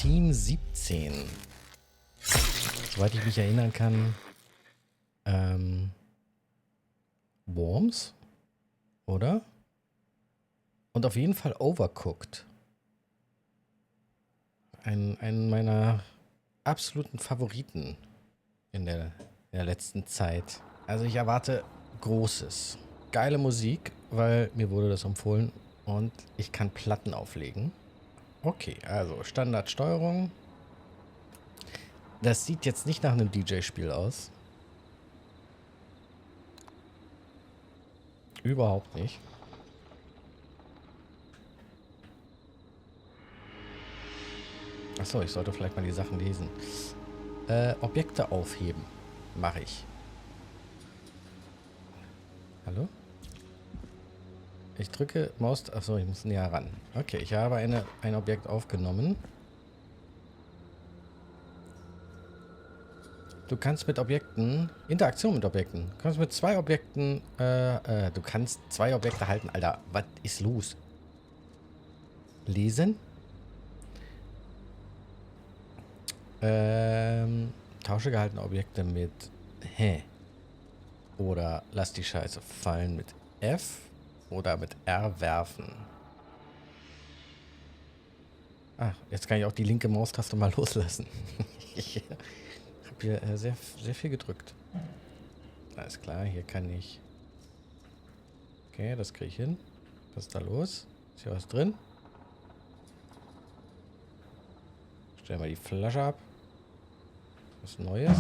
Team 17. Soweit ich mich erinnern kann, Worms, oder? Und auf jeden Fall Overcooked. Ein meiner absoluten Favoriten in der letzten Zeit. Also ich erwarte Großes. Geile Musik, weil mir wurde das empfohlen und ich kann Platten auflegen. Okay, also Standardsteuerung. Das sieht jetzt nicht nach einem DJ-Spiel aus. Überhaupt nicht. Achso, ich sollte vielleicht mal die Sachen lesen. Objekte aufheben. Mache ich. Hallo? Ich drücke Maus... Achso, ich muss näher ran. Okay, ich habe ein Objekt aufgenommen. Du kannst mit Objekten... Interaktion mit Objekten. Du kannst mit zwei Objekten... du kannst zwei Objekte halten. Alter, was ist los? Lesen? Tausche gehaltene Objekte mit... Oder lass die Scheiße fallen mit F. Oder mit R werfen. Ah, jetzt kann ich auch die linke Maustaste mal loslassen. Ich habe hier sehr viel gedrückt. Alles klar, hier kann ich... Okay, das kriege ich hin. Was ist da los? Ist hier was drin? Stellen wir die Flasche ab. Was Neues?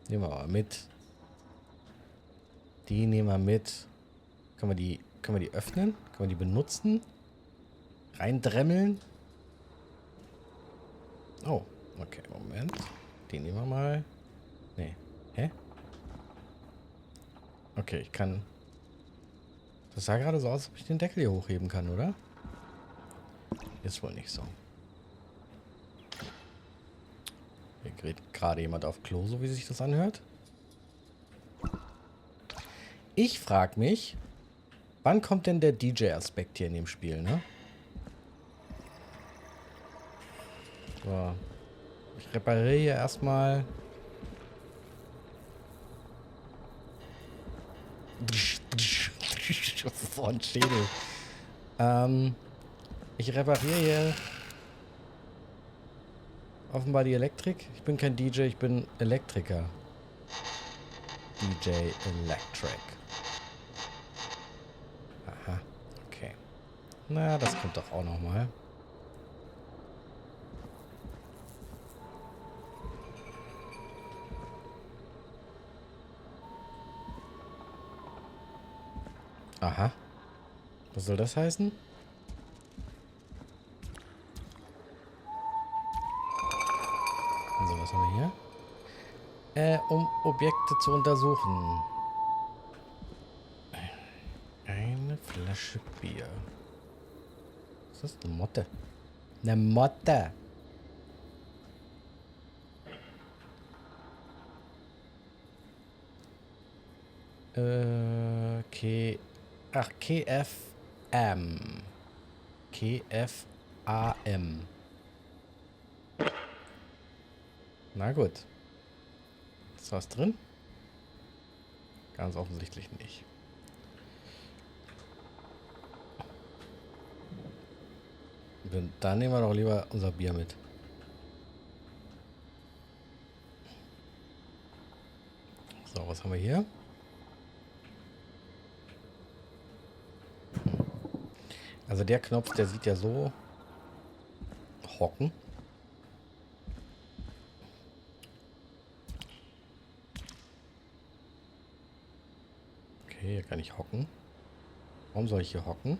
Nee. Nehmen wir mal mit. Die nehmen wir mit. Können wir die öffnen? Können wir die benutzen? Reindremmeln? Oh, okay, Moment. Die nehmen wir mal. Nee. Hä? Okay, ich kann... Das sah gerade so aus, als ob ich den Deckel hier hochheben kann, oder? Ist wohl nicht so. Hier gerät gerade jemand auf Klo, so wie sich das anhört. Ich frage mich, wann kommt denn der DJ-Aspekt hier in dem Spiel, ne? So. Ich repariere hier erstmal. So ein Schädel. Ich repariere hier offenbar die Elektrik. Ich bin kein DJ, ich bin Elektriker. DJ Electric. Aha, okay. Na, das kommt doch auch noch mal. Aha. Was soll das heißen? Also, was haben wir hier? Um Objekte zu untersuchen. Eine Flasche Bier. Was ist eine Motte? Eine Motte. Ach, KFM. KFAM. Na gut. Ist was drin? Ganz offensichtlich nicht. Dann nehmen wir doch lieber unser Bier mit. So, was haben wir hier? Also der Knopf, der sieht ja so hocken. Okay, hier kann ich hocken. Warum soll ich hier hocken?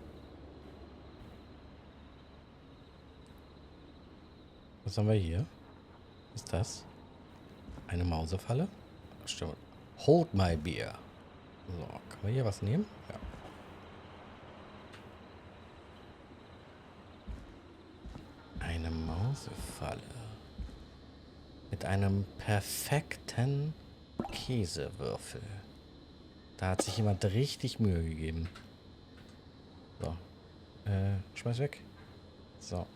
Was haben wir hier? Was ist das? Eine Mausefalle? Stimmt. Hold my beer. So, können wir hier was nehmen? Ja. Eine Mausefalle. Mit einem perfekten Käsewürfel. Da hat sich jemand richtig Mühe gegeben. So. Schmeiß weg. So.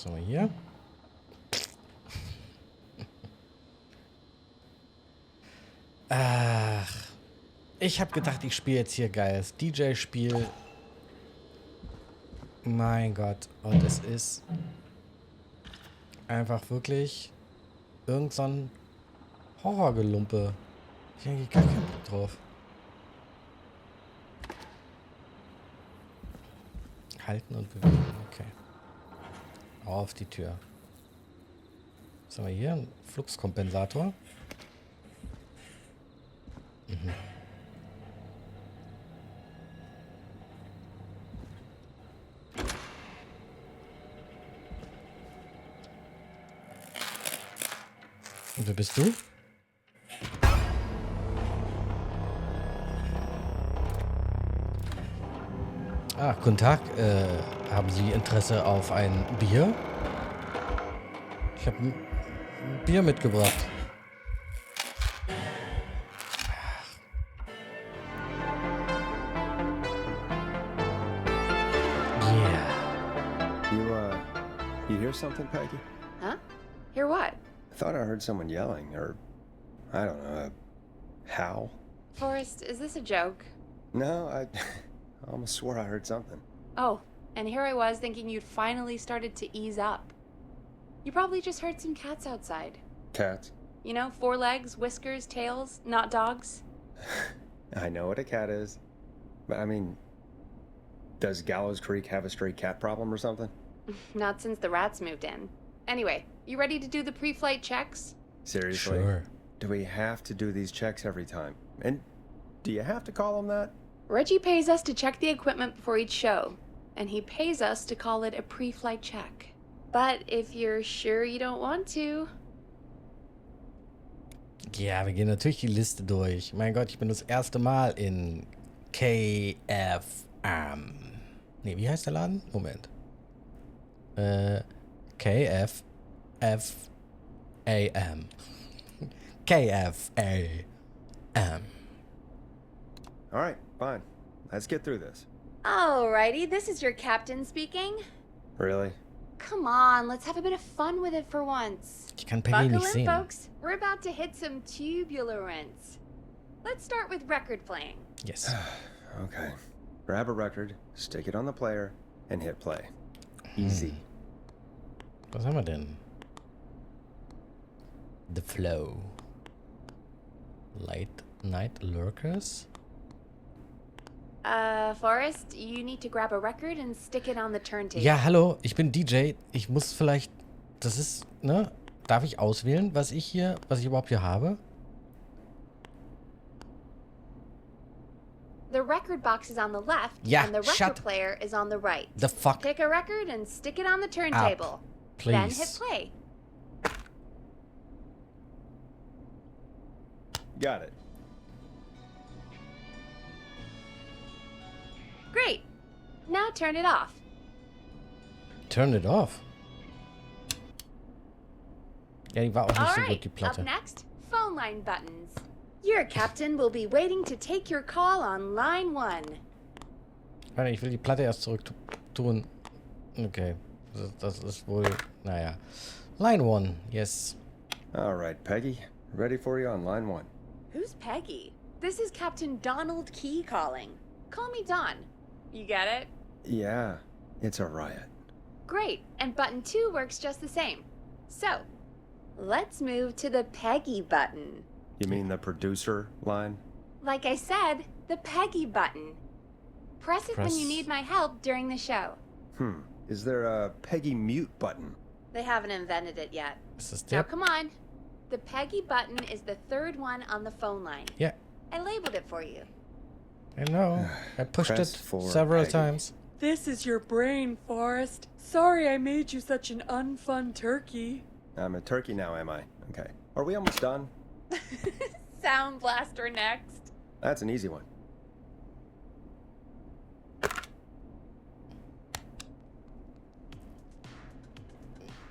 Was haben wir hier? Ach. Ich habe gedacht, ich spiele jetzt hier geiles DJ-Spiel. Mein Gott. Und es ist einfach wirklich irgend so ein Horrorgelumpe. Ich habe eigentlich gar keinen Bock drauf. Halten und bewegen. Okay. Auf die Tür. Was haben wir hier? Ein Fluxkompensator. Mhm. Und wer bist du? Ah, guten Tag. Haben Sie Interesse auf ein Bier? Ich habe ein Bier mitgebracht. Yeah. You hear something, Peggy? Huh? Hear what? I thought I heard someone yelling, or, I don't know, a howl. Forrest, is this a joke? No, I almost swore I heard something. Oh, and here I was thinking you'd finally started to ease up. You probably just heard some cats outside. Cats? You know, 4 legs, whiskers, tails, not dogs. I know what a cat is, but I mean, does Gallows Creek have a stray cat problem or something? Not since the rats moved in. Anyway, you ready to do the pre-flight checks? Seriously? Sure. Do we have to do these checks every time? And do you have to call them that? Reggie pays us to check the equipment before each show, and he pays us to call it a pre-flight check. But if you're sure you don't want to... Ja, wir gehen natürlich die Liste durch. Mein Gott, ich bin das erste Mal in KFM. Nee, wie heißt der Laden? Moment. KFAM. KFAM. All right, fine. Let's get through this. Alrighty, this is your captain speaking. Really? Come on, let's have a bit of fun with it for once. Ich kann Peggy Buckle nicht in, sehen. folks. We're about to hit some tubular rents. Let's start with record playing. Yes. Okay. Grab a record, stick it on the player, and hit play. Easy. Was haben wir denn? The Flow. Late Night Lurkers? Forrest, you need to grab a record and stick it on the turntable. Ja, hallo, ich bin DJ. Ich muss vielleicht... Das ist, ne? Darf ich auswählen, was ich überhaupt hier habe? The record box is on the left, Ja, and the record shut player is on the right. the fuck Pick a record and stick it on the turntable. Then hit please. play. Got it. Great. Now turn it off. Turn it off. Ja, die war auch nicht All so gut, right, die up Platte. next, phone line buttons. Your captain will be waiting to take your call on line 1. Warte, ich will die Platte erst zurück tun. Okay. Das ist wohl... Naja. Line 1, yes. All right, Peggy. Ready for you on line 1. Who's Peggy? This is Captain Donald Key calling. Call me Don. You get it? Yeah, it's a riot. Great, and button 2 works just the same. So, let's move to the Peggy button. You mean the producer line? Like I said, the Peggy button. Press it when Press- you need my help during the show. Is there a Peggy mute button? They haven't invented it yet. Ist das Now der? come on. The Peggy button is the 3rd one on the phone line. Ja, I labeled it for you. I know. I pushed Press it for several Peggy. times. This is your brain, Forrest. Sorry I made you such an unfun turkey. I'm a turkey now, am I? Okay. Are we almost done? Sound Blaster next. That's an easy one.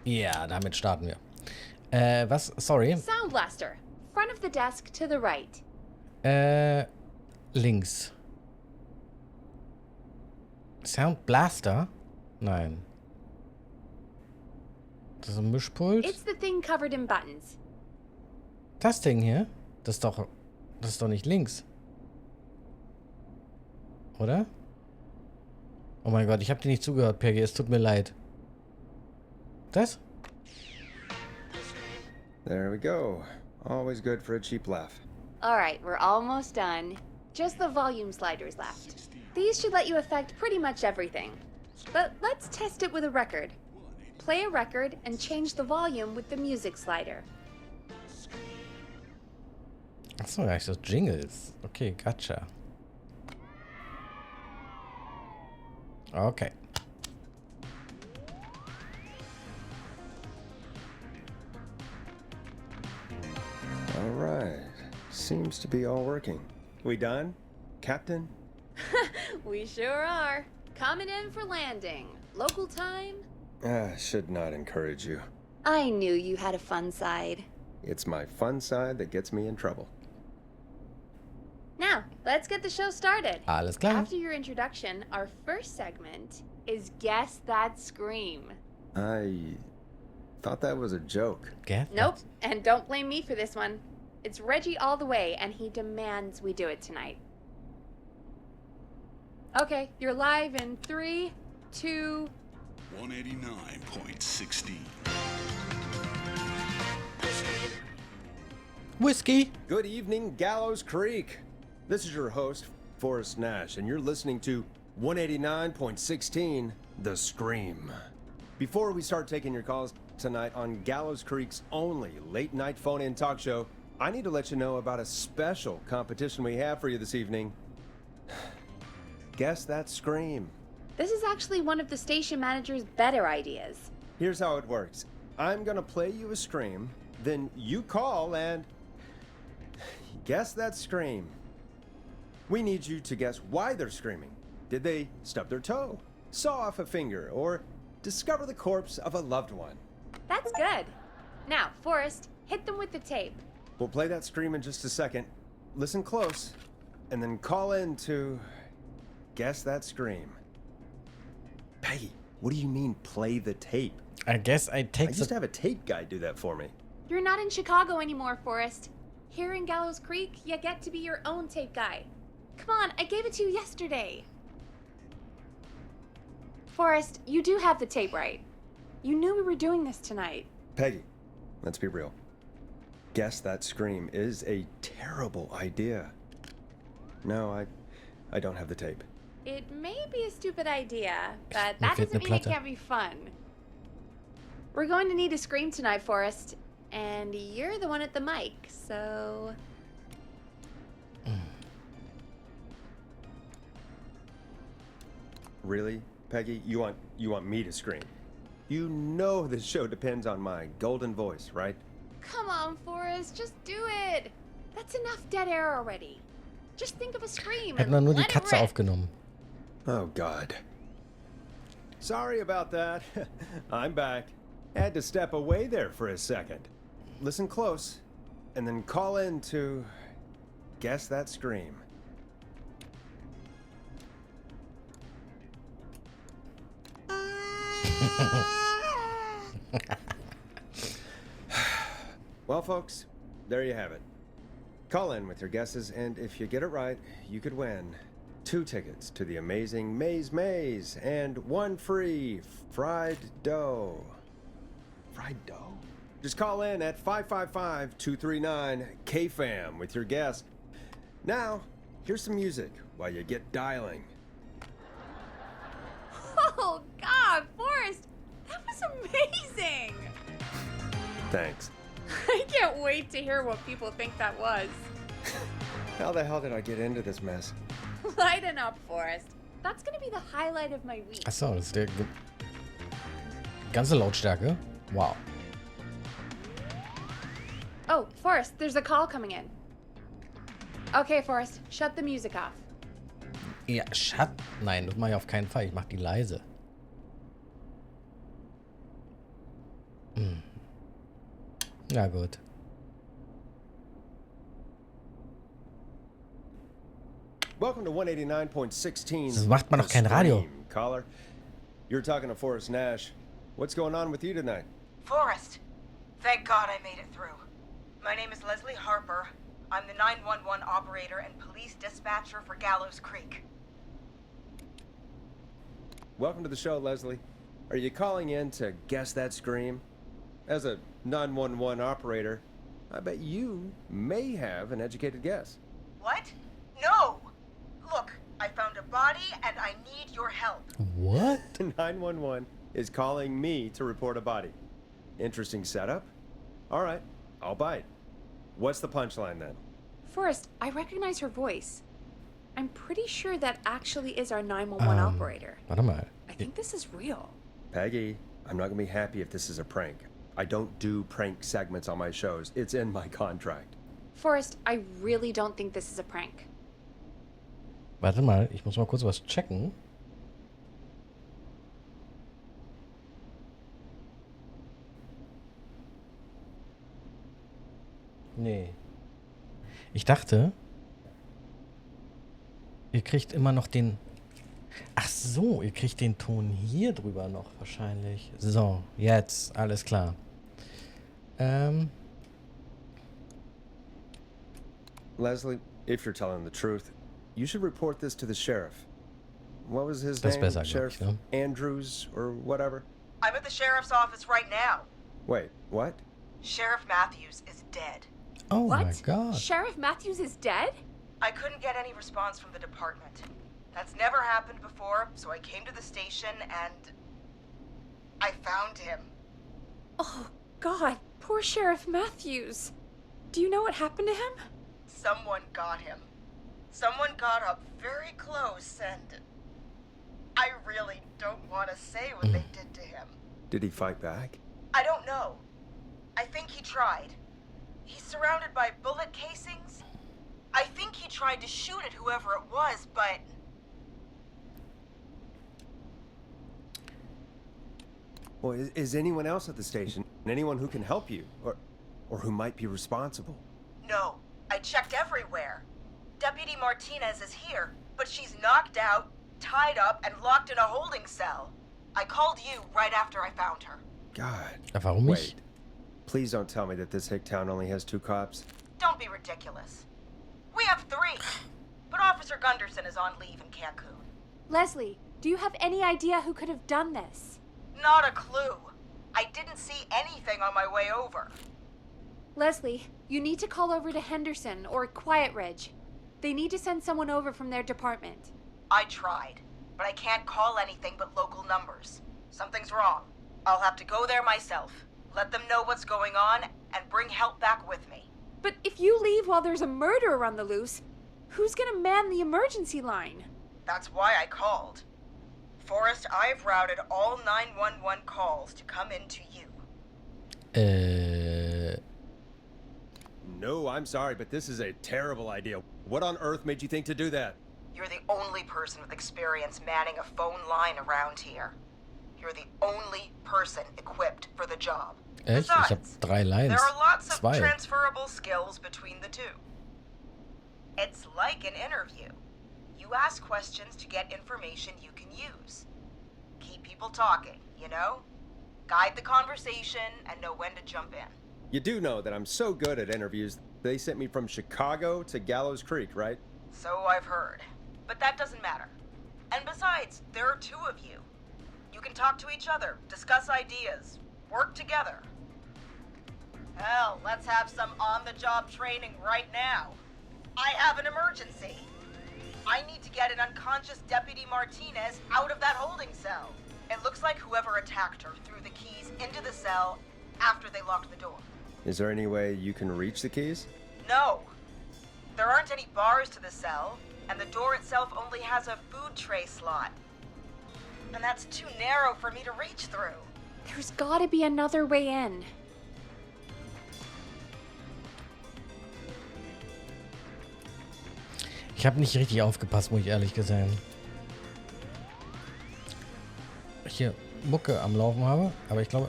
Ja, damit starten wir. Was? Sorry. Sound Blaster. Front of the desk to the right. Links. Sound Blaster? Nein. Das ist ein Mischpult. It's the thing covered in buttons. Das Ding hier? Das ist doch nicht links. Oder? Oh mein Gott, ich habe dir nicht zugehört, Peggy. Es tut mir leid. Das? There we go. Always good for a cheap laugh. Alright, we're almost done. Just the volume sliders left. These should let you affect pretty much everything. But let's test it with a record. Play a record and change the volume with the music slider. Achso, ja, ich so Jingles. Okay, gotcha. Okay. All right. Seems to be all working. We done, Captain? We sure are. Coming in for landing. Local time? Should not encourage you. I knew you had a fun side. It's my fun side that gets me in trouble. Now, let's get the show started. Alles klar. After your introduction, our first segment is Guess That Scream. I thought that was a joke. Get Nope, and don't blame me for this one. It's Reggie all the way, and he demands we do it tonight. Okay, you're live in 3, 2... 189.16. Whiskey. Good evening, Gallows Creek. This is your host, Forrest Nash, and you're listening to 189.16, The Scream. Before we start taking your calls tonight on Gallows Creek's only late-night phone-in talk show, I need to let you know about a special competition we have for you this evening. Guess That Scream. This is actually one of the station manager's better ideas. Here's how it works. I'm gonna play you a scream, then you call and guess that scream. We need you to guess why they're screaming. Did they stub their toe, saw off a finger, or discover the corpse of a loved one? That's good. Now, Forrest, hit them with the tape. We'll play that scream in just a second. Listen close, and then call in to guess that scream. Peggy, what do you mean play the tape? I guess I I take used to the... have a tape guy do that for me. You're not in Chicago anymore, Forrest. Here in Gallows Creek, you get to be your own tape guy. Come on, I gave it to you yesterday. Forrest, you do have the tape right. You knew we were doing this tonight. Peggy, let's be real. Guess that scream is a terrible idea. No, I don't have the tape. It may be a stupid idea, but Mir that fehlt doesn't eine mean it Platte. can't be fun. We're going to need a scream tonight, Forrest, and you're the one at the mic, so... Really, Peggy? You want me to scream? You know this show depends on my golden voice, right? Come on, Forrest, just do it. That's enough dead air already. Just think of a scream Hätten and wir nur die let it Katze rip. aufgenommen. Oh, God. Sorry about that. I'm back. Had to step away there for a second. Listen close, and then call in to guess that scream. Well, folks, there you have it. Call in with your guesses, and if you get it right, you could win 2 tickets to the amazing Maze and 1 free fried dough. Fried dough? Just call in at 555-239-KFAM with your guess. Now, here's some music while you get dialing. Oh, God, Forrest, that was amazing. Thanks. I can't wait to hear what people think that was. How the hell did I get into this mess? Lighten up, Forrest. That's gonna be the highlight of my week. Achso, das ist der ganze Lautstärke. Wow. Oh, Forrest, there's a call coming in. Okay, Forrest, shut the music off. Ja, Schat. Nein, das mache ich auf keinen Fall. Ich mache die leise. Ja, gut. Welcome to 189.16. Das macht man doch kein Radio. Caller, you're talking to Forrest Nash. What's going on with you tonight? Forrest! Thank God I made it through. My name is Leslie Harper. I'm the 911 operator and police dispatcher for Gallows Creek. Welcome to the show, Leslie. Are you calling in to guess that scream? As a 911 operator, I bet you may have an educated guess. What? No! Look, I found a body and I need your help. What? 911 is calling me to report a body. Interesting setup. All right, I'll bite. What's the punchline then? Forrest, I recognize her voice. I'm pretty sure that actually is our 911 operator. Warte mal. I think this is real. Peggy, I'm not gonna be happy if this is a prank. I don't do prank segments on my shows. It's in my contract. Forrest, I really don't think this is a prank. Warte mal, ich muss mal kurz was checken. Nee. Ich dachte, ihr kriegt immer noch den... Ach so, ihr kriegt den Ton hier drüber noch wahrscheinlich. So, jetzt, alles klar. Leslie, if you're telling the truth, you should report this to the sheriff. What was his Das ist name? besser, glaub Sheriff ich, ne? Andrews or whatever? I'm at the sheriff's office right now. Wait, what? Sheriff Matthews is dead. Oh What? my God. Sheriff Matthews is dead? I couldn't get any response from the department. That's never happened before, so I came to the station and I found him. Oh, God. Poor Sheriff Matthews. Do you know what happened to him? Someone got him. Someone got up very close and I really don't want to say what they did to him. Did he fight back? I don't know. I think he tried. He's surrounded by bullet casings. I think he tried to shoot at whoever it was, but... Well, is anyone else at the station? Anyone who can help you? Or who might be responsible? No, I checked everywhere. Deputy Martinez is here, but she's knocked out, tied up, and locked in a holding cell. I called you right after I found her. God. Warum nicht? Wait. Please don't tell me that this hick town only has 2 cops. Don't be ridiculous. We have 3, but Officer Gunderson is on leave in Cancun. Leslie, do you have any idea who could have done this? Not a clue. I didn't see anything on my way over. Leslie, you need to call over to Henderson or Quiet Ridge. They need to send someone over from their department. I tried, but I can't call anything but local numbers. Something's wrong. I'll have to go there myself, let them know what's going on, and bring help back with me. But if you leave while there's a murderer on the loose, who's gonna man the emergency line? That's why I called. Forrest, I've routed all 911 calls to come in to you. No, I'm sorry, but this is a terrible idea. What on earth made you think to do that? You're the only person with experience manning a phone line around here. You're the only person equipped for the job. Echt? Ich hab Besides, 3 Lines. there are lots of 2. transferable skills between the two. It's like an interview. You ask questions to get information you can use. Keep people talking, you know? Guide the conversation and know when to jump in. You do know that I'm so good at interviews, they sent me from Chicago to Gallows Creek, right? So I've heard. But that doesn't matter. And besides, there are 2 of you. You can talk to each other, discuss ideas, work together. Hell, let's have some on-the-job training right now. I have an emergency. I need to get an unconscious Deputy Martinez out of that holding cell. It looks like whoever attacked her threw the keys into the cell after they locked the door. Is there any way you can reach the keys? No. There aren't any bars to the cell, and the door itself only has a food tray slot. And that's too narrow for me to reach through. There's gotta be another way in. Ich habe nicht richtig aufgepasst, muss ich ehrlich sein. Ich hier Mucke am Laufen habe, aber ich glaube...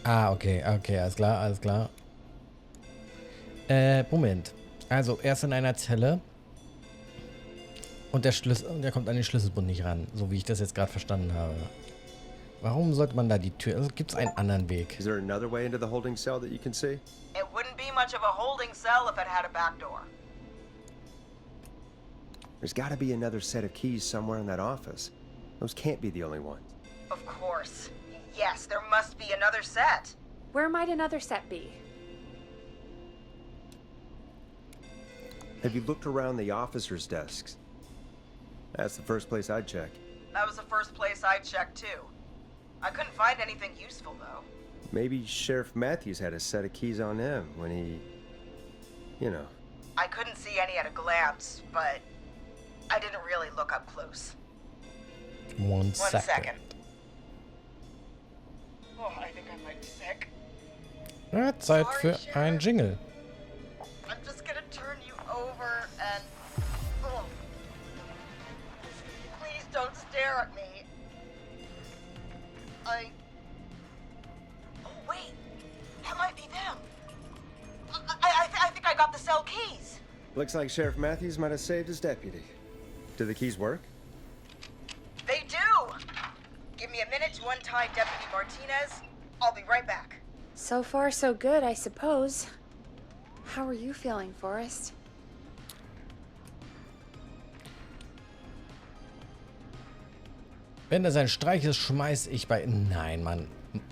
Ah, okay, alles klar. Moment. Also, er ist in einer Zelle und der kommt an den Schlüsselbund nicht ran, so wie ich das jetzt gerade verstanden habe. Warum sollte man da die Tür... Also gibt es einen anderen Weg? Is there another way into the holding cell that you can see? It wouldn't be much of a holding cell if it had a back door. There's got to be another set of keys somewhere in that office. Those can't be the only ones. Of course. Yes, there must be another set. Where might another set be? Have you looked around the officers' desks? That's the first place I'd check. That was the first place I checked too. I couldn't find anything useful though. Maybe Sheriff Matthews had a set of keys on him when he... You know. I couldn't see any at a glance, but I didn't really look up close. One second. second. Oh, I think I might be sick. Ja, Zeit für einen Jingle. I'm just gonna turn you over and... Oh. Please don't stare at me. Oh, wait. That might be them. I think I got the cell keys. Looks like Sheriff Matthews might have saved his deputy. Do the keys work? They do! Give me a minute to untie Deputy Martinez. I'll be right back. So far, so good, I suppose. How are you feeling, Forrest? Wenn das ein Streich ist, schmeiß ich bei... Nein, Mann.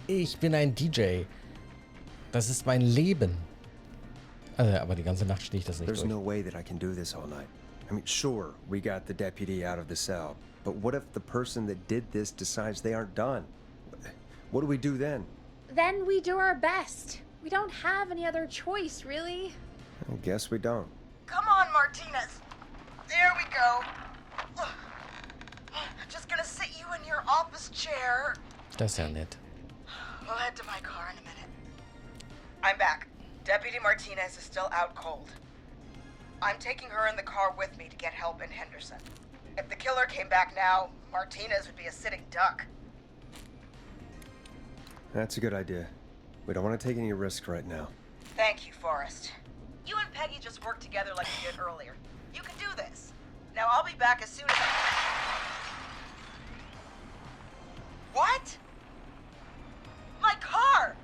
Ich bin ein DJ. Das ist mein Leben. Also, aber die ganze Nacht stehe ich das nicht There's durch. no way that I can do this all night. I mean, sure, we got the deputy out of the cell. But what if the person that did this decides they aren't done? What do we do then? Then we do our best. We don't have any other choice, really. I guess we don't. Come on, Martinez. There we go. Just gonna sit you in your office chair. Das ist ja nett. We'll head to my car in a minute. I'm back. Deputy Martinez is still out cold. I'm taking her in the car with me to get help in Henderson. If the killer came back now, Martinez would be a sitting duck. That's a good idea. We don't want to take any risks right now. Thank you, Forrest. You and Peggy just worked together like you did earlier. You can do this. Now I'll be back as soon as I... What? My car!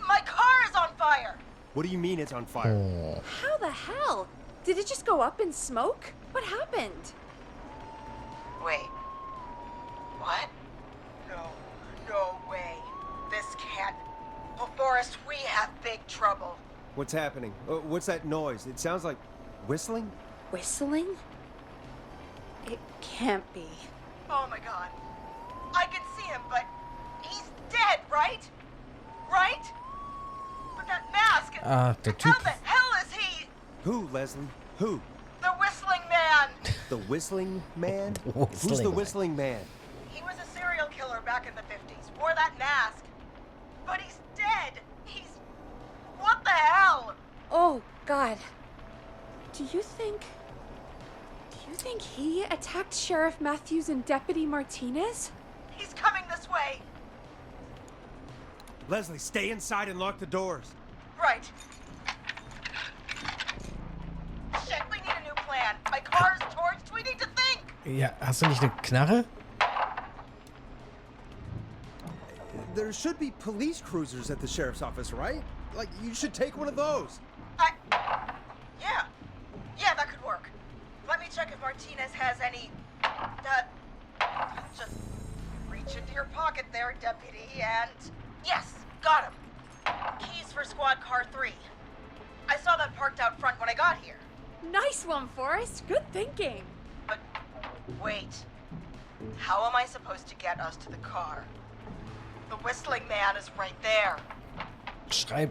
My car is on fire! What do you mean it's on fire? Oh. How the hell? Did it just go up in smoke? What happened? Wait. What? No way. This can't... Oh, Forrest, we have big trouble. What's happening? What's that noise? It sounds like whistling? Whistling? It can't be. Oh my god. I can see him, but he's dead, right? Right? But that mask... Ah, der Typ. How the hell is he? Who, Leslie? Who? The whistling man! The whistling man? The Who's whistling the man. whistling man? He was a serial killer back in the 50s. Wore that mask. But he's dead. He's... What the hell? Oh, God. Do you think he attacked Sheriff Matthews and Deputy Martinez? He's coming this way. Leslie, stay inside and lock the doors. Right. Shit, we need a new plan. My car's torched. We need to think. Ja, hast du nicht eine Knarre? There should be police cruisers at the sheriff's office, right? Like, you should take one of those. Yeah, that could work. Let me check if Martinez has any... just reach into your pocket there, deputy, and... Yes, got him. Keys for squad car 3. I saw that parked out front when I got here. Nice one, Forrest. Good thinking. But wait. How am I supposed to get us to the car? The whistling man is right there. Schreib,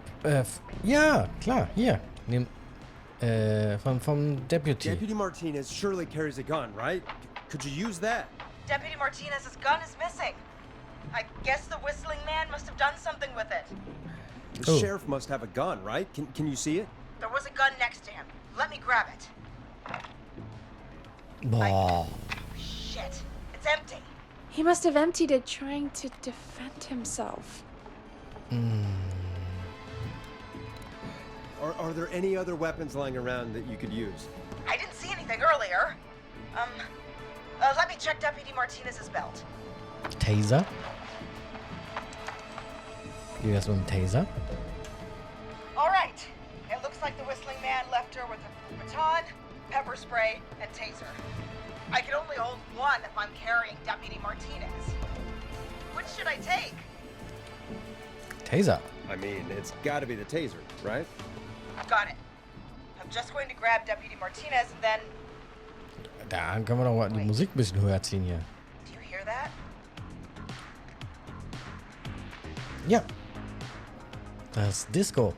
ja, klar, hier. Nimm, vom Deputy. Deputy Martinez surely carries a gun, right? Could you use that? Deputy Martinez's gun is missing. I guess the whistling man must have done something with it. The Oh. sheriff must have a gun, right? Can you see it? There was a gun next to him. Let me grab it. Boah. Oh, shit. It's empty. He must have emptied it trying to defend himself. Are there any other weapons lying around that you could use? I didn't see anything earlier. Let me check Deputy Martinez's belt. Taser? Wie wär's mit dem Taser? All right. It looks like the whistling man left her with a baton, pepper spray, and taser. I can only hold one if I'm carrying Deputy Martinez. Which should I take? Taser. I mean, it's gotta be the taser, right? Got it. I'm just going to grab Deputy Martinez and then... Da können wir doch mal die Musik ein bisschen höher ziehen hier. Do you hear that? Ja. Das Disco.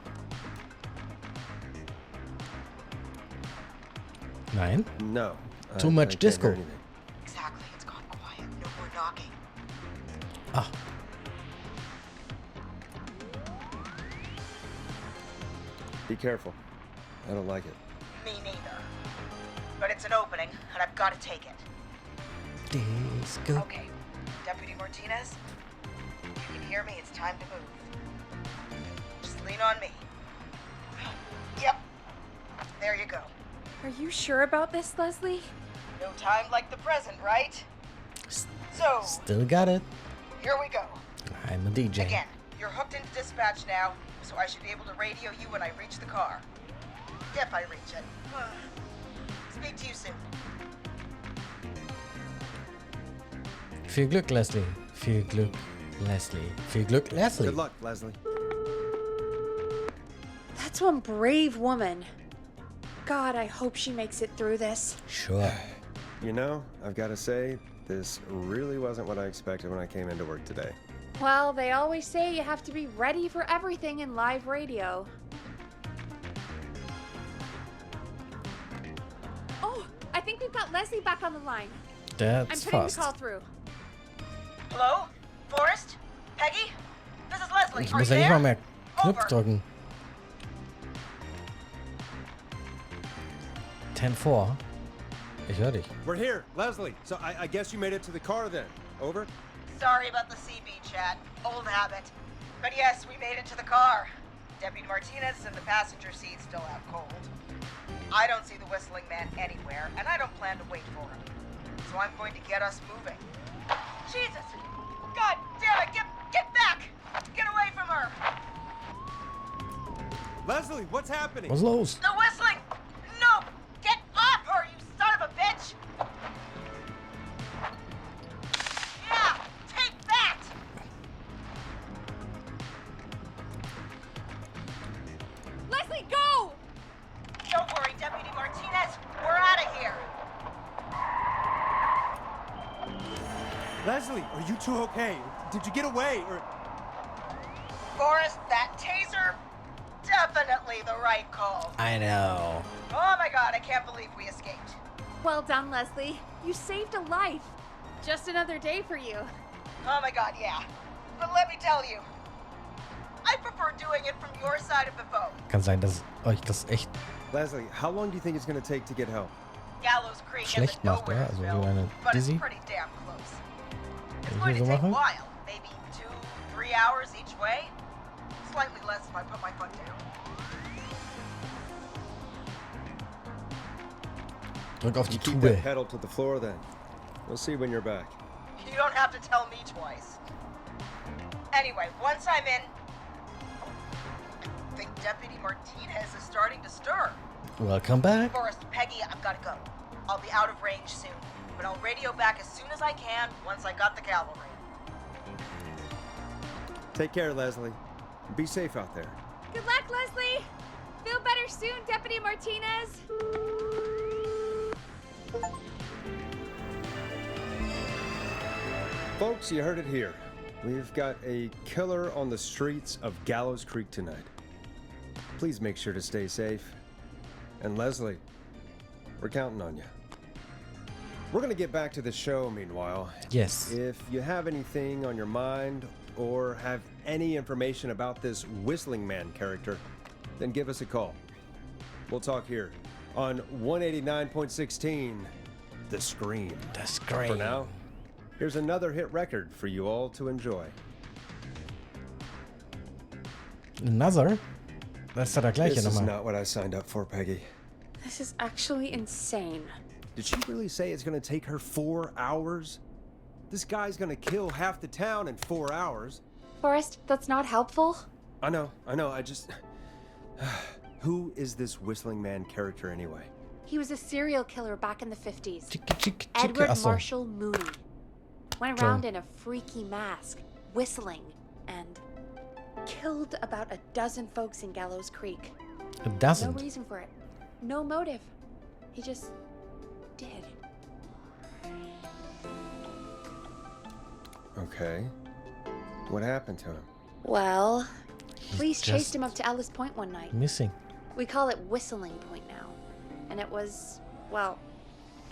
Nein. No. Too much I can't disco. hear anything. Exactly. It's gone quiet. No more knocking. Ah. Be careful. I don't like it. Me neither. But it's an opening, and I've got to take it. Disco. Okay. Deputy Martinez, you can hear me. It's time to move. Just lean on me. Yep. There you go. Are you sure about this, Leslie? No time like the present, right? So, Still got it. here we go. I'm a DJ. Again, you're hooked into dispatch now, so I should be able to radio you when I reach the car. If I reach it. Speak to you soon. Viel Glück, Leslie. Viel Glück, Leslie. Viel Glück, Leslie. Good luck, Leslie. That's one brave woman. God, I hope she makes it through this. Sure. You know, I've got to say, this really wasn't what I expected when I came into work today. Well, they always say you have to be ready for everything in live radio. Oh, I think we've got Leslie back on the line. I'm That's putting fast. the call through. Hello? Forrest? Peggy? This is Leslie. Ich Are muss you ja nicht there? mal mehr Knopf Over. drücken. 10-4. Ich höre dich. We're here, Leslie. So I guess you made it to the car then. Over? Sorry about the CB chat. Old habit. But yes, we made it to the car. Deputy Martinez is in the passenger seat, still out cold. I don't see the whistling man anywhere, and I don't plan to wait for him. So I'm going to get us moving. Jesus! God damn it! Get back! Get away from her! Leslie, what's happening? Was ist los? The whistling! No! Get off her, you son of a bitch! Yeah! Take that! Leslie, go! Don't worry, Deputy Martinez. We're out of here. Leslie, are you two okay? Did you get away? Or Forrest, that taser, definitely the right call. I know. Oh my god, I can't believe we escaped. Well done, Leslie. You saved a life. Just another day for you. Oh my god, yeah. But let me tell you, I prefer doing it from your side of the phone. Kann sein, dass euch das echt Leslie, how long do you think it's going to take to get help? Gallows Creek schlecht isn't macht, ja? Also so eine but it's Dizzy. pretty damn close. It's Wenn going ich to hier so take a mache. while, maybe 2-3 hours each way. Slightly less if I put my foot down. Drück auf die Keep Tube. that pedal to the floor then. We'll see when you're back. You don't have to tell me twice. Anyway, once I'm in, I think Deputy Martinez is starting to stir. Welcome back. Forrest, Peggy, I've got to go. I'll be out of range soon, but I'll radio back as soon as I can once I got the cavalry. Take care, Leslie. Be safe out there. Good luck, Leslie. Feel better soon, Deputy Martinez. Folks, you heard it here. We've got a killer on the streets of Gallows Creek tonight. Please make sure to stay safe. And Leslie, we're counting on you. We're going to get back to the show meanwhile. Yes. If you have anything on your mind or have any information about this Whistling Man character, then give us a call. We'll talk here on 189.16, The Scream. Das Scream. For now, here's another hit record for you all to enjoy. Another? Das ist ja der gleiche This is nochmal. not what I signed up for, Peggy. This is actually insane. Did she really say it's gonna take her 4 hours? This guy's gonna kill half the town in 4 hours. Forrest, that's not helpful. I know, I just... Who is this whistling man character anyway? He was a serial killer back in the 50s. Chicka. Edward Achso. Marshall Mooney. Went around in a freaky mask, whistling, and killed about a dozen folks in Gallows Creek. A dozen. No reason for it. No motive. He just did. Okay. What happened to him? Well, He's police chased just him up to Ellis Point one night. Missing. We call it Whistling Point now. And it was, well,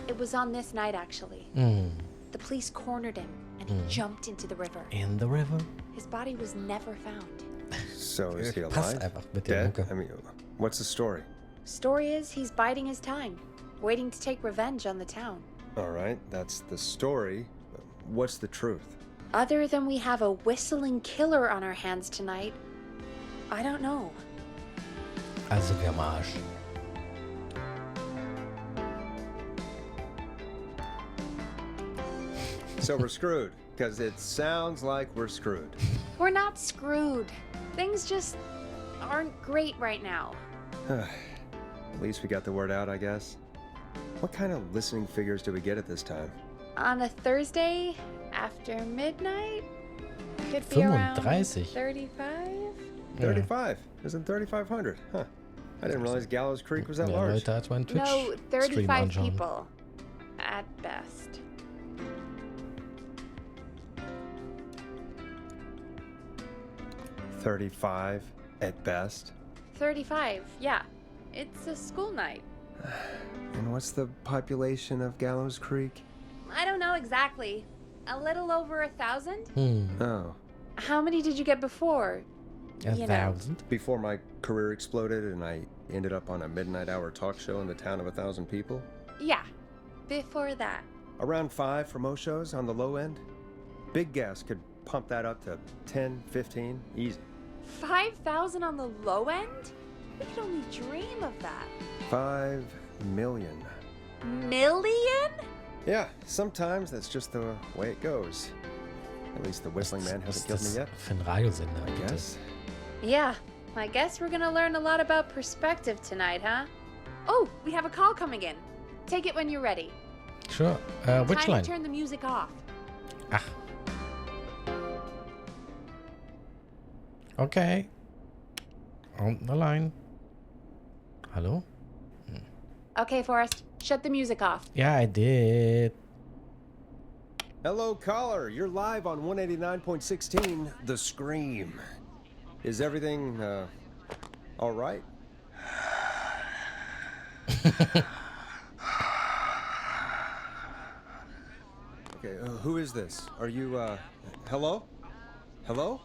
it was on this night actually. The police cornered him and he jumped into the river. In the river? His body was never found. So is he Passt alive? einfach mit der Dead? Mucke. I mean, what's the story? Story is he's biding his time, waiting to take revenge on the town. All right, that's the story. What's the truth? Other than we have a whistling killer on our hands tonight, I don't know. Also wir am Arsch. So we're screwed, because it sounds like we're screwed. We're not screwed. Things just aren't great right now. At least we got the word out, I guess. What kind of listening figures do we get at this time? On a Thursday after midnight, could be around 35. 35? 35. Isn't 3,500? Huh. I didn't realize Gallows Creek was that Mehr large. Leute als mein No, Twitch-Stream 35 anschauen. people. At best. $35 at best. 35, yeah. It's a school night. And what's the population of Gallows Creek? I don't know exactly. A little over 1,000? Oh. How many did you get before? You know. 1,000. Before my career exploded and I ended up on a midnight hour talk show in the town of 1,000 people? Yeah, before that. Around 5 for most shows on the low end. Big gas could pump that up to 10, 15, easy. 5,000 on the low end? We could only dream of that. 5 million. Million? Yeah, sometimes that's just the way it goes. At least the whistling man hasn't killed me das yet. für ein Radiosender? I bitte? guess. Yeah, I guess we're gonna learn a lot about perspective tonight, huh? Oh, we have a call coming in. Take it when you're ready. Sure. Which Time line? to turn the music off. Ach. Okay. On the line. Hallo? Okay, Forrest, shut the music off. Yeah, I did. Hello, caller. You're live on 189.16, The Scream. Is everything, all right? Okay, who is this? Are you, hello? Hello?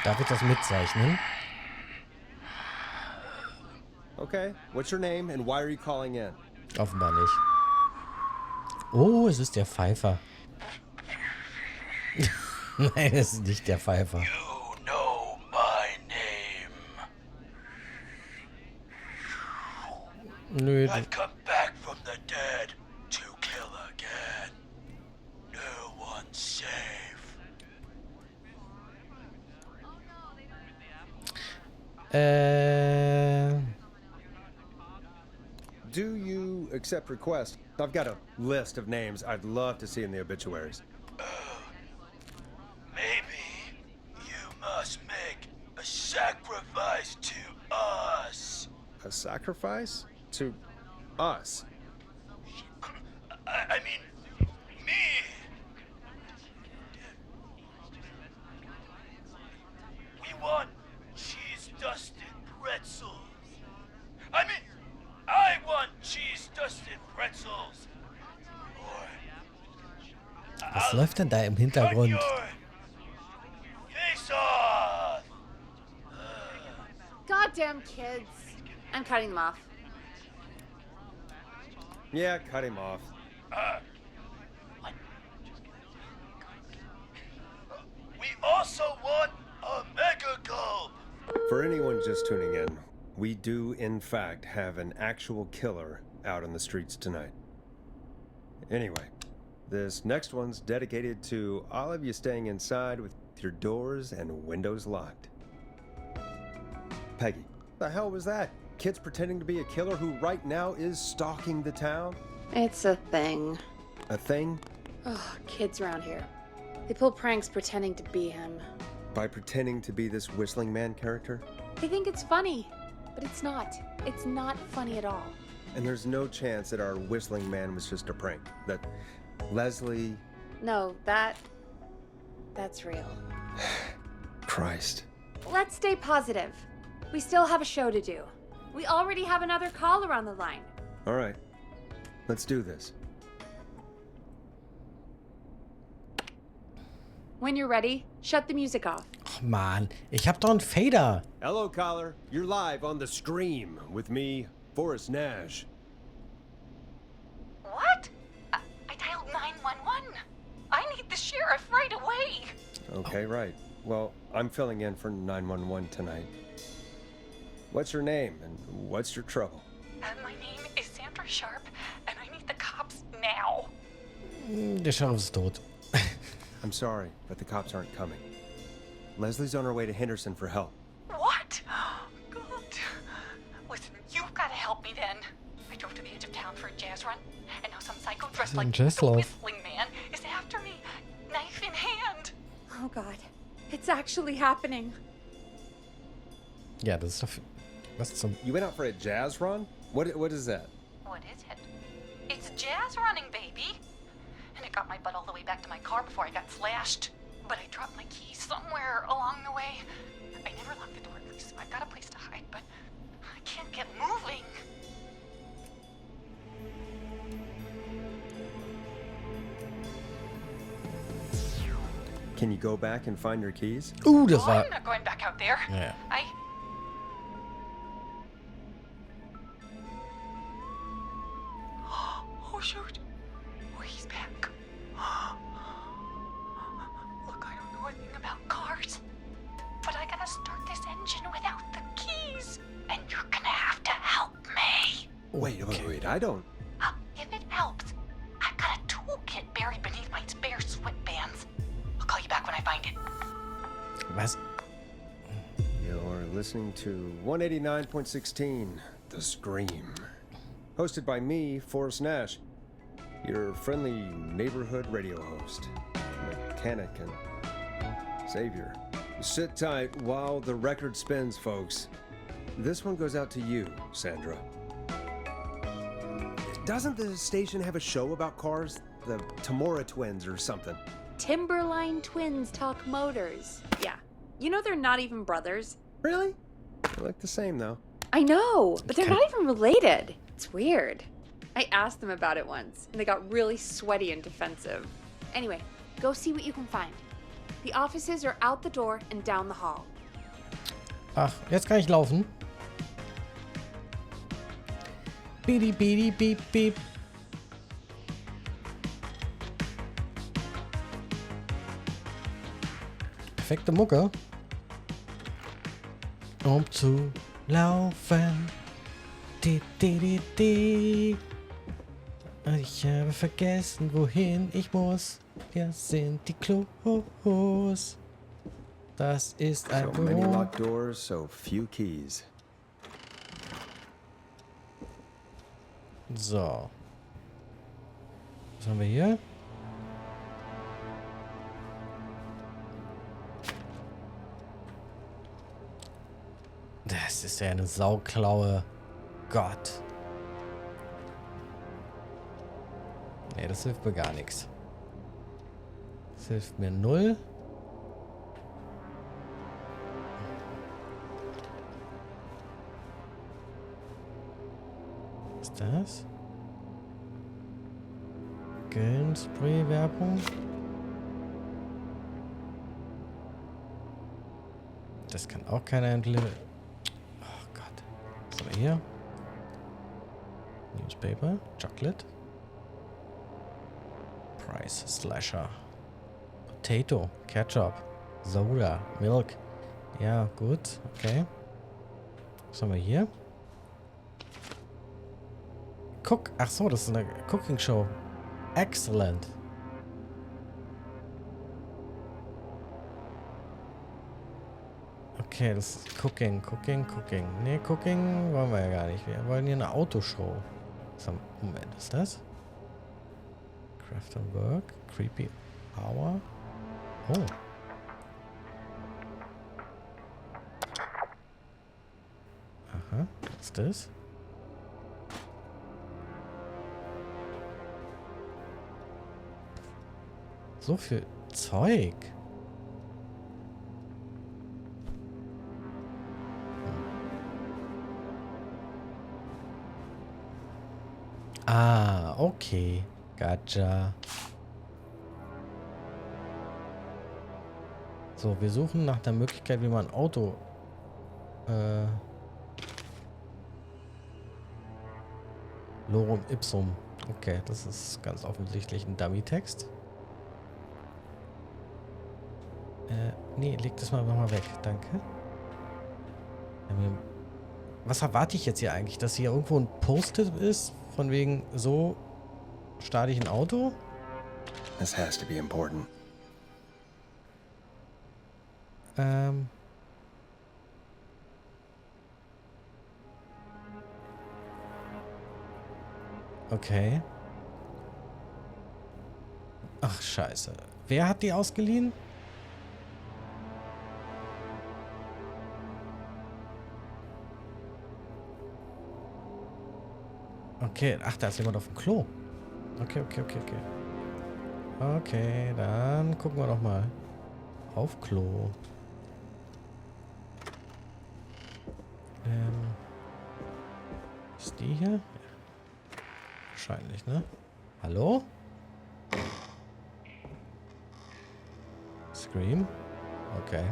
Darf ich das mitzeichnen? Okay, what's your name and why are you calling in? Offenbar nicht. Oh, es ist der Pfeifer. Nein, es ist nicht der Pfeifer. You know my name. Nö, I've come back from the dead to kill again. No one's safe. Do you accept requests? I've got a list of names I'd love to see in the obituaries. Maybe you must make a sacrifice to us. A sacrifice? To us? I mean, me. We want cheese-dusted pretzels. I mean, I want cheese-dusted pretzels. Or was läuft denn da im cut Hintergrund? your face off. Goddamn kids. I'm cutting them off. Yeah, cut him off. We also want a mega gulp. For anyone just tuning in, we do in fact have an actual killer out on the streets tonight. Anyway, This next one's dedicated to all of you staying inside with your doors and windows locked. Peggy, the hell was that? Kids pretending to be a killer who right now is stalking the town? It's a thing. A thing? Oh, kids around here. They pull pranks pretending to be him. By pretending to be this whistling man character? They think it's funny, but it's not. It's not funny at all. And there's no chance that our whistling man was just a prank. That Leslie... No, that's real. Christ. Let's stay positive. We still have a show to do. We already have another caller on the line. All right. Let's do this. When you're ready, shut the music off. Oh, Mann, ich hab doch einen Fader. Hello, caller. You're live on the Scream with me, Forrest Nash. What? I dialed 911. I need the sheriff right away. Okay, right. Well, I'm filling in for 911 tonight. What's your name and what's your trouble? My name is Sandra Sharp, and I need the cops now. Der Sheriff ist tot. I'm sorry, but the cops aren't coming. Leslie's on her way to Henderson for help. What? God. Listen, you've got to help me then. I drove to the edge of town for a jazz run, and now some psycho dressed like the whistling man is after me, knife in hand. Oh God, it's actually happening. Ja, das ist doch... Was zum... You went out for a jazz run? What is that? What is it? It's jazz running, baby. And it got my butt all the way back to my car before I got slashed. But I dropped my keys somewhere along the way. I never locked the door, at least, so I've got a place to hide, but I can't get moving. Can you go back and find your keys? Das war... I'm not going back out there. Ja. Oh, shoot. Oh, he's back. Look, I don't know anything about cars, but I gotta start this engine without the keys. And you're gonna have to help me. Wait, I don't... If it helps, I've got a toolkit buried beneath my spare sweatbands. I'll call you back when I find it. Was? You're listening to 189.16, The Scream. Hosted by me, Forrest Nash, your friendly neighborhood radio host, mechanic and savior. Sit tight while the record spins, folks. This one goes out to you, Sandra. Doesn't the station have a show about cars? The Tamora twins or something? Timberline twins talk motors. Yeah. You know they're not even brothers. Really? They look the same, though. I know, but they're not even related. It's weird. I asked them about it once, and they got really sweaty and defensive. Anyway, go see what you can find. The offices are out the door and down the hall. Ach, jetzt kann ich laufen. Bidi, bidi, beep, beep. Perfekte Mucke. Zu laufen. Di, di, di, di. Ich habe vergessen, wohin ich muss. Hier sind die Klos. Das ist ein So many Büro. locked doors, so few keys. So. Was haben wir hier? Das ist ja eine Sauklaue. Gott. Nee, das hilft mir gar nichts. Das hilft mir null. Was ist das? Spray-Werbung. Das kann auch keiner entlüften. Oh Gott. Was haben wir hier? Newspaper. Chocolate. Price Slasher. Potato. Ketchup. Soda. Milk. Ja, gut. Okay. Was haben wir hier? Ach so, das ist eine Cooking Show. Excellent. Okay, das ist Cooking. Nee, Cooking wollen wir ja gar nicht. Wir wollen hier eine Autoshow. Moment, was ist das? Craft and Work. Creepy Hour. Oh. Aha, was ist das? So viel Zeug. Ah, okay. Gotcha. So, wir suchen nach der Möglichkeit, wie man ein Auto... Lorem ipsum. Okay, das ist ganz offensichtlich ein Dummy-Text. Nee, leg das mal nochmal weg. Danke. Was erwarte ich jetzt hier eigentlich? Dass hier irgendwo ein Post-it ist? Von wegen, so starte ich ein Auto? This has to be important. Okay. Ach, scheiße. Wer hat die ausgeliehen? Okay, ach, da ist jemand auf dem Klo. Okay. Okay, dann gucken wir doch mal. Auf Klo. Ist die hier? Ja. Wahrscheinlich, ne? Hallo? Scream? Okay.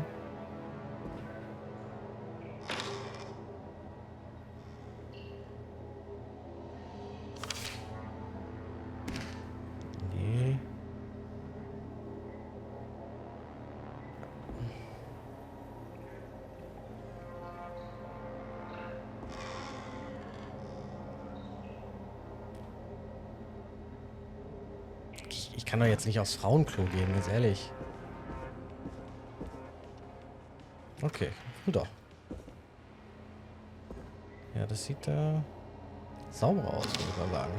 Nee. Ich kann doch jetzt nicht aufs Frauenklo gehen, ganz ehrlich. Okay, gut doch. Ja, das sieht da sauber aus, würde ich mal sagen.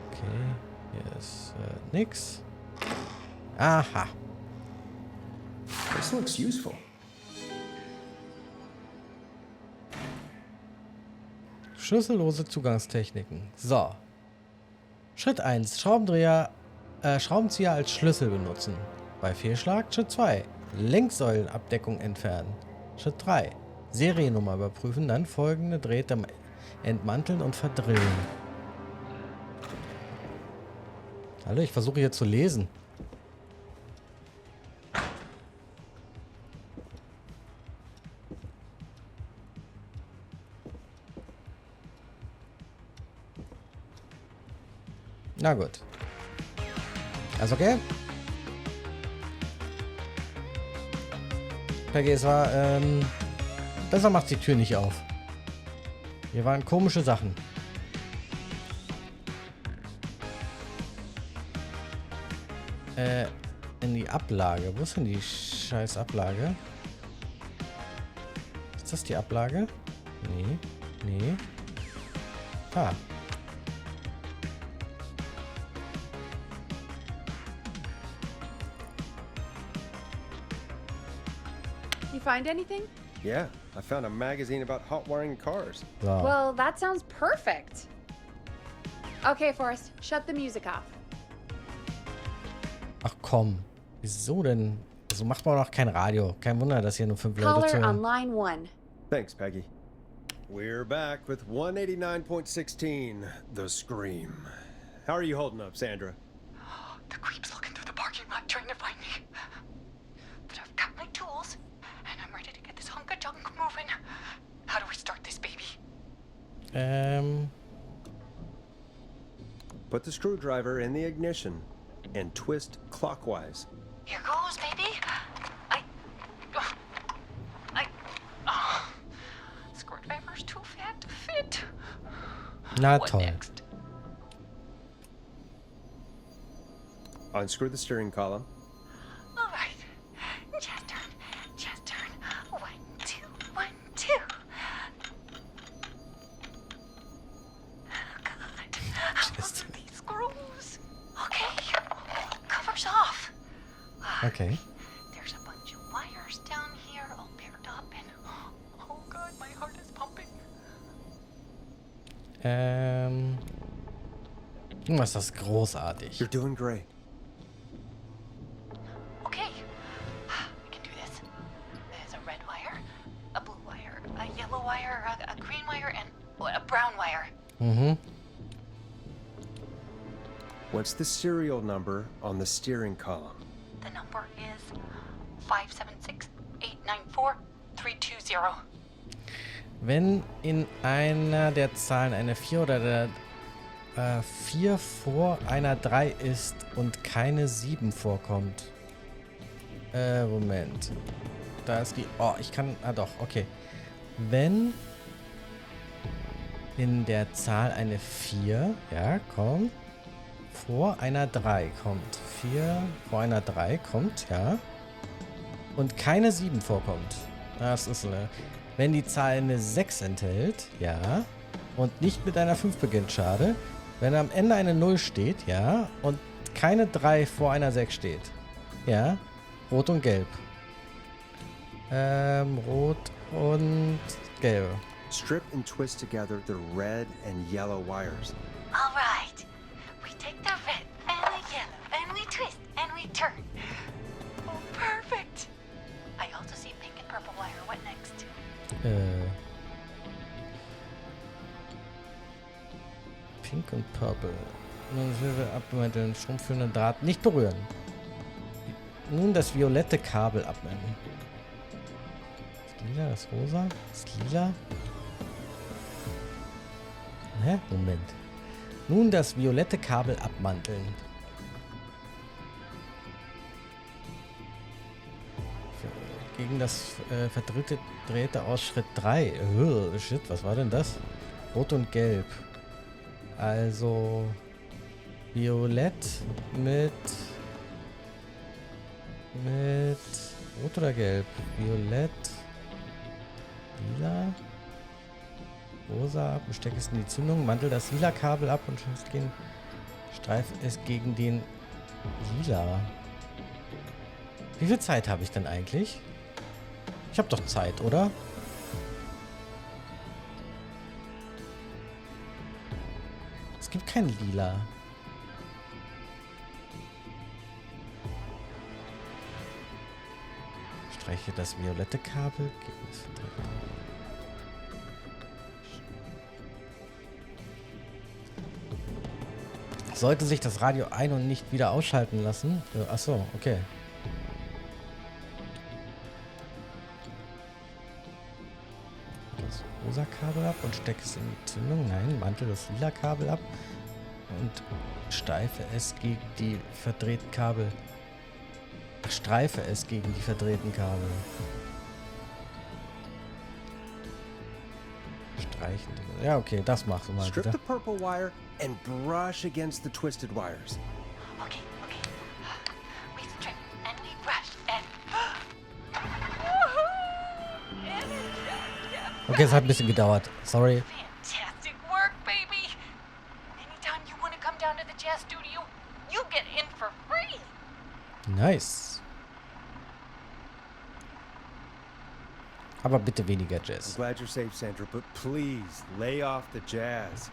Okay, hier ist nix. Aha. This looks useful. Schlüssellose Zugangstechniken. So. Schritt 1. Schraubenzieher als Schlüssel benutzen. Bei Fehlschlag Schritt 2. Lenksäulenabdeckung entfernen. Schritt 3. Seriennummer überprüfen, dann folgende Drähte entmanteln und verdrillen. Hallo, ich versuche hier zu lesen. Na gut. Alles okay? Peggy, es war, besser macht die Tür nicht auf. Hier waren komische Sachen. In die Ablage. Wo ist denn die scheiß Ablage? Ist das die Ablage? Nee. Ah. You find anything? Yeah, I found a magazine about hot wiring cars. So. Well, that sounds perfect. Okay, Forrest, shut the music off. Ach komm. Wieso denn? So macht man doch kein Radio. Kein Wunder, dass hier nur 5 Leute Caller zuhören. on line 1. Thanks, Peggy. We're back with 189.16, The Scream. How are you holding up, Sandra? The creep's looking through the parking lot trying to find me. But I've got my tools, and I'm ready to get this hunk of junk moving. How do we start this baby? Put the screwdriver in the ignition and twist clockwise. Here goes, baby. Screwdriver's too fat to fit. Na What toll. next? Unscrew the steering column. All right. Just turn. One Okay. There's a bunch of wires down here all paired up and oh god, my heart is pumping. Was ist das großartig. You're doing great. Okay, we can do this. There's a red wire, a blue wire, a yellow wire, a green wire, and a brown wire. Mhm. What's the serial number on the steering column? The number is 576-894-320. Wenn in einer der Zahlen eine 4 oder der 4 vor einer 3 ist und keine 7 vorkommt. Moment. Da ist die... Oh, ich kann... Ah doch, okay. Wenn in der Zahl eine 4, ja, kommt, vor einer 3 kommt. 4 vor einer 3 kommt, ja. Und keine 7 vorkommt. Das ist eine... Wenn die Zahl eine 6 enthält, ja. Und nicht mit einer 5 beginnt, schade. Wenn am Ende eine 0 steht, ja. Und keine 3 vor einer 6 steht. Ja. Rot und Gelb. Rot und Gelb. Strip and twist together the red and yellow wires. All right. We take the red and the yellow and we twist and we turn. Oh, perfect. I also see pink and purple wire. What next? Pink und Purple. Nun will abmitteln, strumpfführenden Draht nicht berühren. Nun das violette Kabel abwenden. Das Lila, das Rosa, das Lila. Hä? Moment. Nun das violette Kabel abmanteln. Gegen das verdrehte aus Schritt 3. Shit, was war denn das? Rot und Gelb. Also Violett mit Rot oder Gelb? Violett, Lila, Rosa ab, steck es in die Zündung, mantel das lila Kabel ab und streif es gegen den Lila. Wie viel Zeit habe ich denn eigentlich? Ich habe doch Zeit, oder? Es gibt kein Lila. Streiche das violette Kabel. Sollte sich das Radio ein- und nicht wieder ausschalten lassen? Achso, okay. Das rosa Kabel ab und stecke es in die Zündung. Nein, mantel das lila Kabel ab und streife es gegen die verdrehten Kabel. Streife es gegen die verdrehten Kabel. Streichen. Ja, okay, das machst du mal Strip wieder. the purple wire and brush against the twisted wires. Okay, okay. We strip and we brush and... Okay, es hat ein bisschen gedauert. Sorry. Fantastic work, baby. Anytime you want to come down to the jazz studio, you get in for free. Nice. Aber bitte weniger I'm Jazz. glad you're safe, Sandra, but please lay off the jazz.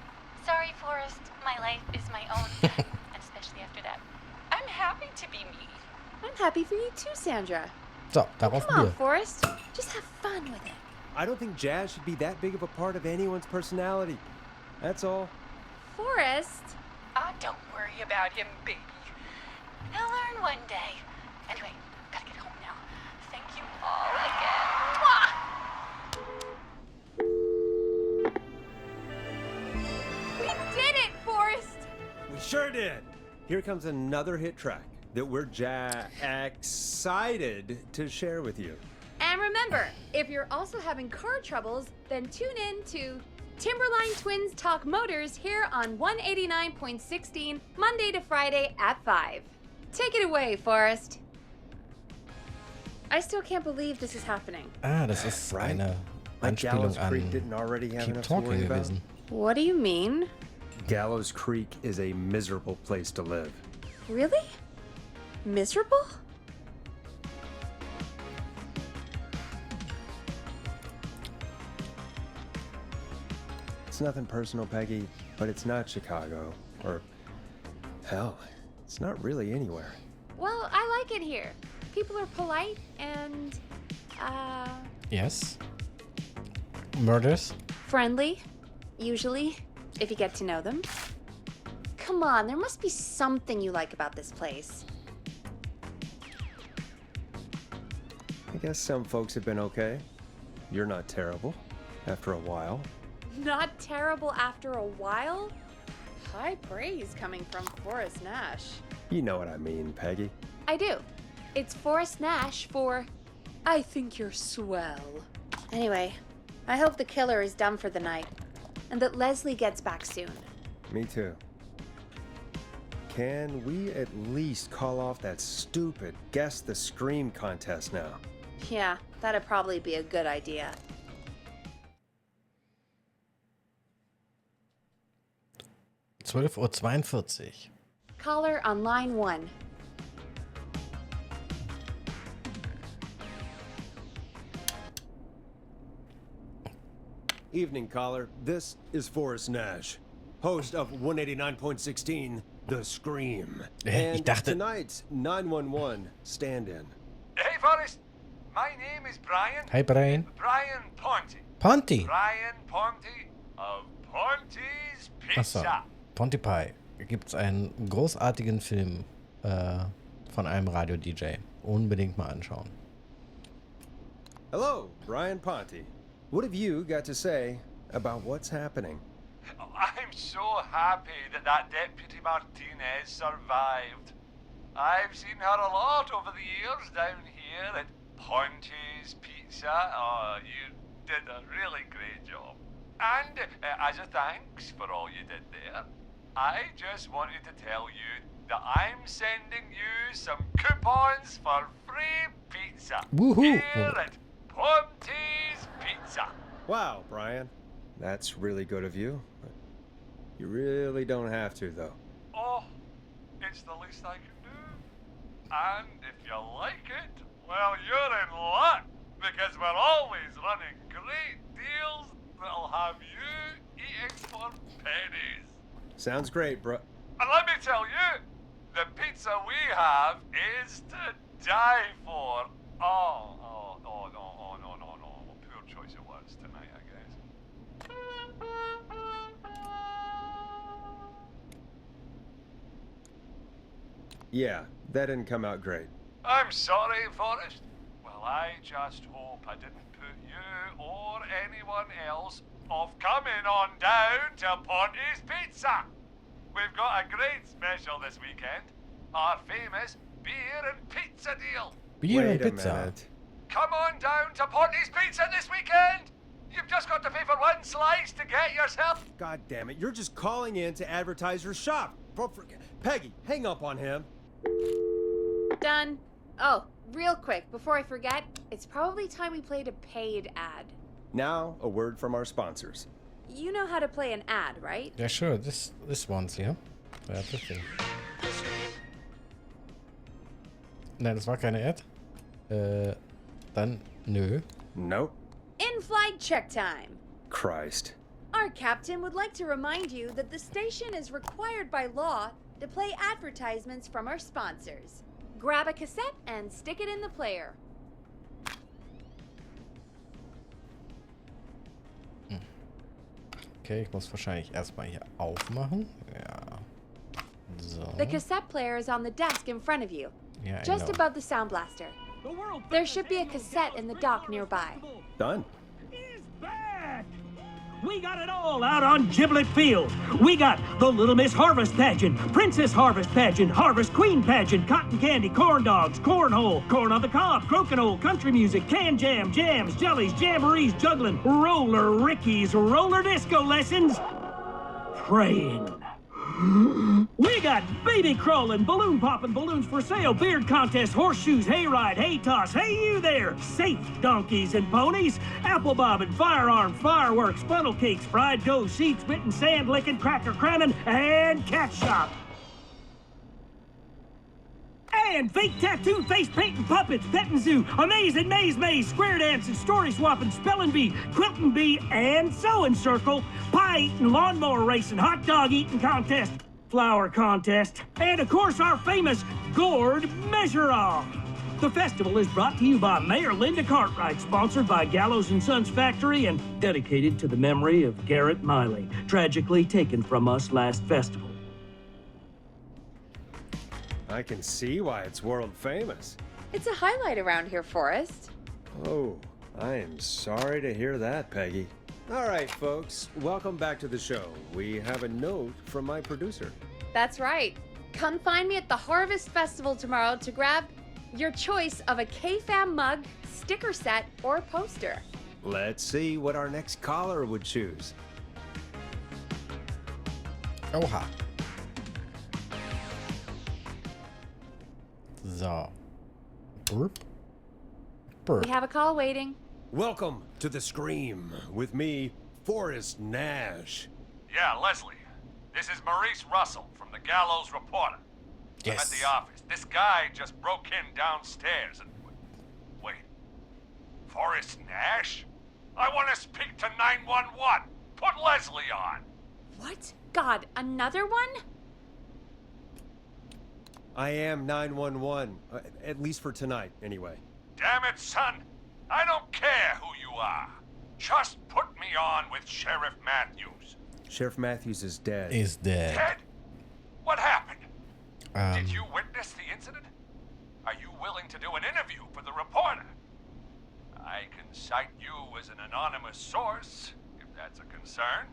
Sorry, Forrest. My life is my own, and especially after that. I'm happy to be me. I'm happy for you too, Sandra. So, darauf Come on, Bier. Forrest. Just have fun with it. I don't think jazz should be that big of a part of anyone's personality. That's all. Forrest? Don't worry about him, baby. He'll learn one day. Anyway, gotta get home now. Thank you all again. Mwah! We did it, Forrest! We sure did. Here comes another hit track that we're excited to share with you. And remember, if you're also having car troubles, then tune in to Timberline Twins Talk Motors here on 189.16, Monday to Friday at 5. Take it away, Forrest. I still can't believe this is happening. Ah, das ist Right. eine Like Gallows Anspielung Creek an didn't already have Keep enough to worry Talking about. gewesen. What do you mean? Gallows Creek is a miserable place to live. Really? Miserable? It's nothing personal, Peggy, but it's not Chicago. Or, hell, it's not really anywhere. Well, I like it here. People are polite and, Yes. Murders. friendly, usually, if you get to know them. Come on, there must be something you like about this place. I guess some folks have been okay. You're not terrible. After a while. Not terrible after a while? High praise coming from Forrest Nash. You know what I mean, Peggy. I do. It's Forrest Nash for I think you're swell. Anyway, I hope the killer is done for the night and that Leslie gets back soon. Me too. Can we at least call off that stupid Guess the Scream contest now? Yeah, that'd probably be a good idea. 12:42 Uhr. Caller on line 1. Evening, caller. This is Forrest Nash, host of 189.16, The Scream. Ich And dachte- tonight's 911 stand-in. Hey, Forrest. My name is Brian. Hi, Brian. Brian Ponte. Ponty. Brian Ponte of Ponte's Achso. Pizza. Ponty Pie. Da gibt es einen großartigen Film von einem Radio-DJ. Unbedingt mal anschauen. Hello, Brian Ponte. What have you got to say about what's happening? I'm so happy that Deputy Martinez survived. I've seen her a lot over the years down here at Ponte's Pizza. Oh, you did a really great job. And as a thanks for all you did there, I just wanted to tell you that I'm sending you some coupons for free pizza Woohoo! here at Ponte's Pizza. Wow, Brian. That's really good of you. But you really don't have to, though. Oh, it's the least I can do. And if you like it, well, you're in luck, because we're always running great deals that'll have you eating for pennies. Sounds great, bro. And let me tell you, the pizza we have is to die for. No. Poor choice of words tonight, I guess. Yeah, that didn't come out great. I'm sorry, Forrest. Well, I just hope I didn't put you or anyone else off coming on down to Ponte's Pizza. We've got a great special this weekend. Our famous beer and pizza deal. Bier und Wait a Pizza. minute. Come on down to Ponte's Pizza this weekend. You've just got to pay for one slice to get yourself. God damn it, you're just calling in to advertise your shop. Peggy, hang up on him. Done. Oh, real quick, before I forget, it's probably time we played a paid ad. Now, a word from our sponsors. You know how to play an ad, right? Yeah, sure. This one's here. Ja, das Ding. Nein, das war keine Ad. Dann nö. Nope. In-flight check time. Christ. Our captain would like to remind you that the station is required by law to play advertisements from our sponsors. Grab a cassette and stick it in the player. Okay, ich muss wahrscheinlich erstmal hier aufmachen. Ja. So. The cassette player is on the desk in front of you, Ja, just genau. above the sound blaster. There should be a cassette in the dock nearby. Done. Is back! We got it all out on Giblet Field. We got the Little Miss Harvest Pageant, Princess Harvest Pageant, Harvest Queen Pageant, Cotton Candy, Corn Dogs, Cornhole, Corn on the Cob, Crokinole, Country Music, Can Jam, Jams, Jellies, Jamborees, Juggling, Roller Rickies, Roller Disco Lessons, Praying. We got baby crawling, balloon popping, balloons for sale, beard contest, horseshoes, hayride, hay toss, hey you there, safe donkeys and ponies, apple bobbing, firearm, fireworks, funnel cakes, fried dough, seed spitting, sand licking, cracker cramming, and cat shop. band, fake tattoo, face painting, puppets, petting zoo, amazing maze, square dancing, story swapping, spelling bee, quilting bee, and sewing circle, pie eating, lawnmower racing, hot dog eating contest, flower contest, and of course our famous gourd measure-off. The festival is brought to you by Mayor Linda Cartwright, sponsored by Gallows & Sons Factory, and dedicated to the memory of Garrett Miley, tragically taken from us last festival. I can see why it's world famous. It's a highlight around here, Forrest. Oh, I am sorry to hear that, Peggy. All right, folks, welcome back to the show. We have a note from my producer. That's right. Come find me at the Harvest Festival tomorrow to grab your choice of a K-Fam mug, sticker set, or poster. Let's see what our next caller would choose. Oha. So. Burp. Burp. We have a call waiting. Welcome to The Scream with me, Forrest Nash. Yeah, Leslie. This is Maurice Russell from the Gallows Reporter. I'm at the office. This guy just broke in downstairs and... Wait. Forrest Nash? I want to speak to 911. Put Leslie on. What? God, another one? I am 911, at least for tonight, anyway. Damn it, son. I don't care who you are. Just put me on with Sheriff Matthews. Sheriff Matthews is dead. Is dead. Dead? What happened? Did you witness the incident? Are you willing to do an interview for the reporter? I can cite you as an anonymous source, if that's a concern.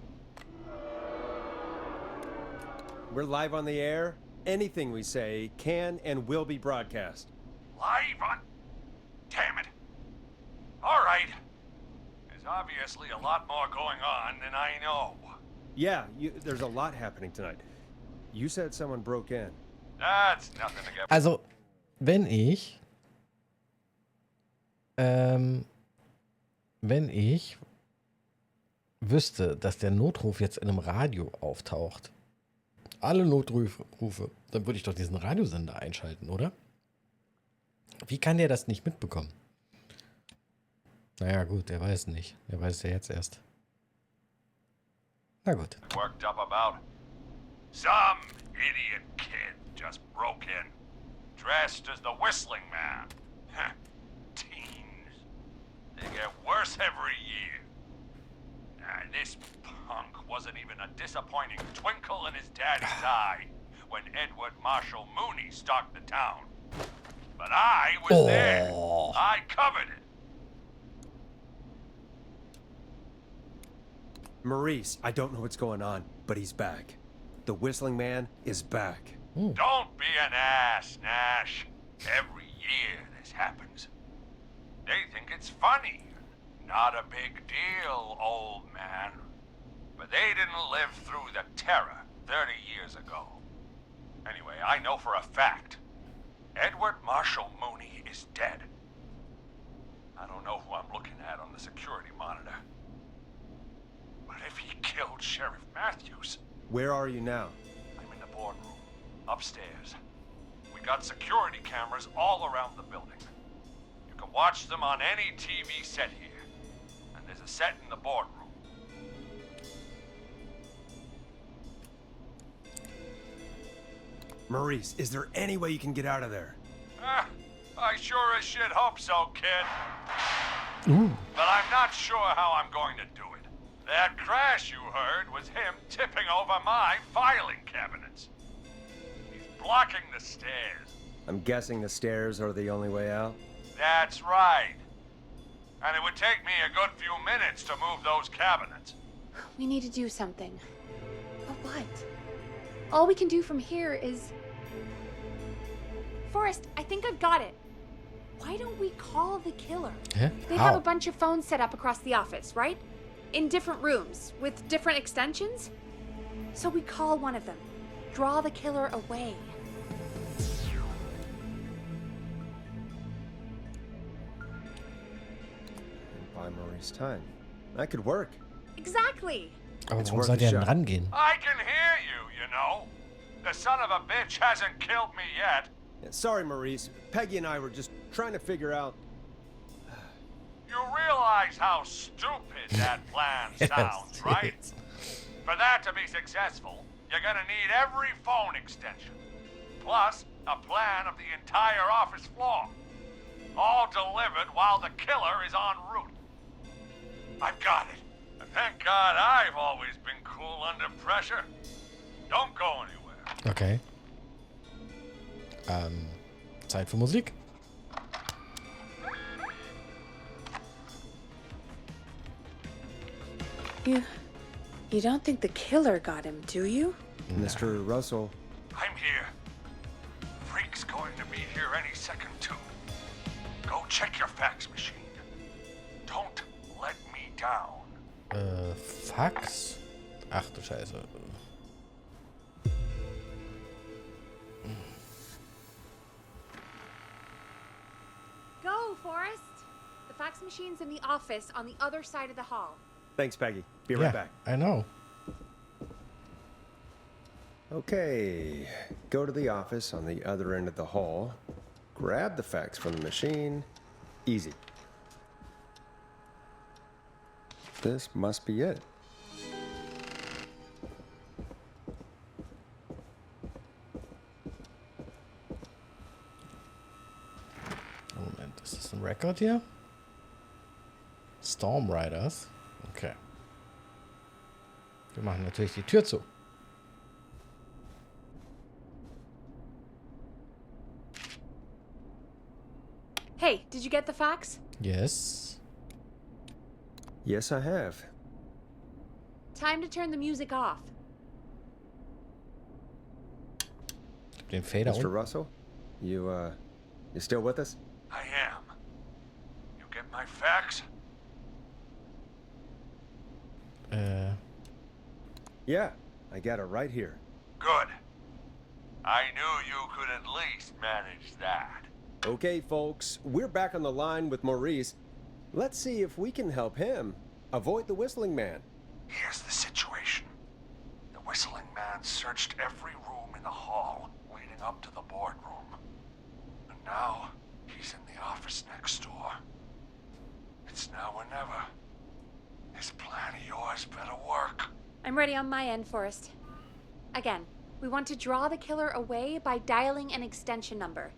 We're live on the air. Anything we say can and will be broadcast. Live on... Damn it. All right. There's obviously a lot more going on than I know. Yeah, there's a lot happening tonight. You said someone broke in. That's nothing to get... Also, wenn ich wüsste, dass der Notruf jetzt in einem Radio auftaucht, alle Notrufe, dann würde ich doch diesen Radiosender einschalten, oder? Wie kann der das nicht mitbekommen? Naja, gut, er weiß nicht. Er weiß ja jetzt erst. Na gut. Worked up about. Some idiot kid just broke in, dressed as the Whistling Man. Teens. They get worse every year. This punk wasn't even a disappointing twinkle in his daddy's eye when Edward Marshall Mooney stalked the town. But I was there. I covered it. Maurice, I don't know what's going on, but he's back. The Whistling Man is back. Don't be an ass, Nash. Every year this happens. They think it's funny. Not a big deal, old man. But they didn't live through the terror 30 years ago. Anyway, I know for a fact. Edward Marshall Mooney is dead. I don't know who I'm looking at on the security monitor. But if he killed Sheriff Matthews... Where are you now? I'm in the boardroom, upstairs. We got security cameras all around the building. You can watch them on any TV set here. And there's a set in the boardroom. Maurice, is there any way you can get out of there? I sure as shit hope so, kid. But I'm not sure how I'm going to do it. That crash you heard was him tipping over my filing cabinets. He's blocking the stairs. I'm guessing the stairs are the only way out? That's right. And it would take me a good few minutes to move those cabinets. We need to do something. But what? All we can do from here is... Forrest, I think I've got it. Why don't we call the killer? Huh? They have a bunch of phones set up across the office, right? In different rooms, with different extensions. So we call one of them. Draw the killer away. Buy Maurice time. That could work. Exactly. Aber It's warum worth soll a der denn shot. rangehen? I can hear you, you know. The son of a bitch hasn't killed me yet. Yeah, sorry, Maurice. Peggy and I were just trying to figure out... You realize how stupid that plan sounds, right? For that to be successful, you're gonna need every phone extension, plus a plan of the entire office floor, all delivered while the killer is en route. I've got it. And thank God I've always been cool under pressure. Don't go anywhere. Okay. Zeit für Musik. You don't think the killer got him, do you? Mr. Russell. I'm here. Freak's going to be here any second, too. Go check your fax machine. Don't let me down. Fax? Ach du Scheiße. Go, Forrest! The fax machine's in the office on the other side of the hall. Thanks, Peggy. Be right back. I know. Okay. Go to the office on the other end of the hall. Grab the fax from the machine. Easy. This must be it. Moment, ist das ein Record hier? Storm Riders. Okay. Wir machen natürlich die Tür zu. Hey, did you get the fax? Yes. Yes, I have. Time to turn the music off. Den Fader Mr. unten. Russell, you still with us? I am. You get my fax? Yeah, I got it right here. Good. I knew you could at least manage that. Okay, folks, we're back on the line with Maurice. Let's see if we can help him avoid the Whistling Man. Here's the situation. The Whistling Man searched every room in the hall leading up to the boardroom. And now, he's in the office next door. It's now or never. This plan of yours better work. I'm ready on my end, Forrest. Again, we want to draw the killer away by dialing an extension number,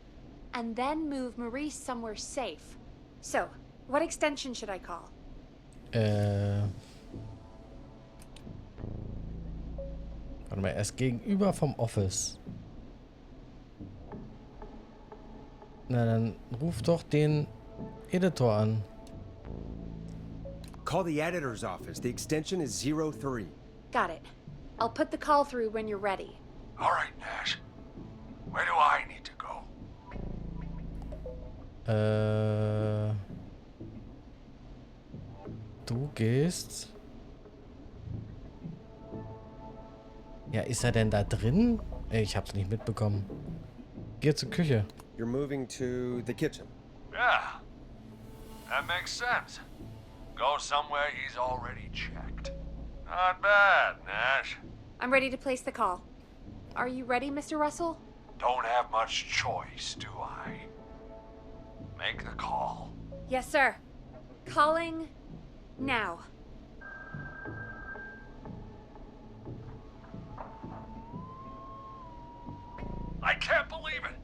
and then move Maurice somewhere safe. So, what extension should I call? Warte mal, erst gegenüber vom Office. Na, dann ruf doch den Editor an. Call the editor's office. The extension is 03. Got it. I'll put the call through when you're ready. All right, Nash. Where do I need to go? Du gehst... Ja, ist er denn da drin? Ich hab's nicht mitbekommen. Geh zur Küche. You're moving to the kitchen. Yeah. That makes sense. Go somewhere he's already checked. Not bad, Nash. I'm ready to place the call. Are you ready, Mr. Russell? Don't have much choice, do I? Make the call. Yes, sir. Calling now. I can't believe it.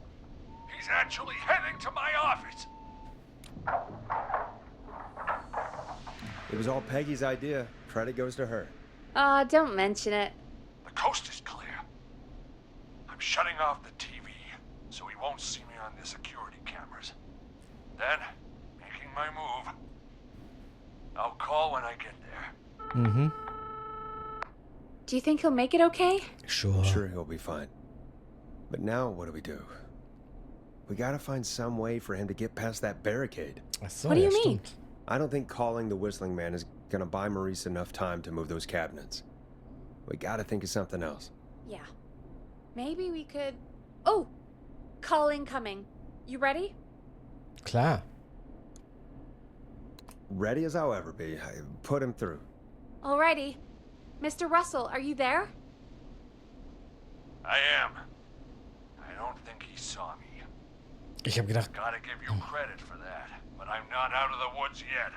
He's actually heading to my office. It was all Peggy's idea. Credit goes to her. Don't mention it. The coast is clear. I'm shutting off the TV so he won't see me on the security cameras. Then, making my move. I'll call when I get there. Mhm. Do you think he'll make it okay? Sure. I'm sure he'll be fine. But now what do? We gotta find some way for him to get past that barricade. Ach so, What do ja, you mean? stimmt. I don't think calling the Whistling Man is gonna buy Maurice enough time to move those cabinets. We gotta think of something else. Yeah. Maybe we could... Oh! Call incoming. You ready? Klar. Ready as I'll ever be. Put him through. Alrighty. Mr. Russell, are you there? I am. I don't think he saw me. Ich habe gedacht, Gotta give you credit for that, but I'm not out of the woods yet.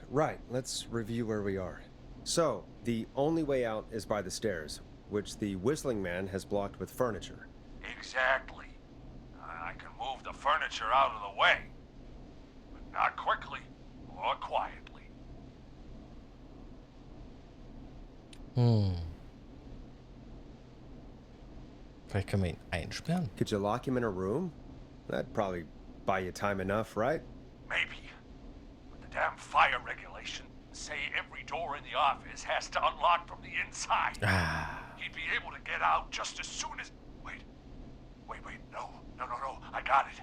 Right, let's review where we are. So, the only way out is by the stairs, which the whistling man has blocked with furniture. Exactly. I can move the furniture out of the way, but not quickly or quietly. Vielleicht können wir ihn einsperren. Could you lock him in a room? That'd probably buy you time enough, right? Maybe. But the damn fire regulations say every door in the office has to unlock from the inside. He'd be able to get out just as soon as... Wait. No. I got it.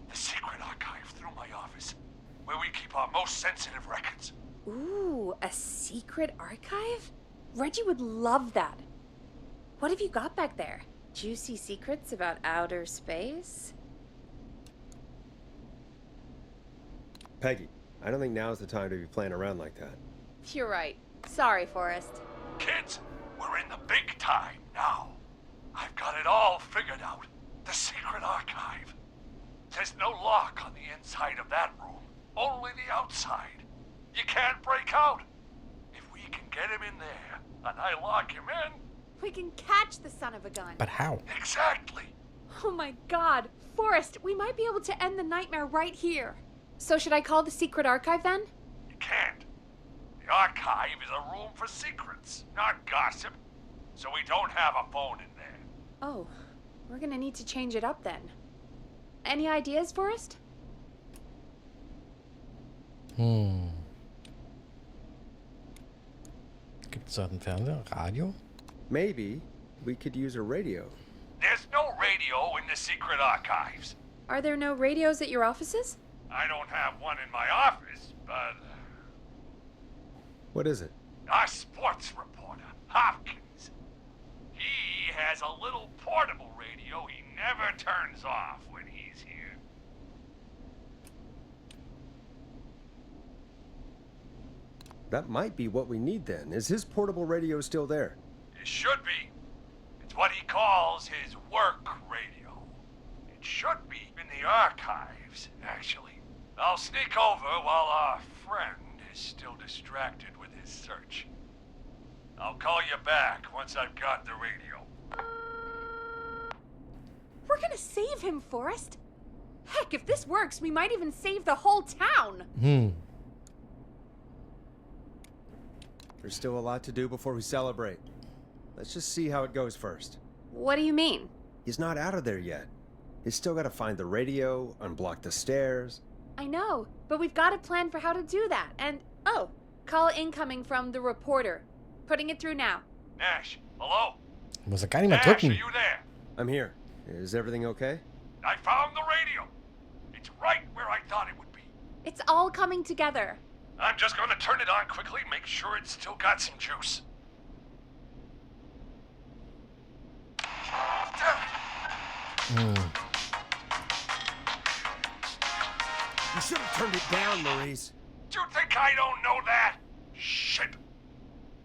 The secret archive through my office, where we keep our most sensitive records. Ooh, a secret archive? Reggie would love that. What have you got back there? Juicy secrets about outer space? Peggy, I don't think now's the time to be playing around like that. You're right. Sorry, Forrest. Kids, we're in the big time now. I've got it all figured out. The secret archive. There's no lock on the inside of that room, only the outside. You can't break out. If we can get him in there, and I lock him in... We can catch the son of a gun. But how? Exactly. Oh my god. Forrest, we might be able to end the nightmare right here. So should I call the secret archive then? You can't. The archive is a room for secrets, not gossip. So we don't have a phone in there. Oh, we're gonna need to change it up then. Any ideas, Forrest? Gibt's da einen Fernseher? Radio? Maybe we could use a radio. There's no radio in the secret archives. Are there no radios at your offices? I don't have one in my office, but... What is it? Our sports reporter, Hopkins. He has a little portable radio he never turns off when he's here. That might be what we need then. Is his portable radio still there? It should be. It's what he calls his work radio. It should be in the archives, actually. I'll sneak over while our friend is still distracted with his search. I'll call you back once I've got the radio. We're gonna save him, Forrest. Heck, if this works, we might even save the whole town. There's still a lot to do before we celebrate. Let's just see how it goes first. What do you mean? He's not out of there yet. He's still got to find the radio, unblock the stairs. I know, but we've got a plan for how to do that. And, oh, call incoming from the reporter. Putting it through now. Nash, hello? Muss er gar nicht mehr Nash, drücken. are you there? I'm here. Is everything okay? I found the radio. It's right where I thought it would be. It's all coming together. I'm just gonna turn it on quickly, make sure it's still got some juice. Damn it. You should have turned it down, Maurice. Do you think I don't know that? Shit.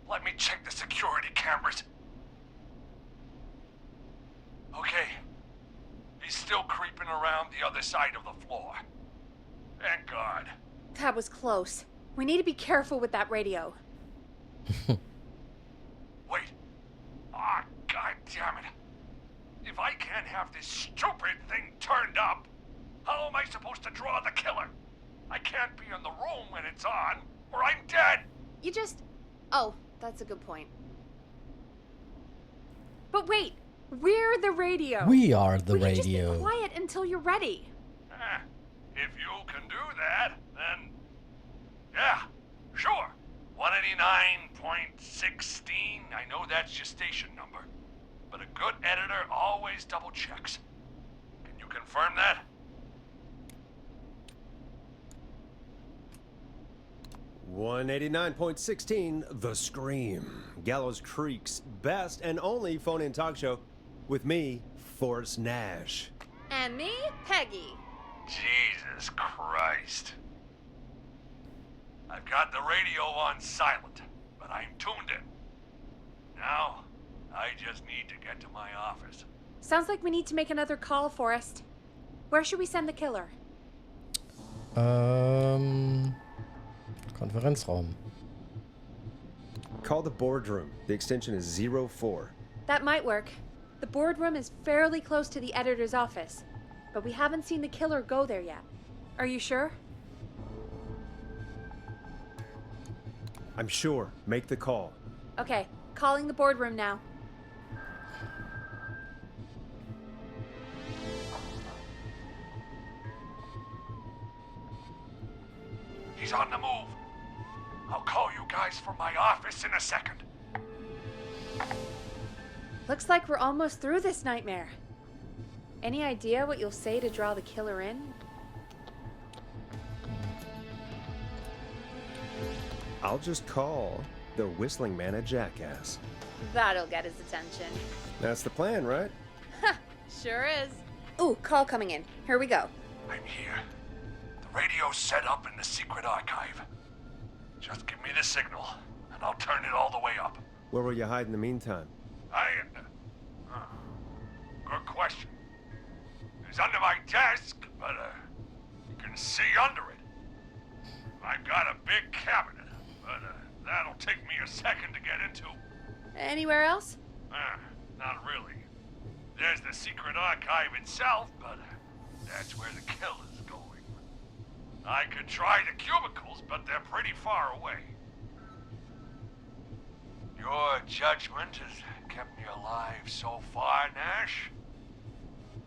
Let me check the security cameras. Okay. He's still creeping around the other side of the floor. Thank God. That was close. We need to be careful with that radio. Wait. Ah, God damn it. If I can't have this stupid thing turned up, how am I supposed to draw the killer? I can't be in the room when it's on, or I'm dead. You just... Oh, that's a good point. But wait, we're the radio. We are the we can radio. just be quiet until you're ready. If you can do that, then... Yeah, sure. 189.16, I know that's your station number. But a good editor always double checks. Can you confirm that? .16, The Scream. Gallows Creek's best and only phone-in talk show with me, Forrest Nash. And me, Peggy. Jesus Christ. I've got the radio on silent, but I'm tuned in. Now, I just need to get to my office. Sounds like we need to make another call, Forrest. Where should we send the killer? Konferenzraum. Call the boardroom. The extension is 04. That might work. The boardroom is fairly close to the editor's office, but we haven't seen the killer go there yet. Are you sure? I'm sure. Make the call. Okay, calling the boardroom now. He's on the move. I'll call you guys from my office in a second. Looks like we're almost through this nightmare. Any idea what you'll say to draw the killer in? I'll just call the whistling man a jackass. That'll get his attention. That's the plan, right? Sure is. Ooh, call coming in. Here we go. I'm here. The radio's set up in the secret archive. Just give me the signal, and I'll turn it all the way up. Where will you hide in the meantime? Good question. It's under my desk, but you can see under it. I've got a big cabinet, but that'll take me a second to get into. Anywhere else? Not really. There's the secret archive itself, but that's where the killer's going. I could try the cubicles, but they're pretty far away. Your judgment has kept me alive so far, Nash.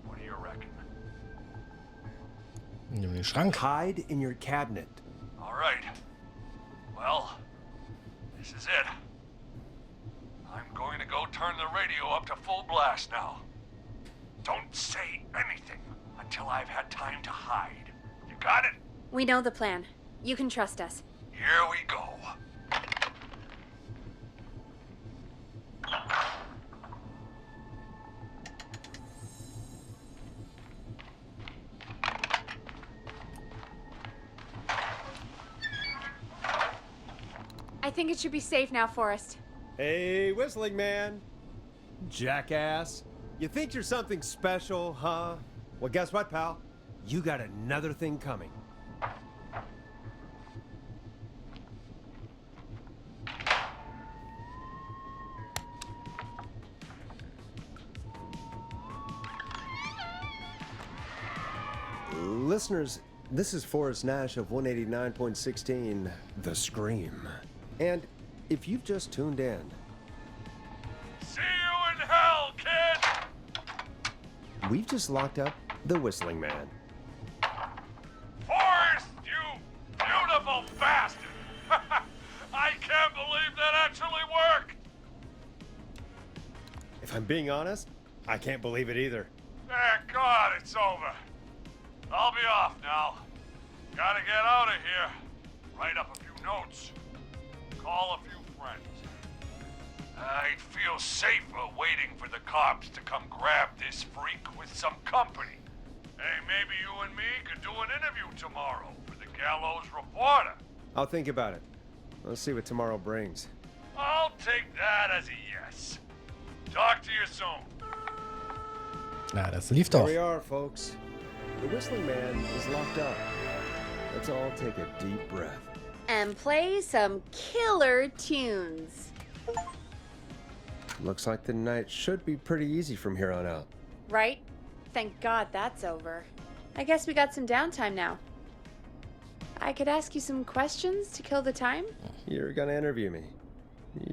What do you reckon? Nimm den Schrank. Hide in your cabinet. All right. Well, this is it. I'm going to go turn the radio up to full blast now. Don't say anything until I've had time to hide. You got it? We know the plan. You can trust us. Here we go. I think it should be safe now, Forrest. Hey, whistling man. Jackass. You think you're something special, huh? Well, guess what, pal? You got another thing coming. Listeners, this is Forrest Nash of 189.16, The Scream. And if you've just tuned in... See you in hell, kid! We've just locked up the Whistling Man. Forrest, you beautiful bastard! I can't believe that actually worked! If I'm being honest, I can't believe it either. Thank God it's over. I'll be off now. Gotta get out of here. Write up a few notes. Call a few friends. I'd feel safer waiting for the cops to come grab this freak with some company. Hey, maybe you and me could do an interview tomorrow for the Gallows Reporter. I'll think about it. Let's see what tomorrow brings. I'll take that as a yes. Talk to you soon. Na, das lief Here doch. we are, folks. The Whistling Man is locked up. Let's all take a deep breath. And play some killer tunes. Looks like the night should be pretty easy from here on out. Right? Thank God that's over. I guess we got some downtime now. I could ask you some questions to kill the time? You're gonna interview me.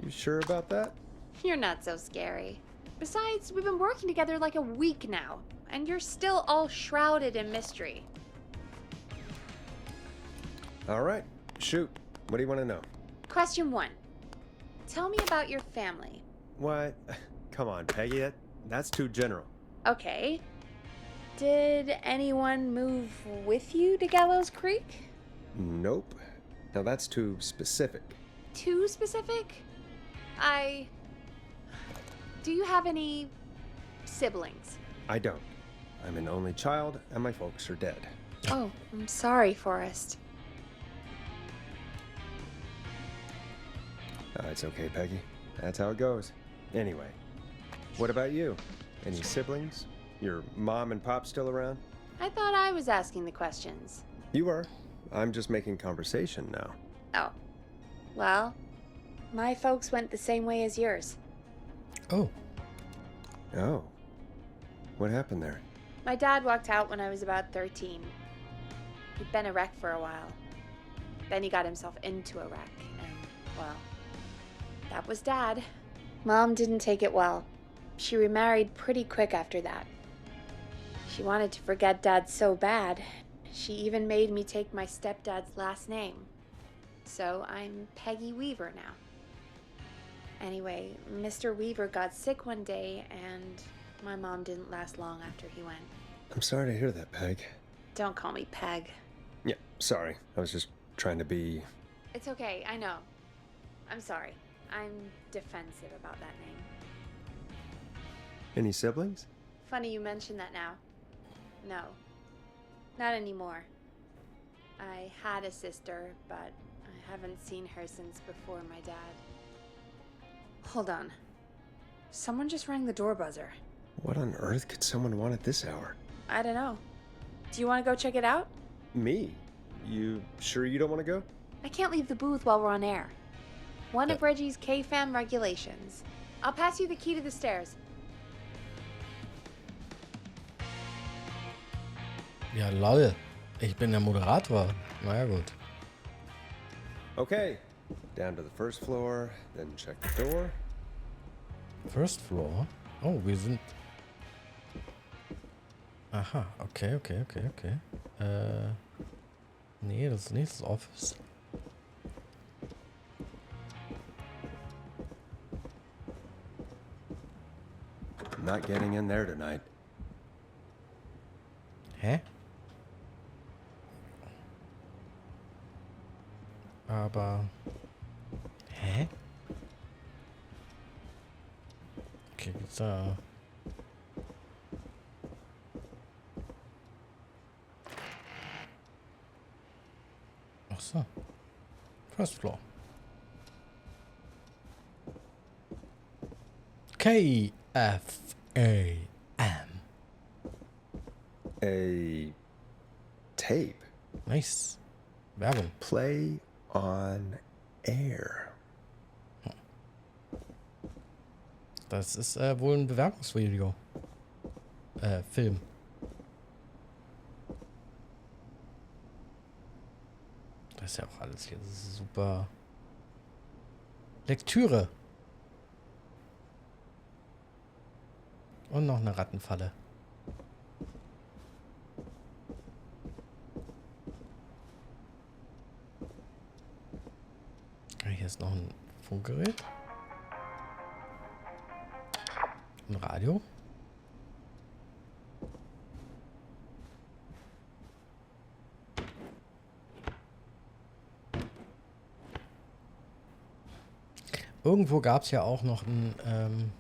You sure about that? You're not so scary. Besides, we've been working together like a week now, and you're still all shrouded in mystery. All right, shoot. What do you want to know? Question 1. Tell me about your family. What? Come on, Peggy. That's too general. Okay. Did anyone move with you to Gallows Creek? Nope. Now that's too specific. Too specific? Do you have any siblings? I don't. I'm an only child, and my folks are dead. Oh, I'm sorry, Forrest. It's okay, Peggy. That's how it goes. Anyway, what about you? Any siblings? Your mom and pop still around? I thought I was asking the questions. You were. I'm just making conversation now. Oh. Well, my folks went the same way as yours. Oh. Oh. What happened there? My dad walked out when I was about 13. He'd been a wreck for a while. Then he got himself into a wreck, and, well, that was Dad. Mom didn't take it well. She remarried pretty quick after that. She wanted to forget Dad so bad, she even made me take my stepdad's last name. So I'm Peggy Weaver now. Anyway, Mr. Weaver got sick one day, and my mom didn't last long after he went. I'm sorry to hear that, Peg. Don't call me Peg. Yeah, sorry. I was just trying to be... It's okay, I know. I'm sorry. I'm defensive about that name. Any siblings? Funny you mention that now. No. Not anymore. I had a sister, but I haven't seen her since before my dad. Hold on. Someone just rang the door buzzer. What on earth could someone want at this hour? I don't know. Do you want to go check it out? Me? You sure you don't want to go? I can't leave the booth while we're on air. One of Reggie's K-Fam regulations. I'll pass you the key to the stairs. Ja, lol. Ich bin der Moderator. Naja, gut. Okay. Down to the first floor, then check the door. First floor? Oh, wir sind... Aha, okay. Nee, das ist nicht das Office. I'm not getting in there tonight. Hä? Aber... Hä? Okay, gibt's da... Ach so. First floor. K-F-A-M. A tape. Nice. Werbung. Play on air. Das ist wohl ein Bewerbungsvideo. Film. Das ist ja auch alles hier super. Lektüre. Und noch eine Rattenfalle. Hier ist noch ein Funkgerät. Ein Radio. Irgendwo gab es ja auch noch ein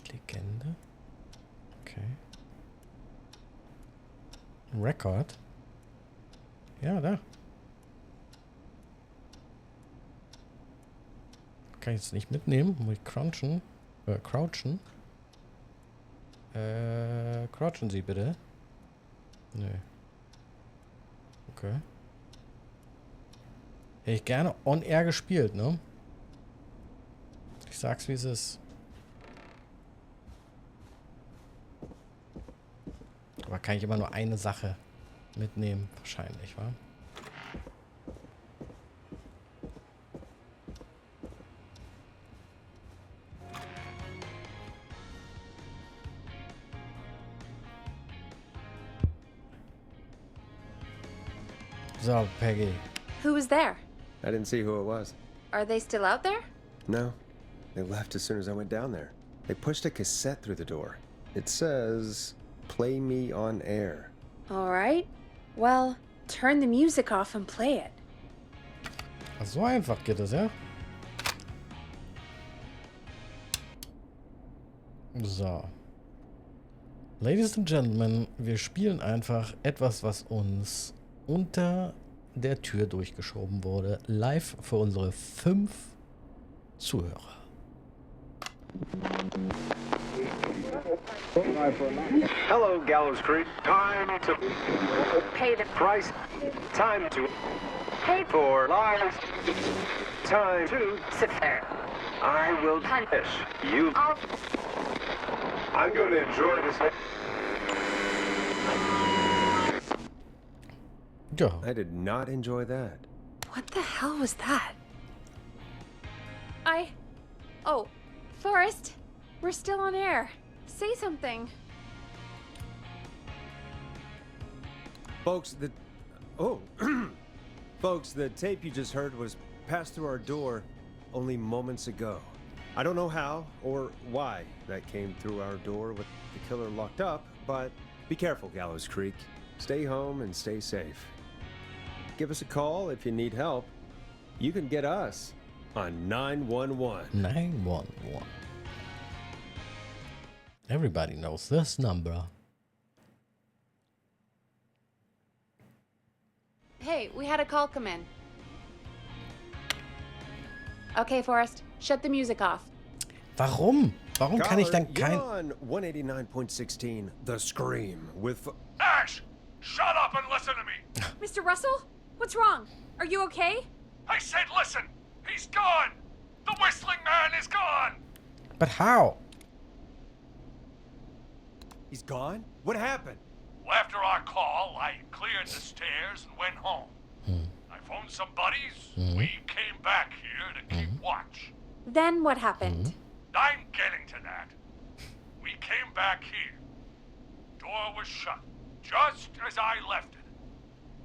Legende. Okay. Ein Record. Ja, da. Kann ich jetzt nicht mitnehmen. Muss ich crouchen. Crouchen. Crouchen Sie bitte. Nö. Okay. Hätte ich gerne on air gespielt, ne? Ich sag's wie es ist. Aber kann ich immer nur eine Sache mitnehmen, wahrscheinlich, wa? So, Peggy. Who was there? I didn't see who it was. Are they still out there? No. They left as soon as I went down there. They pushed a cassette through the door. It says, "Play me on air." All right. Well, turn the music off and play it. Ach, so einfach geht das, ja? So. Ladies and Gentlemen, wir spielen einfach etwas, was uns unter der Tür durchgeschoben wurde. Live für unsere 5 Zuhörer. Hello, Gallows Creek. Time to Pay the price. Time to pay for lives. Time to sit there. I will punish you. I'm going to enjoy this. Ja, I did not enjoy that. What the hell was that? Oh, Forrest, we're still on air. Say something. Folks, Folks, the tape you just heard was passed through our door only moments ago. I don't know how or why that came through our door with the killer locked up, but be careful, Gallows Creek. Stay home and stay safe. Give us a call if you need help. You can get us on 911. 911. Everybody knows this number. Hey, we had a call come in. Okay, Forrest, shut the music off. Warum? Warum kann ich dann You're kein... on 189.16, The Scream, with... Ash! Shut up and listen to me! Mr. Russell? What's wrong? Are you okay? I said listen! He's gone! The whistling man is gone! But how? He's gone? What happened? Well, after our call, I cleared the stairs and went home. I phoned some buddies. We came back here to keep watch. Then what happened? I'm getting to that. We came back here. Door was shut, just as I left it.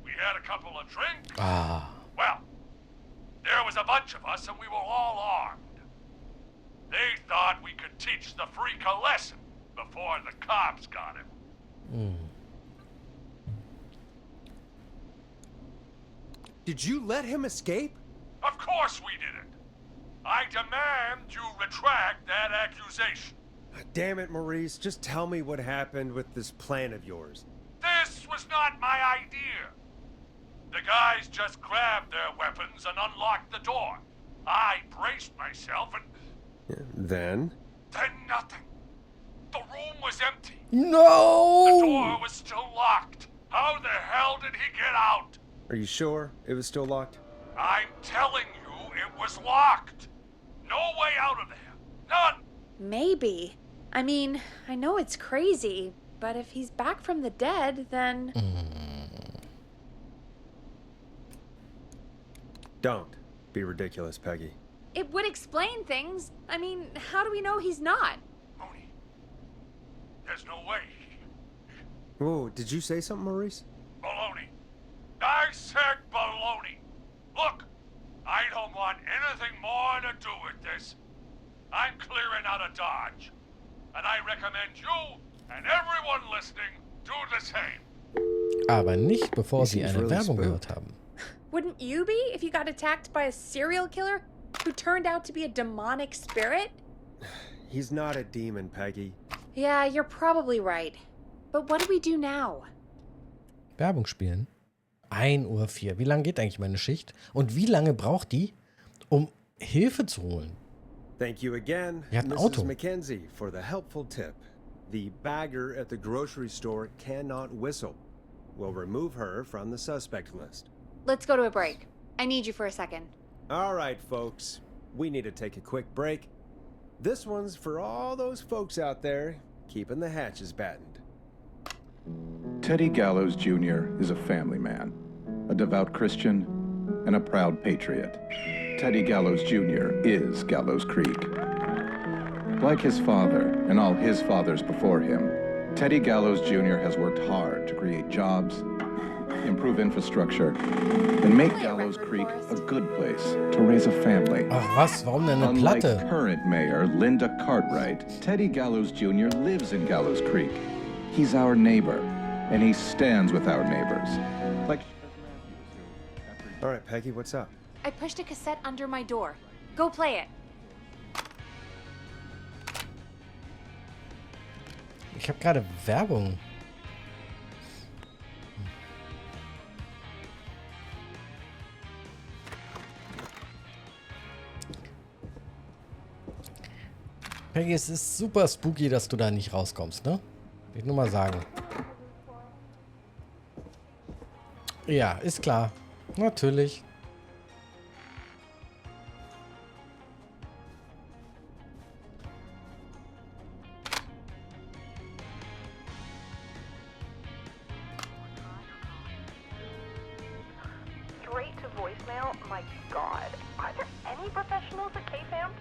We had a couple of drinks. Well, there was a bunch of us and we were all armed. They thought we could teach the freak a lesson before the cops got him. Did you let him escape? Of course we didn't. I demand you retract that accusation. Damn it, Maurice. Just tell me what happened with this plan of yours. This was not my idea. The guys just grabbed their weapons and unlocked the door. I braced myself and Then nothing. The room was empty. No! The door was still locked. How the hell did he get out? Are you sure it was still locked? I'm telling you, it was locked. No way out of there. None. Maybe. I mean, I know it's crazy, but if he's back from the dead, then... Don't be ridiculous, Peggy. It would explain things. I mean, how do we know he's not? Mooney, there's no way. Whoa, did you say something, Maurice? Baloney. I said baloney. Look, I don't want anything more to do with this. I'm clearing out of Dodge. And I recommend you and everyone listening do the same. Aber nicht, bevor sie seems eine really Werbung spooked. gehört haben. Wouldn't you be if you got attacked by a serial killer who turned out to be a demonic spirit? He's not a demon, Peggy. Yeah, you're probably right. But what do we do now? Werbung spielen. 1:04 Uhr. Wie lange geht eigentlich meine Schicht? Und wie lange braucht die, um Hilfe zu holen? Thank you again, Er hat ein Mrs. Auto. Mackenzie, for the helpful tip. The bagger at the grocery store cannot whistle. We'll remove her from the suspect list. Let's go to a break. I need you for a second. All right, folks. We need to take a quick break. This one's for all those folks out there keeping the hatches battened. Teddy Gallows Jr. is a family man, a devout Christian, and a proud patriot. Teddy Gallows Jr. is Gallows Creek. Like his father and all his fathers before him, Teddy Gallows Jr. has worked hard to create jobs, improve infrastructure, and make Gallows Creek a good place to raise a family. Ach was, warum denn eine Unlike Platte? current mayor Linda Cartwright, Teddy Gallows Jr. lives in Gallows Creek. He's our neighbor, and he stands with our neighbors. Like All right, Peggy, what's up? I pushed a cassette under my door. Go play it. Ich habe gerade Werbung. Peggy, es ist super spooky, dass du da nicht rauskommst, ne? Will ich nur mal sagen. Ja, ist klar. Natürlich. Straight to voicemail? My God. Are there any professionals at KFAM?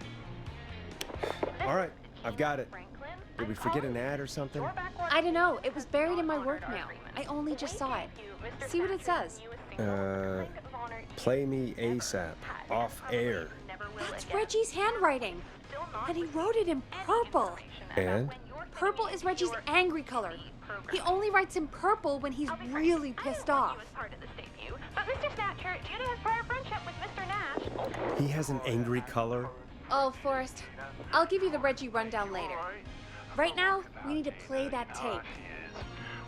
All right, I've got it. Did we forget an ad or something? I don't know. It was buried in my work mail. I only just saw it. See what it says. Play me ASAP. Off air. That's Reggie's handwriting. And he wrote it in purple. And? Purple is Reggie's angry color. He only writes in purple when he's really pissed off. But Mr. Snatcher, due to his prior friendship with Mr. Nash... He has an angry color? Oh, Forrest, I'll give you the Reggie rundown later. Right now, we need to play that tape.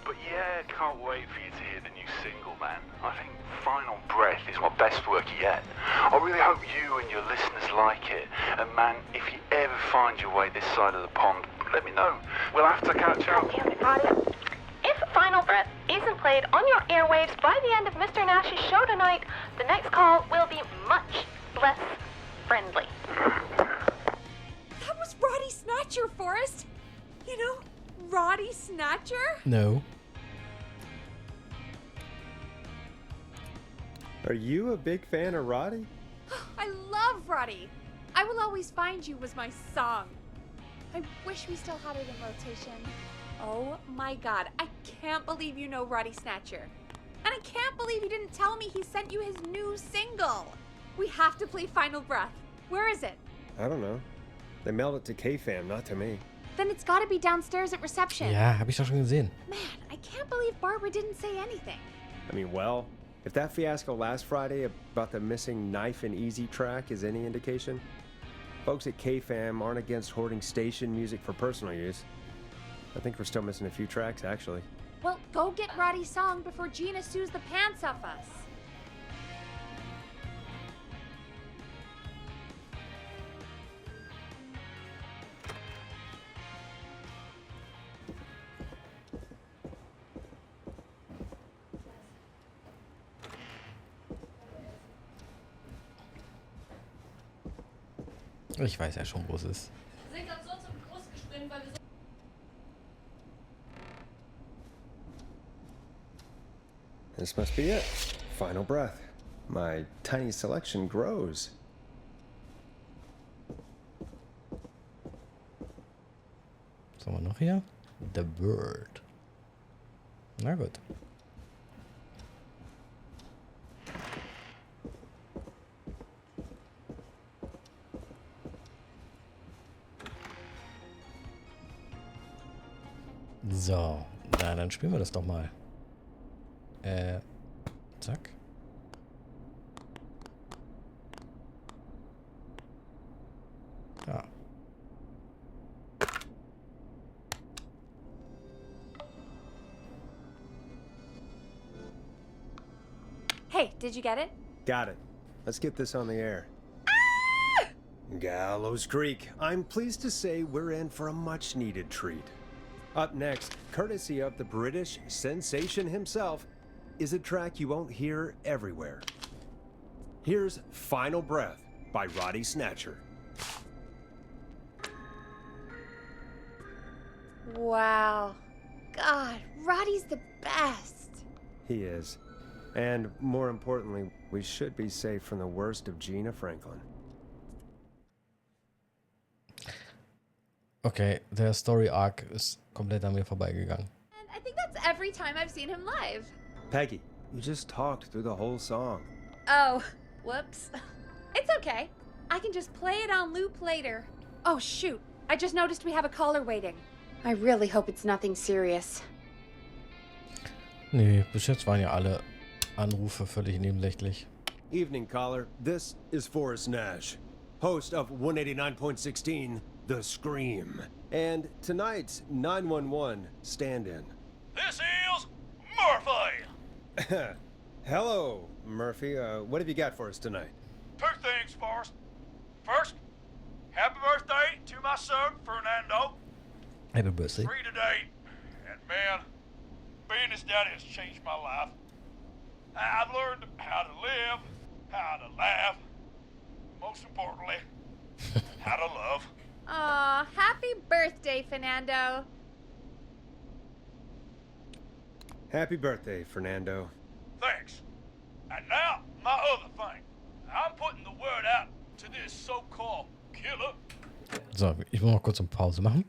But yeah, can't wait for you to hear the new single, man. I think Final Breath is my best work yet. I really hope you and your listeners like it. And man, if you ever find your way this side of the pond, let me know. We'll have to catch up. If Final Breath isn't played on your airwaves by the end of Mr. Nash's show tonight, the next call will be much less friendly. That was Roddy Snatcher, Forrest. You know, Roddy Snatcher? No. Are you a big fan of Roddy? I love Roddy. I Will Always Find You was my song. I wish we still had it in rotation. Oh my God, I can't believe you know Roddy Snatcher. And I can't believe you didn't tell me he sent you his new single. We have to play Final Breath. Where is it? I don't know. They mailed it to KFAM, not to me. Then it's gotta be downstairs at reception. Ja, hab ich doch schon gesehen. Man, I can't believe Barbara didn't say anything. I mean, well, if that fiasco last Friday about the missing Knife and Easy track is any indication, folks at KFAM aren't against hoarding station music for personal use. I think we're still missing a few tracks, actually. Well, go get Roddy's song before Gina sues the pants off us. Ich weiß ja schon, wo es ist. This must be it. Final Breath. My tiny selection grows. Was haben wir noch hier? The Bird. Na gut. So, na, dann spielen wir das doch mal. Zack. Ja. Hey, did you get it? Got it. Let's get this on the air. Gallows Creek. I'm pleased to say we're in for a much-needed treat. Up next, courtesy of the British sensation himself, is a track you won't hear everywhere. Here's Final Breath by Roddy Snatcher. Wow. God, Roddy's the best. He is. And more importantly, we should be safe from the worst of Gina Franklin. Okay, der Story Arc ist komplett an mir vorbeigegangen. And I think that's every time I've seen him live. Peggy, you just talked through the whole song. Oh, whoops. It's okay. I can just play it on loop later. Oh, shoot. I just noticed we have a caller waiting. I really hope it's nothing serious. Nee, bis jetzt waren ja alle Anrufe völlig nebensächlich. Evening, caller. This is Forrest Nash, host of 189.16, The Scream. And tonight's 911 stand-in. This is Murphy! Hello, Murphy. What have you got for us tonight? Two things, Forrest. First, Happy birthday to my son, Fernando. Happy birthday. 3 today. And man, being his daddy has changed my life. I've learned how to live, how to laugh, most importantly, how to love. Aw, happy birthday, Fernando. Happy birthday, Fernando. Thanks. And now, my other thing. I'm putting the word out to this so-called killer. So, ich will mal kurz eine Pause machen.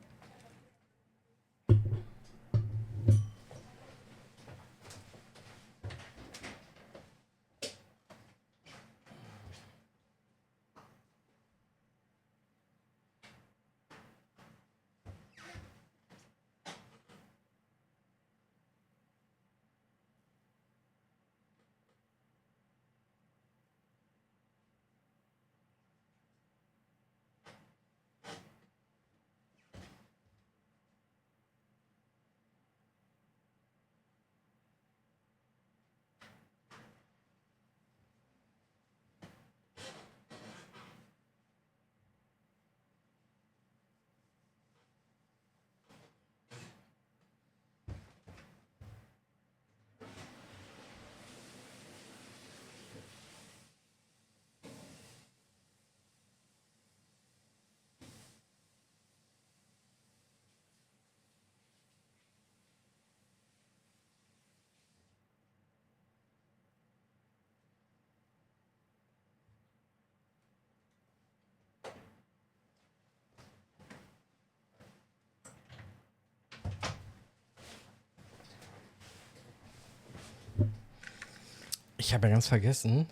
Ich habe ja ganz vergessen,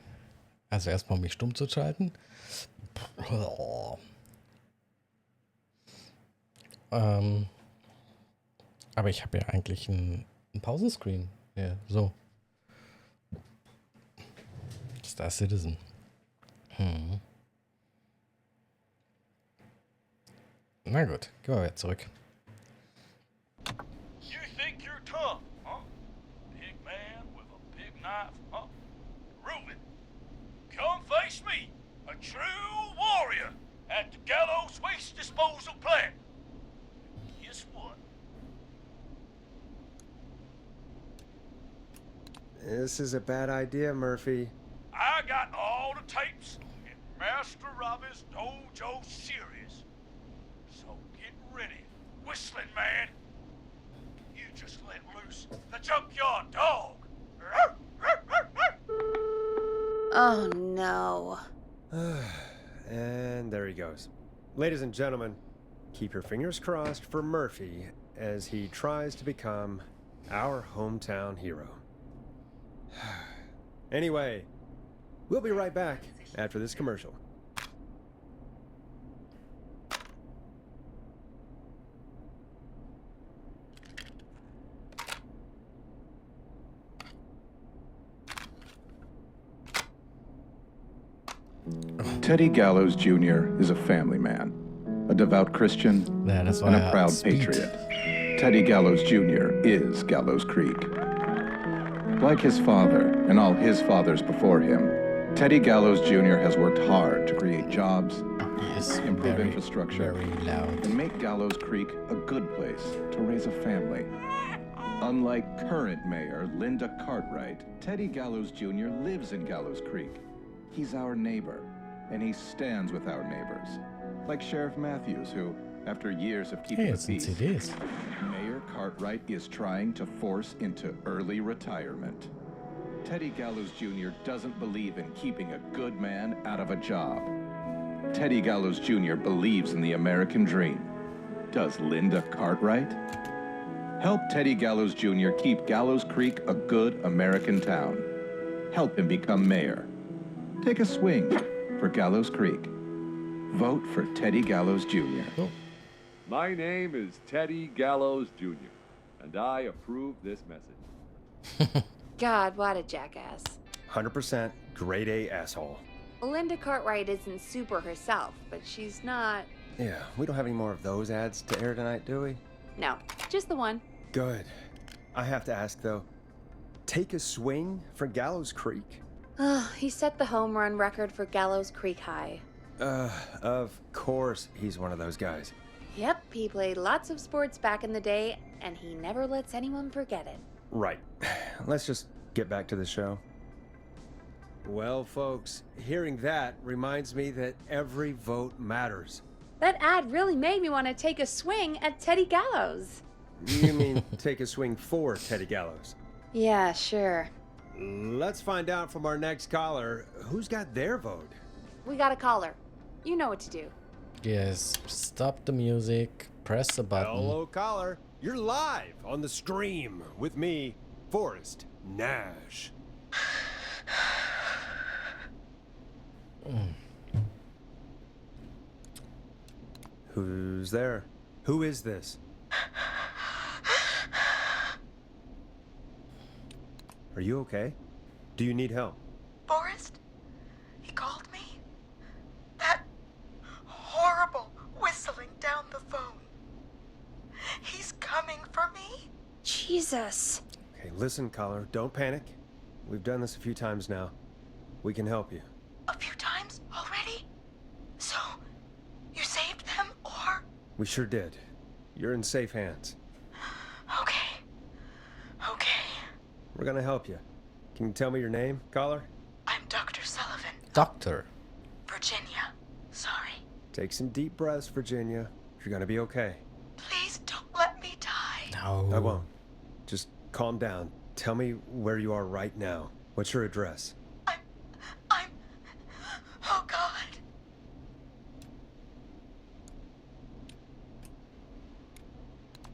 also erstmal mich stumm zu schalten. Aber ich habe ja eigentlich einen Pausenscreen. Ja, so. Star Citizen. Na gut, gehen wir wieder zurück. You think you're tough, huh? Big man with a big knife, huh? Prove it. Come face me, a true warrior at the Gallows Waste Disposal Plant. Guess what? This is a bad idea, Murphy. I got all the tapes in Master Robbie's Dojo series. So get ready, whistling man. You just let loose the junkyard dog. Oh no. And there he goes. Ladies and gentlemen, keep your fingers crossed for Murphy as he tries to become our hometown hero. Anyway, we'll be right back after this commercial. Teddy Gallows Jr. is a family man, a devout Christian, Yeah, that's and why a proud speed. patriot. Teddy Gallows Jr. is Gallows Creek. Like his father and all his fathers before him, Teddy Gallows Jr. has worked hard to create jobs, Yes, improve infrastructure, very loud. and make Gallows Creek a good place to raise a family. Unlike current mayor Linda Cartwright, Teddy Gallows Jr. lives in Gallows Creek. He's our neighbor, and he stands with our neighbors. Like Sheriff Matthews, who, after years of keeping Hey, the it's in peace, CDs. Mayor Cartwright is trying to force into early retirement. Teddy Gallows Jr. doesn't believe in keeping a good man out of a job. Teddy Gallows Jr. believes in the American dream. Does Linda Cartwright? Help Teddy Gallows Jr. keep Gallows Creek a good American town. Help him become mayor. Take a swing for Gallows Creek. Vote for Teddy Gallows Jr. My name is Teddy Gallows Jr., and I approve this message. God, what a jackass. 100% grade A asshole. Linda Cartwright isn't super herself, but she's not... Yeah, we don't have any more of those ads to air tonight, do we? No, just the one. Good. I have to ask, though. Take a swing for Gallows Creek? He set the home run record for Gallows Creek High. Of course he's one of those guys. Yep, he played lots of sports back in the day, and he never lets anyone forget it. Right. Let's just get back to the show. Well, folks, hearing that reminds me that every vote matters. That ad really made me want to take a swing at Teddy Gallows. You mean take a swing for Teddy Gallows? Yeah, sure. Let's find out from our next caller who's got their vote. We got a caller. You know what to do. Yes, stop the music, press the button. Hello, caller. You're live on the stream with me, Forrest Nash. Who's there? Who is this? Are you okay? Do you need help? Forrest? He called me? That horrible whistling down the phone. He's coming for me? Jesus. Okay, listen, caller. Don't panic. We've done this a few times now. We can help you. A few times already? So, you saved them, or? We sure did. You're in safe hands. Okay. We're gonna help you. Can you tell me your name, caller? I'm Dr. Sullivan. Doctor. Virginia. Sorry. Take some deep breaths, Virginia. You're gonna be okay. Please don't let me die. No. I won't. Just calm down. Tell me where you are right now. What's your address? I'm... Oh, God.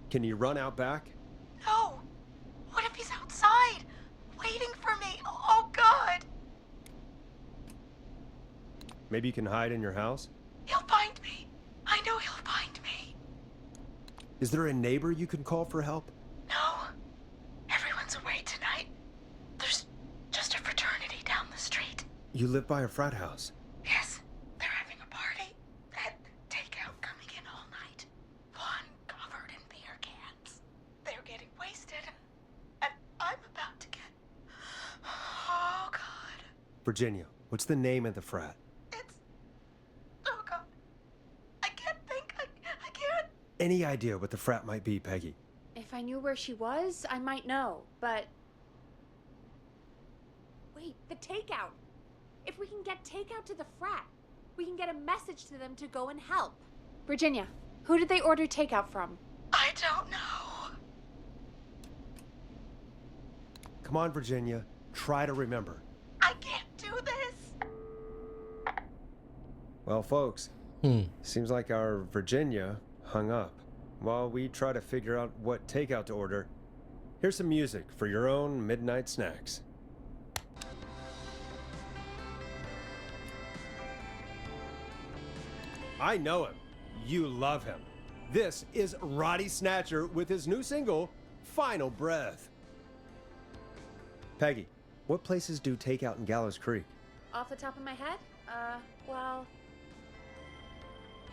Can you run out back? No. What if he's outside, waiting for me? Oh, God. Maybe you can hide in your house? He'll find me. I know he'll find me. Is there a neighbor you can call for help? No. Everyone's away tonight. There's just a fraternity down the street. You live by a frat house. Yes, they're having a party. At takeout coming in all night. Fun covered in beer cans. They're getting wasted. And I'm about to get... Oh, God. Virginia, what's the name of the frat? It's... Oh, God. I can't think. I can't... Any idea what the frat might be, Peggy? If I knew where she was, I might know, but... Wait, the takeout! If we can get takeout to the frat, we can get a message to them to go and help. Virginia, who did they order takeout from? I don't know. Come on, Virginia. Try to remember. I can't do this. Well, folks, seems like our Virginia hung up. While we try to figure out what takeout to order, here's some music for your own midnight snacks. I know him. You love him. This is Roddy Snatcher with his new single, Final Breath. Peggy, what places do takeout in Gallows Creek? Off the top of my head? Well...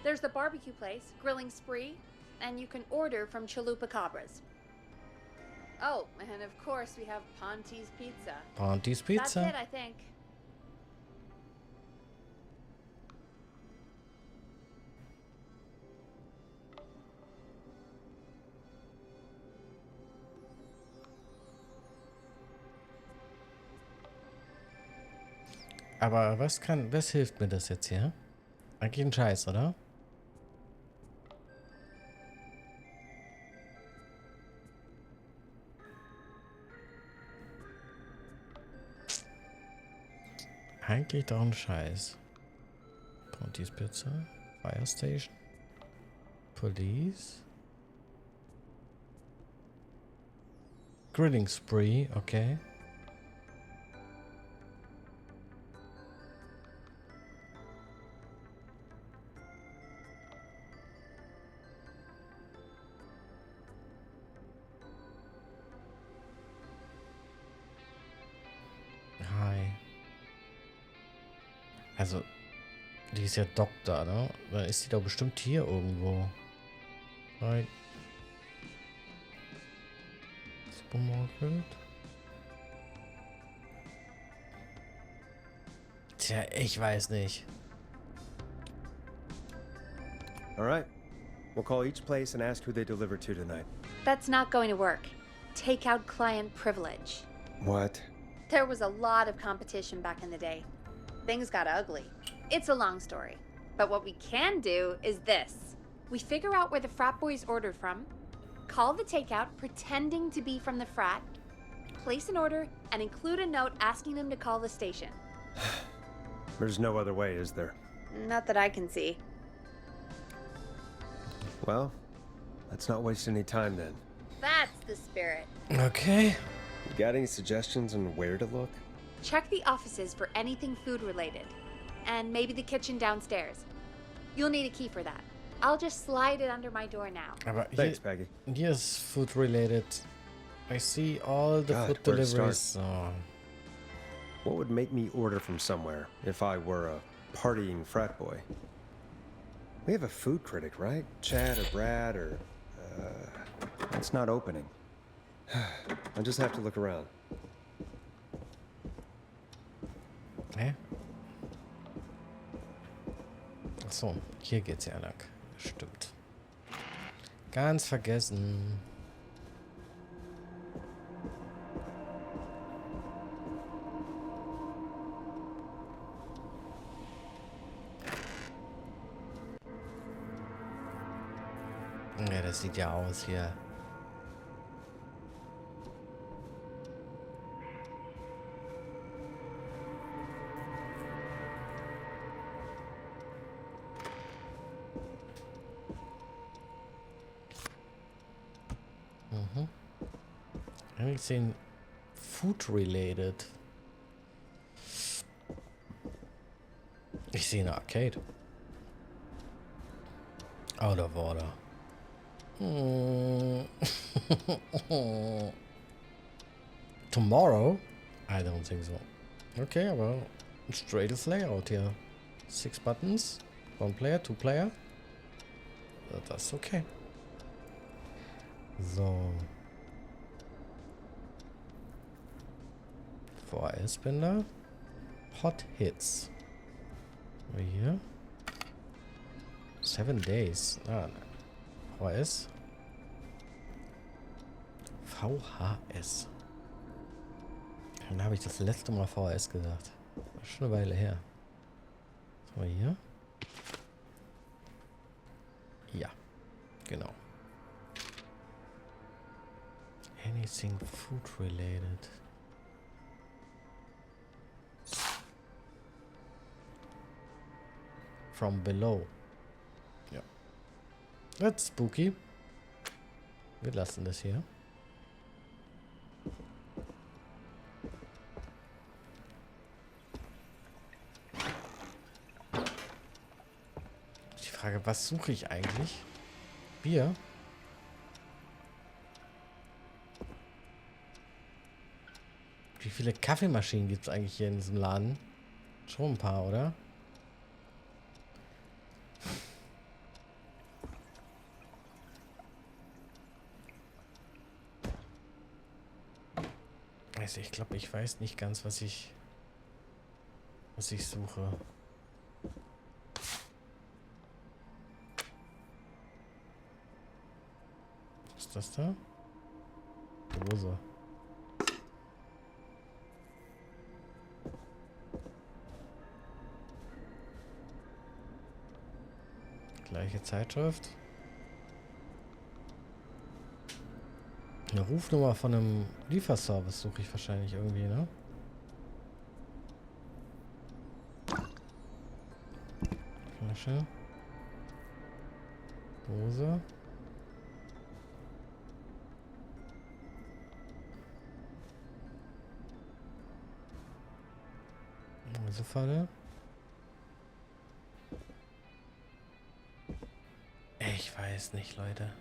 There's the barbecue place, Grilling Spree, and you can order from Chalupa Cabras. Oh, and of course we have Ponte's Pizza. Ponte's Pizza. That's it, I think. Aber was hilft mir das jetzt hier? Eigentlich ein Scheiß, oder? Eigentlich doch ein Scheiß. Ponte's Pizza, Fire Station, Police, Grilling Spree, okay. Also, die ist ja Doktor, ne? Dann ist die doch bestimmt hier irgendwo. Right. Supermarket. Tja, ich weiß nicht. All right. We'll call each place and ask who they deliver to tonight. That's not going to work. Takeout client privilege. What? There was a lot of competition back in the day. Things got ugly. It's a long story. But what we can do is this. We figure out where the frat boys ordered from, call the takeout pretending to be from the frat, place an order, and include a note asking them to call the station. There's no other way, is there? Not that I can see. Well, let's not waste any time then. That's the spirit. Okay. You got any suggestions on where to look? Check the offices for anything food related. And maybe the kitchen downstairs. You'll need a key for that. I'll just slide it under my door now. Aber Thanks, Peggy. Yes, food related. I see all the God, food where to deliveries. start? What would make me order from somewhere if I were a partying frat boy? We have a food critic, right? Chad or Brad or... it's not opening. I'll just have to look around. Hä? Achso, hier geht's ja lang. Stimmt. Ganz vergessen. Ja, das sieht ja aus hier. Anything food related? Ich sehe eine Arcade. Out of order. Tomorrow? I don't think so. Okay, aber straightest layout hier. 6 buttons. 1 player, 2 player. Das ist okay. So. VHS-Binder. Hot Hits. Hier. 7 Days. Ah, nein. VHS. VHS. Dann habe ich das letzte Mal VHS gesagt. Das ist schon eine Weile her. So, hier. Ja, genau. Anything food related. From below. Ja. That's spooky. Wir lassen das hier. Die Frage, was suche ich eigentlich? Bier? Wie viele Kaffeemaschinen gibt es eigentlich hier in diesem Laden? Schon ein paar, oder? Also ich glaube, ich weiß nicht ganz, was ich suche. Was ist das da? Dose. Gleiche Zeitschrift. Eine Rufnummer von einem Lieferservice suche ich wahrscheinlich irgendwie, ne? Flasche. Dose. Also Falle. Ich weiß nicht, Leute.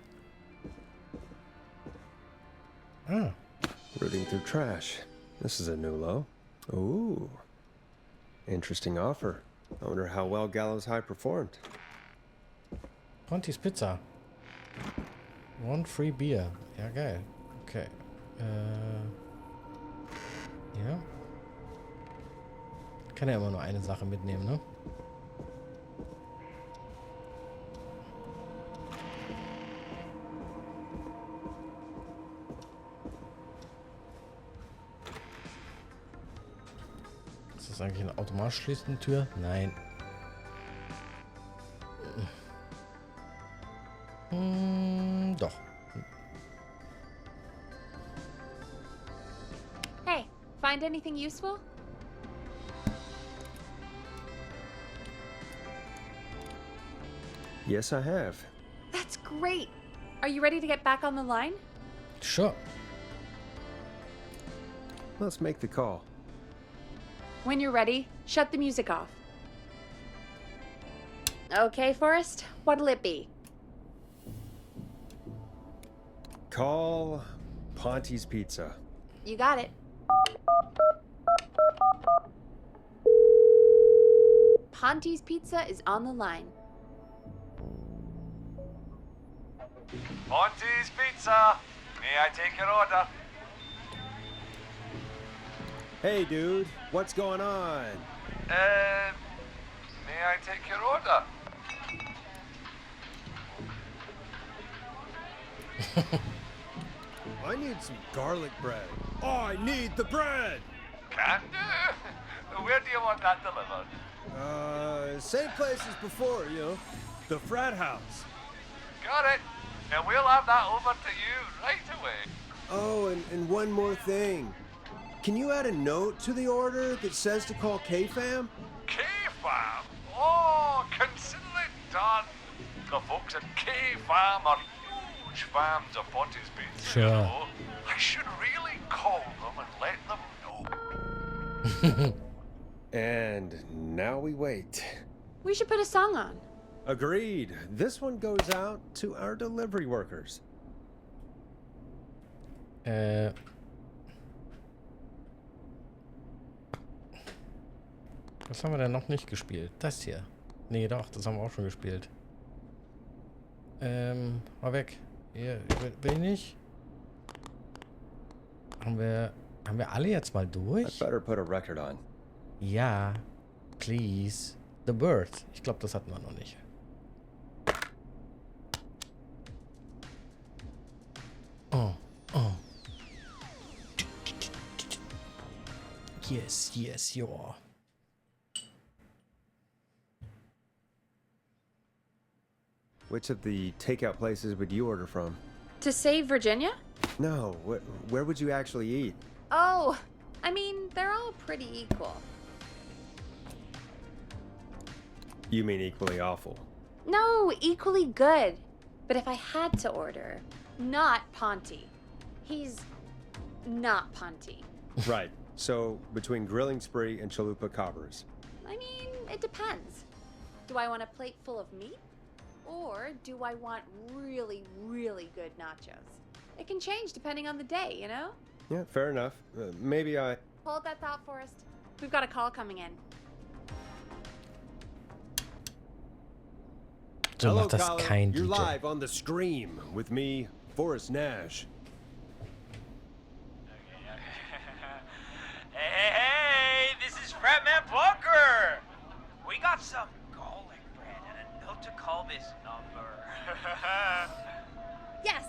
Ah. Rooting through trash. This is a new low. Ooh. Interesting offer. I wonder how well Gallows High performed. Conti's Pizza. 1 free beer. Ja, geil. Okay. Ja. Kann ja immer nur eine Sache mitnehmen, ne? eigentlich eine automatisch schließende Tür? Nein. Doch. Hey, find anything useful? Yes, I have. That's great. Are you ready to get back on the line? Sure. Let's make the call. When you're ready, shut the music off. Okay, Forrest, what'll it be? Call Ponte's Pizza. You got it. Ponte's Pizza is on the line. Ponte's Pizza. May I take your order? Hey, dude, what's going on? May I take your order? I need some garlic bread. Oh, I need the bread! Can do. Where do you want that delivered? Same place as before, you know. The frat house. Got it. And we'll have that over to you right away. Oh, and one more thing. Can you add a note to the order that says to call K-Fam? K-Fam? Oh, consider it done. The folks at K-Fam are huge fans of Ponte's Pizza. Sure. You know? I should really call them and let them know. And now we wait. We should put a song on. Agreed. This one goes out to our delivery workers. Was haben wir denn noch nicht gespielt? Das hier. Nee, doch, das haben wir auch schon gespielt. Mal weg. Hier, will ich nicht. Haben wir alle jetzt mal I durch? better put a record on. Ja. Please. The Bird. Ich glaube, das hatten wir noch nicht. Oh. Yes, ja. Which of the takeout places would you order from? To save Virginia? No, where would you actually eat? Oh, I mean, they're all pretty equal. You mean equally awful? No, equally good. But if I had to order, not Ponte. He's not Ponte. Right. So, between Grilling Spree and Chalupa Cobbers. I mean, it depends. Do I want a plate full of meat? Or do I want really, really good nachos? It can change depending on the day, you know? Yeah, fair enough. Maybe I... Hold that thought, Forrest. We've got a call coming in. So Hello, macht das caller. kein You're DJ. live on the Scream with me, Forrest Nash. Hey, this is Fratman Bunker. We got some garlic bread and a note to call this number. Yes!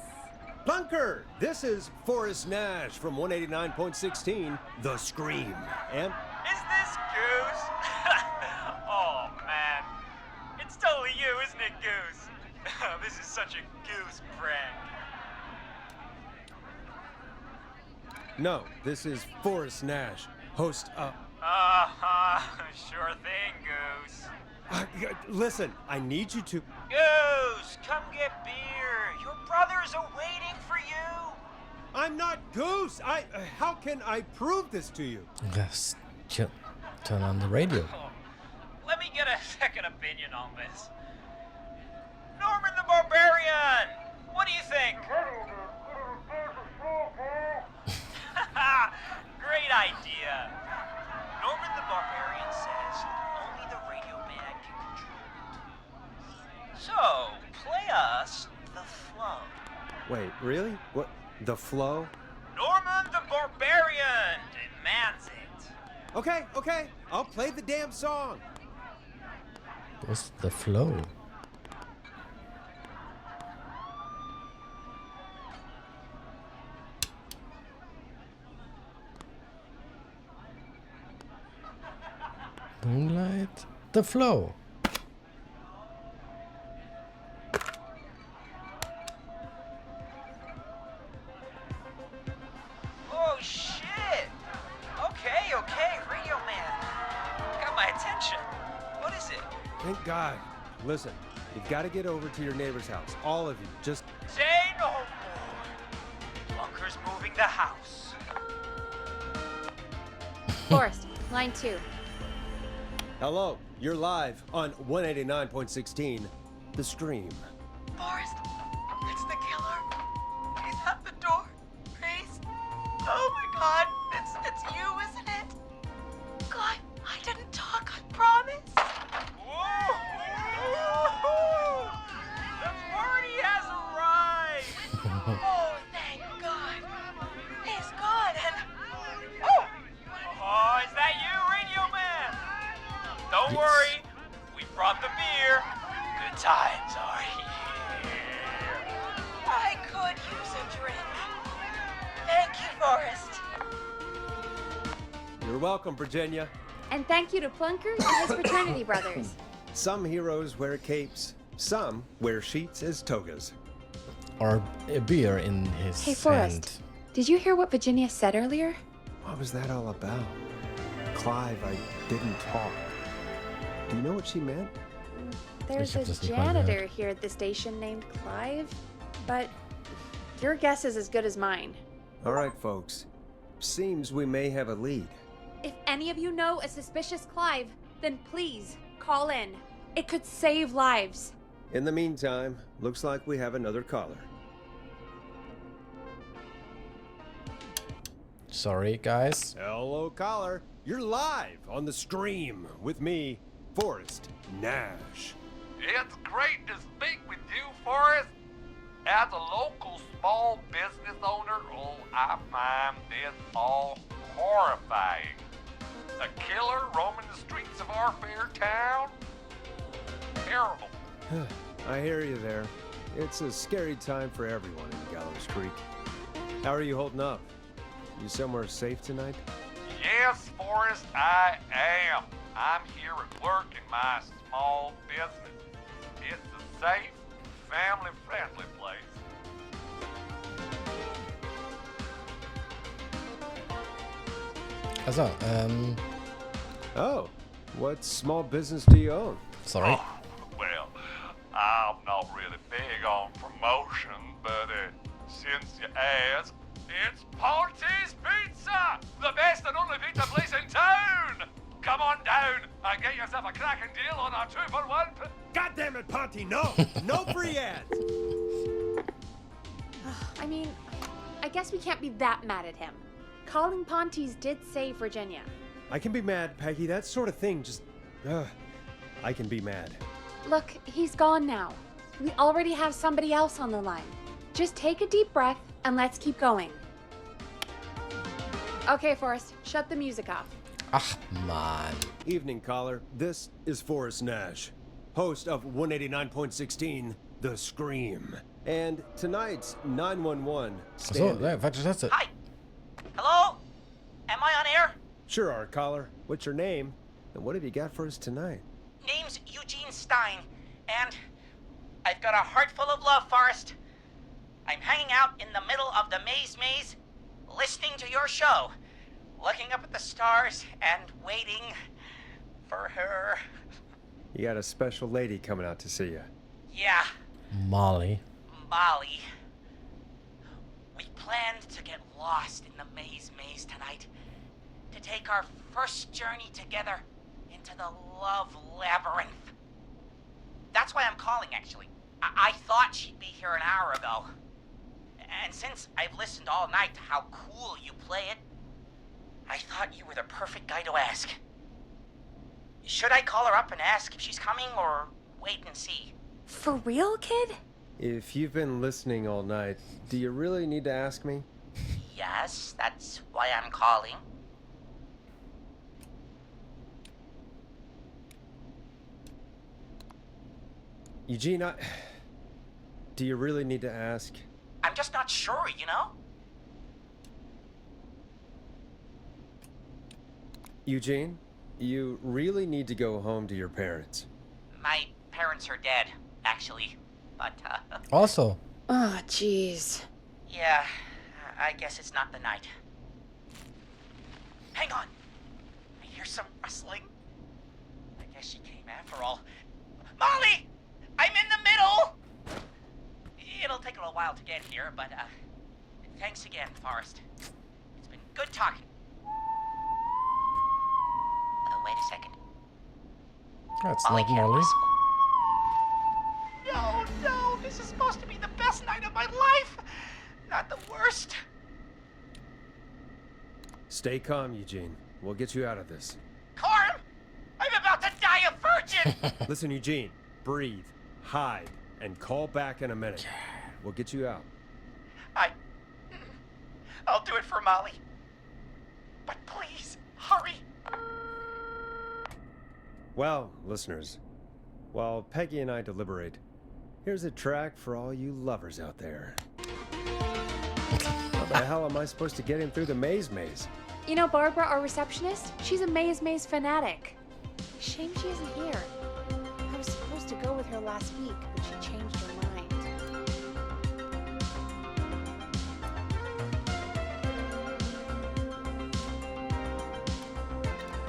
Bunker, this is Forrest Nash from 189.16, The Scream. And Is this Goose? Oh, man. It's totally you, isn't it, Goose? This is such a Goose prank. no, this is Forrest Nash, host of... Sure thing, Goose. Listen, I need you to... Goose, come get beer. Your brothers are waiting for you. I'm not Goose! How can I prove this to you? Just turn on the radio. Let me get a second opinion on this. Norman the Barbarian! What do you think? Great idea. Norman the Barbarian says only the radio man can control it. So, play us the flow. Wait, really? What? The flow? Norman the Barbarian demands it. Okay. I'll play the damn song. What's the flow? Moonlight, the flow. Oh shit! Okay, Radio Man. Got my attention. What is it? Thank God. Listen, you've got to get over to your neighbor's house. All of you. Just Say no more. Bunker's moving the house. Forrest, line 2. hello. You're live on 189.16, The Scream. Forrest, it's the killer. He's at the door. Please. Oh my God, it's you, isn't it? God, I didn't talk, I promise. Whoa! The party has arrived! Oh, thank God. He's gone and... Oh! Oh, is that you, Radio Man? Don't worry, we brought the beer. Good times are here. I could use a drink. Thank you, Forrest. You're welcome, Virginia. And thank you to Plunkers and his fraternity brothers. Some heroes wear capes. Some wear sheets as togas. Or a beer in his Hey, hand. Forrest, did you hear what Virginia said earlier? What was that all about? Clive, I didn't talk. Do you know what she meant? There's Bishop a doesn't quite know. janitor here at the station named Clive, but your guess is as good as mine. All right, folks. Seems we may have a lead. If any of you know a suspicious Clive, then please call in. It could save lives. In the meantime, looks like we have another caller. Sorry, guys. Hello, caller. You're live on The Scream with me, Forrest Nash. It's great to speak with you, Forrest. As a local small business owner, I find this all horrifying. A killer roaming the streets of our fair town? Terrible. I hear you there. It's a scary time for everyone in Gallows Creek. How are you holding up? You somewhere safe tonight? Yes, Forrest, I am. I'm here at work in my small business. It's a safe, family-friendly place. Also, Oh, what small business do you own? sorry. Oh, well, I'm not really big on promotion, but since you asked, it's Ponty's Pizza! The best and only pizza place in town! Come on down and get yourself a cracking deal on our 2-for-1. God damn it, Ponty, no! No free ads! I mean, I guess we can't be that mad at him. Calling Ponty's did save Virginia. I can be mad, Peggy. That sort of thing just... I can be mad. Look, he's gone now. We already have somebody else on the line. Just take a deep breath and let's keep going. Okay, Forrest, shut the music off. Ach, man. Evening, caller. This is Forrest Nash, host of 189.16, The Scream. And tonight's 911 So, stand. yeah, faktiskt that's it. Hi. Hello? Am I on air? Sure are, caller. What's your name? And what have you got for us tonight? Name's Eugene Stein, and I've got a heart full of love, Forrest. I'm hanging out in the middle of the maze, listening to your show, looking up at the stars and waiting for her. You got a special lady coming out to see you. Yeah, Molly. Molly. We planned to get lost in the maze tonight, to take our first journey together into the love labyrinth. That's why I'm calling, actually. I thought she'd be here an hour ago. And since I've listened all night to how cool you play it, I thought you were the perfect guy to ask. Should I call her up and ask if she's coming, or wait and see? For real, kid? If you've been listening all night, do you really need to ask me? Yes, that's why I'm calling. Eugene, do you really need to ask? I'm just not sure, you know? Eugene? you really need to go home to your parents. My parents are dead, actually. But, Also. Oh, jeez. yeah, I guess it's not the night. Hang on. I hear some rustling. I guess she came after all. Molly! I'm in the middle! It'll take a little while to get here, but, thanks again, Forrest. It's been good talking. Oh, wait a second. That's Molly not can't Molly. whistle. No, this is supposed to be the best night of my life! Not the worst. Stay calm, Eugene. We'll get you out of this. Carm! I'm about to die a virgin! Listen, Eugene. Breathe. Hide. And call back in a minute. We'll get you out. I'll do it for Molly. But please, hurry. Well, listeners, while Peggy and I deliberate, here's a track for all you lovers out there. How the hell am I supposed to get him through the maze? You know Barbara, our receptionist? She's a maze fanatic. Shame she isn't here. I was supposed to go with her last week, but she changed her mind.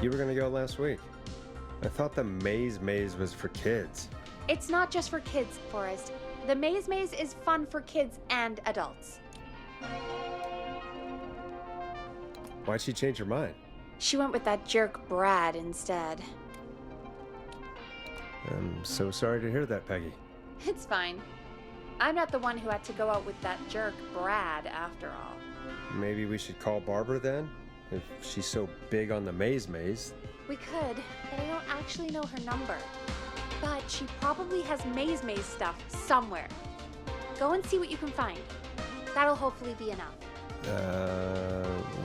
You were gonna go last week. I thought the maze was for kids. It's not just for kids, Forrest. The maze is fun for kids and adults. Why'd she change her mind? She went with that jerk Brad instead. I'm so sorry to hear that, Peggy. It's fine. I'm not the one who had to go out with that jerk Brad after all. Maybe we should call Barbara then? If she's so big on the maze. We could, but I don't actually know her number. But she probably has maze stuff somewhere. Go and see what you can find. That'll hopefully be enough.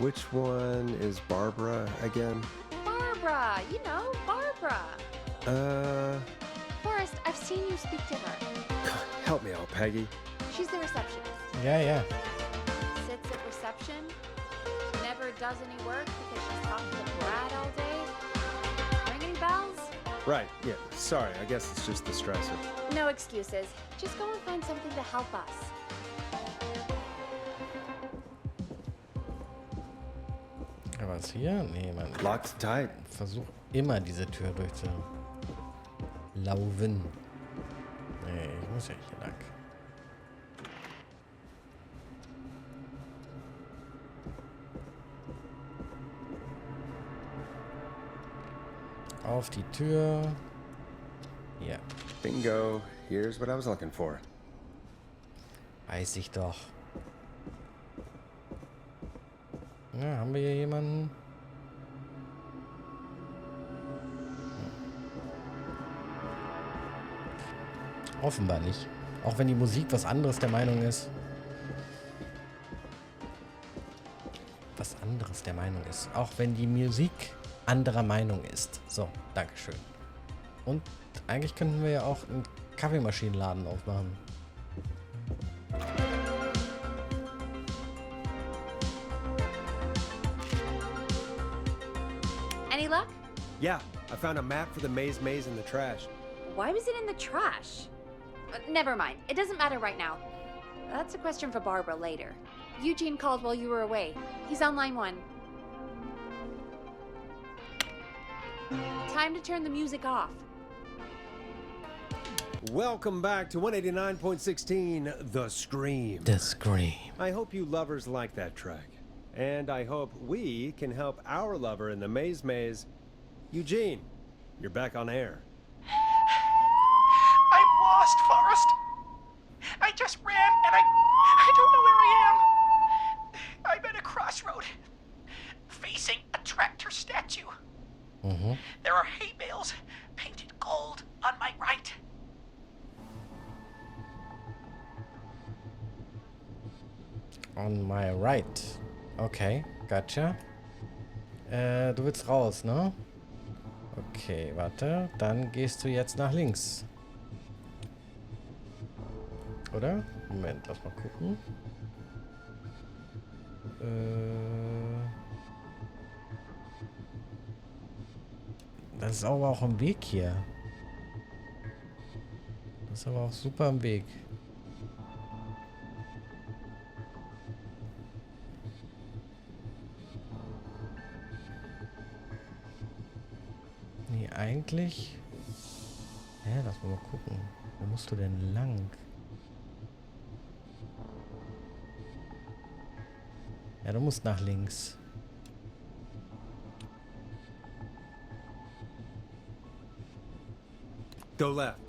Which one is Barbara again? Barbara! You know, Barbara! Forrest, I've seen you speak to her. Help me out, Peggy. She's the receptionist. Yeah. Sits at reception. Never does any work because she's talking to Brad all day. Ring any bells? Right, yeah. Sorry, I guess it's just the stressor. No excuses. Just go and find something to help us. Was hier? Nee, man. Locked tight. Versuch immer diese Tür durchzulaufen. Nee, ich muss ja hier lang. Auf die Tür. Hier. Bingo. Here's what I was looking for. Weiß ich doch. Ja, haben wir hier jemanden? Offenbar nicht. Auch wenn die Musik was anderes der Meinung ist. Was anderes der Meinung ist. Auch wenn die Musik anderer Meinung ist. So, Dankeschön. Und eigentlich könnten wir ja auch einen Kaffeemaschinenladen aufmachen. Any luck? Yeah, I found a map for the maze in the trash. Why was it in the trash? Never mind. It doesn't matter right now. That's a question for Barbara later. Eugene called while you were away. He's on line 1. Time to turn the music off. Welcome back to 189.16, The Scream. The Scream. I hope you lovers like that track. And I hope we can help our lover in the maze. Eugene, you're back on air. I'm lost, Forrest. I just ran and I don't know where I am. I'm at a crossroad, facing a tractor statue. Mhm. There are hay bales painted gold on my right. On my right. Okay, gotcha. Du willst raus, ne? Okay, warte. Dann gehst du jetzt nach links. Oder? Moment, lass mal gucken. Das ist aber auch im Weg hier. Das ist aber auch super im Weg. Nee, eigentlich... Hä, lass mal gucken. Wo musst du denn lang? Ja, du musst nach links. Go left.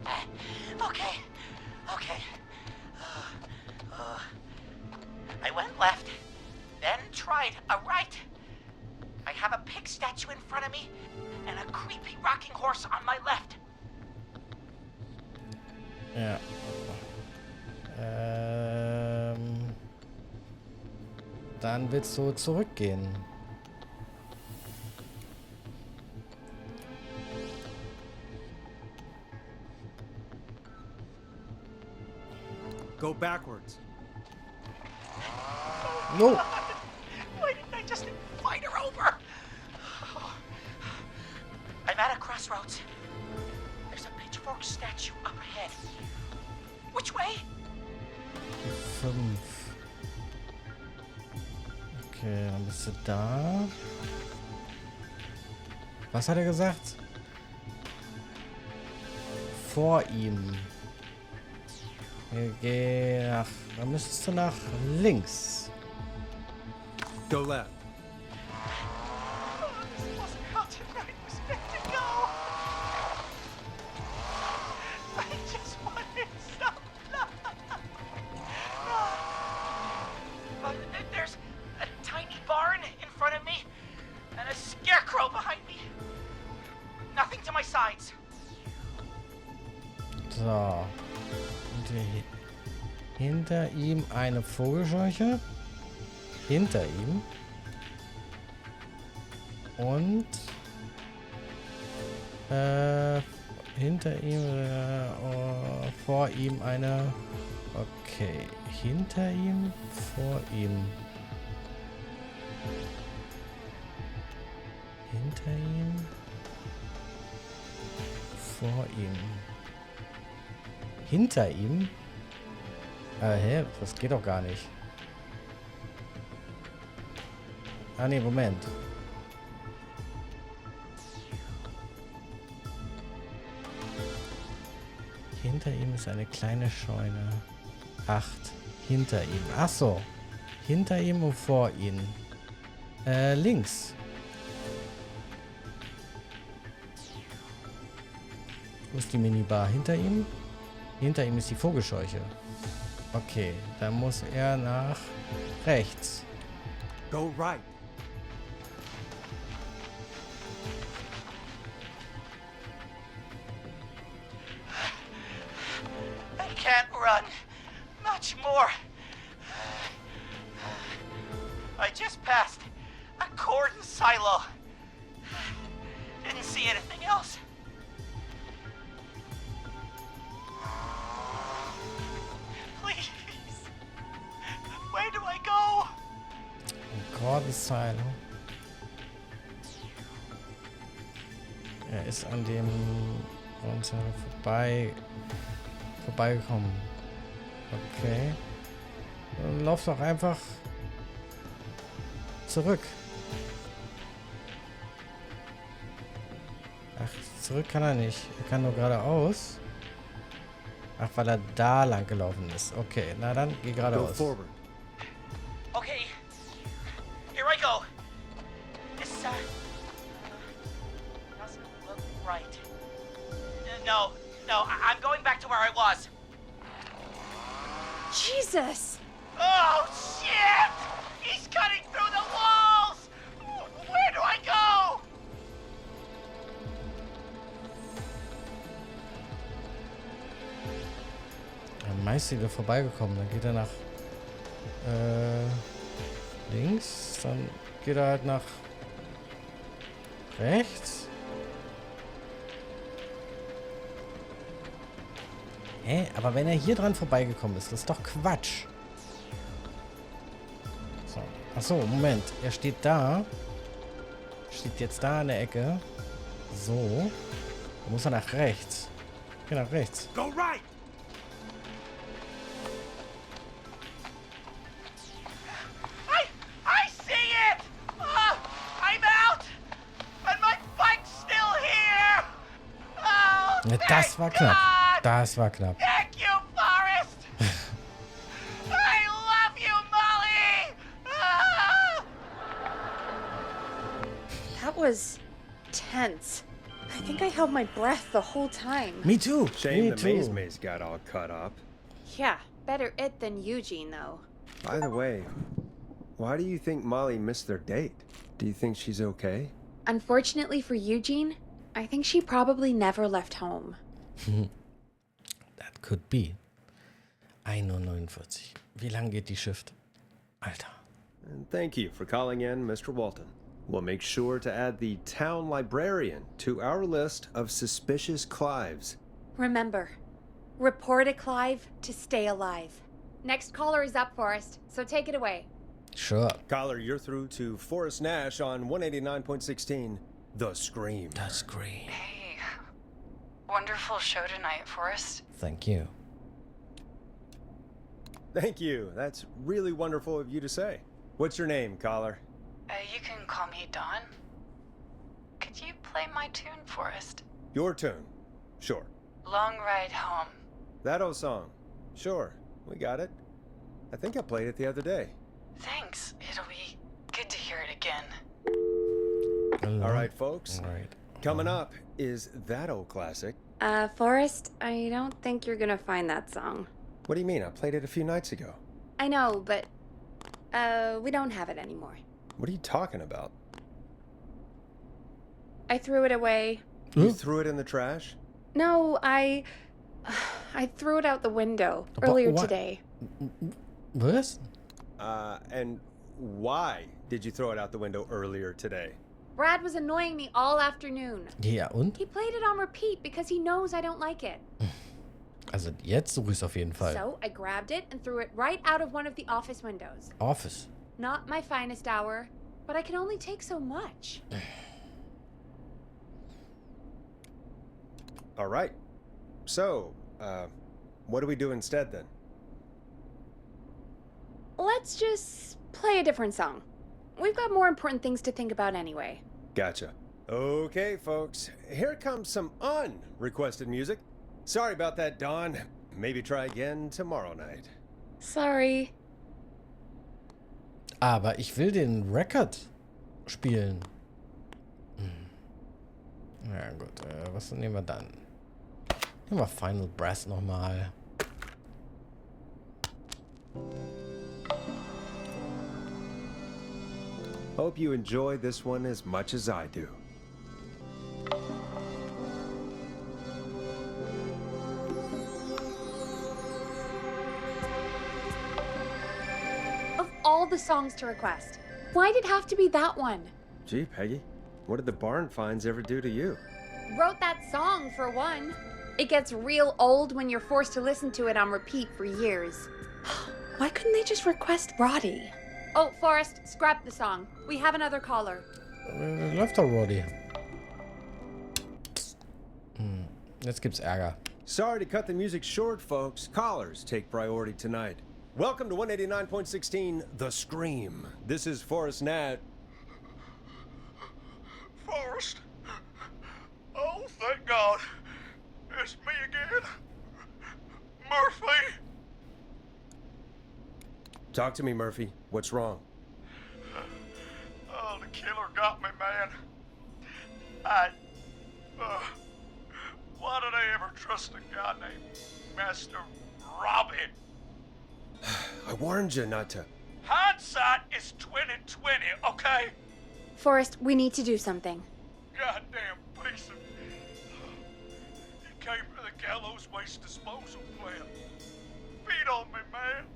Okay. I went left, then tried a right. I have a pig statue in front of me and a creepy rocking horse on my left. Ja. Dann willst du zurückgehen. Go backwards. No. Why didn't I just fight her over? I'm at a crossroads. There's a pitchfork statue up ahead. Which way? 5. Okay, dann bist du da. Was hat er gesagt? Vor ihm. Geh nach... Dann müsstest du nach links. Go left. This wasn't how tonight was meant to go. I just wanted some love. There's a tiny barn in front of me and a scarecrow behind me. Nothing to my sides. So. Und hinter ihm eine Vogelscheuche. Hinter ihm. Und hinter ihm, vor ihm eine... Okay. Hinter ihm, vor ihm. Hinter ihm. Vor ihm. Hinter ihm? Hä? Das geht doch gar nicht. Ah, nee, Moment. Hinter ihm ist eine kleine Scheune. 8. Hinter ihm. Ach so. Hinter ihm und vor ihm. Links. Wo ist die Minibar? Hinter ihm? Hinter ihm ist die Vogelscheuche. Okay, dann muss er nach rechts. Go right. I can't run much more. I just passed a corn silo. Didn't see anything else. Please. Where do I go? Gordon-Silo. Er ist an dem vorbeigekommen. Okay. Dann lauf doch einfach zurück. Ach, zurück kann er nicht. Er kann nur geradeaus. Ach, weil er da lang gelaufen ist. Okay, na dann geh Go geradeaus. forward. Okay, here I go. This doesn't look right. No, I'm going back to where I was. Jesus! Oh shit! He's cutting through the walls. Where do I go? Am meisten wieder vorbeigekommen. Dann geht er nach links. Dann geht er halt nach rechts. Hä? Aber wenn er hier dran vorbeigekommen ist, das ist doch Quatsch. So. Achso, Moment. Er steht da. Steht jetzt da in der Ecke. So. Da muss er nach rechts. Geh nach rechts. Go right! I see it! I'm out! And my bike's still here! Oh, Das war knapp. Das war knapp. thank you, Forrest! I love you, Molly! That was tense. I think I held my breath the whole time. Me too. Shame Me the too. maze got all cut up. Yeah, better it than Eugene, though. By the way, why do you think Molly missed their date? Do you think she's okay? Unfortunately for Eugene, I think she probably never left home. That could be. 1:49. Wie lang geht die Shift? Alter. And thank you for calling in, Mr. Walton. We'll make sure to add the town librarian to our list of suspicious Clives. Remember, report a Clive to stay alive. Next caller is up, Forrest, so take it away. Sure. Caller, you're through to Forrest Nash on 189.16, The Scream. The Scream. Hey, wonderful show tonight, Forrest. Thank you. Thank you. That's really wonderful of you to say. What's your name, caller? You can call me Dawn. Could you play my tune, Forrest? Your tune. Sure. Long Ride Home. That old song. Sure. We got it. I think I played it the other day. Thanks. It'll be good to hear it again. All right, folks. All right. Coming up is that old classic. Forrest, I don't think you're gonna find that song. What do you mean? I played it a few nights ago. I know, but, we don't have it anymore. What are you talking about? I threw it away. You threw it in the trash? No, I threw it out the window earlier what? today. Was? And why did you throw it out the window earlier today? Brad was annoying me all afternoon. Ja, und? He played it on repeat because he knows I don't like it. Also jetzt suche ich es auf jeden Fall. So I grabbed it and threw it right out of one of the office windows. Office. Not my finest hour, but I can only take so much. All right. So, what do we do instead then? Let's just play a different song. We've got more important things to think about anyway. Gotcha. Okay, folks. Here comes some unrequested music. Sorry about that, Dawn. Maybe try again tomorrow night. Sorry. Aber ich will den Record spielen. Ja gut, was nehmen wir dann? Nehmen wir Final Brass nochmal. Hope you enjoy this one as much as I do. Of all the songs to request, why'd it have to be that one? Gee, Peggy, what did the barn finds ever do to you? Wrote that song for one. It gets real old when you're forced to listen to it on repeat for years. Why couldn't they just request Roddy? Oh, Forrest, scrap the song. We have another caller. Läuft doch, Roddy. Jetzt gibt's Ärger. Sorry to cut the music short, folks. Callers take priority tonight. Welcome to 189.16, The Scream. This is Forrest Nash. Forrest? Oh, thank God. It's me again. Murphy. Talk to me, Murphy. What's wrong? Oh, the killer got me, man. Why did I ever trust a guy named Master Robin? I warned you not to. Hindsight is 20/20, okay? Forrest, we need to do something. Goddamn piece of... He came to the Gallows waste disposal plant. Beat on me, man.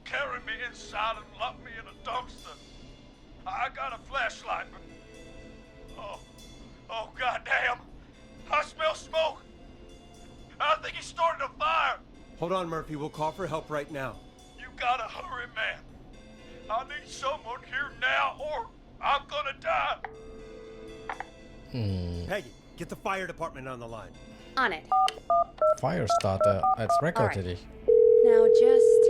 Carry me inside and lock me in a dumpster. I got a flashlight, but... Oh, goddamn. I smell smoke. I think he started a fire. Hold on, Murphy. We'll call for help right now. You gotta hurry, man. I need someone here now, or I'm gonna die. Peggy, get the fire department on the line. On it. Firestarter als Record Alright. hätte ich. Now just...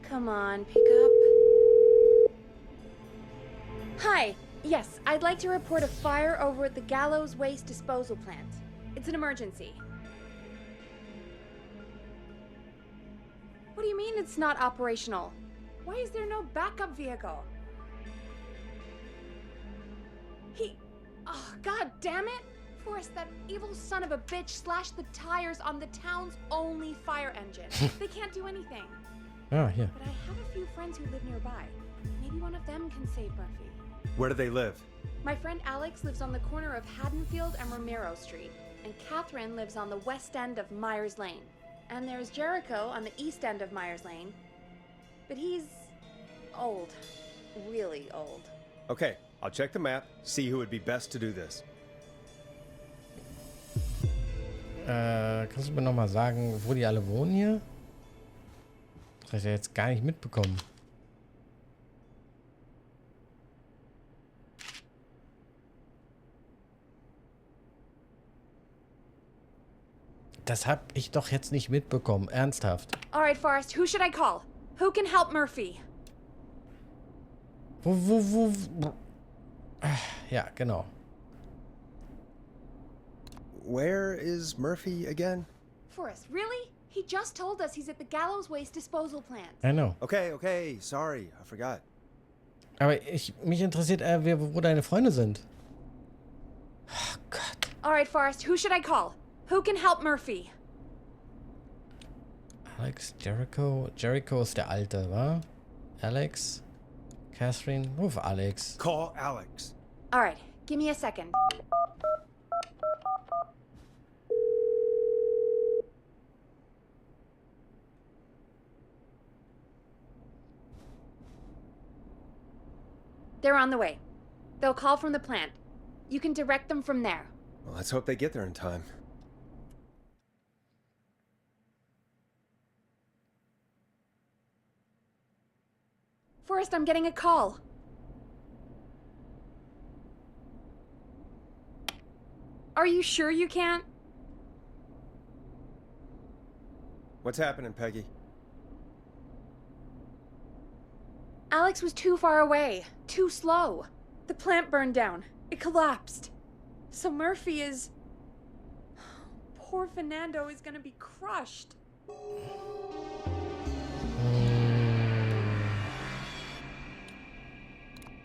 Come on, pick up. Hi. Yes, I'd like to report a fire over at the Gallows Waste Disposal Plant. It's an emergency. What do you mean it's not operational? Why is there no backup vehicle? Oh, god damn it! Forrest, that evil son of a bitch slashed the tires on the town's only fire engine. They can't do anything. Ah, hier. But I have a few friends who live nearby. Maybe one of them can save Murphy. Where do they live? My friend Alex lives on the corner of Haddonfield and Romero Street, and Catherine lives on the west end of Myers Lane. And there's Jericho on the east end of Myers Lane. But he's old. Really old. Okay, I'll check the map, see who would be best to do this. Kannst du mir nochmal sagen, wo die alle wohnen hier? Das habe ich ja jetzt gar nicht mitbekommen. Das hab ich doch jetzt nicht mitbekommen. Ernsthaft. Alright, Forrest, who should I call? Who can help Murphy? Wo? Ja, genau. Where is Murphy again? Forrest, really? He just told us he's at the Gallows Waste Disposal Plant. I know. Okay, sorry, I forgot. Aber mich interessiert, wo deine Freunde sind. Oh Gott. Alright, Forrest, who should I call? Who can help Murphy? Alex, Jericho. Jericho ist der Alte, wa? Alex? Catherine? Ruf Alex. Call Alex. Alright, give me a second. They're on the way. They'll call from the plant. You can direct them from there. Well, let's hope they get there in time. Forrest, I'm getting a call. Are you sure you can't? What's happening, Peggy? Alex was too far away. Too slow. The plant burned down. It collapsed. So Murphy is... Poor Fernando is gonna be crushed.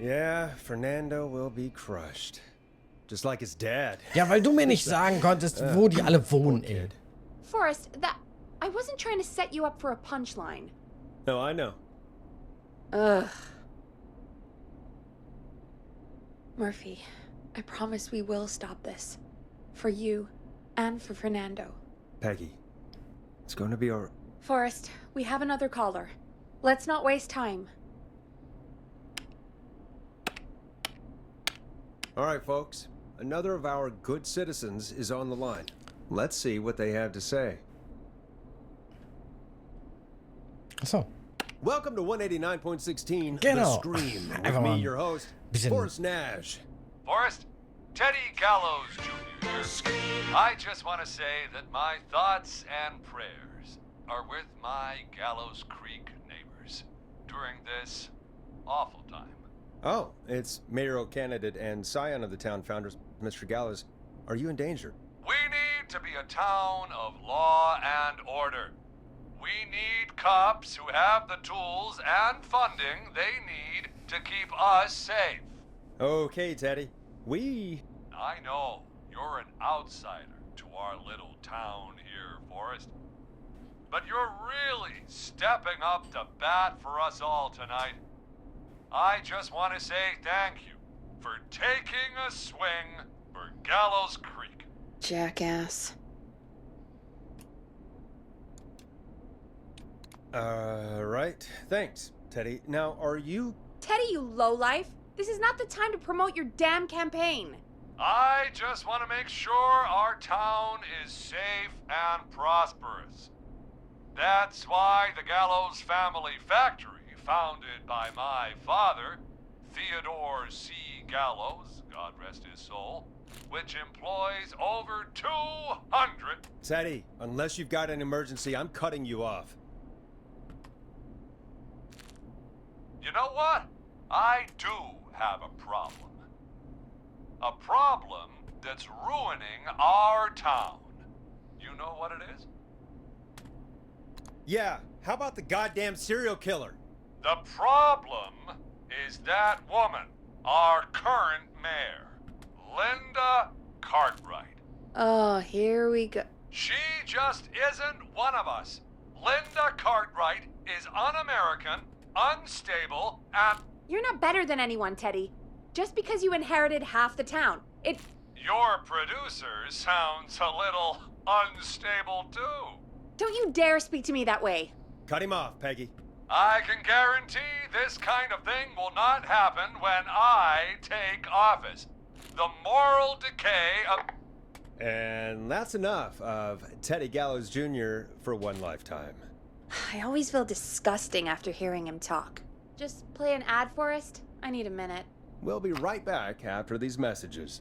Yeah, Fernando will be crushed. Just like his dad. Ja, weil du mir nicht sagen konntest, wo die alle wohnen, ey. Forrest, I wasn't trying to set you up for a punchline. No, I know. Ugh. Murphy, I promise we will stop this. For you and for Fernando. Peggy, it's going to be all... Forrest, we have another caller. Let's not waste time. All right, folks. Another of our good citizens is on the line. Let's see what they have to say. Achso. Welcome to 189.16, Genau. The Scream. With Einfach me, mal your host, bisschen- Forrest Nash. Forrest, Teddy Gallows Jr. I just want to say that my thoughts and prayers are with my Gallows Creek neighbors during this awful time. Oh, it's mayoral candidate and scion of the town founders, Mr. Gallows. Are you in danger? We need to be a town of law and order. We need cops who have the tools and funding they need to keep us safe. Okay, Teddy. I know you're an outsider to our little town here, Forrest. But you're really stepping up to bat for us all tonight. I just want to say thank you for taking a swing for Gallows Creek. Jackass. Right. Thanks, Teddy. Now, are you... Teddy, you lowlife! This is not the time to promote your damn campaign. I just want to make sure our town is safe and prosperous. That's why the Gallows family factory founded by my father, Theodore C. Gallows, God rest his soul, which employs over 200... Teddy, unless you've got an emergency, I'm cutting you off. You know what? I do have a problem. A problem that's ruining our town. You know what it is? Yeah, how about the goddamn serial killer? The problem is that woman, our current mayor, Linda Cartwright. Oh, here we go. She just isn't one of us. Linda Cartwright is un-American, unstable, and... You're not better than anyone, Teddy. Just because you inherited half the town. Your producer sounds a little unstable, too. Don't you dare speak to me that way. Cut him off, Peggy. I can guarantee this kind of thing will not happen when I take office. The moral decay of... And that's enough of Teddy Gallows Jr. for one lifetime. I always feel disgusting after hearing him talk. Just play an ad for us? I need a minute. We'll be right back after these messages.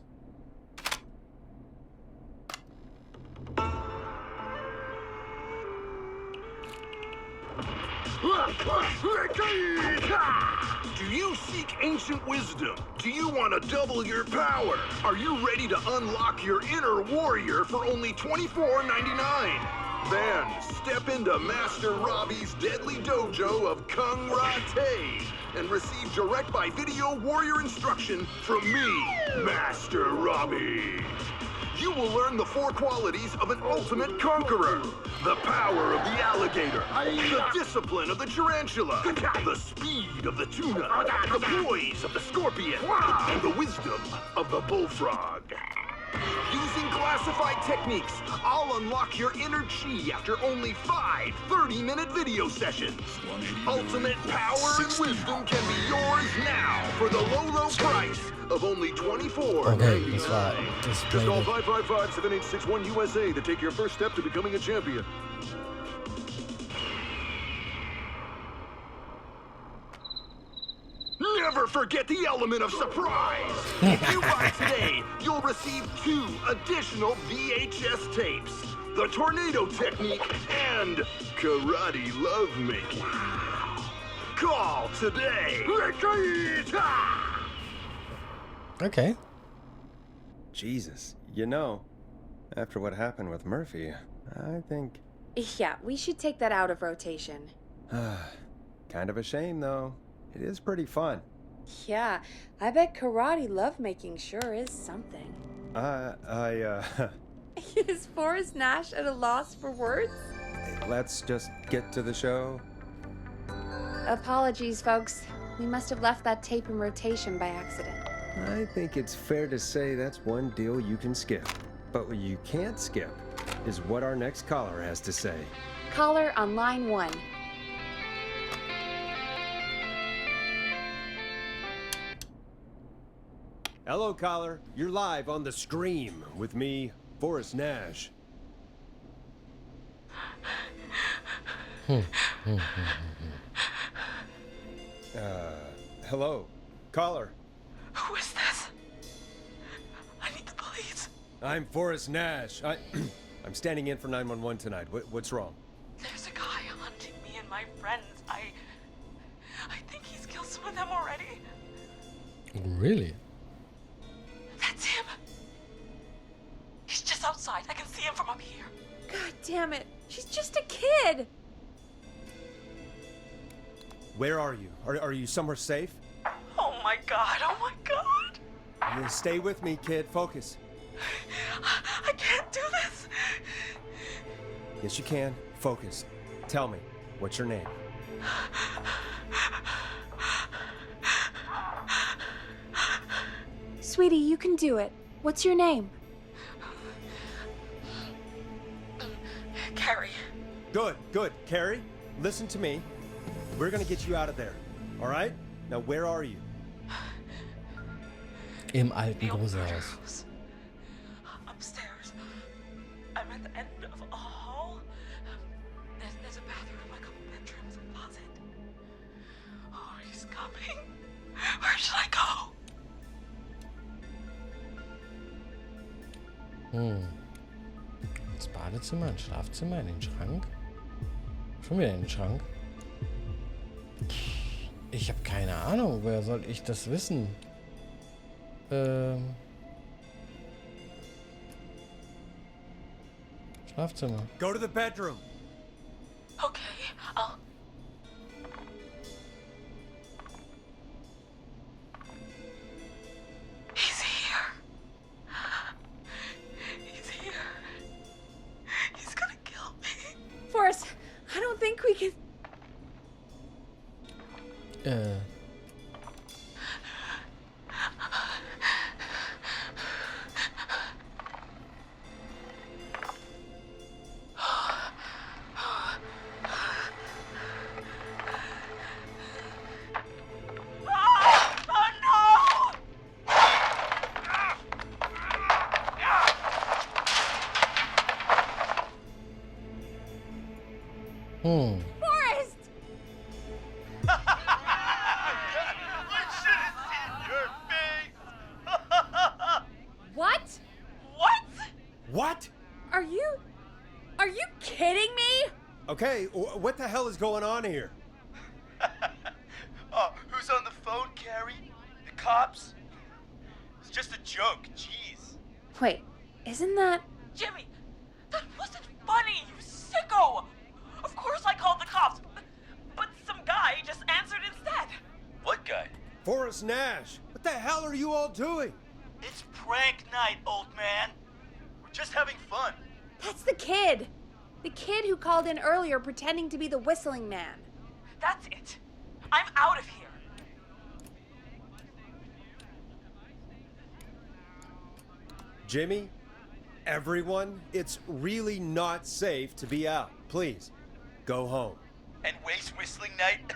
Do you seek ancient wisdom? Do you want to double your power? Are you ready to unlock your inner warrior for only $24.99? Then step into Master Robbie's deadly dojo of Kung Rate and receive direct by video warrior instruction from me, Master Robbie. You will learn the 4 qualities of an ultimate conqueror. The power of the alligator, the discipline of the tarantula, the speed of the tuna, the poise of the scorpion, and the wisdom of the bullfrog. Using classified techniques, I'll unlock your inner chi after only 5 30-minute video sessions. Ultimate power and wisdom can be yours now for the low price of only $24.99. Just call 555-7861 USA to take your first step to becoming a champion. Never forget the element of surprise! If you buy today, you'll receive 2 additional VHS tapes, the tornado technique, and karate lovemaking. Call today! Okay. Jesus, you know, after what happened with Murphy, I think... Yeah, we should take that out of rotation. Kind of a shame, though. It is pretty fun. Yeah, I bet karate lovemaking sure is something. Is Forrest Nash at a loss for words? Let's just get to the show. Apologies, folks. We must have left that tape in rotation by accident. I think it's fair to say that's one deal you can skip. But what you can't skip is what our next caller has to say. Caller on line 1. Hello, caller. You're live on the Scream with me, Forrest Nash. Hello, caller. Who is this? I need the police. I'm Forrest Nash. I'm standing in for 911 tonight. What's wrong? There's a guy hunting me and my friends. I think he's killed some of them already. Really? That's him. He's just outside. I can see him from up here. God damn it. She's just a kid. Where are you? Are you somewhere safe? Oh my god. Oh my god. You stay with me, kid. Focus. I can't do this. Yes, you can. Focus. Tell me, what's your name? Sweetie, you can do it. What's your name? Carrie. Good. Carrie, listen to me. We're gonna get you out of there. All right? Now, where are you? Im alten Gruselhaus. Upstairs. I'm at the end of a hall. There's a bathroom, a couple bedrooms, a closet. Ins Badezimmer, ins Schlafzimmer, in den Schrank. Schon wieder in den Schrank. Ich habe keine Ahnung. Woher soll ich das wissen? Schlafzimmer. Go to the bedroom. Okay, I'll... He's here. He's here. He's gonna kill me. Forrest, I don't think we can... Forrest! What? What? What? Are you kidding me? Okay, what the hell is going on here? Oh, who's on the phone, Carrie? The cops? It's just a joke, jeez. Wait, isn't that... Jimmy, that wasn't funny, you sicko! Of course I called the cops, but some guy just answered instead. What guy? Forrest Nash. What the hell are you all doing? It's prank night, old man. We're just having fun. That's the kid! The kid who called in earlier pretending to be the whistling man. That's it. I'm out of here. Jimmy, everyone, it's really not safe to be out. Please, go home. And waste whistling night?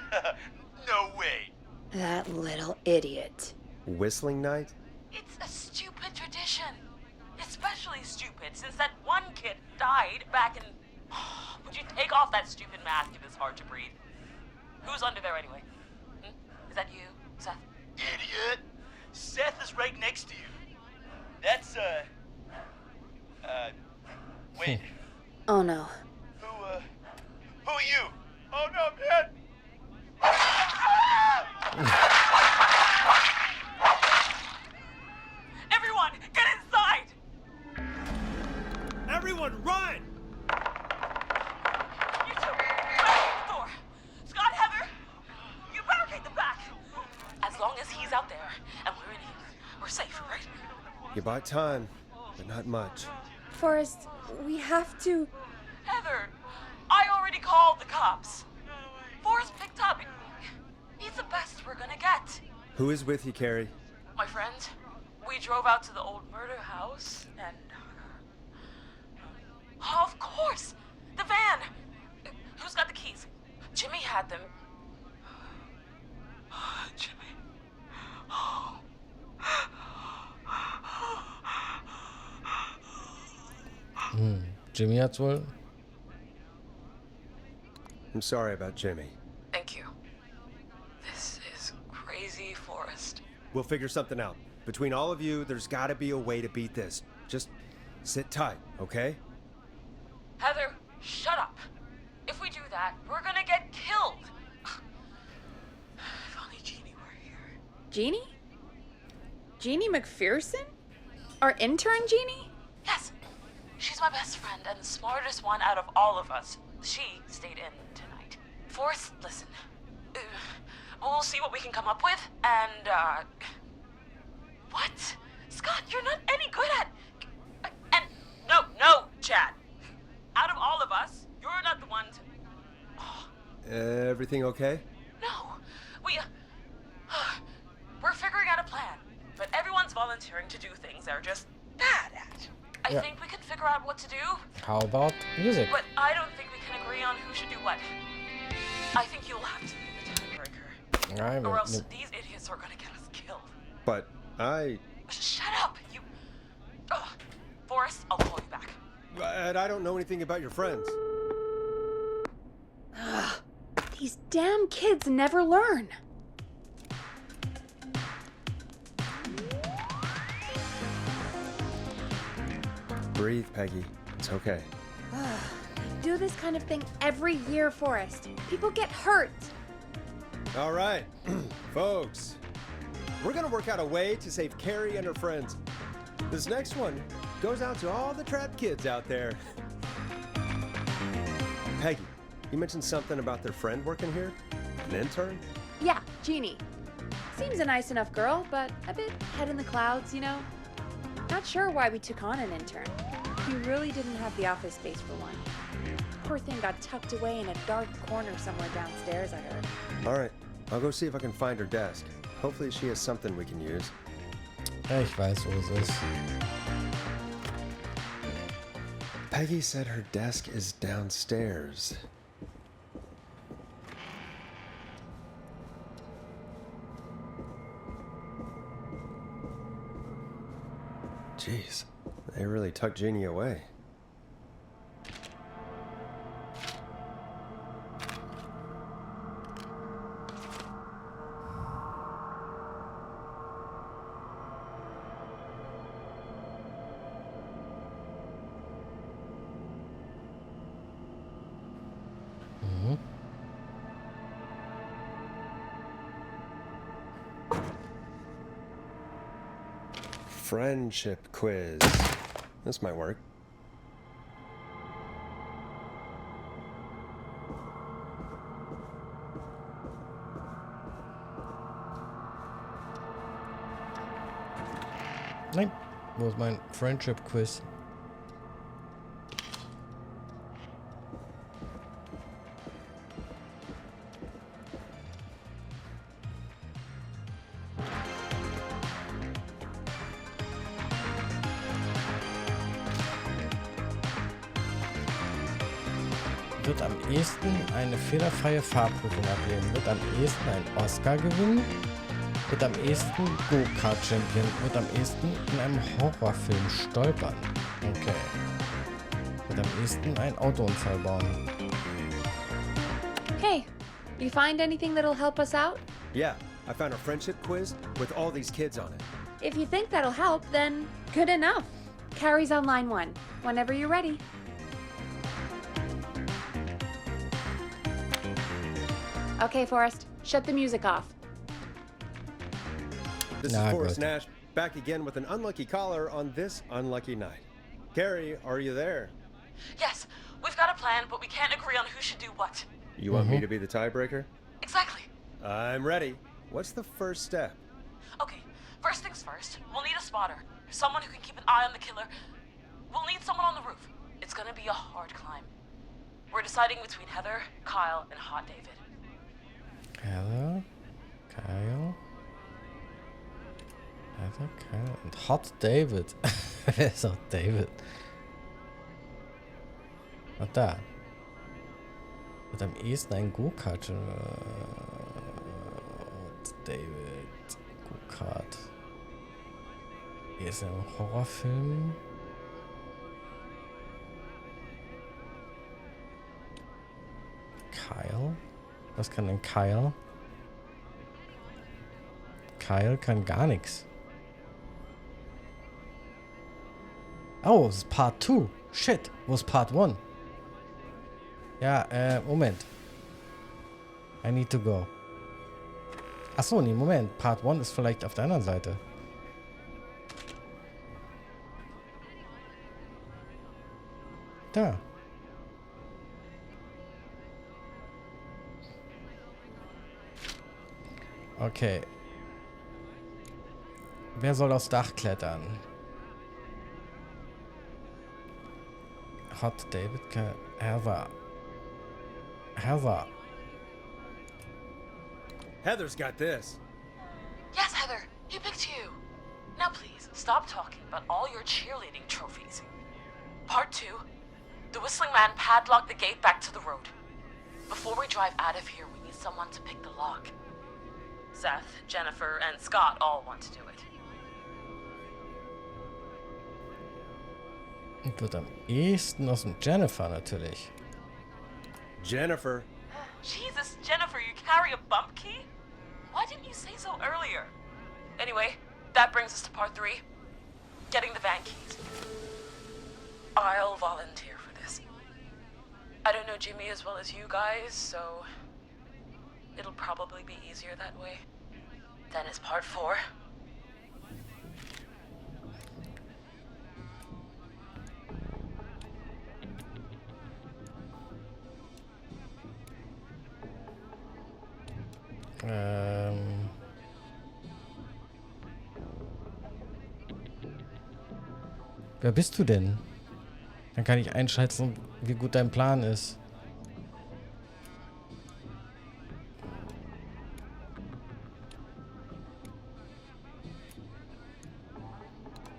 No way. That little idiot. Whistling night? It's a stupid tradition. Especially stupid since that one kid died back in... Would you take off that stupid mask if it's hard to breathe? Who's under there anyway? Is that you, Seth? Idiot. Seth is right next to you. That's, wait. Oh no. Who are you? Oh no, man! Everyone, get inside! Everyone, run! You two, barricade the door. Scott, Heather, you barricade the back. As long as he's out there and we're in here, we're safe, right? You bought time, but not much. Forrest, we have to... Heather, I already called the cops. Forrest picked up. He's the best we're gonna get. Who is with you, Carrie? My friend, we drove out to the old murder house and... Oh, of course! The van! Who's got the keys? Jimmy had them. Jimmy. Jimmy hat's wohl. I'm sorry about Jimmy. Thank you. This is crazy, Forrest. We'll figure something out. Between all of you, there's gotta be a way to beat this. Just sit tight, okay? Heather, shut up. If we do that, we're gonna get killed. If only Jeannie were here. Jeannie? Jeannie McPherson? Our intern Jeannie? Yes. She's my best friend and the smartest one out of all of us. She stayed in tonight. Forrest, listen. We'll see what we can come up with, and, What? Scott, you're not any good at... And, no, Chad. Out of all of us, you're not the one to... Oh. Everything okay? No, we're figuring out a plan, but everyone's volunteering to do things they're just bad at. I think we can figure out what to do. How about music? But I don't think we can agree on who should do what. I think you'll have to be the tiebreaker. Or else these idiots are gonna get us killed. But Shut up, you... Forrest, I'll call you back. I don't know anything about your friends. These damn kids never learn. Breathe, Peggy. It's okay. Do this kind of thing every year, Forrest. People get hurt. All right, folks. We're gonna work out a way to save Carrie and her friends. This next one goes out to all the trapped kids out there. Peggy, you mentioned something about their friend working here? An intern? Yeah, Jeannie. Seems a nice enough girl, but a bit head in the clouds, you know? Not sure why we took on an intern. We really didn't have the office space for one. Poor thing got tucked away in a dark corner somewhere downstairs, I heard. All right, I'll go see if I can find her desk. Hopefully she has something we can use. Ich weiß, wo es ist. Peggy said her desk is downstairs. Jeez, they really tucked Jeannie away. Friendship quiz. This might work. Nein, wo ist mein Friendship Quiz? Wird am ehesten eine fehlerfreie Fahrprüfung ablehnen, wird am ehesten einen Oscar gewinnen, wird am ehesten Go-Kart-Champion, wird am ehesten in einem Horrorfilm stolpern. Okay. Wird am ehesten einen Autounfall bauen. Hey, you find anything that'll help us out? Yeah, I found a friendship quiz with all these kids on it. If you think that'll help, then good enough. Carrie's on line 1, whenever you're ready. Okay, Forrest, shut the music off. This is Forrest Nash, back again with an unlucky caller on this unlucky night. Carrie, are you there? Yes, we've got a plan, but we can't agree on who should do what. You want me to be the tiebreaker? Exactly. I'm ready. What's the first step? Okay, first things first, we'll need a spotter. Someone who can keep an eye on the killer. We'll need someone on the roof. It's gonna be a hard climb. We're deciding between Heather, Kyle, and Hot David. Heather, Kyle, und Hot David. Wer ist Hot David? Ach, da. Wird am ehesten ein Go-Kart. Hot David. Go-Kart. Hier ist ein Horrorfilm. Kyle? Was kann denn Kyle? Kyle kann gar nichts. Oh, es ist Part 2. Shit, wo ist Part 1? Ja, Moment. I need to go. Achso, nee, Moment. Part 1 ist vielleicht auf der anderen Seite. Da. Okay. Wer soll aufs Dach klettern? Hot David, Heather. Heather. Heather's got this. Yes, Heather, he picked you. Now please, stop talking about all your cheerleading trophies. Part 2. The whistling man padlocked the gate back to the road. Before we drive out of here, we need someone to pick the lock. Seth, Jennifer, and Scott all want to do it. Und wird am ehesten aus dem Jennifer natürlich. Jennifer. Jesus, Jennifer, you carry a bump key? Why didn't you say so earlier? Anyway, that brings us to part 3. Getting the van keys. I'll volunteer for this. I don't know Jimmy as well as you guys, so it'll probably be easier that way. Then it's part 4. Wer bist du denn? Dann kann ich einschätzen, wie gut dein Plan ist.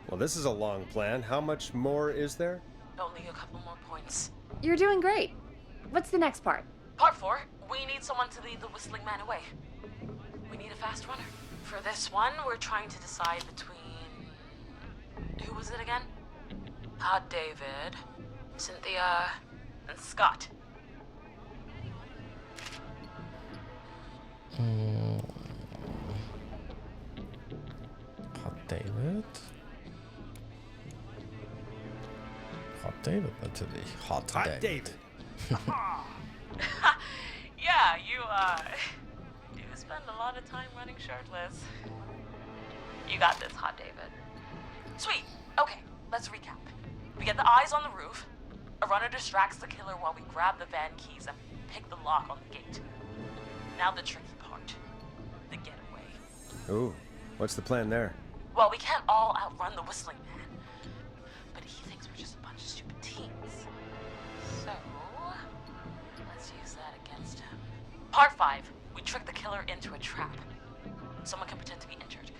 Well, this is a long plan. How much more is there? Only a couple more points. You're doing great. What's the next part? Part 4, we need someone to lead the whistling man away. We need a fast runner. For this one, we're trying to decide between... Who was it again? David, Cynthia, and Scott. David? David natürlich. Hot David. Yeah, you spend a lot of time running shirtless. You got this, Hot David. Sweet. Okay, let's recap. We get the eyes on the roof. A runner distracts the killer while we grab the van keys and pick the lock on the gate. Now the tricky part. The getaway. Ooh, what's the plan there? Well, we can't all outrun the whistling man. But he thinks we're just a bunch of stupid teens. So, let's use that against him. Part 5. We trick the killer into a trap. Someone can pretend to be injured.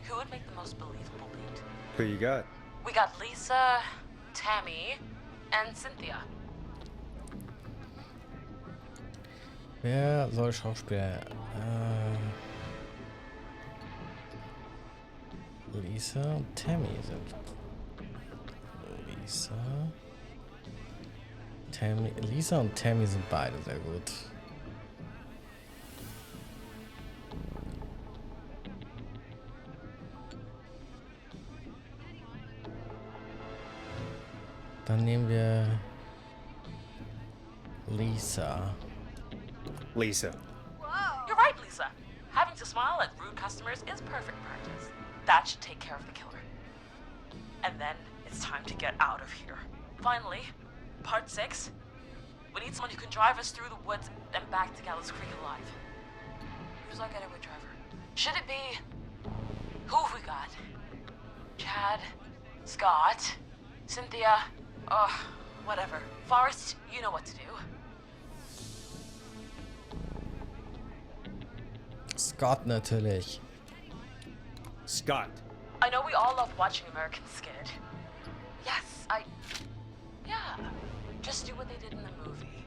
Who would make the most believable lead? Who you got? We got Lisa, Tammy, and Cynthia. Wer soll Schauspieler? Lisa und Tammy sind. Lisa und Tammy sind beide sehr gut. Dann nehmen wir Lisa. Lisa. You're right, Lisa. Having to smile at rude customers is perfect practice. That should take care of the killer. And then it's time to get out of here. Finally, part 6. We need someone who can drive us through the woods and back to Gallows Creek alive. Who's our getaway driver? Should it be... Who have we got? Chad? Scott? Cynthia? Whatever. Forrest, you know what to do. Scott natürlich. Scott. I know we all love watching American Skid. Yes, Yeah. Just do what they did in the movie.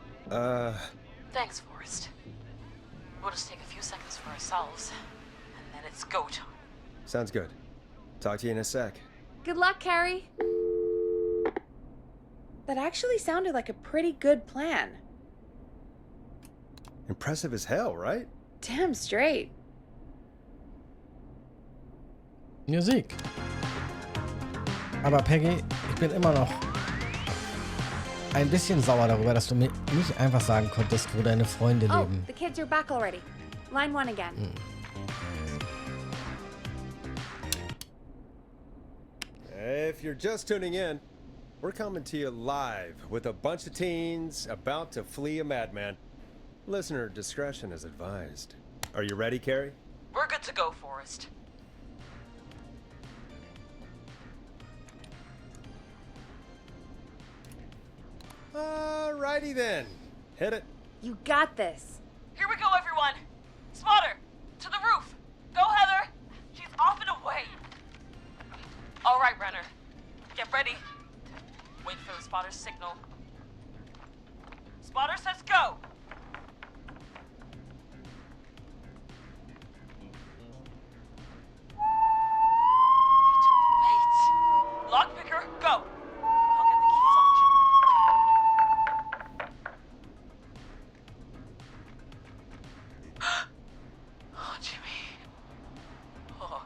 Thanks, Forrest. We'll just take a few seconds for ourselves, and then it's go time. Sounds good. Talk to you in a sec. Good luck, Carrie. That actually sounded like a pretty good plan. Impressive as hell, right? Damn straight. Musik. Aber Peggy, ich bin immer noch ein bisschen sauer darüber, dass du mir nicht einfach sagen konntest, wo deine Freunde leben. The kids are back already. Line 1 again. If you're just tuning in, we're coming to you live with a bunch of teens about to flee a madman. Listener discretion is advised. Are you ready, Carrie? We're good to go, Forrest. Alrighty then. Hit it. You got this. Here we go, everyone. Spotter, to the roof. Go, Heather. She's off and away. All right, Renner. Get ready. Wait for the spotter's signal. Spotter says go. Wait. Lockpicker, go. I'll get the keys off Jimmy. Oh, Jimmy. Oh,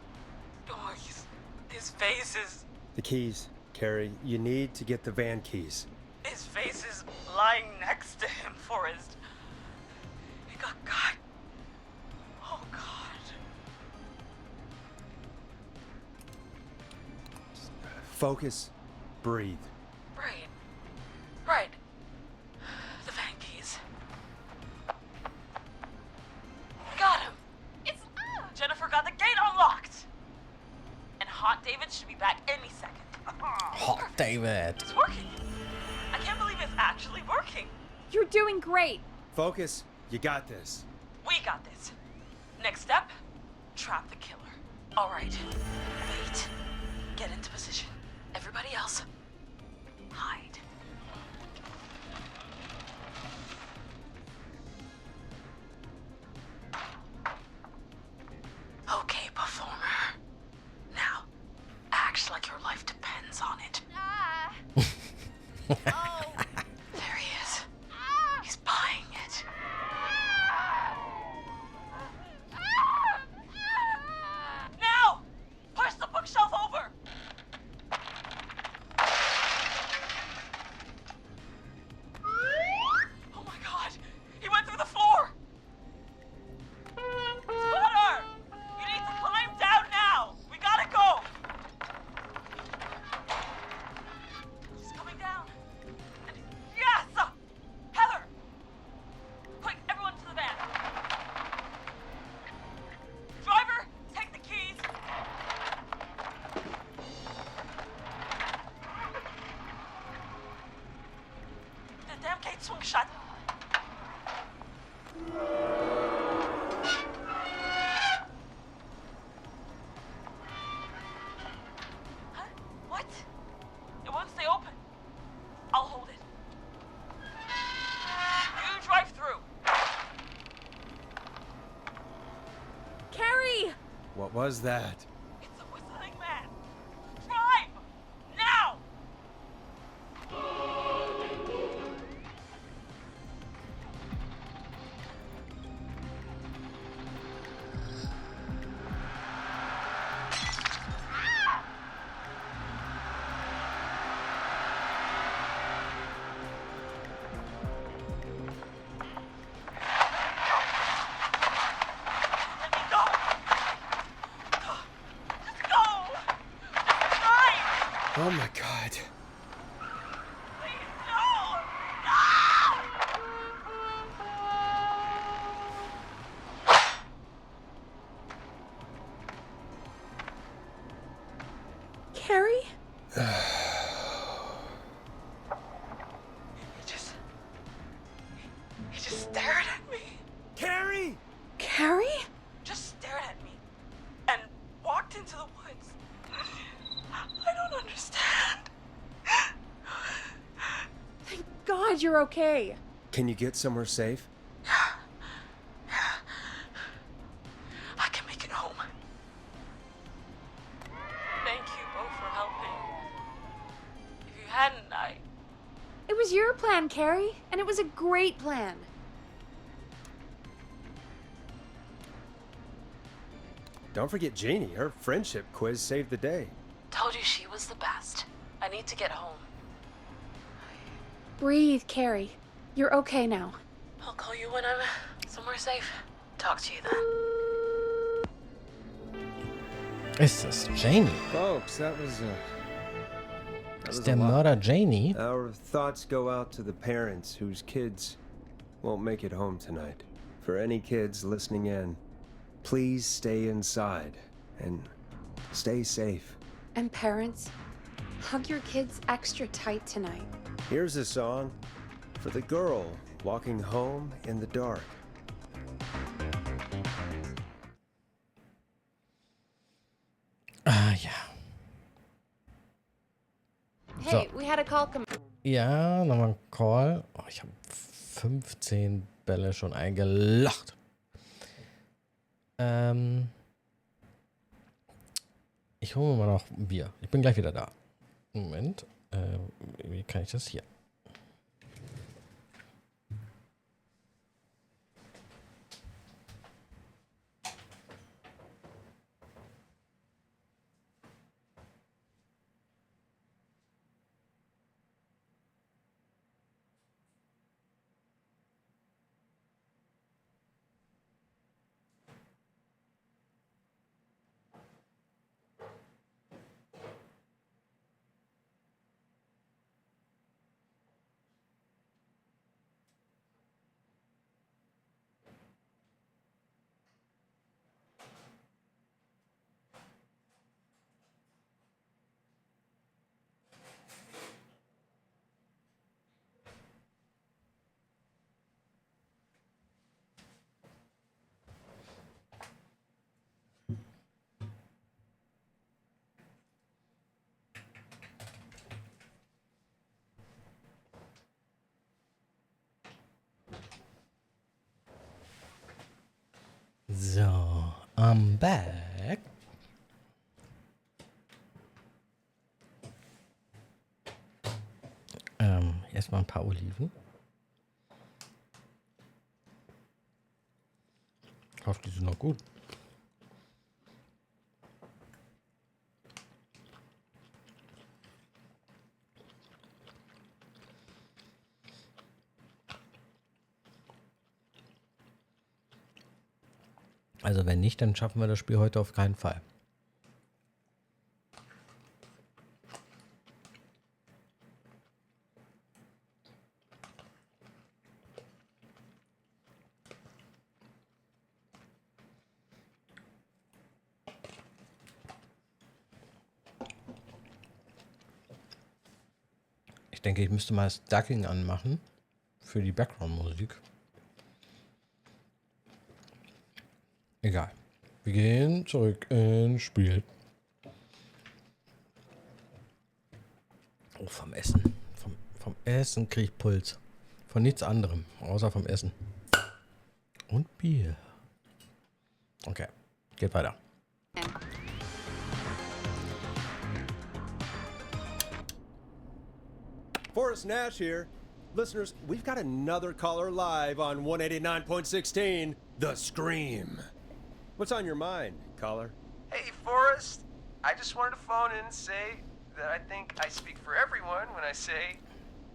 his face is... The keys. Carrie. You need to get the van keys. His face is lying next to him, Forrest. He got caught. Oh, God. Focus. Breathe. Right. Right. The van keys. Got him. It's... Jennifer got the gate unlocked. And Hot David should be back any second. Hot David. It's working. I can't believe it's actually working. You're doing great. Focus. You got this. We got this. Next step, trap the killer. All right. Wait. Get into position. Everybody else, hide. Okay, performer. Now, act like your life depends on it. Oh. There he is. He's buying it. Now! Push the bookshelf over! Oh my God! He went through the floor! Spotter! You need to climb down now! We gotta go! She's coming down. And yes! Heather! Quick, everyone to the van. Driver, take the keys. The damn gate swung shut. Huh? What? It won't stay open. I'll hold it. You drive through. Carrie! What was that? It's a whistling man. Drive! Now! Let me go! Just go! Just drive! Oh my God. Please, no! No! Carrie? He just stared at me. Carrie! Carrie? Just stared at me and walked into the woods. I don't understand. Thank God you're okay. Can you get somewhere safe? I can make it home. Thank you both for helping. If you hadn't, It was your plan, Carrie, and it was a great plan. Don't forget Jeannie. Her friendship quiz saved the day. told you she was the best. I need to get home. Breathe, Carrie. You're okay now. I'll call you when I'm somewhere safe. Talk to you then. Ist das Janie? Folks, that was Ist der Mörder Janie? Our thoughts go out to the parents whose kids won't make it home tonight. For any kids listening in, please stay inside and stay safe. And parents, hug your kids extra tight tonight. Here's a song for the girl walking home in the dark. Ah, ja. Hey, we had a call come. Ja, nochmal ein Call. Oh, ich habe 15 Bälle schon eingelocht. Ich hole mir mal noch ein Bier. Ich bin gleich wieder da. Moment. Wie kann ich das hier? So, I'm back. Erstmal ein paar Oliven. Ich hoffe, die sind noch gut. Also wenn nicht, dann schaffen wir das Spiel heute auf keinen Fall. Ich denke, ich müsste mal das Ducking anmachen für die Background-Musik. Egal. Wir gehen zurück ins Spiel. Oh, vom Essen. Vom Essen kriege ich Puls. Von nichts anderem, außer vom Essen. Und Bier. Okay, geht weiter. Forrest Nash here. Listeners, we've got another caller live on 189.16, The Scream. What's on your mind, caller? Hey, Forrest. I just wanted to phone in and say that I think I speak for everyone when I say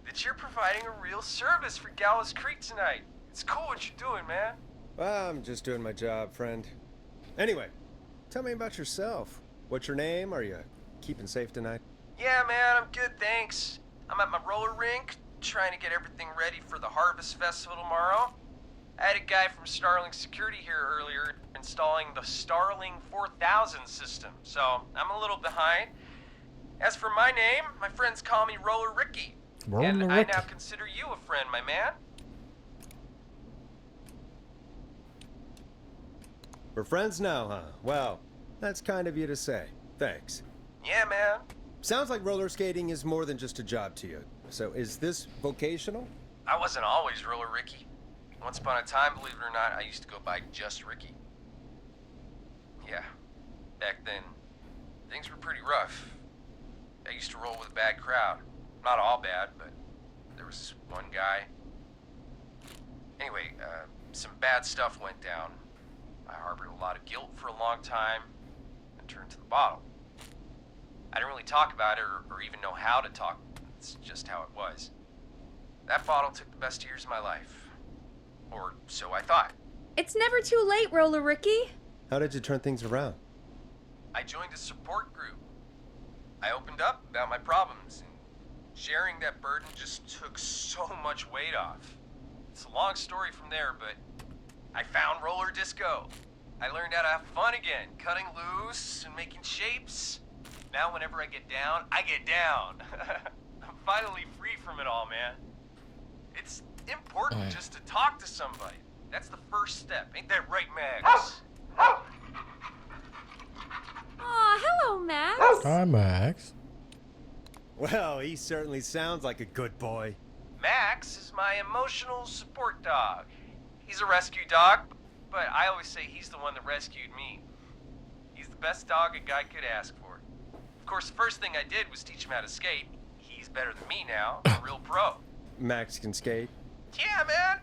that you're providing a real service for Gallows Creek tonight. It's cool what you're doing, man. Well, I'm just doing my job, friend. Anyway, tell me about yourself. What's your name? Are you keeping safe tonight? Yeah, man, I'm good, thanks. I'm at my roller rink, trying to get everything ready for the Harvest Festival tomorrow. I had a guy from Starling Security here earlier installing the Starling 4000 system, so I'm a little behind. As for my name, my friends call me Roller Ricky. And I now consider you a friend, my man. We're friends now, huh? Well, that's kind of you to say. Thanks. Yeah, man. Sounds like roller skating is more than just a job to you. So is this vocational? I wasn't always Roller Ricky. Once upon a time, believe it or not, I used to go by just Ricky. Yeah, back then, things were pretty rough. I used to roll with a bad crowd. Not all bad, but there was this one guy. Anyway, some bad stuff went down. I harbored a lot of guilt for a long time and turned to the bottle. I didn't really talk about it or even know how to talk. It's just how it was. That bottle took the best years of my life. Or so I thought. It's never too late, Roller Ricky. How did you turn things around? I joined a support group. I opened up about my problems, and sharing that burden just took so much weight off. It's a long story from there, but I found roller disco. I learned how to have fun again, cutting loose and making shapes. Now whenever I get down, I get down. I'm finally free from it all, man. It's important just to talk to somebody. That's the first step. Ain't that right, Max? Aw, hello, Max. Hi, Max. Well, he certainly sounds like a good boy. Max is my emotional support dog. He's a rescue dog, but I always say he's the one that rescued me. He's the best dog a guy could ask for. Of course, the first thing I did was teach him how to skate. He's better than me now, a real pro. Max can skate? Yeah, man.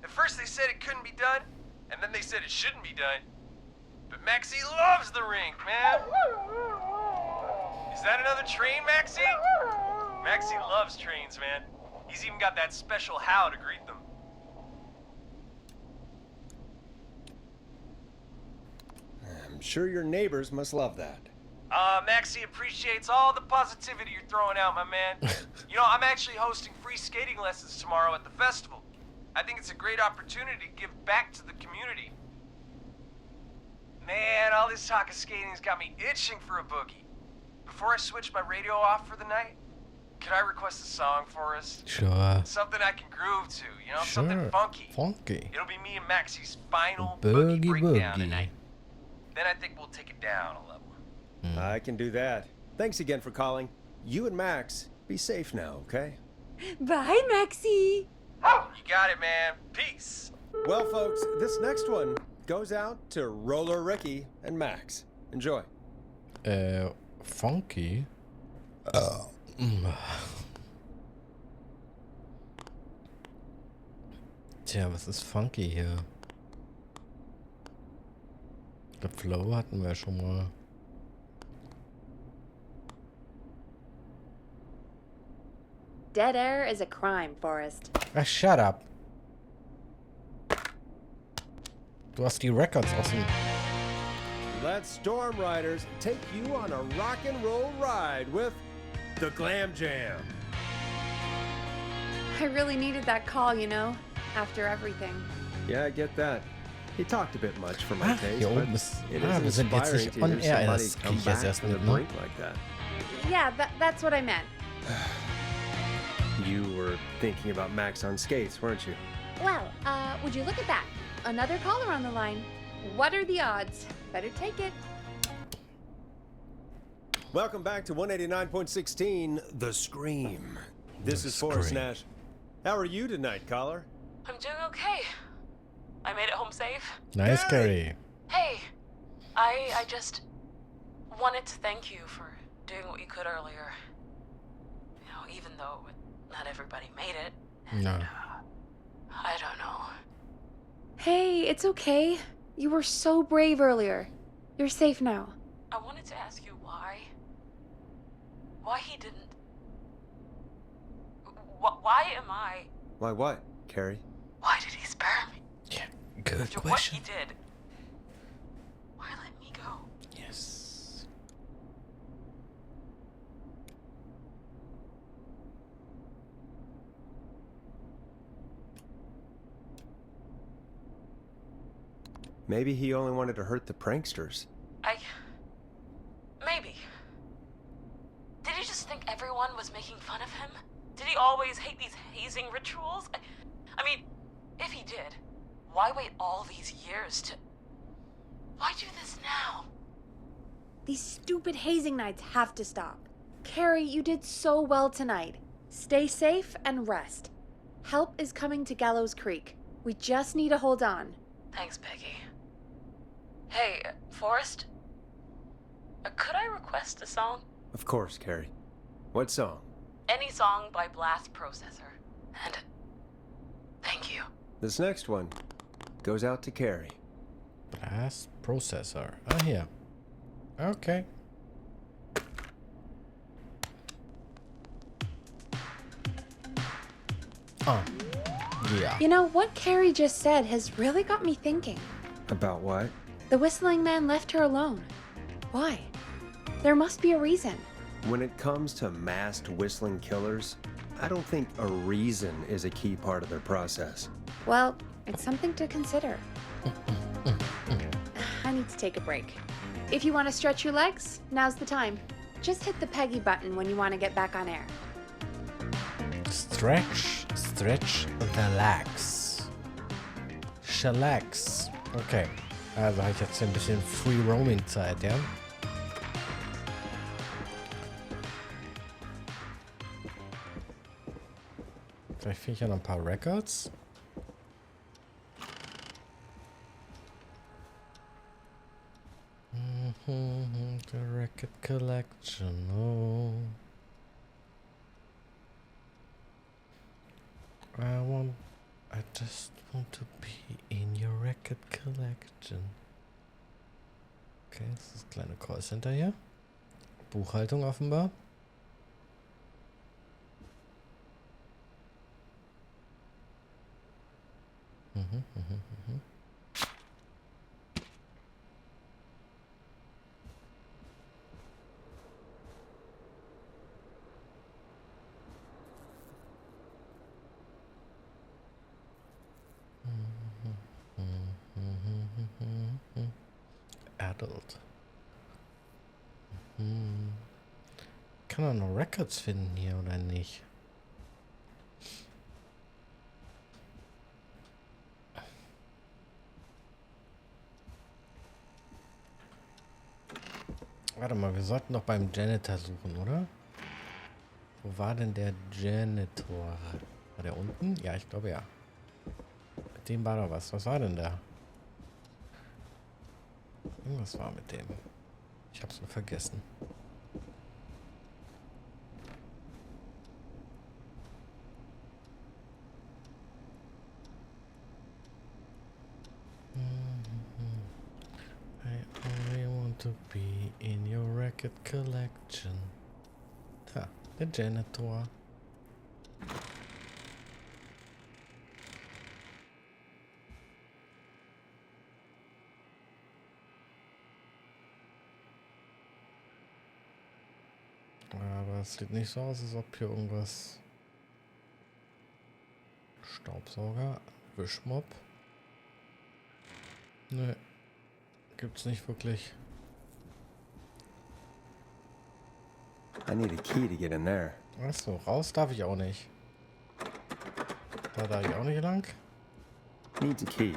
At first they said it couldn't be done, and then they said it shouldn't be done. But Maxie loves the rink, man. Is that another train, Maxie? Maxie loves trains, man. He's even got that special how to greet them. I'm sure your neighbors must love that. Maxie appreciates all the positivity you're throwing out, my man. You know, I'm actually hosting free skating lessons tomorrow at the festival. I think it's a great opportunity to give back to the community. Man, all this talk of skating's got me itching for a boogie. Before I switch my radio off for the night, could I request a song for us? Sure. Something I can groove to, you know, Sure. something funky. Funky. It'll be me and Maxie's final Boogie boogie breakdown boogie. tonight. Then I think we'll take it down a level. I can do that. Thanks again for calling. You and Max, be safe now, okay? Bye, Maxie. You got it, man. Peace. Well, folks, this next one goes out to Roller Ricky and Max. Enjoy. Funky? Tja, was ist funky hier? Der Flow hatten wir schon mal. Dead air is a crime, Forrest. Ach, shut up. Du hast die Records offen. Let Storm Riders take you on a rock and roll ride with the Glam Jam. I really needed that call, you know, after everything. Yeah, I get that. He talked a bit much for my taste, Hier but oben ist... it wir is sind jetzt inspiring nicht to on hear air. somebody Das krieg come ich jetzt back erst from mit, the ne? brink like that. Yeah, that's what I meant. You were thinking about Max on skates, weren't you? Well, would you look at that? Another caller on the line. What are the odds? Better take it. Welcome back to 189.16, The Scream. This is Forrest Nash. How are you tonight, caller? I'm doing okay. I made it home safe. Nice, Gary. Hey, I just wanted to thank you for doing what you could earlier. You know, even though not everybody made it. No. I don't know. Hey, it's okay. You were so brave earlier. You're safe now. I wanted to ask you why. Why he didn't... Why am I... Why what, Carrie? Why did he spare me? Yeah, good After question. what he did. Why let me go? Yes. Maybe he only wanted to hurt the pranksters. Maybe. Did he just think everyone was making fun of him? Did he always hate these hazing rituals? I mean, if he did, why wait all these years to... Why do this now? These stupid hazing nights have to stop. Carrie, you did so well tonight. Stay safe and rest. Help is coming to Gallows Creek. We just need to hold on. Thanks, Peggy. Hey, Forrest? Could I request a song? Of course, Carrie. What song? Any song by Blast Processor. And thank you. This next one goes out to Carrie. Blast Processor. Ah, hier. Okay. Oh. Yeah. You know, what Carrie just said has really got me thinking. About what? The whistling man left her alone. Why? There must be a reason. When it comes to masked whistling killers, I don't think a reason is a key part of their process. Well, it's something to consider. I need to take a break. If you want to stretch your legs, now's the time. Just hit the Peggy button when you want to get back on air. Stretch the legs. Chillax. Okay. Also habe ich jetzt ein bisschen Free Roaming Zeit, ja? Vielleicht finde ich ja noch ein paar Records. The record collection, oh. I just want to be in your record collection. Okay, das ist das kleine Callcenter hier. Buchhaltung offenbar. Adult. Kann man noch Records finden hier oder nicht? Warte mal, wir sollten doch beim Janitor suchen, oder? Wo war denn der Janitor? War der unten? Ja, ich glaube ja. Mit dem war doch was. Was war denn da? Irgendwas war mit dem. Ich hab's nur vergessen. I only want to be in your record collection. Da, der Janitor. Aber es sieht nicht so aus, als ob hier irgendwas... Staubsauger, Wischmopp. Ne, gibt's nicht wirklich. I need a key to get in there. Achso, raus darf ich auch nicht. Da darf ich auch nicht lang. Needs a key.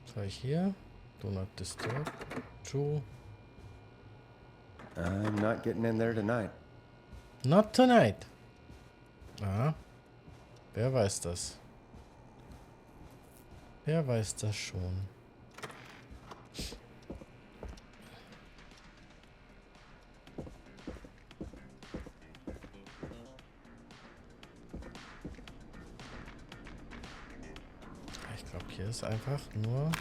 Was habe ich hier? Do not disturb. True. I'm not getting in there tonight. Not tonight. Ah. Wer weiß das? Wer weiß das schon? Ich glaube, hier ist einfach nur...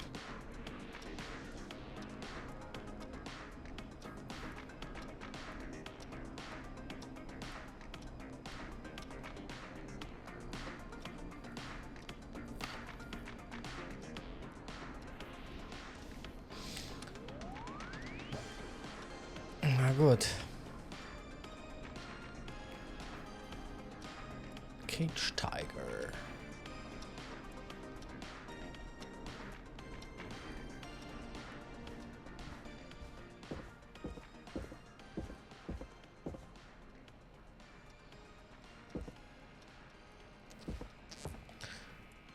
Na gut. Cage Tiger.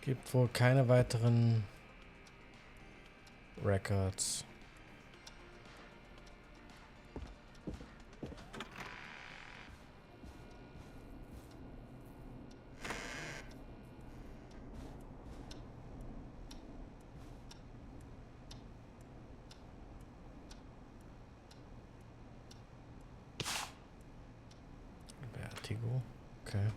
Gibt wohl keine weiteren Records. Vertigo. Okay.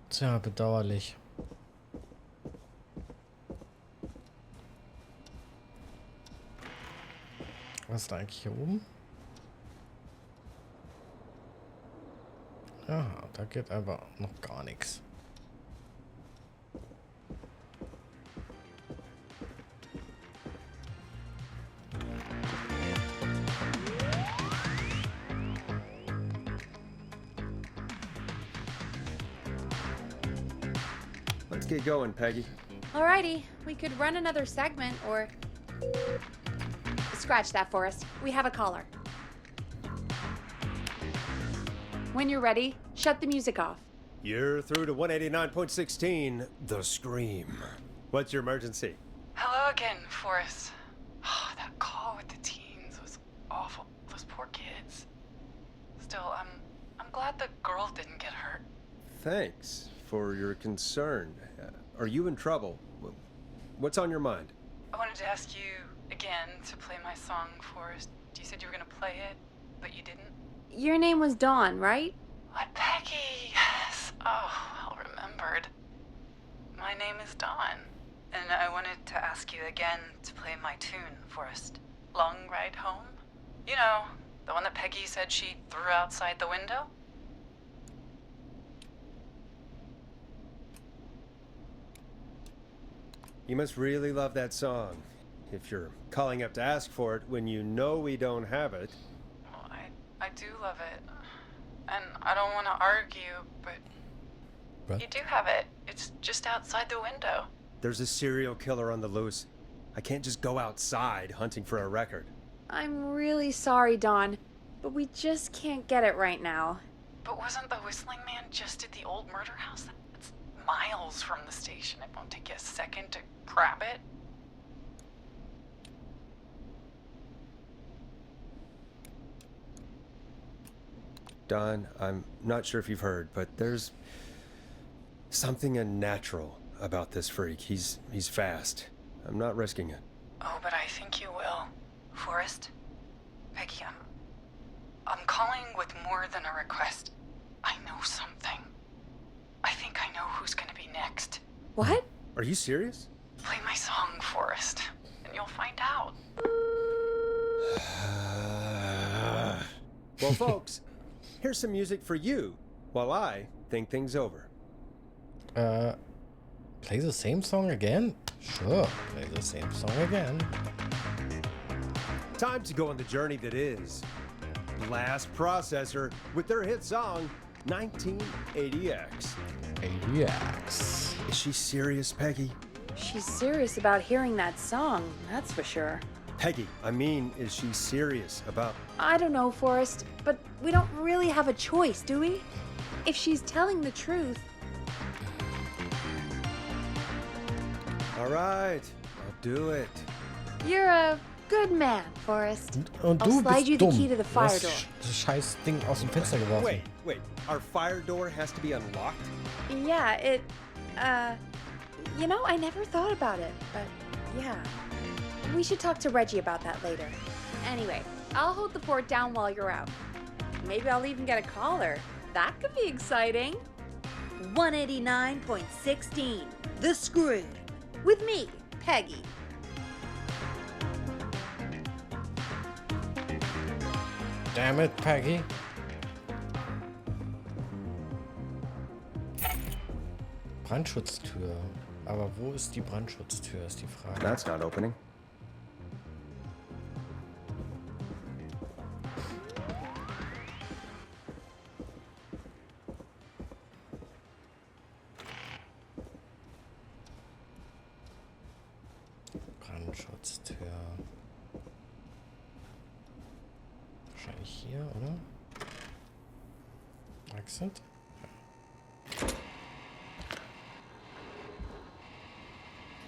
Tja, bedauerlich. Was ist da eigentlich hier oben? Ja, da geht einfach noch gar nichts. Let's get going, Peggy. Alrighty, we could run another segment or... Scratch that, Forrest. We have a caller. When you're ready, shut the music off. You're through to 189.16, The Scream. What's your emergency? Hello again, Forrest. Oh, that call with the teens was awful. Those poor kids. Still, I'm glad the girl didn't get hurt. Thanks for your concern. Are you in trouble? What's on your mind? I wanted to ask you again to play my song, Forrest. You said you were gonna play it, but you didn't. Your name was Dawn, right? What, Peggy? Yes. Oh, well remembered. My name is Dawn, and I wanted to ask you again to play my tune, Forrest. Long Ride Home? You know, the one that Peggy said she threw outside the window? You must really love that song. If you're calling up to ask for it when you know we don't have it. Well, I do love it. And I don't want to argue, but you do have it. It's just outside the window. There's a serial killer on the loose. I can't just go outside hunting for a record. I'm really sorry, Dawn, but we just can't get it right now. But wasn't the whistling man just at the old murder house? It's miles from the station. It won't take you a second to grab it. Don, I'm not sure if you've heard, but there's something unnatural about this freak. He's fast. I'm not risking it. Oh, but I think you will. Forrest? Peggy, I'm calling with more than a request. I know something. I think I know who's gonna be next. What? Are you serious? Play my song, Forrest, and you'll find out. Well, folks, here's some music for you while I think things over. Play the same song again? Sure, play the same song again. Time to go on the journey that is Blast Processor with their hit song 1980X. 80X. Is she serious, Peggy? She's serious about hearing that song, that's for sure. Peggy, I mean, is she serious about... I don't know, Forrest, but we don't really have a choice, do we? If she's telling the truth... All right, I'll do it. You're a good man, Forrest. Und I'll du slide bist you the dumm. key to the Du fire hast door. das scheiß Ding aus dem Fenster geworfen. Wait, our fire door has to be unlocked? Yeah, it... You know, I never thought about it, but yeah. We should talk to Reggie about that later. Anyway, I'll hold the fort down while you're out. Maybe I'll even get a caller. That could be exciting. 189.16, The Screw. With me, Peggy. Damn it, Peggy. Brandschutztür. Aber wo ist die Brandschutztür, ist die Frage. That's not opening. Brandschutztür. Wahrscheinlich hier, oder? Exit?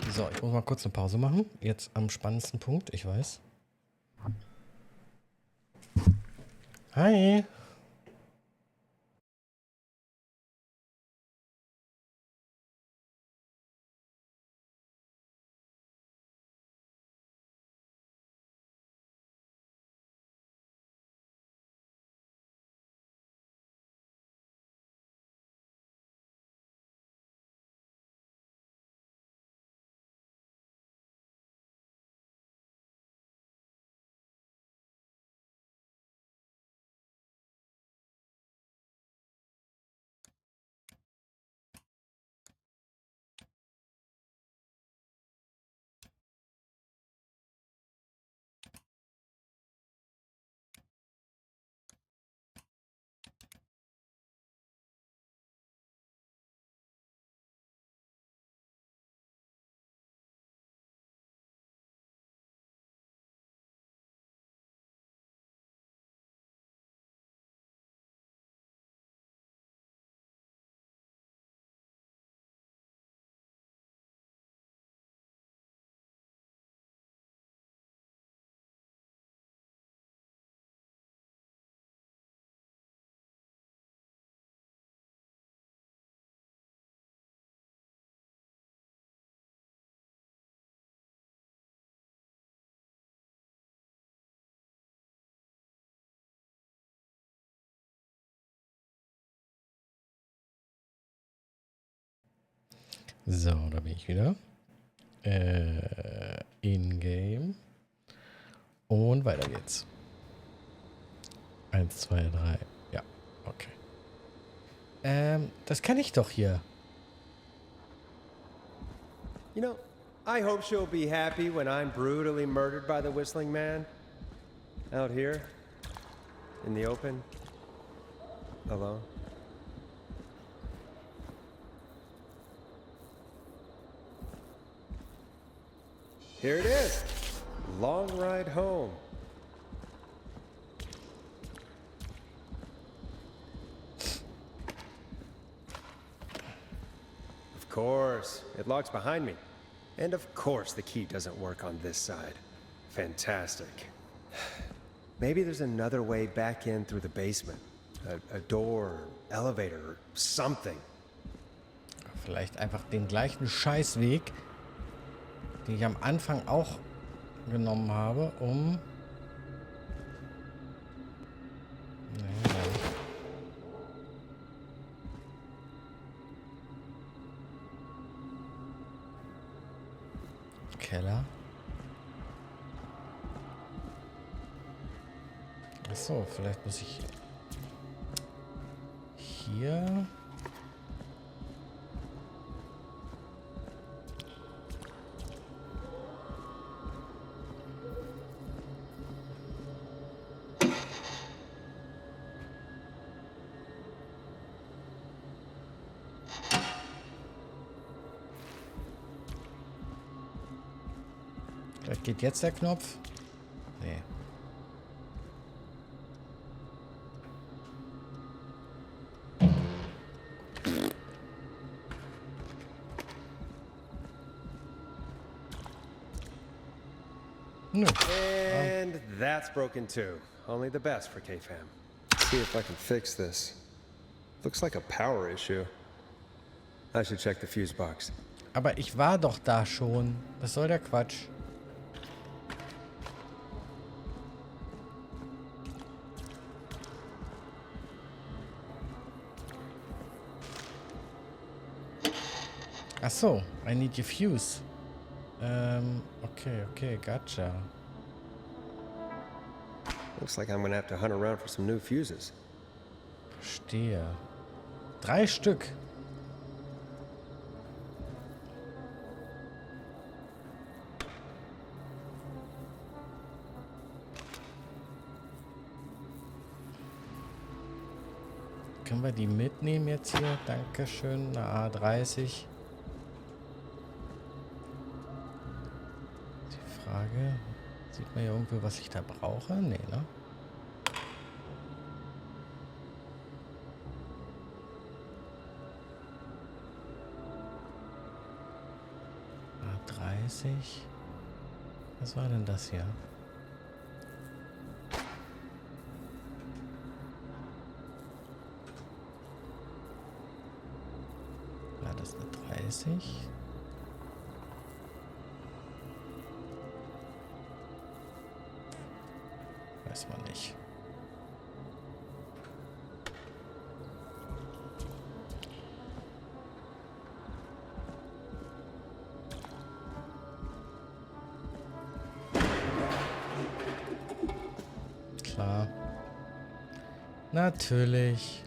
So, ich muss mal kurz eine Pause machen. Jetzt am spannendsten Punkt, ich weiß. Hi. So, da bin ich wieder. In-game. Und weiter geht's. 1, 2, 3. Ja, okay. Das kann ich doch hier. You know, I hope she'll be happy when I'm brutally murdered by the whistling man. Out here. In the open. Alone. Here it is. Long ride home. Of course. It locks behind me. And of course the key doesn't work on this side. Fantastic. Maybe there's another way back in through the basement. A door, elevator, or something. Vielleicht einfach den gleichen Scheißweg, den ich am Anfang auch genommen habe, um... Keller. Achso, vielleicht muss ich hier... Vielleicht geht jetzt der Knopf. Nee. And that's broken too. Only the best for K-Fam. See if I can fix this. Looks like a power issue. I should check the fuse box. Aber ich war doch da schon. Was soll der Quatsch? Ach so, I need your fuse. Okay, gotcha. Looks like I'm gonna have to hunt around for some new fuses. Verstehe. 3 Stück. Können wir die mitnehmen jetzt hier? Dankeschön. Eine A30. Die Frage, sieht man hier irgendwo, was ich da brauche? Nee, ne? A30. Was war denn das hier? War das eine 30? Weiß man nicht. Klar. Natürlich.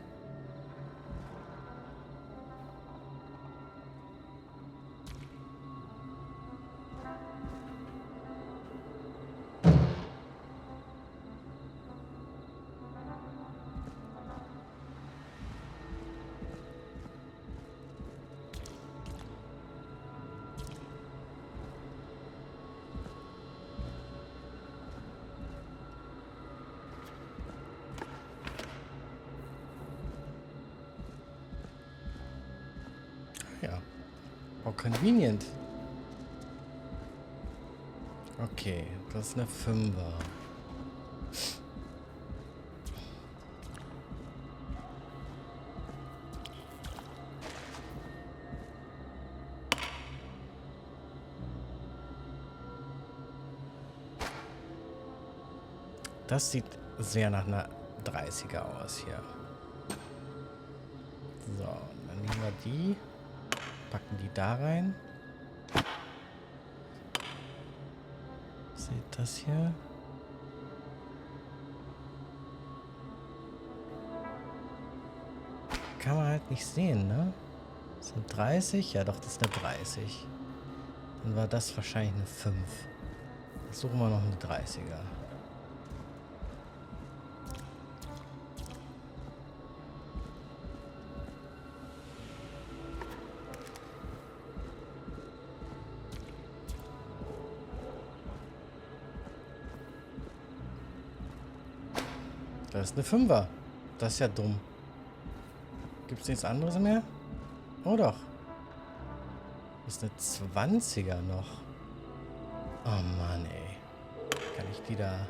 Ja. Oh, convenient. Okay, das ist eine 5er. Das sieht sehr nach einer 30er aus hier. So, dann nehmen wir die. Packen die da rein. Seht das hier? Kann man halt nicht sehen, ne? Das sind 30? Ja doch, das ist eine 30. Dann war das wahrscheinlich eine 5. Jetzt suchen wir noch eine 30er. Das ist eine 5er. Das ist ja dumm. Gibt es nichts anderes mehr? Oh doch. ist eine 20er noch. Oh Mann, ey. Kann ich die da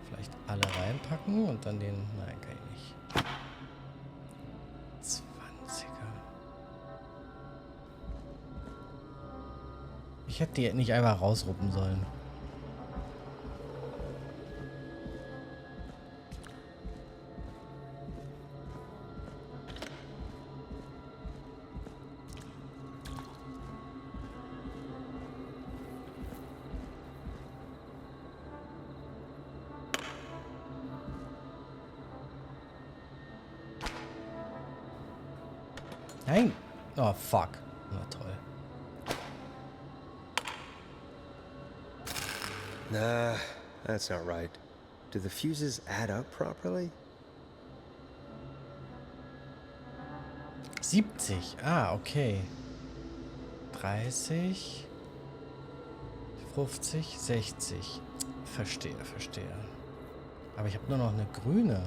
vielleicht alle reinpacken und dann den... Nein, kann ich nicht. 20er. Ich hätte die nicht einfach rausruppen sollen. Nein! Oh, fuck. Na toll. Nah, that's not right. Do the fuses add up properly? 70. Ah, okay. 30. 50, 60. Verstehe, verstehe. Aber ich habe nur noch eine grüne.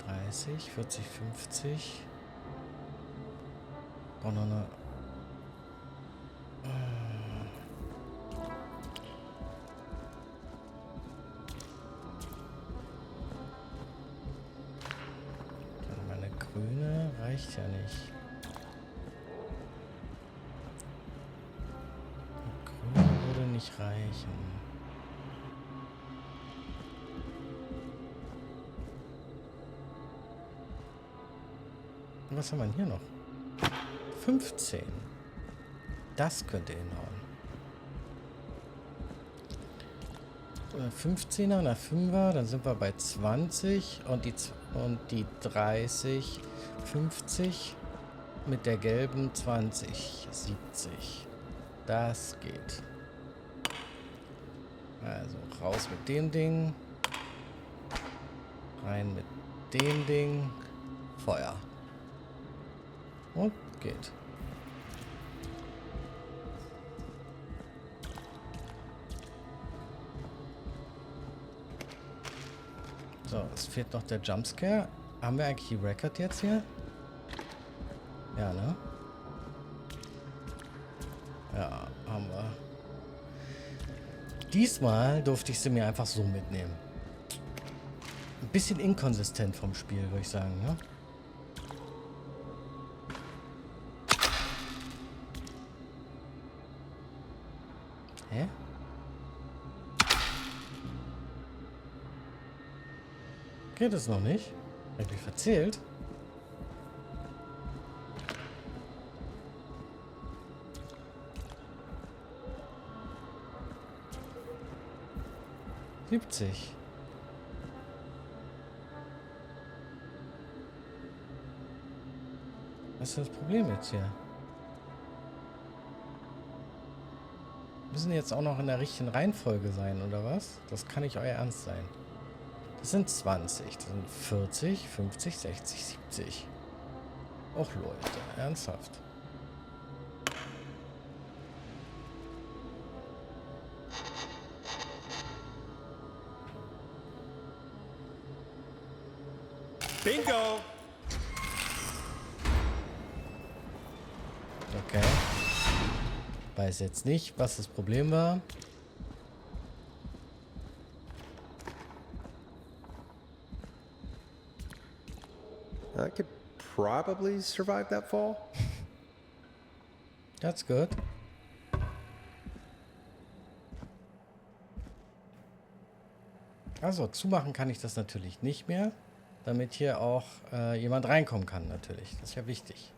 30, 40, 50. Brauche noch eine... Meine grüne reicht ja nicht. Die grüne würde nicht reichen. Was haben wir denn hier noch? 15. Das könnte hinhauen. 15er und 5er, dann sind wir bei 20 und die 30, 50 mit der gelben 20, 70. Das geht. Also raus mit dem Ding. Rein mit dem Ding. Feuer. Und geht. So, es fehlt noch der Jumpscare. Haben wir eigentlich die Record jetzt hier? Ja, ne? Ja, haben wir. Diesmal durfte ich sie mir einfach so mitnehmen. Ein bisschen inkonsistent vom Spiel, würde ich sagen, ne? Hä? Geht es noch nicht? Hab ich mich verzählt? Was ist das Problem jetzt hier? Müssen jetzt auch noch in der richtigen Reihenfolge sein, oder was? Das kann nicht euer Ernst sein. Das sind 20, das sind 40, 50, 60, 70. Och Leute, ernsthaft. Bingo! Okay. Weiß jetzt nicht, was das Problem war. I could probably survive that fall. That's good. Also, zumachen kann ich das natürlich nicht mehr, damit hier auch jemand reinkommen kann, natürlich. Das ist ja wichtig.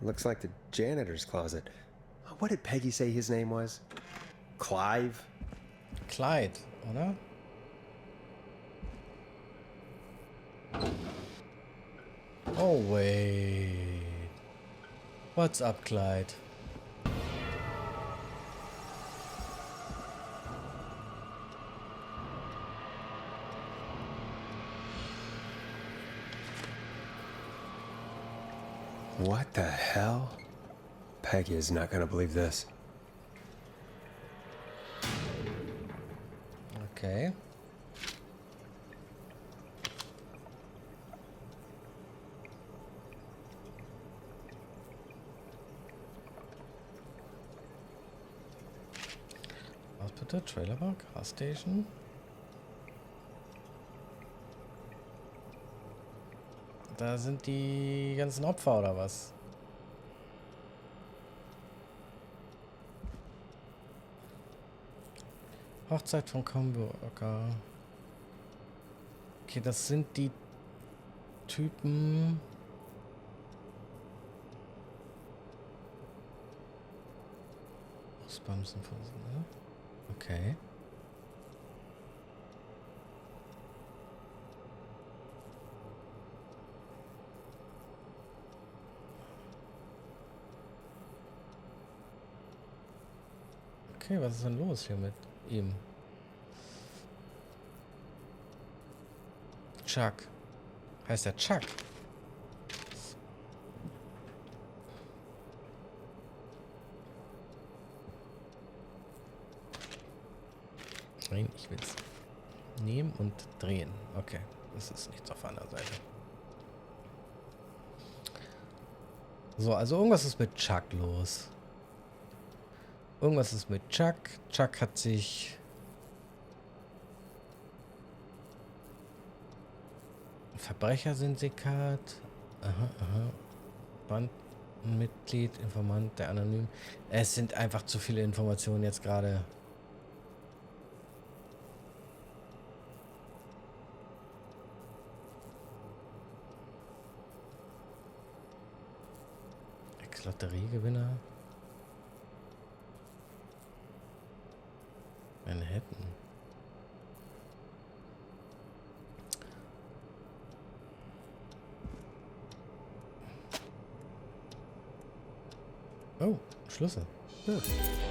Looks like the janitor's closet. What did Peggy say his name was? Clive? Clyde, oder? Oh, wait. What's up, Clyde? What the hell? Peggy is not gonna believe this. Okay. Warte, Trailerpark, Gas Station. Da sind die ganzen Opfer, oder was? Hochzeit von Comburger. Okay, das sind die Typen. Ausbremsen von, ne? Okay. Okay, was ist denn los hier mit ihm? Chuck. Heißt der Chuck? Nein, ich will es nehmen und drehen. Okay, das ist nichts auf einer Seite. So, also irgendwas ist mit Chuck los. Irgendwas ist mit Chuck. Chuck hat sich... Verbrechersyndikat. Aha. Bandmitglied, Informant, der Anonym. Es sind einfach zu viele Informationen jetzt gerade. Ex-Lotteriegewinner. Manhattan. Oh, Schlüssel. Huh.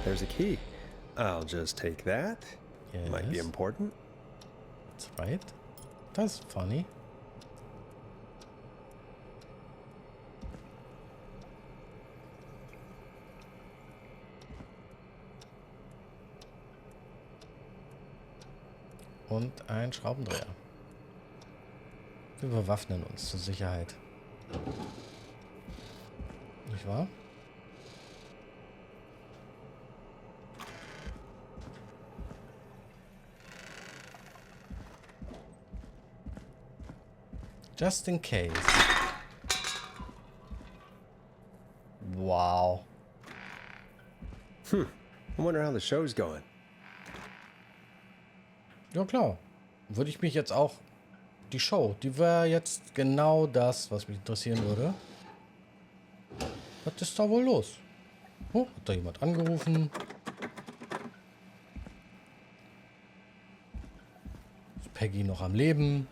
There's a key. I'll just take that. Yes. Might be important. That's right. That's funny. Und ein Schraubendreher. Wir bewaffnen uns zur Sicherheit. Nicht wahr? Just in case. Wow. I wonder how the show's going. Ja klar. Würde ich mich jetzt auch... Die Show, die wäre jetzt genau das, was mich interessieren würde. Was ist da wohl los? Oh, hat da jemand angerufen? Ist Peggy noch am Leben?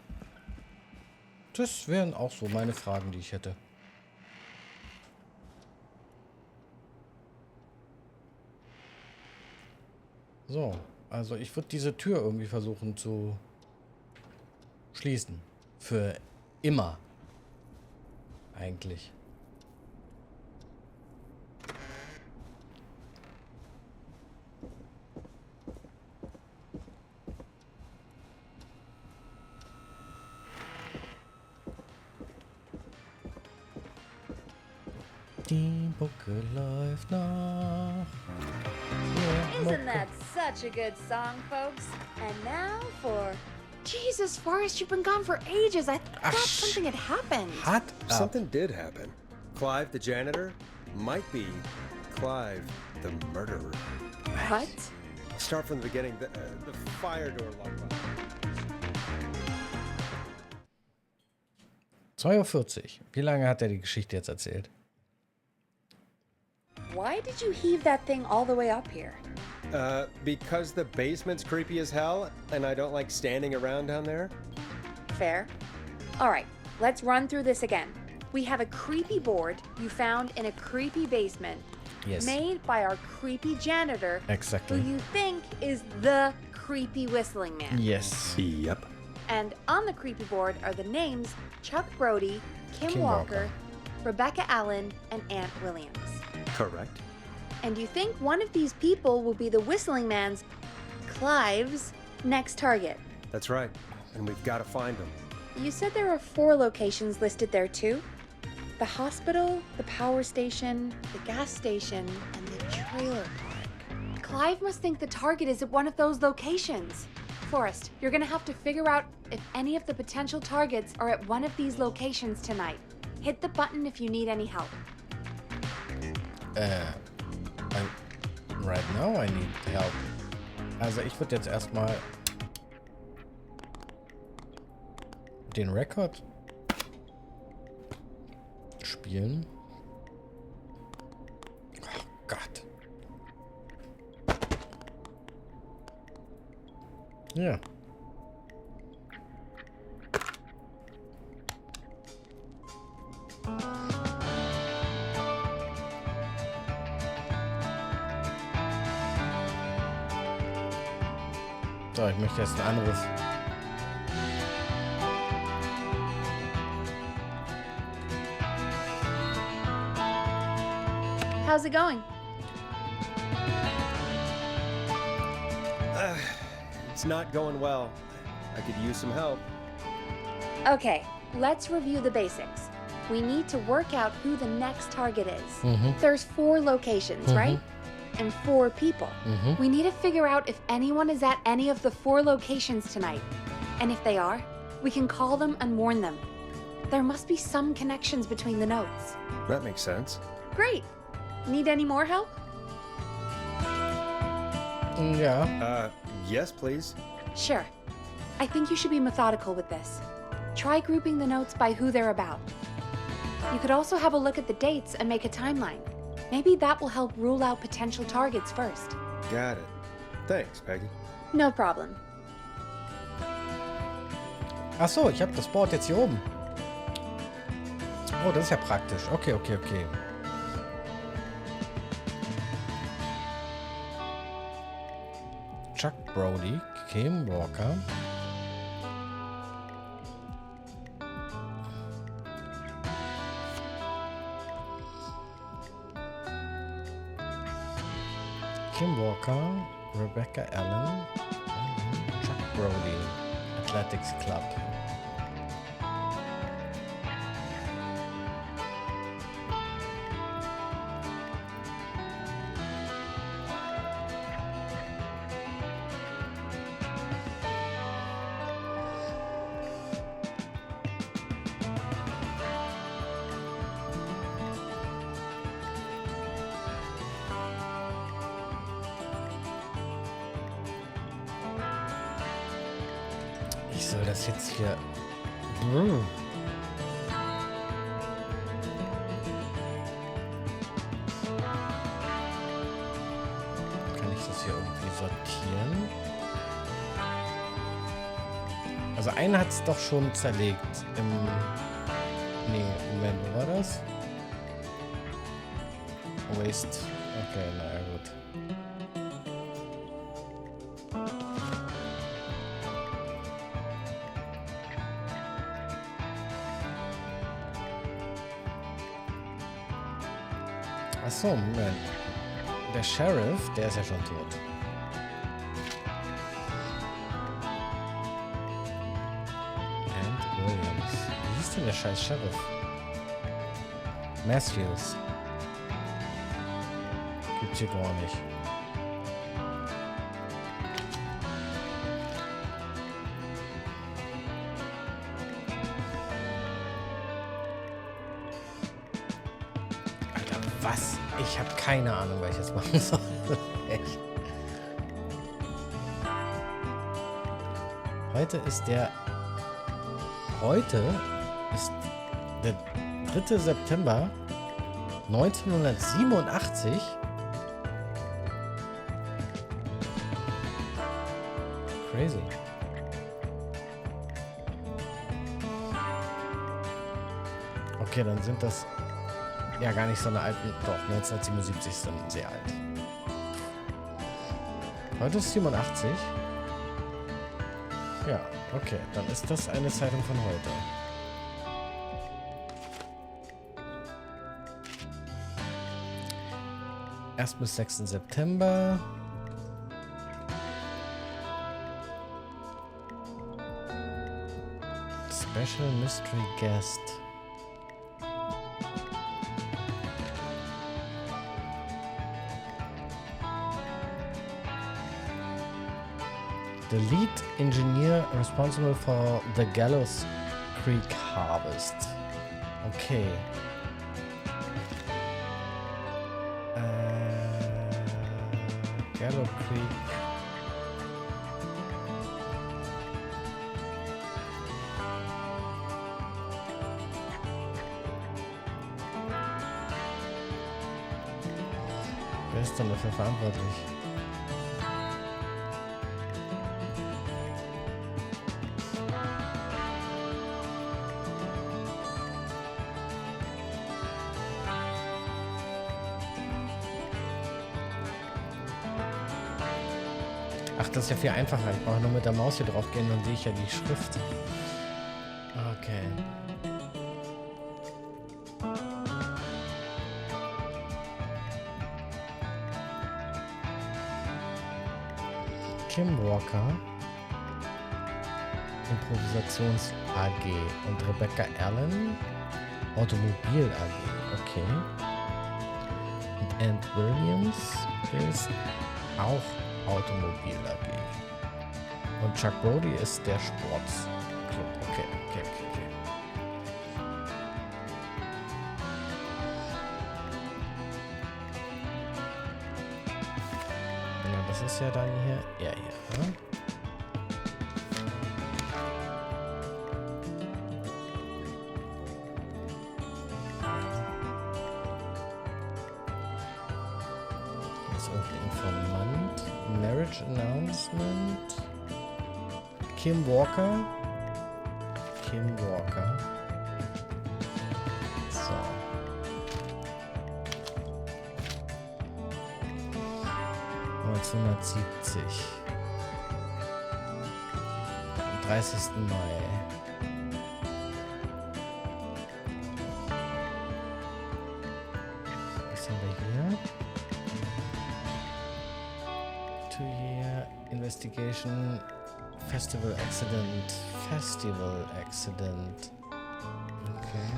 Das wären auch so meine Fragen, die ich hätte. So, also ich würde diese Tür irgendwie versuchen zu schließen. Für immer. Eigentlich. Die Bucke läuft nach. Isn't that such a good song, folks? And now for... Jesus, Forrest, you've been gone for ages. I thought something had happened. Something did happen. Clive, the janitor, might be Clive, the murderer. What? I'll start from the beginning. The fire door locked. 2:40 Uhr. Wie lange hat er die Geschichte jetzt erzählt? Why did you heave that thing all the way up here? Because the basement's creepy as hell, and I don't like standing around down there. Fair. All right, let's run through this again. We have a creepy board you found in a creepy basement. Yes. Made by our creepy janitor. Exactly. Who you think is the creepy whistling man. Yes. Yep. And on the creepy board are the names Chuck Brody, Kim Walker, Rebecca Allen, and Aunt Williams. Correct. And you think one of these people will be the whistling man's, Clive's, next target. That's right. And we've got to find them. You said there are 4 locations listed there too? The hospital, the power station, the gas station, and the trailer park. Clive must think the target is at one of those locations. Forrest, you're gonna have to figure out if any of the potential targets are at one of these locations tonight. Hit the button if you need any help. Right now I need help. Also ich würde jetzt erstmal den Rekord spielen. Oh Gott. Ja. So, ich möchte jetzt einen Anruf. How's it going? It's not going well. I could use some help. Okay, let's review the basics. We need to work out who the next target is. Mhm. There's 4 locations, right? And 4 people. We need to figure out if anyone is at any of the 4 locations tonight. And if they are, we can call them and warn them. There must be some connections between the notes. That makes sense. Great. Need any more help? Ja. Yes, please. Sure. I think you should be methodical with this. Try grouping the notes by who they're about. You could also have a look at the dates and make a timeline. Maybe that will help rule out potential targets first. Got it. Thanks, Peggy. No problem. Ach so, ich habe das Board jetzt hier oben. Oh, das ist ja praktisch. Okay. Chuck Brody, Kim Walker. Kim Walker, Rebecca Allen, Chuck Brody, Athletics Club. Ich soll das jetzt hier... Kann ich das hier irgendwie sortieren? Also einen hat es doch schon zerlegt. Nee, Moment, wo war das? Waste. Okay, naja, gut. Achso, Moment. Der Sheriff, der ist ja schon tot. And Williams. Wie hieß denn der scheiß Sheriff? Matthews. Gibt's hier gar nicht. Was? Ich habe keine Ahnung, was ich jetzt machen soll. Echt. Heute ist der 3. September 1987. Crazy. Okay, dann sind das ja gar nicht so eine alten. Doch, 1977 sind sehr alt. Heute ist 87. Ja, okay, dann ist das eine Zeitung von heute. Erst bis 6. September. Special Mystery Guest. The lead engineer responsible for the Gallows Creek harvest. Okay. Gallows Creek. Wer ist denn dafür verantwortlich? Ach, das ist ja viel einfacher. Ich brauche nur mit der Maus hier drauf gehen, dann sehe ich ja die Schrift. Okay. Kim Walker, Improvisations AG und Rebecca Allen, Automobil AG, okay. Und Ant Williams ist auch Automobil AG. Und Chuck Brody ist der Sportsclub. Okay. Das ist ja dann hier, ne? Das Informant, Marriage Announcement, Kim Walker. So. 1970. Am 30. Mai. Was haben wir hier? 2-year investigation. Festival accident. Okay.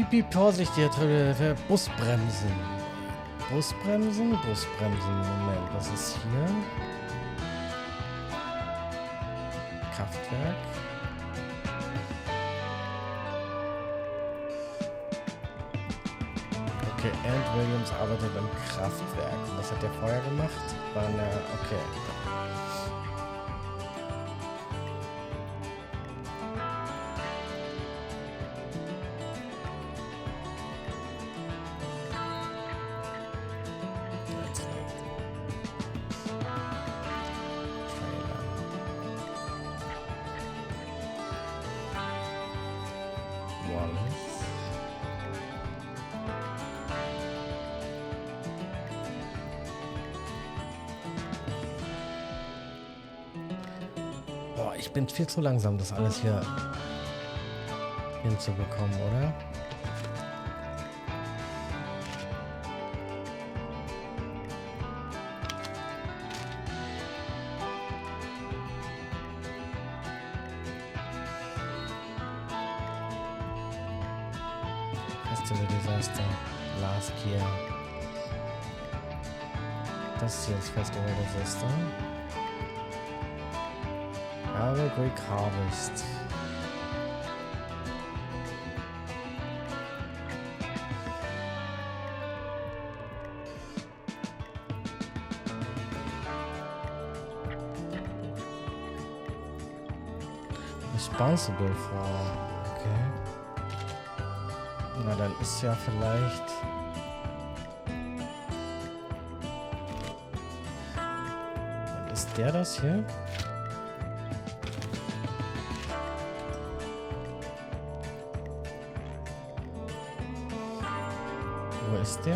Piep, Vorsicht, hier, Busbremsen. Busbremsen. Moment, was ist hier? Kraftwerk. Okay, Ant Williams arbeitet im Kraftwerk. Und was hat der vorher gemacht? Okay. Ich bin viel zu langsam, das alles hier hinzubekommen, oder? Festival Disaster last year. Das ist jetzt Festival Disaster. Gallows Creek Harvest. Responsible for. Okay. Na, dann ist ja vielleicht. Dann ist der das hier? Wo ist der?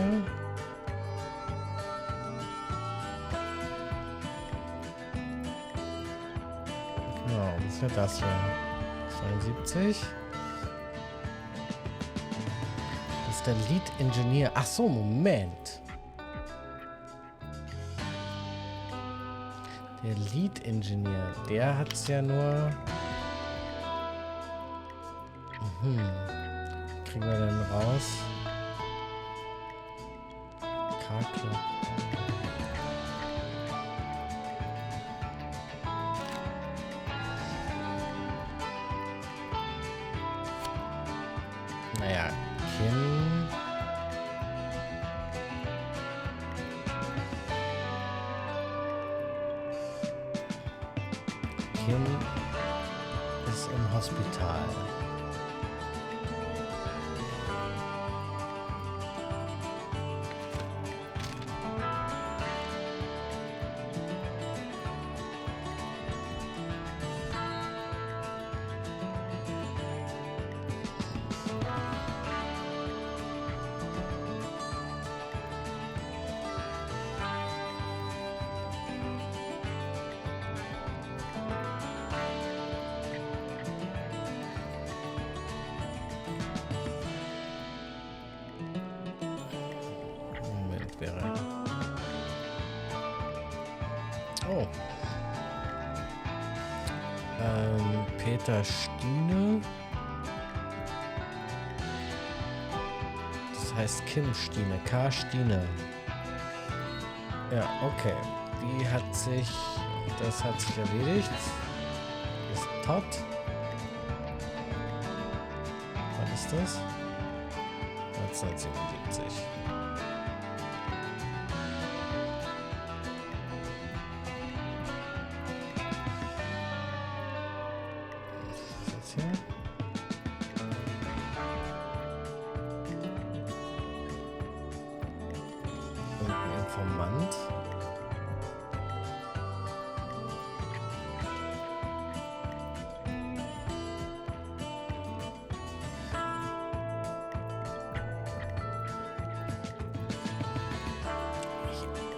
Genau, das ist ja das hier. 72. Das ist der Lead Engineer. Ach so, Moment. Der Lead Engineer, der hat's ja nur. Kriegen wir denn raus? K-Club. Naja, Kim. Kim ist im Hospital. Oh. Peter Stine. Das heißt Kim Stine. K. Stine. Ja, okay. Die hat sich... Das hat sich erledigt. Ist Todd. Was ist das? 1977. Informant.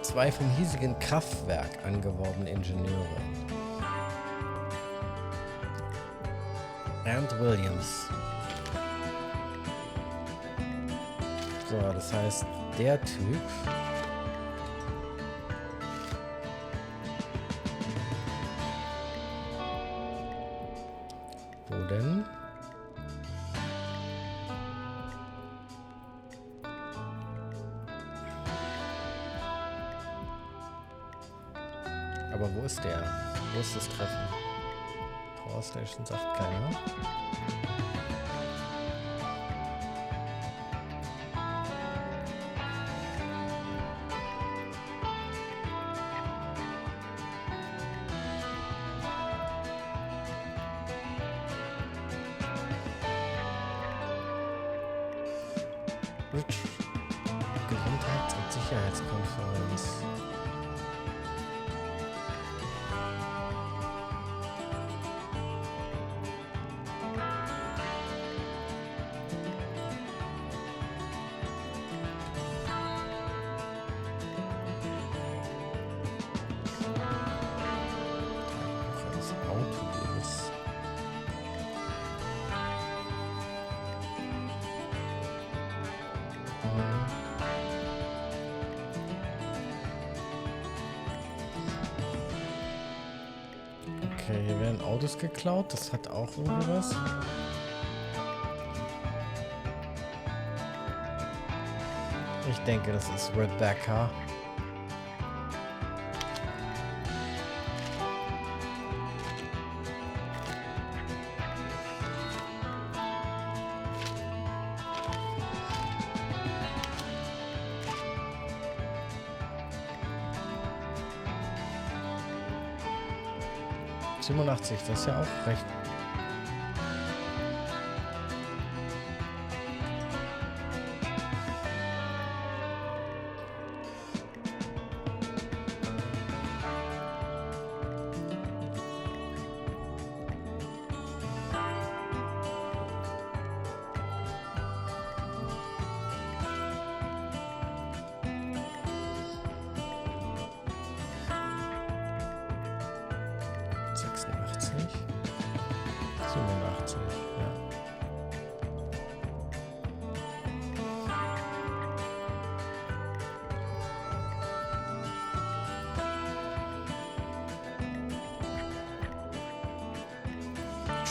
Zwei vom hiesigen Kraftwerk angeworbene Ingenieure. And Williams. So, das heißt, der Typ... Wo denn? Aber wo ist der? Wo ist das Treffen? Power Station sagt keiner. Gesundheits- und Sicherheitskonferenz. Das Auto ist. Okay, hier werden Autos geklaut. Das hat auch irgendwie was. Ich denke, das ist Rebecca. ...87, das ist ja auch recht.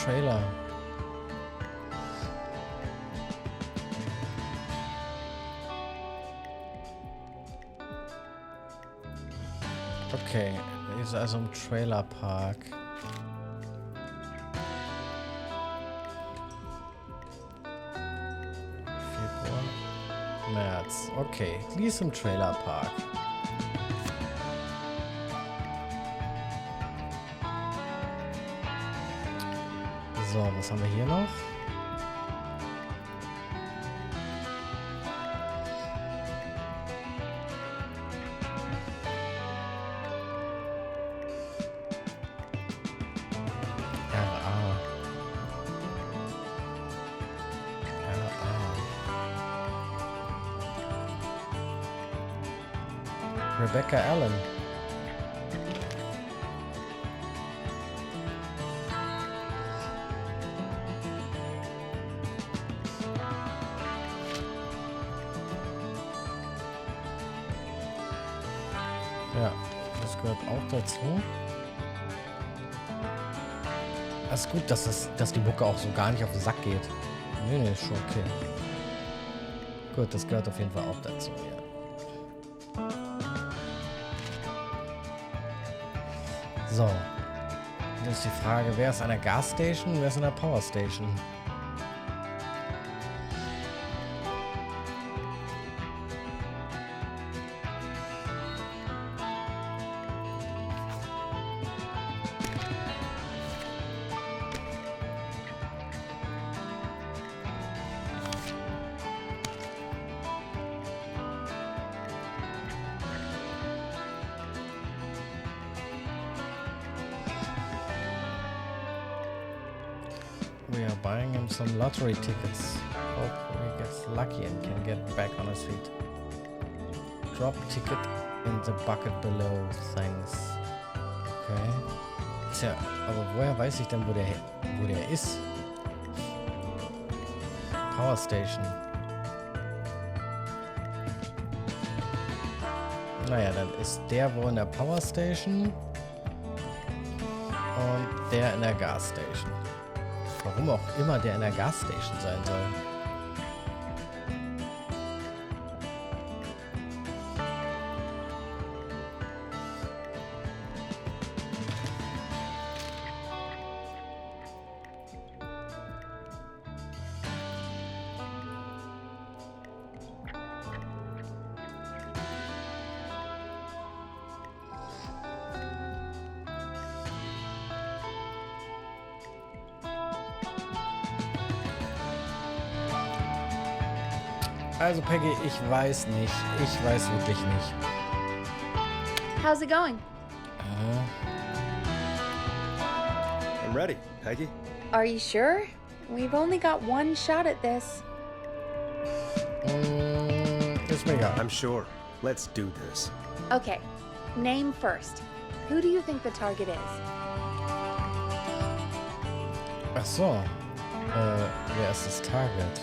Trailer. Okay, ist also im Trailerpark. Februar, März. Okay, die ist im Trailerpark. So, was haben wir hier noch? Rebecca Allen. Ja, das gehört auch dazu. Es ist gut, dass die Mucke auch so gar nicht auf den Sack geht. Nee, ist schon okay. Gut, das gehört auf jeden Fall auch dazu, ja. So. Jetzt ist die Frage, wer ist an der Gasstation und wer ist an der Powerstation? We are buying him some lottery tickets. Hope he gets lucky and can get back on his feet. Drop ticket in the bucket below. Thanks. Okay. Tja, aber woher weiß ich denn, wo der ist? Power Station. Naja, dann ist der wohl in der Power Station und der in der Gas Station. Warum auch immer der in der Gasstation sein soll. Also Peggy, ich weiß nicht. Ich weiß wirklich nicht. How's it going? I'm ready, Peggy. Are you sure? We've only got one shot at this. Ist mir egal. I'm sure. Let's do this. Okay, name first. Who do you think the target is? Ach so. Wer ist das Target?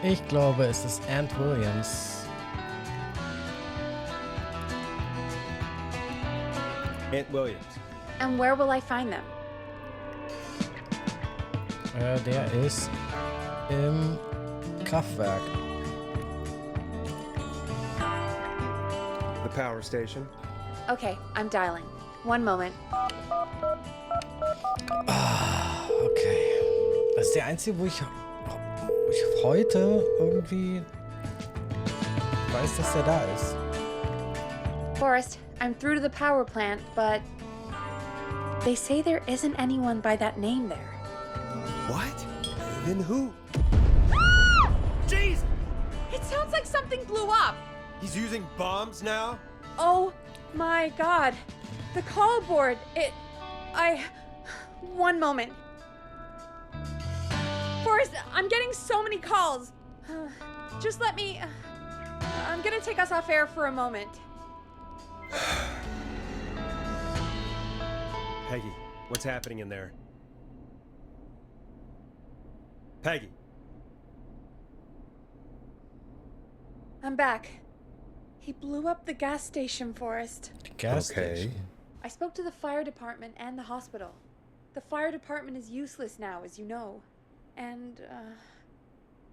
Ich glaube, es ist Ant Williams. Ant Williams. And where will I find them? Der ist im Kraftwerk. The power station. Okay, I'm dialing. One moment. Okay. Das ist der einzige, wo ich heute irgendwie weiß, dass der da ist. Forrest, I'm through to the power plant, but they say there isn't anyone by that name there. What? Then who? Jeez! It sounds like something blew up. He's using bombs now? Oh my god. The call board. One moment. Forrest, I'm getting so many calls. Just let me... I'm gonna take us off air for a moment. Peggy, what's happening in there? Peggy. I'm back. He blew up the gas station, Forrest. The gas station? I spoke to the fire department and the hospital. The fire department is useless now, as you know. And,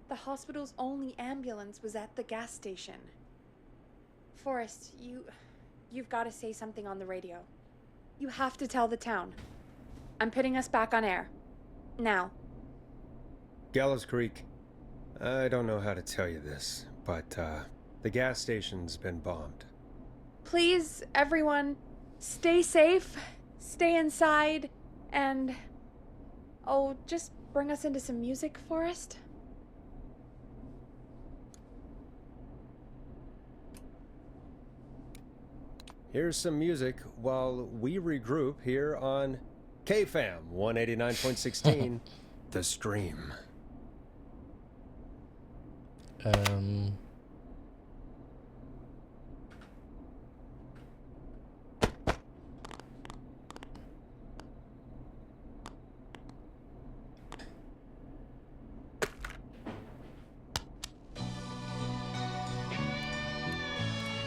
the hospital's only ambulance was at the gas station. Forrest, you've got to say something on the radio. You have to tell the town. I'm putting us back on air. Now. Gallows Creek. I don't know how to tell you this, but, the gas station's been bombed. Please, everyone, stay safe, stay inside, and... Oh, just bring us into some music, Forrest. Here's some music while we regroup here on KFAM 189.16, The Stream.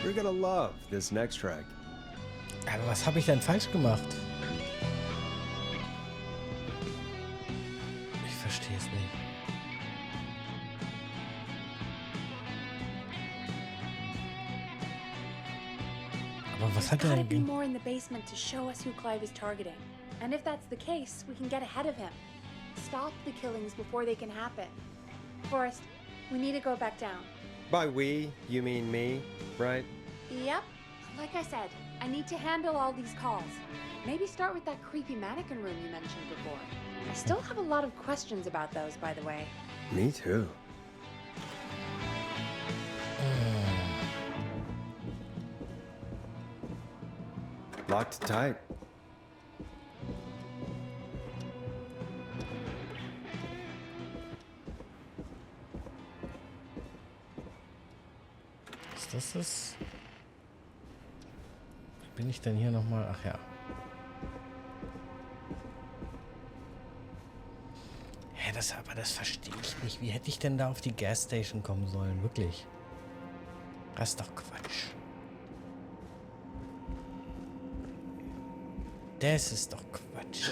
You're gonna love this next track. Aber was habe ich denn falsch gemacht? Ich verstehe es nicht. Aber was hat er There's gotta be denn? more in the basement to show us who Clive is targeting. And if that's the case, we can get ahead of him. Stop the killings before they can happen. Forrest, we need to go back down. By we, you mean me, right? Yep. Like I said, I need to handle all these calls. Maybe start with that creepy mannequin room you mentioned before. I still have a lot of questions about those, by the way. Me too. Locked tight. Ist das das? Wie bin ich denn hier nochmal? Ach ja. Hä, aber das verstehe ich nicht. Wie hätte ich denn da auf die Gasstation kommen sollen? Wirklich. Das ist doch Quatsch. Das ist doch Quatsch.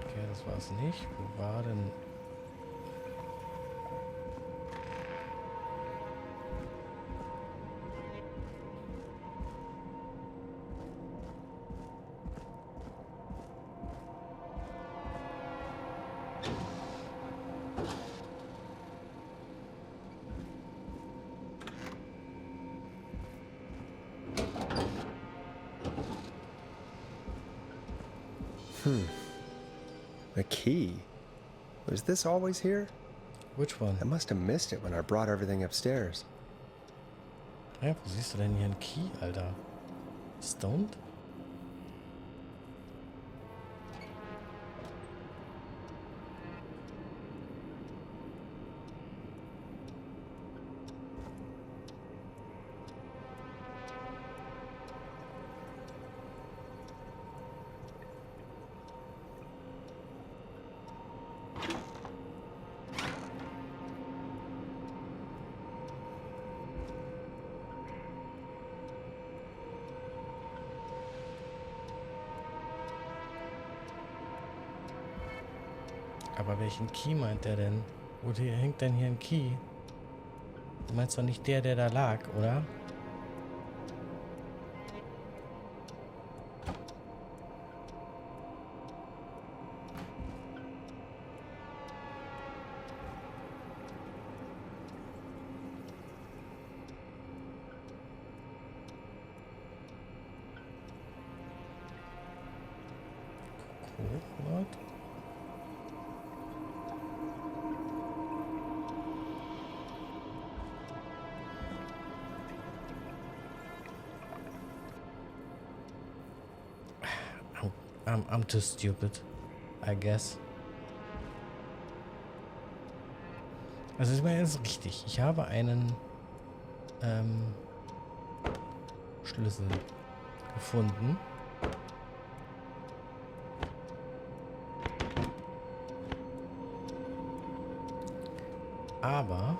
Okay, das war es nicht. Wo war denn... The key. Was this always here? Which one? I must have missed it when I brought everything upstairs. Ja, wo siehst du denn hier einen Key, Alter? Stoned? Aber welchen Key meint der denn? Wo hängt denn hier ein Key? Du meinst doch nicht der da lag, oder? Not. I'm too stupid, I guess. Also ich meine, das ist richtig. Ich habe einen Schlüssel gefunden. Aber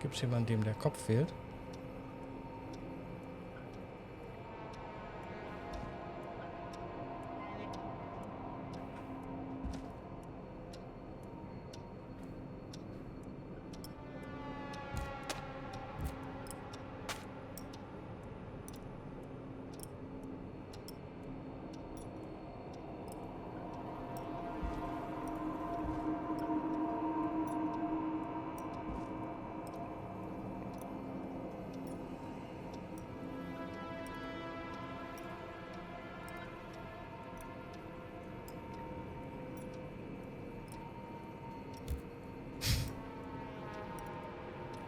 gibt es jemanden, dem der Kopf fehlt?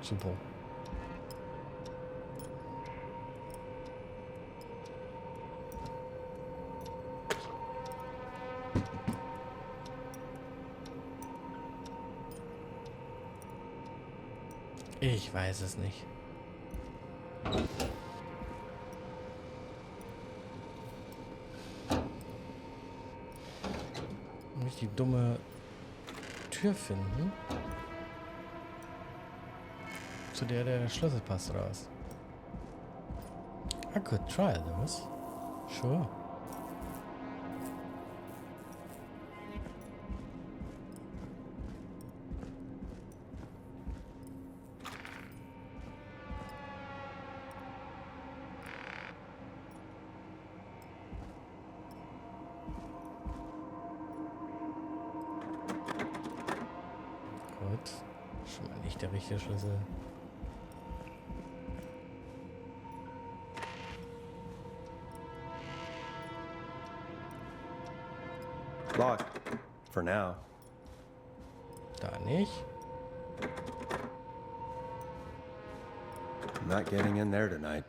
Super. Ich weiß es nicht. Muss ich die dumme Tür finden? Zu der Schlüssel passt raus. I could try those. Sure. Gut. Schon mal nicht der richtige Schlüssel. Locked. For now. Da nicht. I'm not getting in there tonight.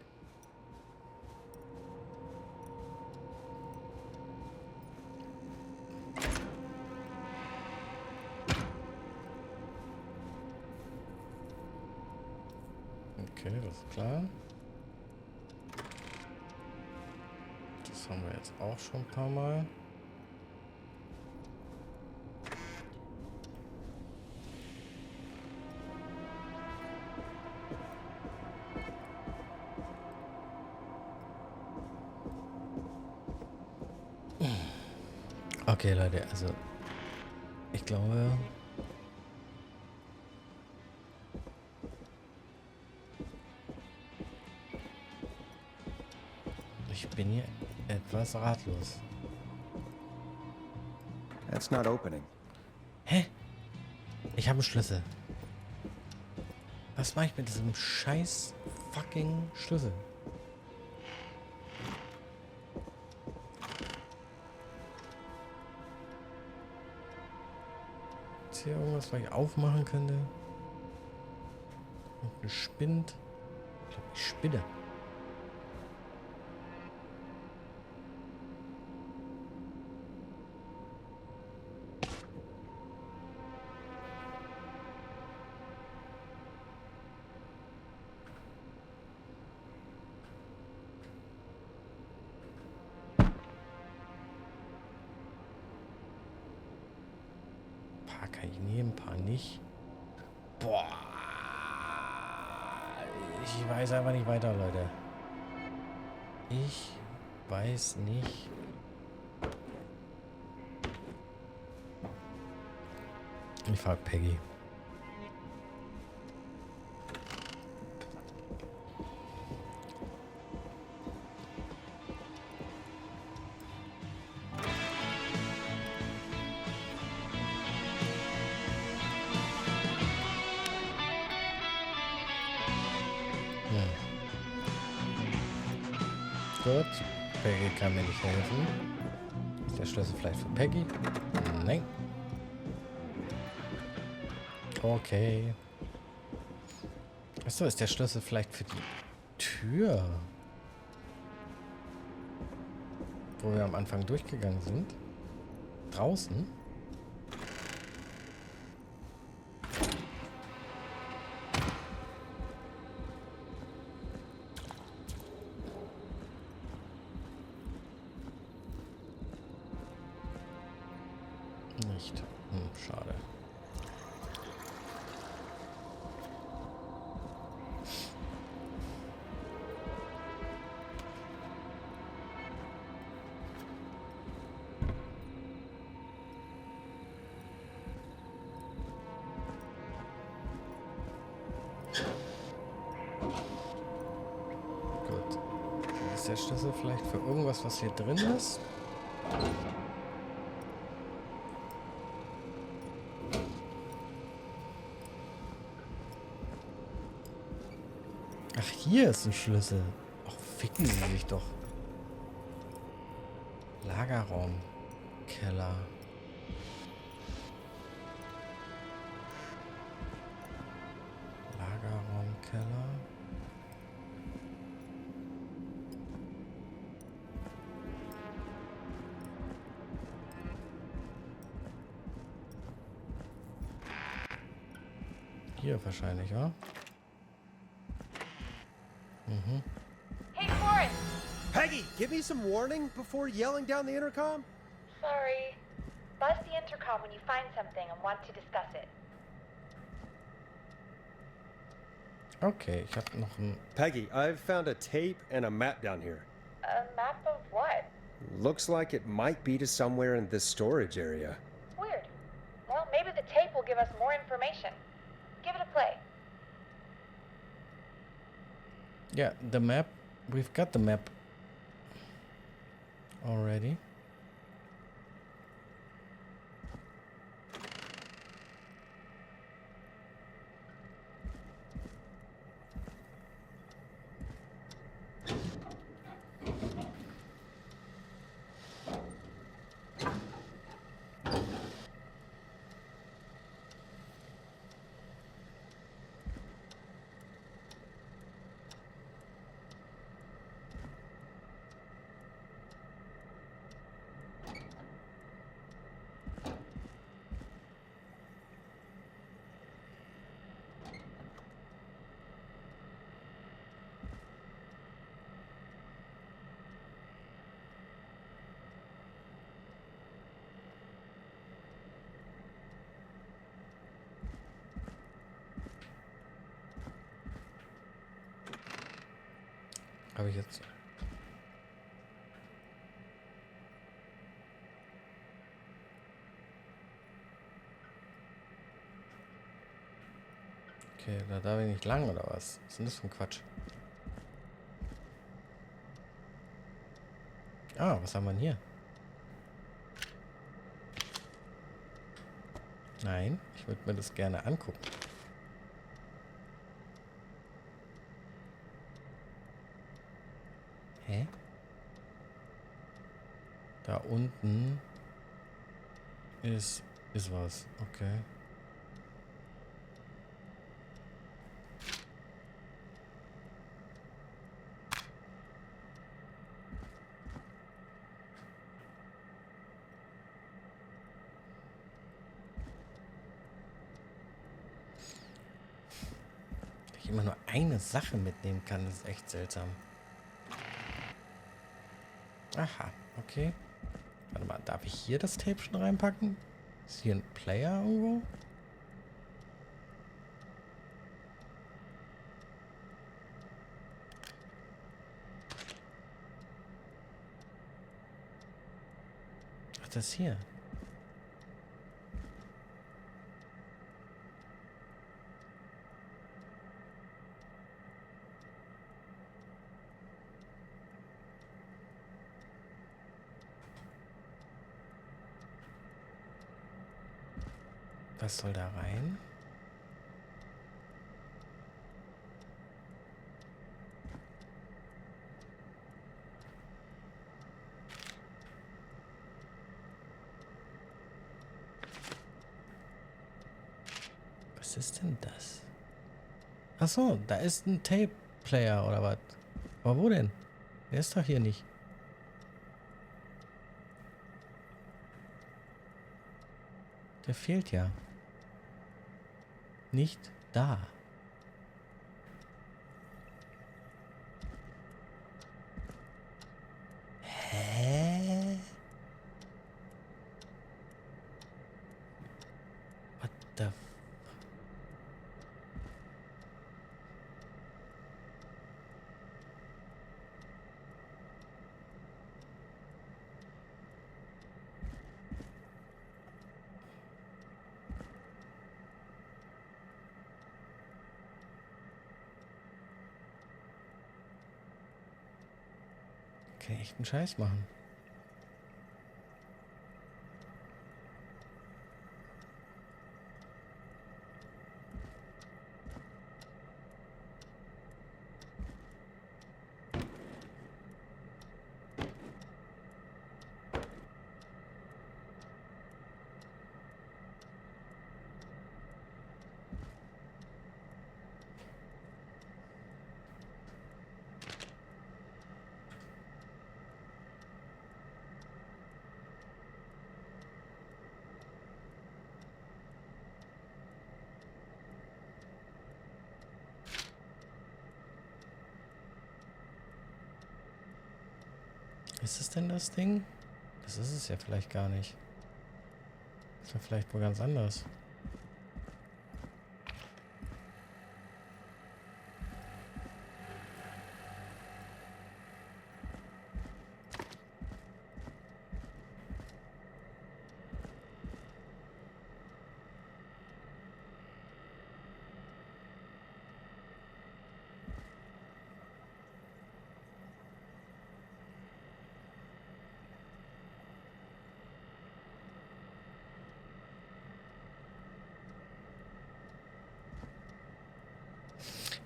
Okay, das ist klar. Das haben wir jetzt auch schon ein paar Mal. Okay, Leute, also ich glaube, ich bin hier etwas ratlos. That's not opening. Hä? Ich habe einen Schlüssel. Was mache ich mit diesem scheiß fucking Schlüssel? Ist hier irgendwas, was ich aufmachen könnte? Und spinnt. Ich glaube, ich spinne. Kann ich nehmen, ein paar nicht. Boah. Ich weiß einfach nicht weiter, Leute. Ich weiß nicht. Ich frag Peggy. Gut. Peggy kann mir nicht helfen. Ist der Schlüssel vielleicht für Peggy? Nein. Okay. Achso, ist der Schlüssel vielleicht für die Tür? Wo wir am Anfang durchgegangen sind? Draußen? Nicht. Schade. Gut. Ist der Schlüssel vielleicht für irgendwas, was hier drin ist? Ach, hier ist ein Schlüssel. Ach, ficken Sie sich doch. Lagerraum. Keller. Lagerraum, Keller. Hier wahrscheinlich, ja? Hey, Forrest! Peggy, give me some warning before yelling down the intercom. Sorry. Buzz the intercom when you find something and want to discuss it. Okay, ich habe noch ein... Peggy, I've found a tape and a map down here. A map of what? Looks like it might be to somewhere in this storage area. Weird. Well, maybe the tape will give us more information. Give it a play. Yeah, the map. We've got the map already. Habe ich jetzt... Okay, da darf ich nicht lang, oder was? Was ist denn das für ein Quatsch? Ah, was haben wir denn hier? Nein, ich würde mir das gerne angucken. Hä? Da unten ist was. Okay. Dass ich immer nur eine Sache mitnehmen kann, das ist echt seltsam. Aha, okay. Warte mal, darf ich hier das Tape schon reinpacken? Ist hier ein Player irgendwo? Ach, das hier. Was soll da rein? Was ist denn das? Achso, da ist ein Tape-Player oder was? Aber wo denn? Der ist doch hier nicht. Der fehlt ja. Nicht da. Hä? What the f... Kann ich echt einen Scheiß machen. Ist es denn das Ding? Das ist es ja vielleicht gar nicht. Das ist ja vielleicht wohl ganz anders.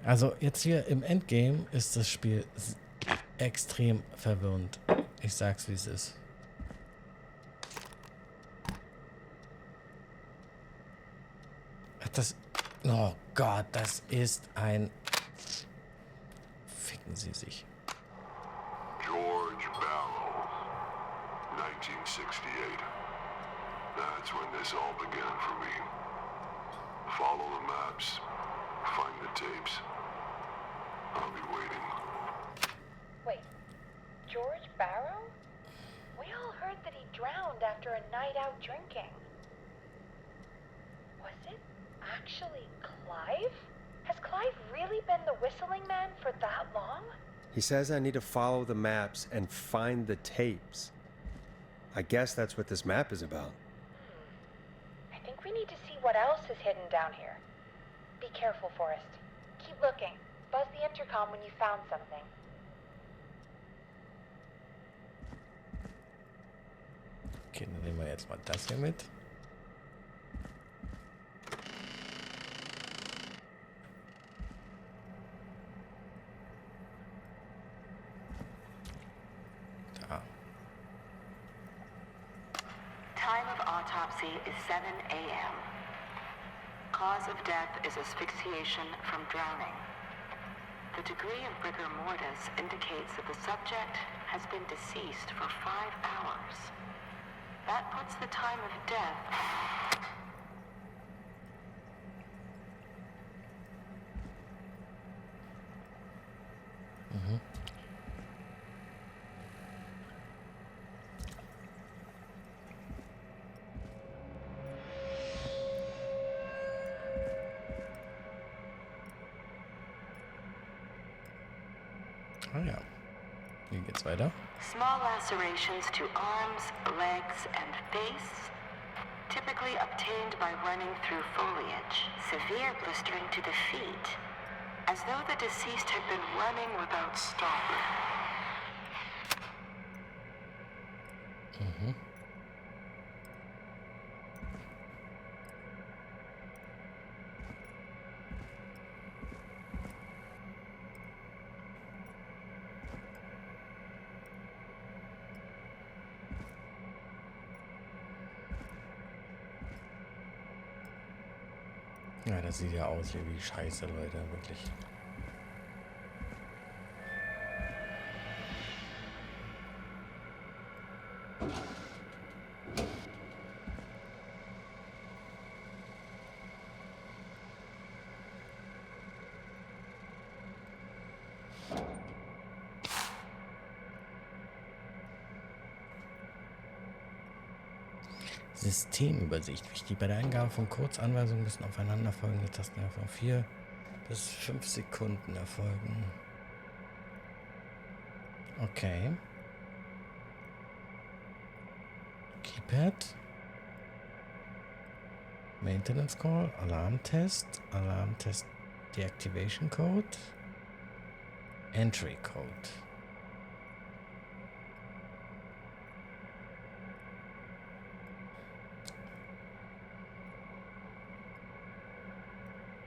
Also jetzt hier im Endgame ist das Spiel extrem verwirrend. Ich sag's, wie es ist. Ach, das... Oh Gott, das ist ein... Ficken Sie sich. George Barrow, 1968. That's when this all began for me. Follow the maps. Find the tapes. I'll be waiting. Wait, George Barrow? We all heard that he drowned after a night out drinking. Was it actually Clive? Has Clive really been the whistling man for that long? He says I need to follow the maps and find the tapes. I guess that's what this map is about. I think we need to see what else is hidden down here. Be careful, Forrest. Keep looking. Buzz the intercom when you found something. Okay, dann nehmen wir jetzt mal das hier mit. Da. Time of autopsy is 7 a.m. Cause of death is asphyxiation from drowning. The degree of rigor mortis indicates that the subject has been deceased for 5 hours. That puts the time of death... Mhm. Ah ja. Hier geht's weiter. Small lacerations to arms, legs, and face, typically obtained by running through foliage. Severe blistering to the feet, as though the deceased had been running without stopping. Mhm. Ja, das sieht ja aus hier wie Scheiße, Leute, wirklich. Systemübersicht. Wichtig, bei der Eingabe von Kurzanweisungen müssen aufeinanderfolgende Tasten von 4 bis 5 Sekunden erfolgen. Okay. Keypad. Maintenance Call. Alarmtest. Alarmtest Deactivation Code. Entry Code.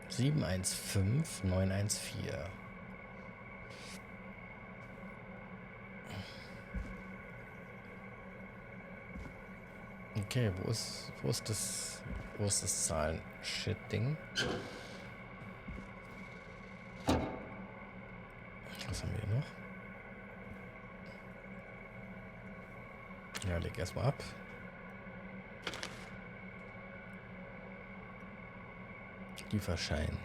Sieben 1 5 9 1 4. Okay, wo ist das Zahlen-Shit-Ding? Was haben wir noch? Ja, leg erstmal ab. Lieferschein.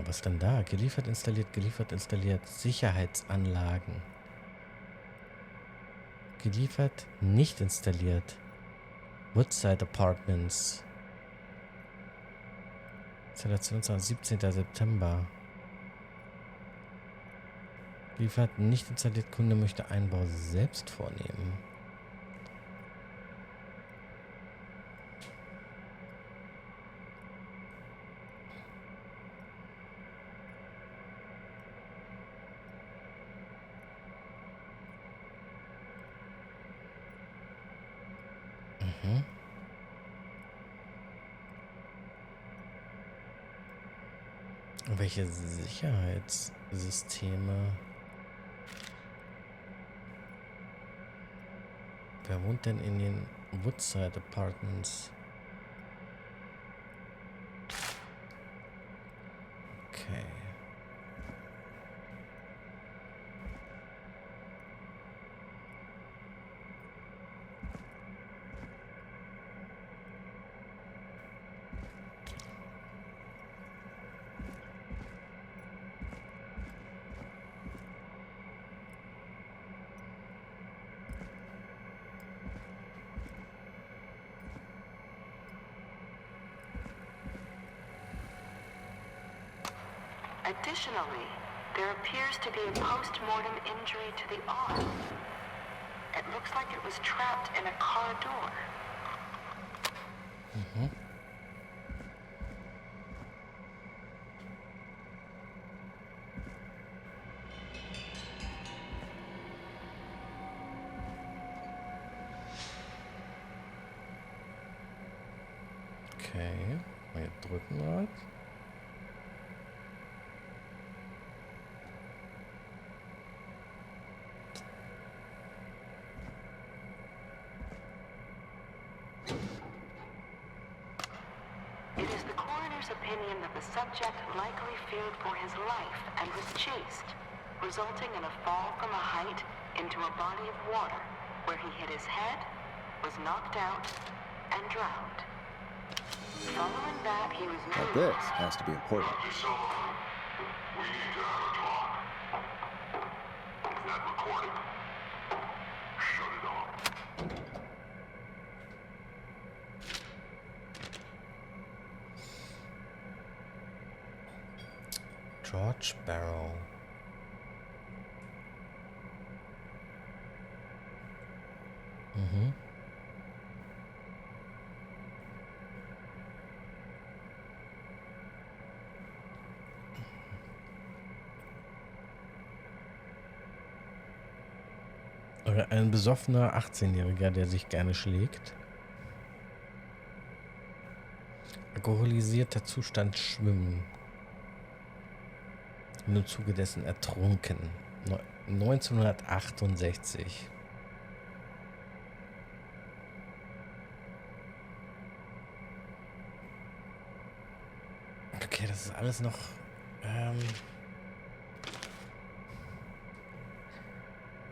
Was denn da? Geliefert, installiert. Sicherheitsanlagen. Geliefert, nicht installiert. Woodside Apartments. Installation am 17. September. Geliefert, nicht installiert. Kunde möchte Einbau selbst vornehmen. Welche Sicherheitssysteme? Wer wohnt denn in den Woodside Apartments? Okay. Additionally, there appears to be a post-mortem injury to the arm. It looks like it was trapped in a car door. Okay, mal drücken wir. Opinion that the subject likely feared for his life and was chased, resulting in a fall from a height into a body of water, where he hit his head, was knocked out, and drowned. Following that, he was moved. This has to be important. We need to have a talk. That recording. Shut it off. George Barrow. Ein besoffener 18-Jähriger, der sich gerne schlägt. Alkoholisierter Zustand schwimmen. Im Zuge dessen ertrunken. 1968. Okay, das ist alles noch...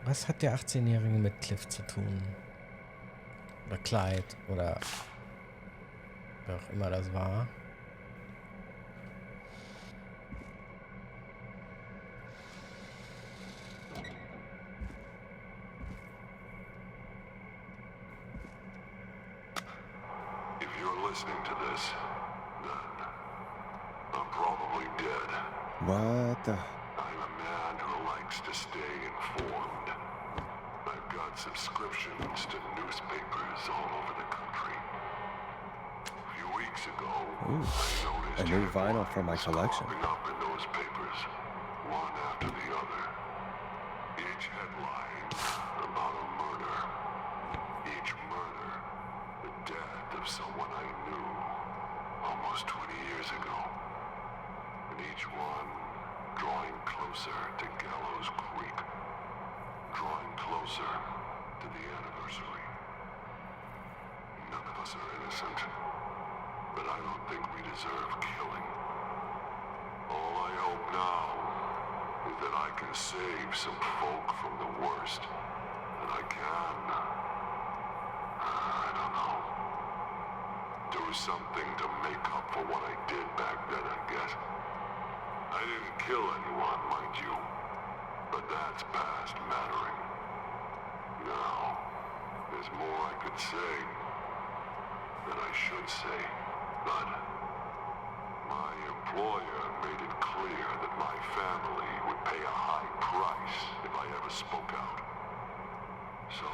Was hat der 18-Jährige mit Cliff zu tun? Oder Clyde oder wer auch immer das war. If you're listening to this, then I'm probably dead. What the? I'm a man who likes to stay informed. I've got subscriptions to newspapers all over the country. A few weeks ago, Ooh, I a noticed new vinyl for my collection. popping up in those papers, one after the other. Each headline about a murder. Each murder, the death of someone I knew almost 20 years ago. And each one drawing closer to Gallows Creek. Drawing closer to the anniversary. None of us are innocent, but I don't think we deserve killing. All I hope now is that I can save some folk from the worst. That I can, I don't know, do something to make up for what I did back then, I guess. I didn't kill anyone, mind you, but that's past mattering. Now, there's more I could say, that I should say, but my employer made it clear that my family would pay a high price if I ever spoke out. So,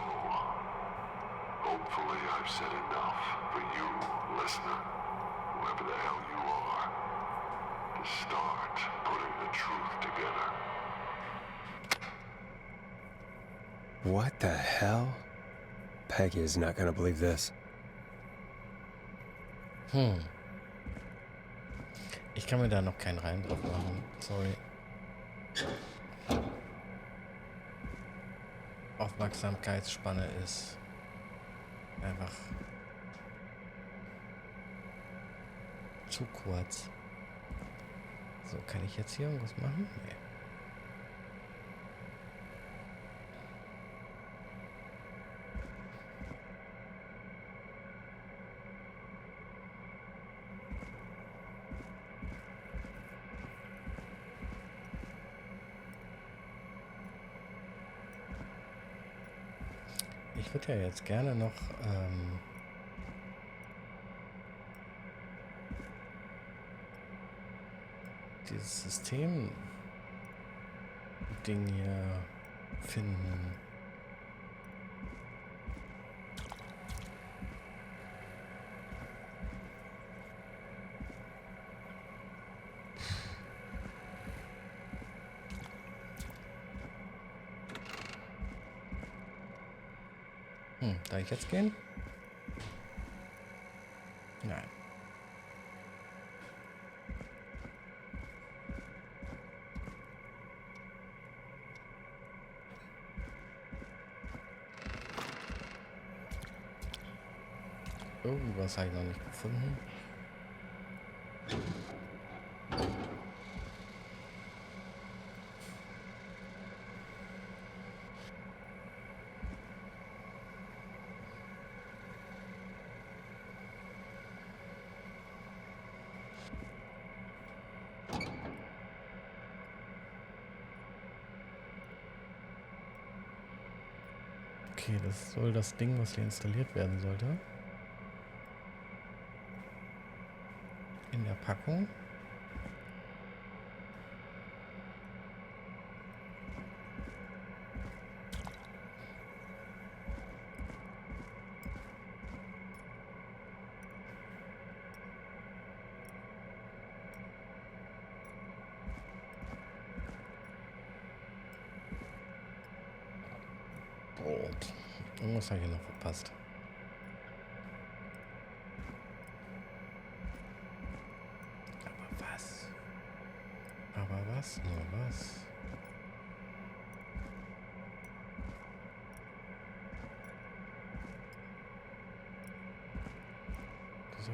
hopefully I've said enough for you, listener, whoever the hell you are, to start putting the truth together. What the hell? Peggy is not gonna believe this. Ich kann mir da noch keinen Reim drauf machen. Sorry. Aufmerksamkeitsspanne ist einfach zu kurz. So, kann ich jetzt hier irgendwas machen? Nee. Ich würde ja jetzt gerne noch dieses System-Ding hier finden. Darf ich jetzt gehen? Nein. Irgendwas habe ich noch nicht gefunden. Okay, das soll das Ding, was hier installiert werden sollte. In der Packung. Irgendwas habe ich noch verpasst. Aber was? Nur was?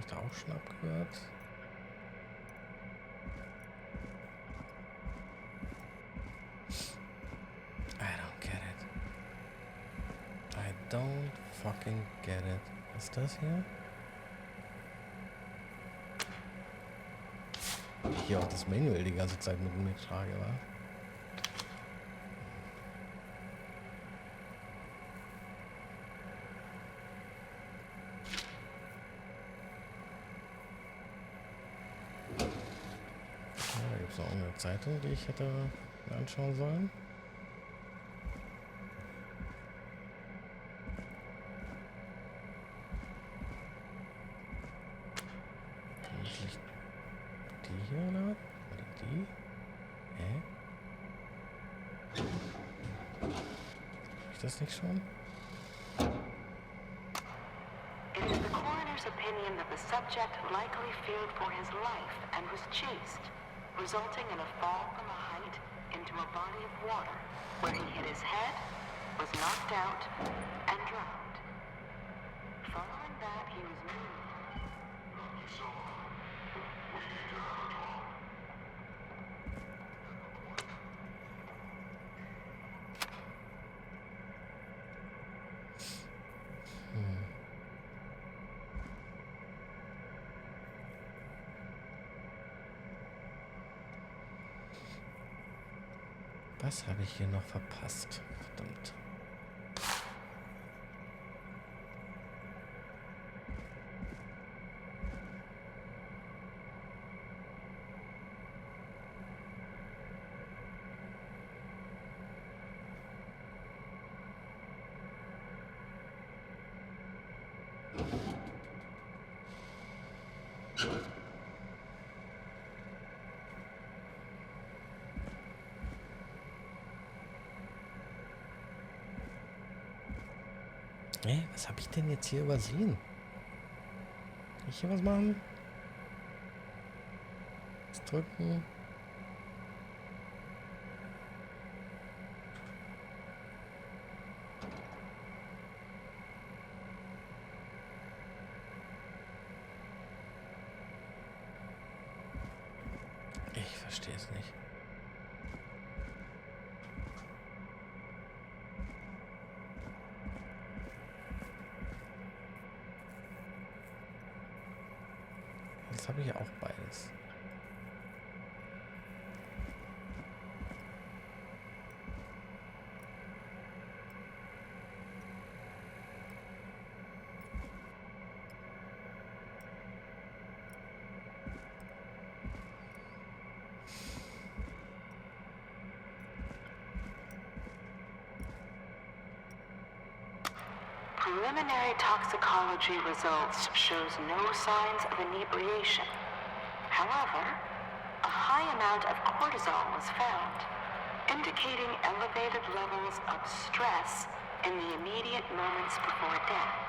ich da auch schon abgehört? I don't get it. I don't fucking get it. Was ist das hier? Hier auch das Manual die ganze Zeit mit mir trage, wa? Da gibt es auch eine Zeitung, die ich hätte mir anschauen sollen. Die hier oder was? Oder die? Hä? Hab ich das nicht schon? It is the coroner's opinion that the subject likely feared for his life and was chased, resulting in a fall from a height into a body of water, where he hit his head, was knocked out, and drowned. Following that, he was moved. Was habe ich hier noch verpasst? Verdammt. Was habe ich denn jetzt hier übersehen? Kann ich hier was machen? Was drücken? Ich verstehe es nicht. Jetzt habe ich ja auch beides. Preliminary toxicology results shows no signs of inebriation. However, a high amount of cortisol was found, indicating elevated levels of stress in the immediate moments before death.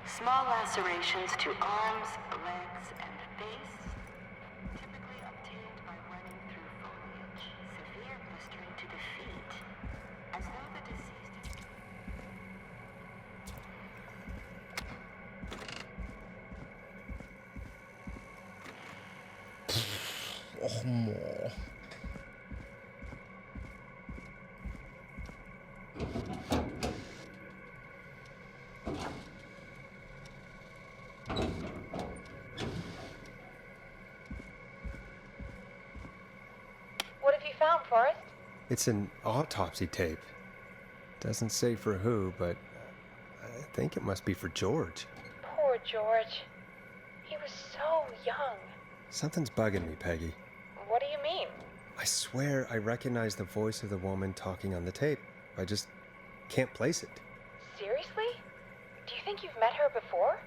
Small lacerations to arms, legs, and face, typically obtained by running through foliage. Severe blistering to the feet, as though the deceased... Och, mo. Forrest? It's an autopsy tape. Doesn't say for who, but I think it must be for George. Poor George. He was so young. Something's bugging me, Peggy. What do you mean? I swear I recognize the voice of the woman talking on the tape. I just can't place it. Seriously? Do you think you've met her before?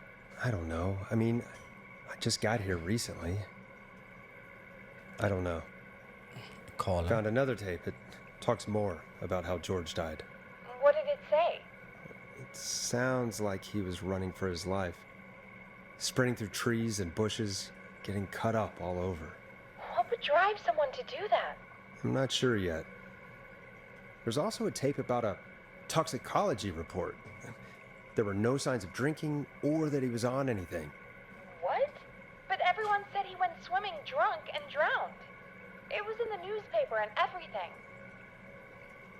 I don't know. I mean, I just got here recently. I don't know. Call Found another tape. It talks more about how George died. What did it say? It sounds like he was running for his life. sprinting through trees and bushes, getting cut up all over. What would drive someone to do that? I'm not sure yet. There's also a tape about a toxicology report. There were no signs of drinking or that he was on anything. What? But everyone said he went swimming drunk and drowned. It was in the newspaper and everything.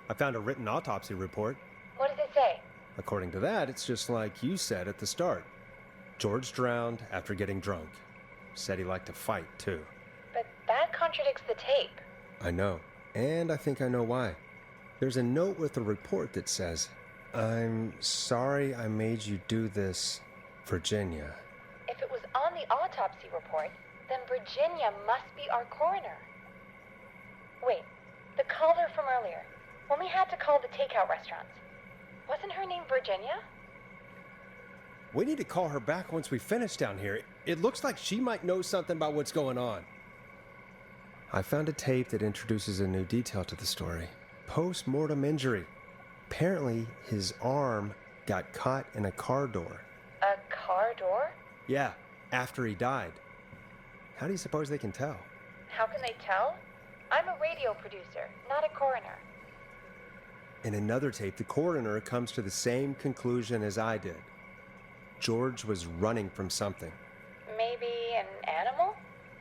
I found a written autopsy report. What does it say? According to that, it's just like you said at the start. George drowned after getting drunk. Said he liked to fight, too. But that contradicts the tape. I know. And I think I know why. There's a note with the report that says, "I'm sorry I made you do this, Virginia." If it was on the autopsy report, then Virginia must be our coroner. Wait, the caller from earlier, when we had to call the takeout restaurants, wasn't her name Virginia? We need to call her back once we finish down here. It looks like she might know something about what's going on. I found a tape that introduces a new detail to the story. Post-mortem injury. Apparently, his arm got caught in a car door. A car door? Yeah, after he died. How do you suppose they can tell? How can they tell? I'm a radio producer, not a coroner. In another tape, the coroner comes to the same conclusion as I did. George was running from something. Maybe an animal?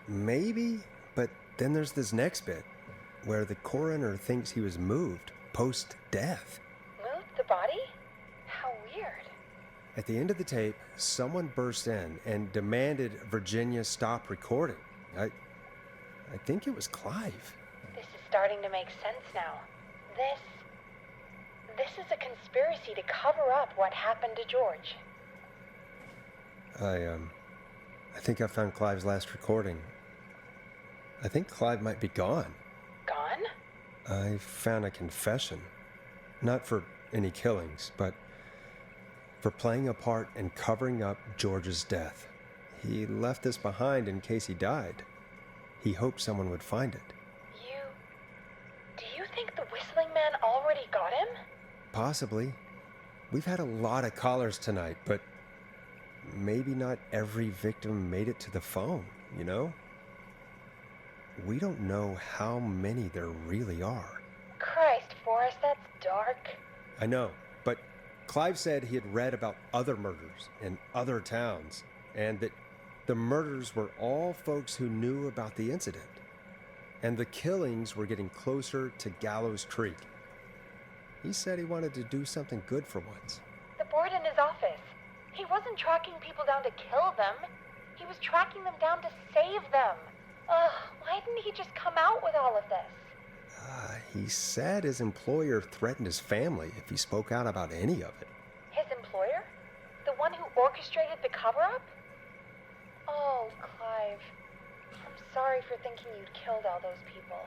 Maybe, but then there's this next bit, where the coroner thinks he was moved post-death. Moved the body? How weird. At the end of the tape, someone burst in and demanded Virginia stop recording. I think it was Clive. This is starting to make sense now. This is a conspiracy to cover up what happened to George. I think I found Clive's last recording. I think Clive might be gone. Gone? I found a confession. Not for any killings, but for playing a part in covering up George's death. He left this behind in case he died. He hoped someone would find it. Do you think the whistling man already got him? Possibly. We've had a lot of callers tonight, but maybe not every victim made it to the phone, you know? We don't know how many there really are. Christ, Forrest, that's dark. I know, but Clive said he had read about other murders in other towns, and that the murders were all folks who knew about the incident. And the killings were getting closer to Gallows Creek. He said he wanted to do something good for once. The board in his office. He wasn't tracking people down to kill them. He was tracking them down to save them. Why didn't he just come out with all of this? He said his employer threatened his family if he spoke out about any of it. His employer? The one who orchestrated the cover-up? Oh, Clive. I'm sorry for thinking you'd killed all those people.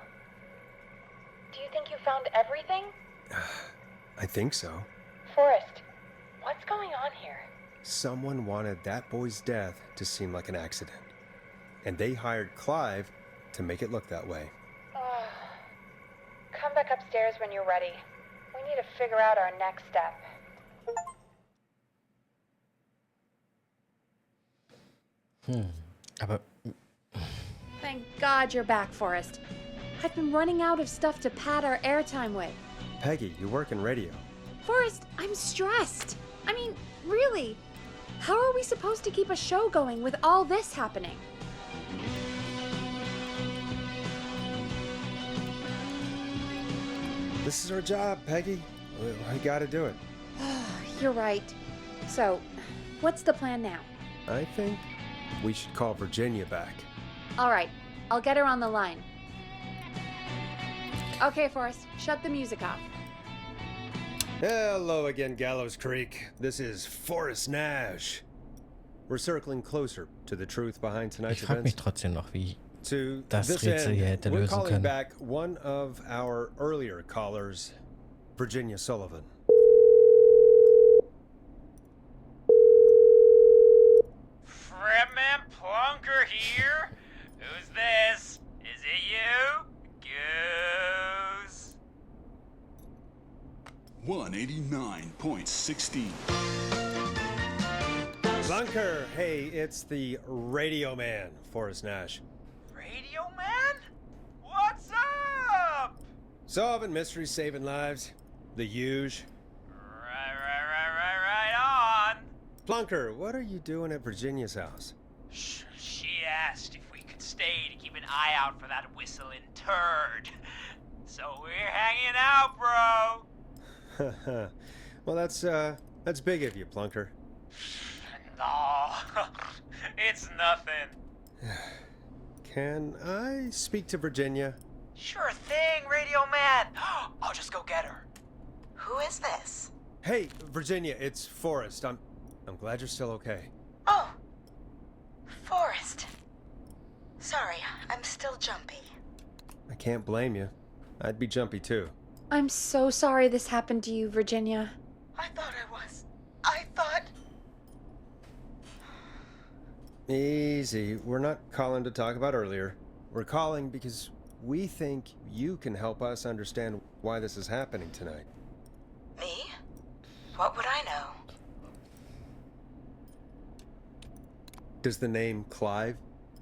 Do you think you found everything? I think so. Forrest, what's going on here? Someone wanted that boy's death to seem like an accident. And they hired Clive to make it look that way. Come back upstairs when you're ready. We need to figure out our next step. Aber Thank God you're back, Forrest. I've been running out of stuff to pad our airtime with. Peggy, you work in radio. Forrest, I'm stressed. I mean, really. How are we supposed to keep a show going with all this happening? This is our job, Peggy. We gotta do it. You're right. So, what's the plan now? I think we should call Virginia back. All right, I'll get her on the line. Okay, Forrest, shut the music off. Hello again, Gallows Creek. This is Forrest Nash. We're circling closer to the truth behind tonight's ich frage mich events. trotzdem noch, wie To das this Rätsel hier end, hätte we're lösen calling können. back one of our earlier callers, Virginia Sullivan. Fretman Plunker here? Who's this? Is it you? Goose. 189.16. Bunker, hey, it's the Radio Man, Forrest Nash. Radio Man? What's up? Solving mysteries, saving lives. The huge. Right on. Plunker, what are you doing at Virginia's house? She asked if we could stay to keep an eye out for that whistling turd. So we're hanging out, bro. Well, that's big of you, Plunker. No, it's nothing. Can I speak to Virginia? Sure thing, Radio Man. I'll just go get her. Who is this? Hey, Virginia, it's Forrest. I'm glad you're still okay. Oh, Forrest. Sorry, I'm still jumpy. I can't blame you. I'd be jumpy too. I'm so sorry this happened to you, Virginia. I thought I was. I thought... Easy. We're not calling to talk about earlier. We're calling because we think you can help us understand why this is happening tonight. Me? What would I know? Does the name Clive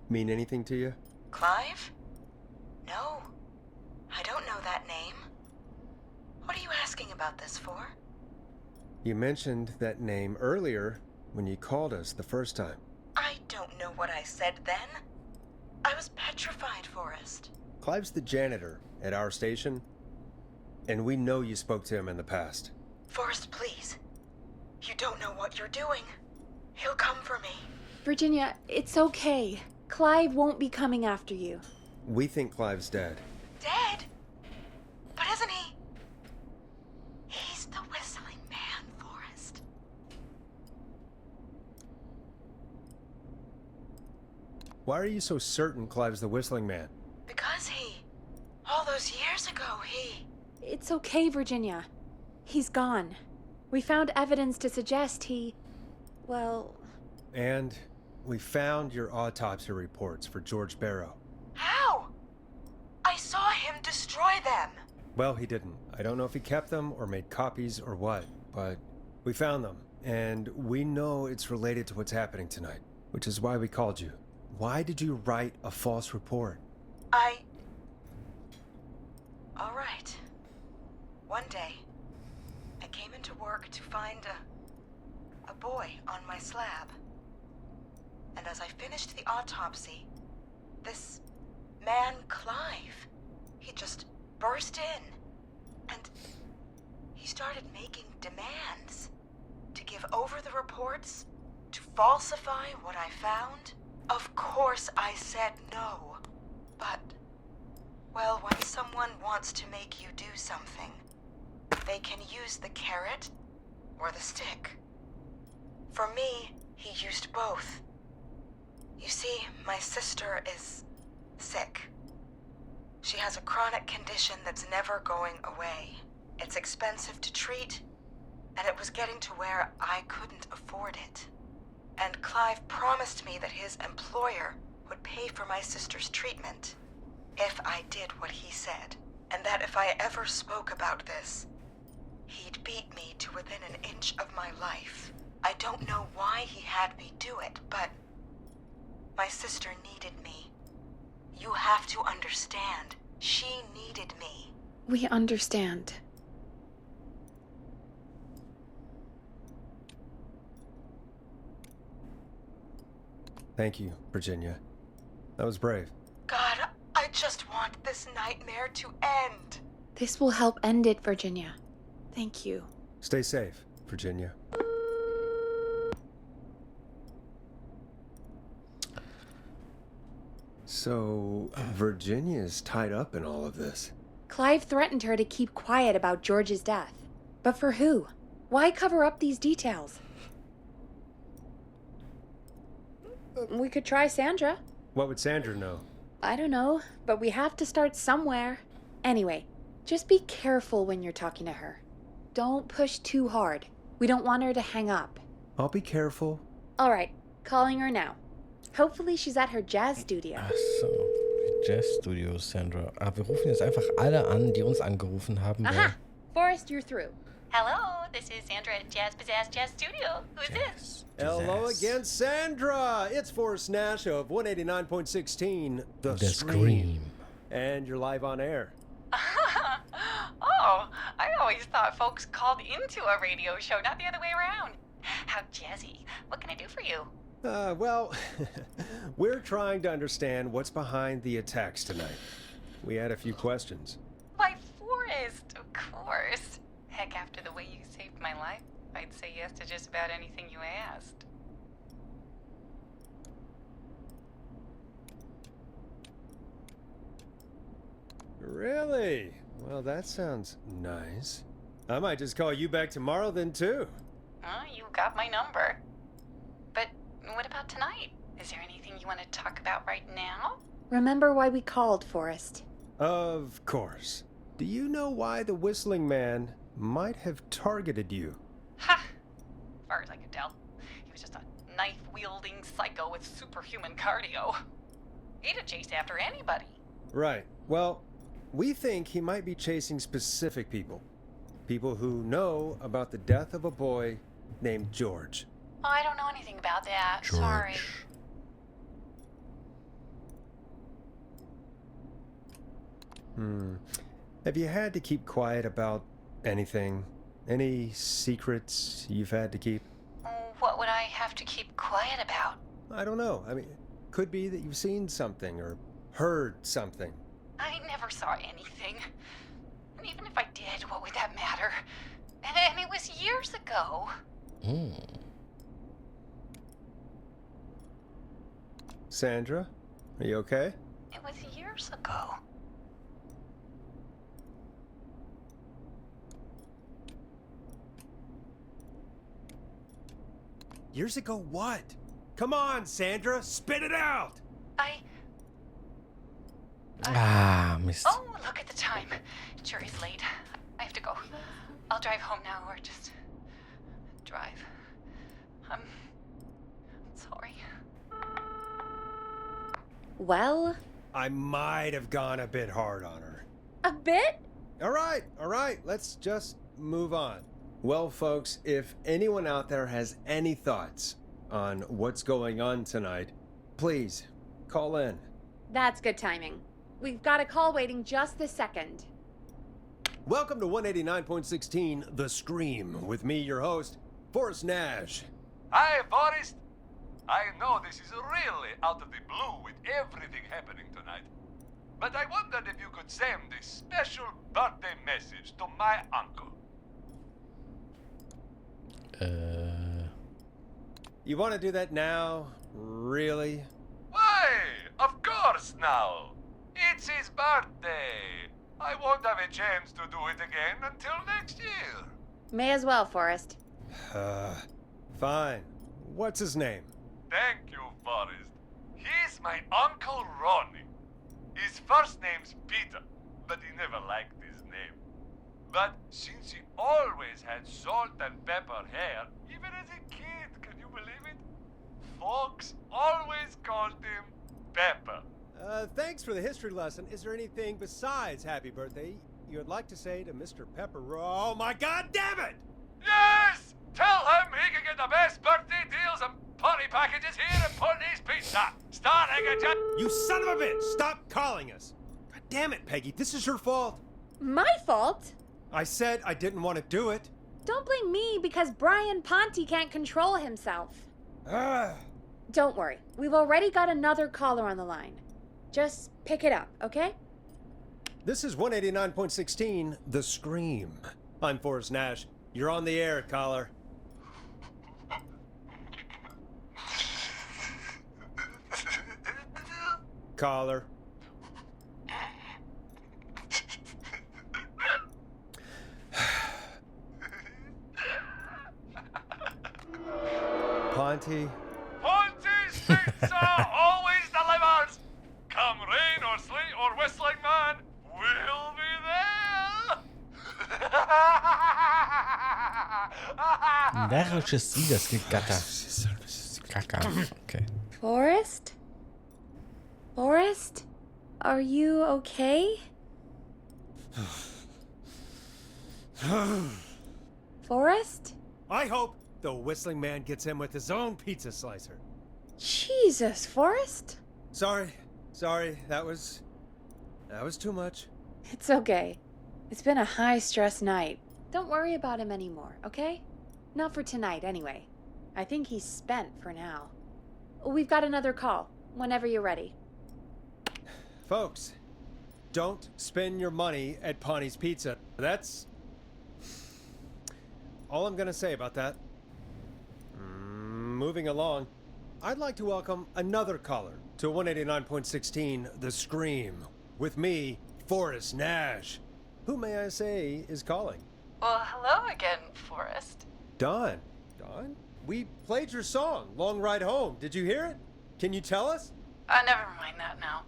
mean anything to you? Clive? No. I don't know that name. What are you asking about this for? You mentioned that name earlier when you called us the first time. I don't know what I said then. I was petrified, Forrest. Clive's the janitor at our station, and we know you spoke to him in the past. Forrest, please. You don't know what you're doing. He'll come for me. Virginia, it's okay. Clive won't be coming after you. We think Clive's dead. Dead? But isn't he? He's the whistling man, Forrest. Why are you so certain Clive's the whistling man? Because all those years ago, It's okay, Virginia. He's gone. We found evidence to suggest well... And we found your autopsy reports for George Barrow. How? I saw him destroy them. Well, he didn't. I don't know if he kept them or made copies or what, but we found them, and we know it's related to what's happening tonight, which is why we called you. Why did you write a false report? All right. One day, I came into work to find a boy on my slab. And as I finished the autopsy, this man, Clive, he just burst in. And he started making demands to give over the reports, to falsify what I found. Of course I said no. But, well, when someone wants to make you do something, they can use the carrot or the stick. For me, he used both. You see, my sister is sick. She has a chronic condition that's never going away. It's expensive to treat, and it was getting to where I couldn't afford it. And Clive promised me that his employer would pay for my sister's treatment if I did what he said, and that if I ever spoke about this, he'd beat me to within an inch of my life. I don't know why he had me do it, but my sister needed me. You have to understand. She needed me. We understand. Thank you, Virginia. That was brave. God, I just want this nightmare to end. This will help end it, Virginia. Thank you. Stay safe, Virginia. So, Virginia's tied up in all of this. Clive threatened her to keep quiet about George's death. But for who? Why cover up these details? We could try Sandra. What would Sandra know? I don't know, but we have to start somewhere. Anyway, just be careful when you're talking to her. Don't push too hard. We don't want her to hang up. I'll be careful. All right, calling her now. Hopefully she's at her jazz studio. Ach so, Jazzstudio, Sandra. Wir rufen jetzt einfach alle an, die uns angerufen haben. Aha, Forrest, you're through. Hello, this is Sandra at Jazz Pizzazz Jazz Studio. Who is this? Hello again, Sandra. It's Forrest Nash of 189.16, The Scream. And you're live on air. Oh, I always thought folks called into a radio show, not the other way around. How jazzy. What can I do for you? Well, we're trying to understand what's behind the attacks tonight. We had a few questions. Why, Forrest, of course. Heck, after the way you saved my life, I'd say yes to just about anything you asked. Really? Well, that sounds nice. I might just call you back tomorrow then, too. You got my number. But what about tonight? Is there anything you want to talk about right now? Remember why we called, Forrest? Of course. Do you know why the Whistling Man might have targeted you? Ha! As far as I could tell, he was just a knife-wielding psycho with superhuman cardio. He'd have chased after anybody. Right. Well, we think he might be chasing specific people. People who know about the death of a boy named George. Oh, I don't know anything about that. George. Sorry. Have you had to keep quiet about anything? Any secrets you've had to keep? What would I have to keep quiet about? I don't know. I mean, could be that you've seen something or heard something. I never saw anything. And even if I did, what would that matter? And it was years ago. Sandra, are you okay? It was years ago. Years ago what? Come on, Sandra, spit it out! Missed. Oh, look at the time. It sure is late. I have to go. I'll drive home now, or just drive. I'm sorry. Well? I might have gone a bit hard on her. A bit? All right, let's just move on. Well, folks, if anyone out there has any thoughts on what's going on tonight, please call in. That's good timing. We've got a call waiting just this second. Welcome to 189.16, The Scream, with me, your host, Forrest Nash. Hi, Forrest. I know this is really out of the blue with everything happening tonight, but I wondered if you could send a special birthday message to my uncle. You want to do that now? Really? Why? Of course now. It's his birthday. I won't have a chance to do it again until next year. May as well, Forrest. Fine. What's his name? Thank you, Forrest. He's my Uncle Ronnie. His first name's Peter, but he never liked his name. But since he always had salt and pepper hair, even as a kid, can you believe it? Folks always called him Pepper. Thanks for the history lesson. Is there anything besides happy birthday you would like to say to Mr. Pepper? Oh my God damn it! Yes! Tell him he can get the best birthday deals and party packages here at Putney's Pizza. Starting at You son of a bitch! Stop calling us! God damn it, Peggy, this is your fault. My fault? I said I didn't want to do it. Don't blame me because Brian Ponte can't control himself. Don't worry. We've already got another caller on the line. Just pick it up, okay? This is 189.16, The Scream. I'm Forrest Nash. You're on the air, caller. Caller. Ponte. Ponte's Pizza always delivers. Come rain or sleet or whistling man, we'll be there. Närrisches Siegesgegatter. Kacke. Okay. Forrest? Forrest? Are you okay? Forrest? I hope the whistling man gets in with his own pizza slicer. Jesus, Forrest? Sorry, that was too much. It's okay. It's been a high-stress night. Don't worry about him anymore, okay? Not for tonight, anyway. I think he's spent for now. We've got another call, whenever you're ready. Folks, don't spend your money at Pawnee's Pizza. That's all I'm gonna say about that. Moving along, I'd like to welcome another caller to 189.16 The Scream. With me, Forrest Nash. Who, may I say, is calling? Well, hello again, Forrest. Don. We played your song, Long Ride Home. Did you hear it? Can you tell us? Never mind that now.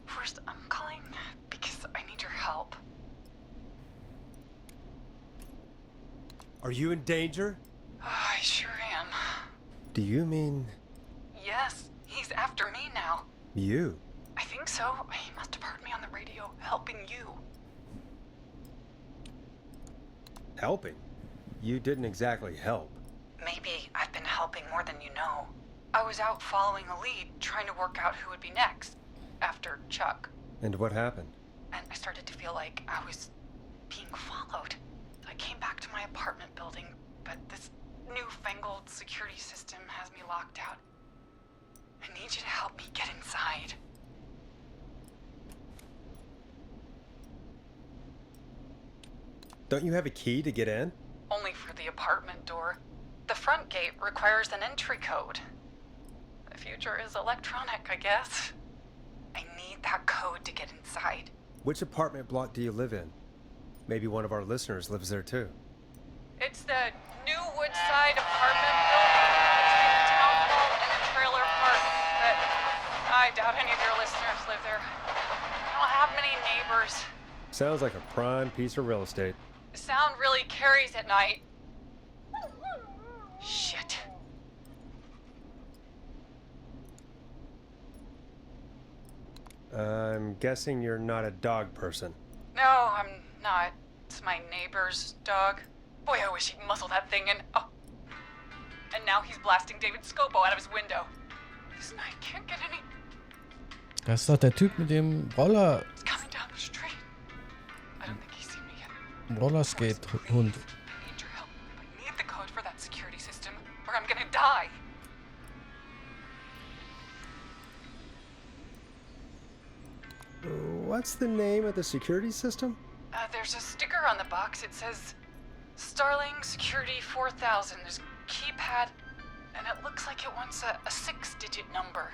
First, I'm calling because I need your help. Are you in danger? I sure am. Do you mean... Yes, he's after me now. You? I think so. He must have heard me on the radio helping you. Helping? You didn't exactly help. Maybe I've been helping more than you know. I was out following a lead, trying to work out who would be next, after Chuck. And what happened? And I started to feel like I was being followed. I came back to my apartment building, but this newfangled security system has me locked out. I need you to help me get inside. Don't you have a key to get in? Only for the apartment door. The front gate requires an entry code. The future is electronic, I guess. I need that code to get inside. Which apartment block do you live in? Maybe one of our listeners lives there too. It's the new Woodside apartment building between the town hall and a trailer park, but I doubt any of your listeners live there. I don't have many neighbors. Sounds like a prime piece of real estate. The sound really carries at night. Shit. I'm guessing you're not a dog person. No, I'm not. It's my neighbor's dog. Boy, I wish he'd muzzle that thing and... Oh. And now he's blasting David Scopo out of his window. This night can't get any... Das ist doch der Typ mit dem Roller... It's coming down the street. I don't think he's seen me yet. Rollerskate-Hund. I need your help. I need the code for that security system, or I'm gonna die. What's the name of the security system? There's a sticker on the box. It says Starling Security 4000. There's a keypad, and it looks like it wants a 6-digit number.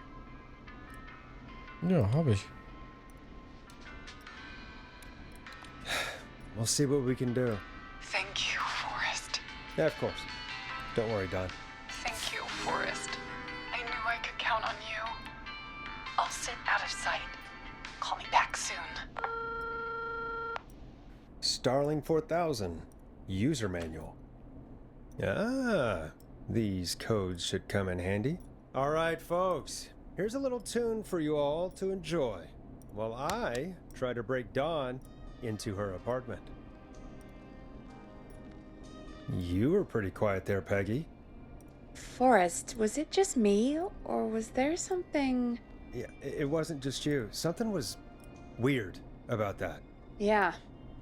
Ja, hab ich. We'll see what we can do. Thank you, Forrest. Yeah, of course. Don't worry, Don. Thank you, Forrest. I knew I could count on you. I'll sit out of sight. Call me back soon. Starling 4000. User manual. Ah, these codes should come in handy. All right, folks. Here's a little tune for you all to enjoy while I try to break Dawn into her apartment. You were pretty quiet there, Peggy. Forrest, was it just me, or was there something... Yeah, it wasn't just you. Something was weird about that. Yeah.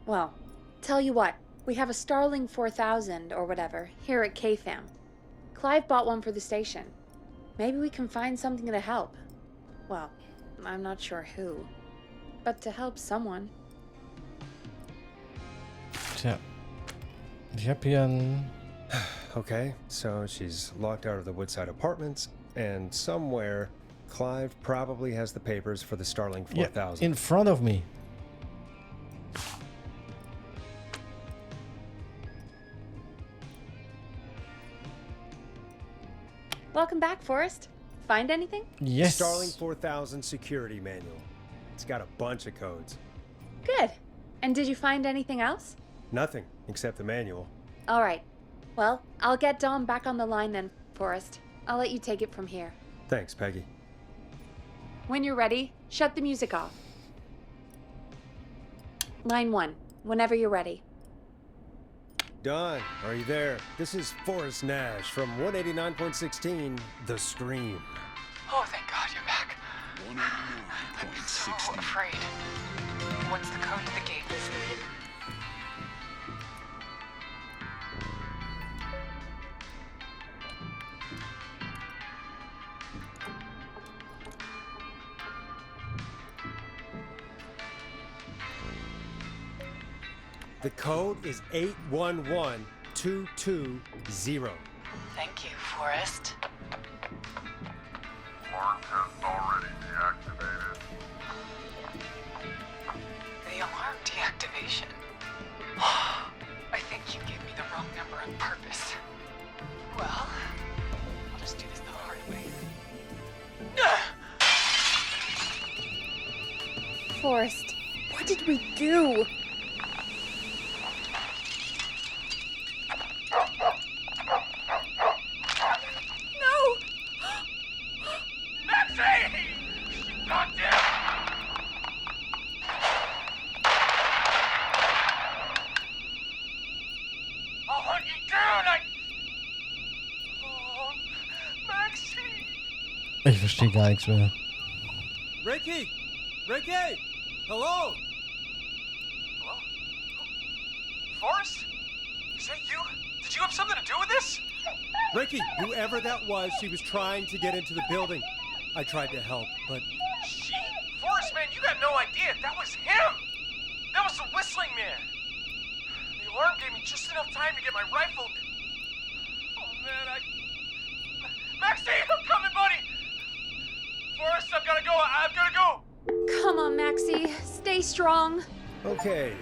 Well, tell you what. We have a Starling 4000, or whatever, here at KFAM. Clive bought one for the station. Maybe we can find something to help. Well, I'm not sure who. But to help someone. Tja. Ich hab hier ein... Okay, so she's locked out of the Woodside Apartments, and somewhere Clive probably has the papers for the Starling 4000. Yeah, in front of me. Welcome back, Forrest. Find anything? Yes. Starling 4000 security manual. It's got a bunch of codes. Good. And did you find anything else? Nothing, except the manual. All right. Well, I'll get Dom back on the line then, Forrest. I'll let you take it from here. Thanks, Peggy. When you're ready, shut the music off. Line 1, whenever you're ready. Don, are you there? This is Forrest Nash from 189.16, The Scream. Oh, thank God you're back. I'm so afraid. What's the code to the gate? The code is 811220. Thank you, Forrest. Alarm has already deactivated. The alarm deactivation. I think you gave me the wrong number on purpose. Well, I'll just do this the hard way. Forrest, what did we do? Ich verstehe gar nichts mehr. Ricky! Ricky! Hello? Hello? Forrest? Is that you? Did you have something to do with this? Ricky, whoever that was, she was trying to get into the building. I tried to help, but... She? Forrest, man, you got no idea. That was him! That was the whistling man! The alarm gave me just enough time to get my rifle... Oh, man, Maxie, I'm coming, buddy! Forrest, I've gotta go! Come on, Maxie. Stay strong. Okay,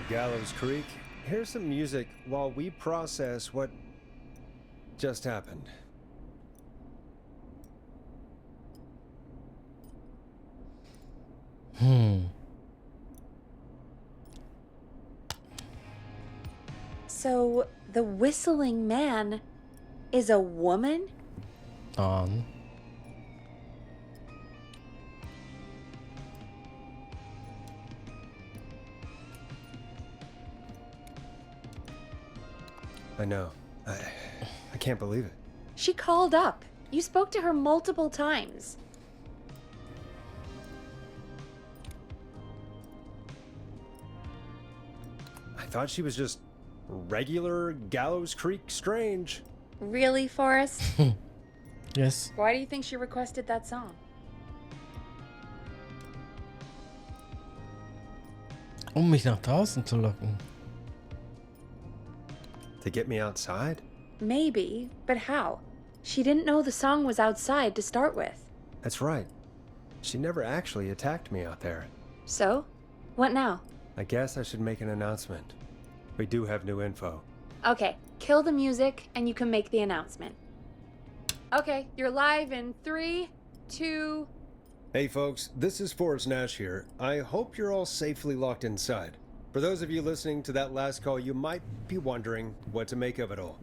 Gallows Creek, here's some music while we process what just happened. So, the whistling man is a woman? Dawn. I know. I can't believe it. She called up. You spoke to her multiple times. I thought she was just regular Gallows Creek strange. Really, Forrest? Yes. Why do you think she requested that song? Mich nach draußen zu locken. To get me outside? Maybe, but how? She didn't know the song was outside to start with. That's right. She never actually attacked me out there. So? What now? I guess I should make an announcement. We do have new info. Okay, kill the music and you can make the announcement. Okay, you're live in 3, 2... Hey folks, this is Forrest Nash here. I hope you're all safely locked inside. For those of you listening to that last call, you might be wondering what to make of it all.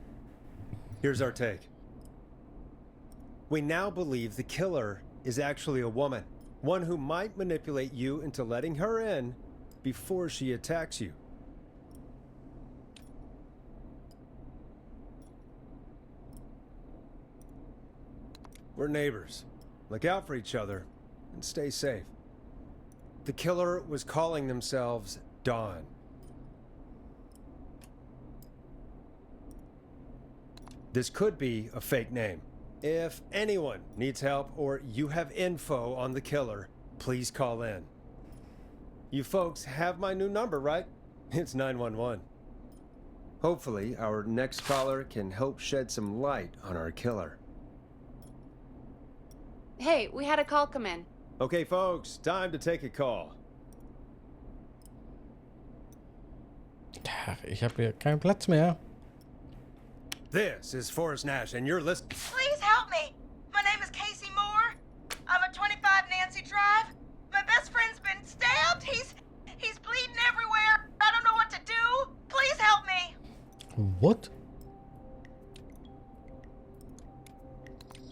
Here's our take. We now believe the killer is actually a woman. One who might manipulate you into letting her in before she attacks you. We're neighbors. Look out for each other and stay safe. The killer was calling themselves Dawn. This could be a fake name. If anyone needs help or you have info on the killer, please call in. You folks have my new number, right? It's 911. Hopefully, our next caller can help shed some light on our killer. Hey, we had a call come in. Okay, folks, time to take a call. Ich habe hier keinen Platz mehr. This is Forrest Nash, and you're listening. Please help me. My name is Casey Moore. I'm at 25 Nancy Drive. My best friend's been stabbed. He's bleeding everywhere. I don't know what to do. Please help me. What?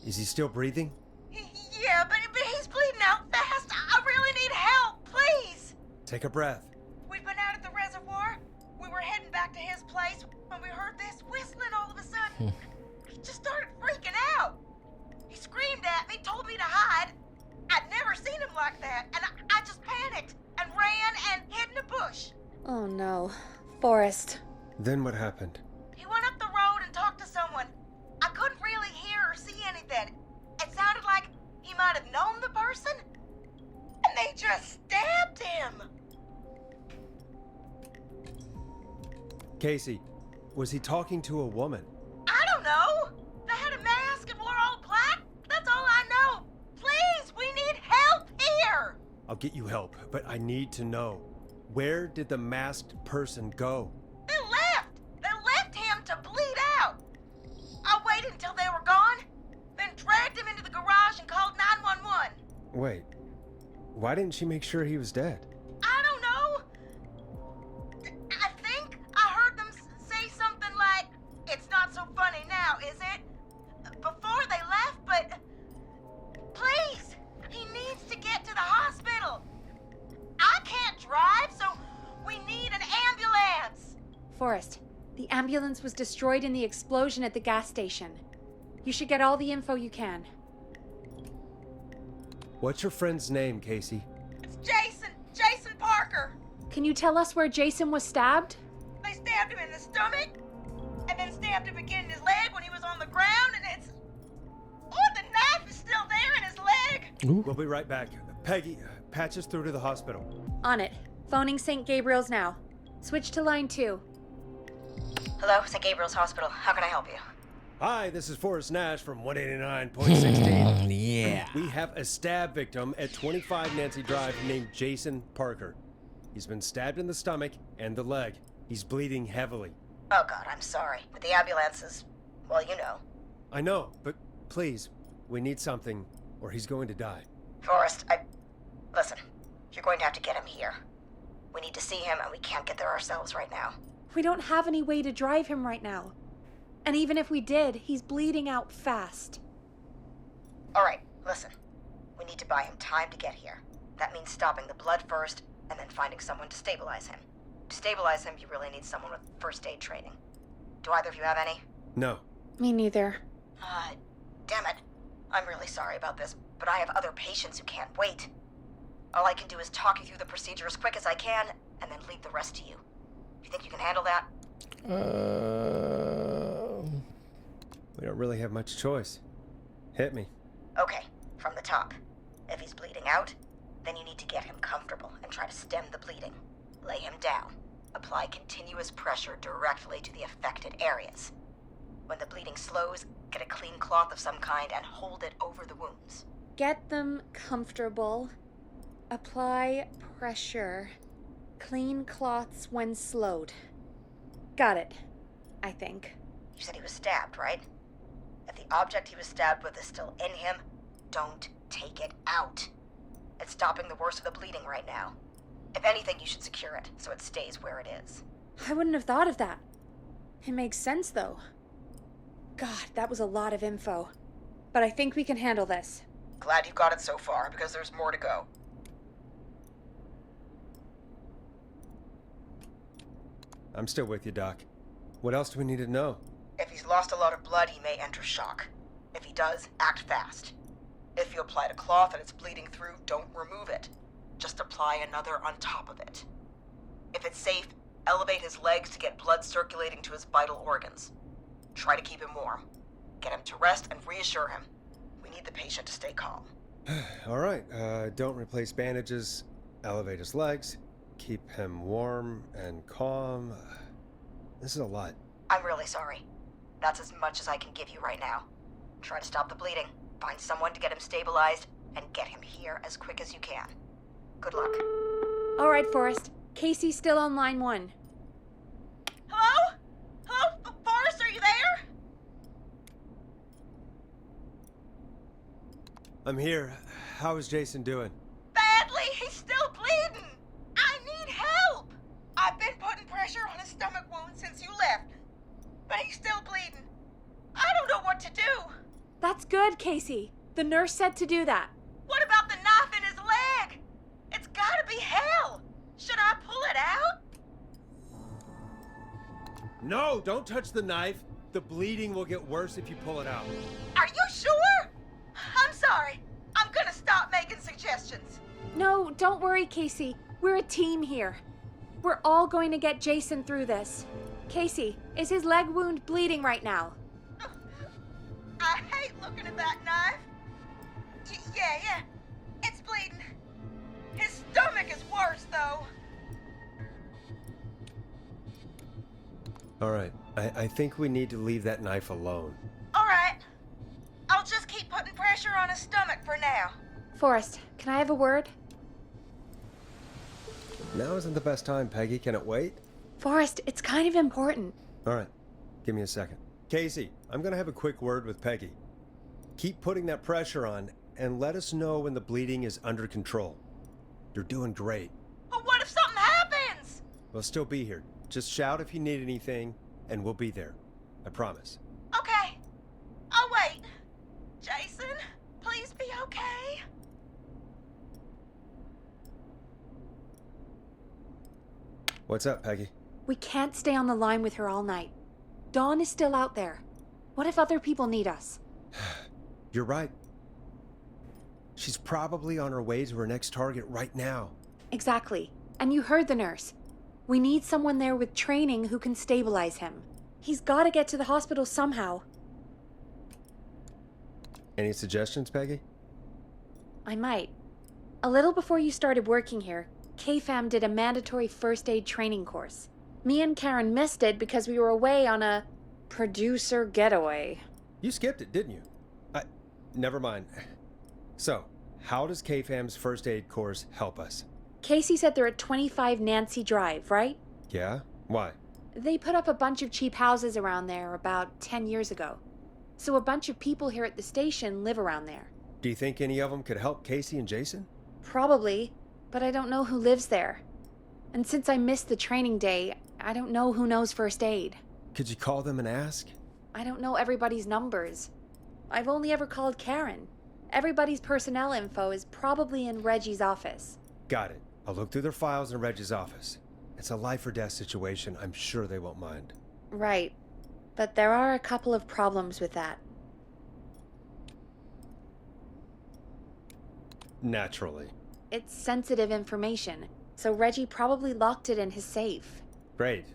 Is he still breathing? Yeah, but he's bleeding out fast. I really need help. Please. Take a breath. We've been out at the reservoir. We were were heading back to his place when we heard this whistling all of a sudden. He just started freaking out. He screamed at me, told me to hide. I'd never seen him like that, and I just panicked and ran and hid in a bush. Oh no. Forrest. Then what happened? He went up the road and talked to someone. I couldn't really hear or see anything. It sounded like he might have known the person, and they just stabbed him. Casey, was he talking to a woman? I don't know. They had a mask and wore all black. That's all I know. Please, we need help here. I'll get you help, but I need to know. Where did the masked person go? They left. They left him to bleed out. I waited until they were gone, then dragged him into the garage and called 911. Wait, why didn't she make sure he was dead? I don't know. I think I heard them say something like, "It's not so funny now, is it?" before they left, but please, he needs to get to the hospital. I can't drive, so we need an ambulance. Forrest, the ambulance was destroyed in the explosion at the gas station. You should get all the info you can. What's your friend's name, Casey? It's Jason Parker. Can you tell us where Jason was stabbed? They stabbed him in the stomach, and then stabbed him again in his leg when he was on the ground, and it's... Oh, the knife is still there in his leg. Ooh. We'll be right back. Peggy, patch us through to the hospital. On it. Phoning St. Gabriel's now. Switch to line 2. Hello, St. Gabriel's Hospital. How can I help you? Hi, this is Forrest Nash from 189.16. Yeah. We have a stab victim at 25 Nancy Drive named Jason Parker. He's been stabbed in the stomach and the leg. He's bleeding heavily. Oh, God, I'm sorry. But the ambulance is... well, you know. I know, but please, we need something, or he's going to die. Forrest, Listen, you're going to have to get him here. We need to see him, and we can't get there ourselves right now. We don't have any way to drive him right now. And even if we did, he's bleeding out fast. All right, listen. We need to buy him time to get here. That means stopping the blood first, and then finding someone to stabilize him. To stabilize him, you really need someone with first aid training. Do either of you have any? No. Me neither. Damn it. I'm really sorry about this, but I have other patients who can't wait. All I can do is talk you through the procedure as quick as I can, and then leave the rest to you. You think you can handle that? We don't really have much choice. Hit me. Okay, from the top. If he's bleeding out, then you need to get him comfortable and try to stem the bleeding. Lay him down. Apply continuous pressure directly to the affected areas. When the bleeding slows, get a clean cloth of some kind and hold it over the wounds. Get them comfortable. Apply pressure. Clean cloths when slowed. Got it, I think. You said he was stabbed, right? If the object he was stabbed with is still in him, don't take it out. It's stopping the worst of the bleeding right now. If anything, you should secure it so it stays where it is. I wouldn't have thought of that. It makes sense, though. God, that was a lot of info. But I think we can handle this. Glad you got it so far, because there's more to go. I'm still with you, Doc. What else do we need to know? If he's lost a lot of blood, he may enter shock. If he does, act fast. If you applied a cloth and it's bleeding through, don't remove it. Just apply another on top of it. If it's safe, elevate his legs to get blood circulating to his vital organs. Try to keep him warm. Get him to rest and reassure him. We need the patient to stay calm. All right, don't replace bandages. Elevate his legs. Keep him warm and calm. This is a lot. I'm really sorry. That's as much as I can give you right now. Try to stop the bleeding, find someone to get him stabilized, and get him here as quick as you can. Good luck. All right, Forrest. Casey's still on line 1. Hello? Hello? Forrest, are you there? I'm here. How is Jason doing? Badly. He's still bleeding. I need help. I've been putting pressure on his stomach wound since you left, but he's still bleeding. I don't know what to do. That's good, Casey. The nurse said to do that. What about the knife in his leg? It's gotta be hell. Should I pull it out? No, don't touch the knife. The bleeding will get worse if you pull it out. Are you sure? I'm sorry. I'm gonna stop making suggestions. No, don't worry, Casey. We're a team here. We're all going to get Jason through this. Casey, is his leg wound bleeding right now? I hate looking at that knife. Yeah. It's bleeding. His stomach is worse, though. All right, I think we need to leave that knife alone. All right. I'll just keep putting pressure on his stomach for now. Forrest, can I have a word? Now isn't the best time, Peggy. Can it wait? Forrest, it's kind of important. All right, give me a second. Casey, I'm gonna have a quick word with Peggy. Keep putting that pressure on and let us know when the bleeding is under control. You're doing great. But what if something happens? We'll still be here. Just shout if you need anything, and we'll be there. I promise. Okay. I'll wait. Jason, please be okay. What's up, Peggy? We can't stay on the line with her all night. Dawn is still out there. What if other people need us? You're right. She's probably on her way to her next target right now. Exactly. And you heard the nurse. We need someone there with training who can stabilize him. He's got to get to the hospital somehow. Any suggestions, Peggy? I might. A little before you started working here, KFAM did a mandatory first aid training course. Me and Karen missed it because we were away on a producer getaway. You skipped it, didn't you? Never mind. So, how does KFAM's first aid course help us? Casey said they're at 25 Nancy Drive, right? Yeah? Why? They put up a bunch of cheap houses around there about 10 years ago. So a bunch of people here at the station live around there. Do you think any of them could help Casey and Jason? Probably, but I don't know who lives there. And since I missed the training day, I don't know who knows first aid. Could you call them and ask? I don't know everybody's numbers. I've only ever called Karen. Everybody's personnel info is probably in Reggie's office. Got it. I'll look through their files in Reggie's office. It's a life or death situation. I'm sure they won't mind. Right. But there are a couple of problems with that. Naturally. It's sensitive information, so Reggie probably locked it in his safe. Great.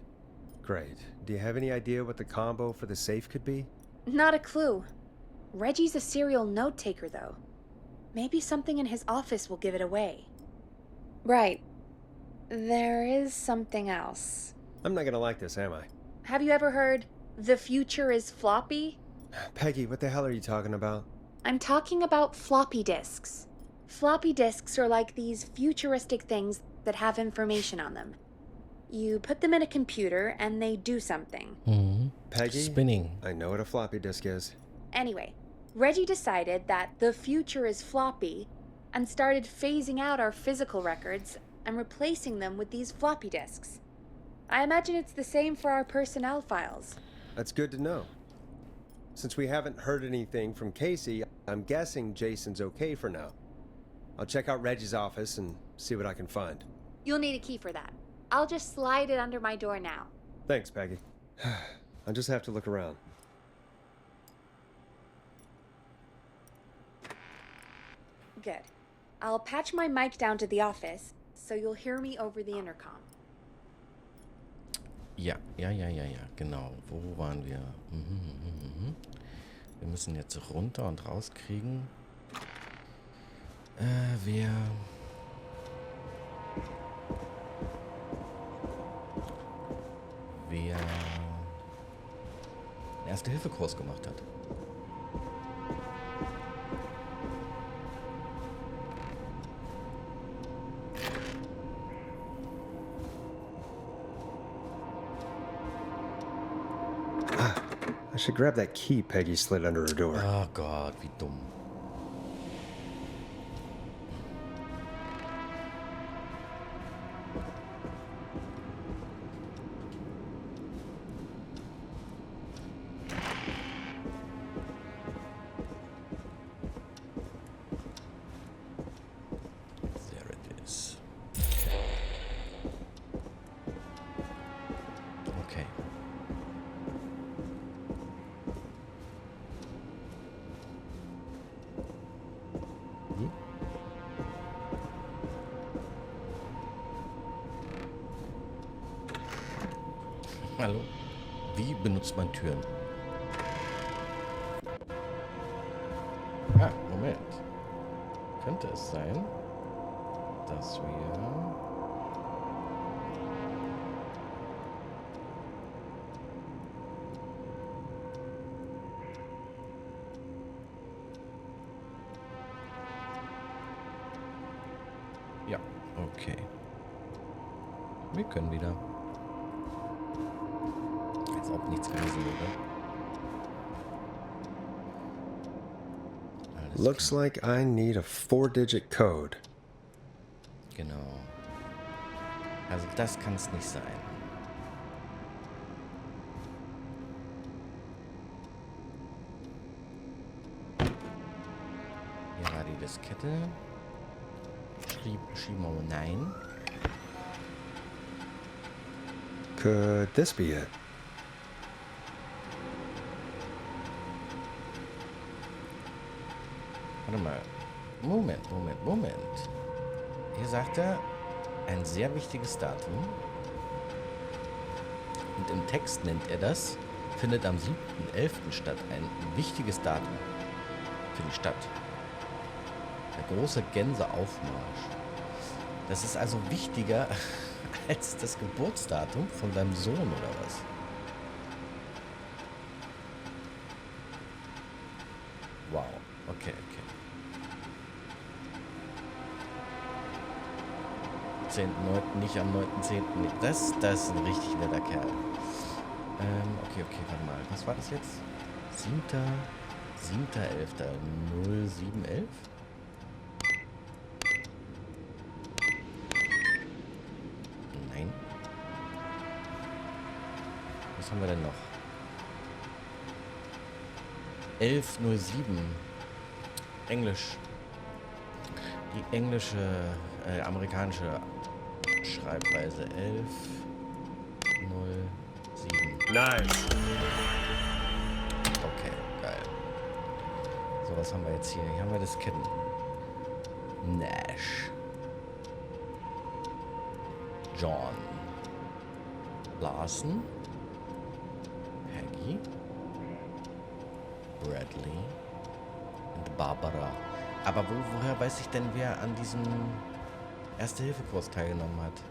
Do you have any idea what the combo for the safe could be? Not a clue. Reggie's a serial note-taker, though. Maybe something in his office will give it away. Right. There is something else. I'm not gonna like this, am I? Have you ever heard, "The future is floppy"? Peggy, what the hell are you talking about? I'm talking about floppy disks. Floppy disks are like these futuristic things that have information on them. You put them in a computer and they do something. Mm-hmm. Peggy? Spinning. I know what a floppy disk is. Anyway, Reggie decided that the future is floppy and started phasing out our physical records and replacing them with these floppy disks. I imagine it's the same for our personnel files. That's good to know. Since we haven't heard anything from Casey, I'm guessing Jason's okay for now. I'll check out Reggie's office and see what I can find. You'll need a key for that. I'll just slide it under my door now. Thanks, Peggy. I'll just have to look around. Good. I'll patch my mic down to the office, so you'll hear me over the intercom. Ja, genau. Wo waren wir? Wir müssen jetzt runter und rauskriegen. Wer einen Erste-Hilfe-Kurs gemacht hat. I should grab that key Peggy slid under her door. Oh Gott, wie dumm. There it is. Okay. Hallo? Wie benutzt man Türen? Ah, Moment. Könnte es sein, dass wir... Ja, okay. Wir können wieder. Als ob nichts gewesen wäre. Looks like I need a 4-digit code. Genau. Also das kann es nicht sein. Hier war die Diskette. Schieben wir nein. Could this be it? Warte mal. Moment. Hier sagt er, ein sehr wichtiges Datum. Und im Text nennt er das, findet am 7.11. statt. Ein wichtiges Datum für die Stadt. Der große Gänseaufmarsch. Das ist also wichtiger als das Geburtsdatum von deinem Sohn, oder was? Wow. Okay. 10.9. nicht am 9.10. Das ist ein richtig netter Kerl. Okay, warte mal. Was war das jetzt? 7.11. 0711? Nein. Was haben wir denn noch? 11.07. Englisch. Die englische, amerikanische Schreibweise 11.07. Nice. Okay, geil. So, was haben wir jetzt hier? Hier haben wir das Ketten. Nash. John. Larson. Peggy. Bradley. Und Barbara. Aber woher weiß ich denn, wer an diesem Erste-Hilfe-Kurs teilgenommen hat?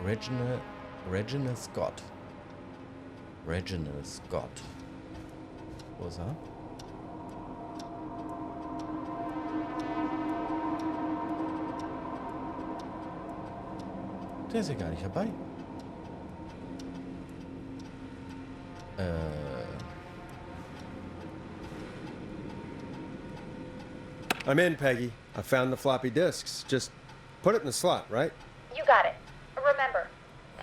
Reginald Scott. Wo ist er? Der ist ja gar nicht dabei. I'm in, Peggy. I found the floppy disks. Just put it in the slot, right? You got it. Remember,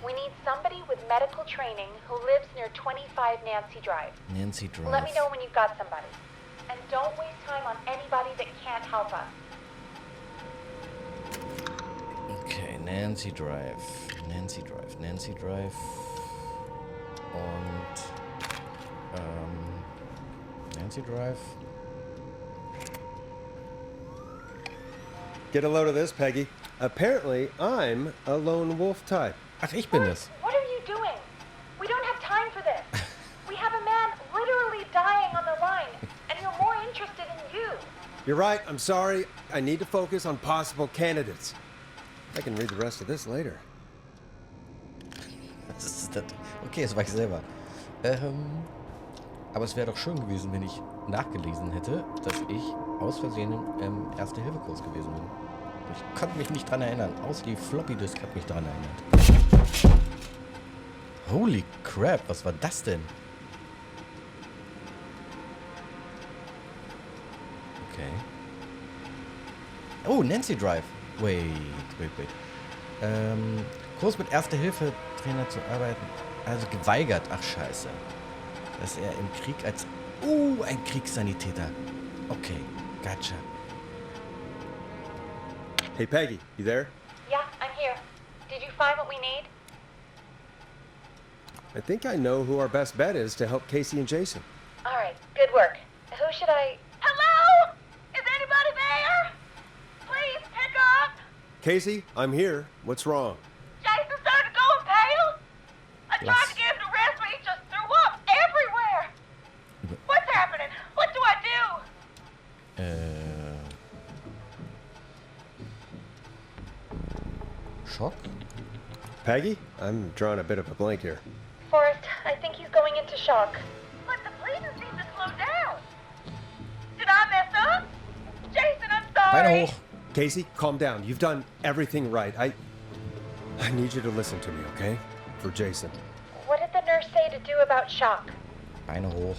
we need somebody with medical training who lives near 25 Nancy Drive. Let me know when you've got somebody. And don't waste time on anybody that can't help us. Okay, Nancy Drive. Und Nancy Drive. Get a load of this, Peggy. Apparently, I'm a lone wolf type. Ach, ich bin es. What are you doing? We don't have time for this. We have a man literally dying on the line, and you're more interested in you. You're right. I'm sorry. I need to focus on possible candidates. I can read the rest of this later. Was ist das? Okay, das war ich selber. Aber es wäre doch schön gewesen, wenn ich nachgelesen hätte, dass ich aus Versehen im Erste-Hilfe-Kurs gewesen bin. Ich konnte mich nicht dran erinnern. Außer die Floppy-Disk hat mich dran erinnert. Holy crap, was war das denn? Okay. Oh, Nancy Drive. Wait. Kurs mit Erste-Hilfe-Trainer zu arbeiten. Also geweigert. Ach, scheiße. Dass er im Krieg als... ein Kriegssanitäter. Okay, gotcha. Hey, Peggy, you there? Yeah, I'm here. Did you find what we need? I think I know who our best bet is to help Casey and Jason. All right, good work. Who should I... Hello? Is anybody there? Please pick up. Casey, I'm here. What's wrong? Jason started going pale. I tried to get him to rest, but he just threw up everywhere. What's happening? What do I do? Shock? Peggy? I'm drawing a bit of a blank here. Forrest, I think he's going into shock. But the bleeding seemed to slow down. Did I mess up? Jason, I'm sorry. Beine hoch. Casey, calm down. You've done everything right. I need you to listen to me, okay? For Jason. What did the nurse say to do about shock? Beine hoch.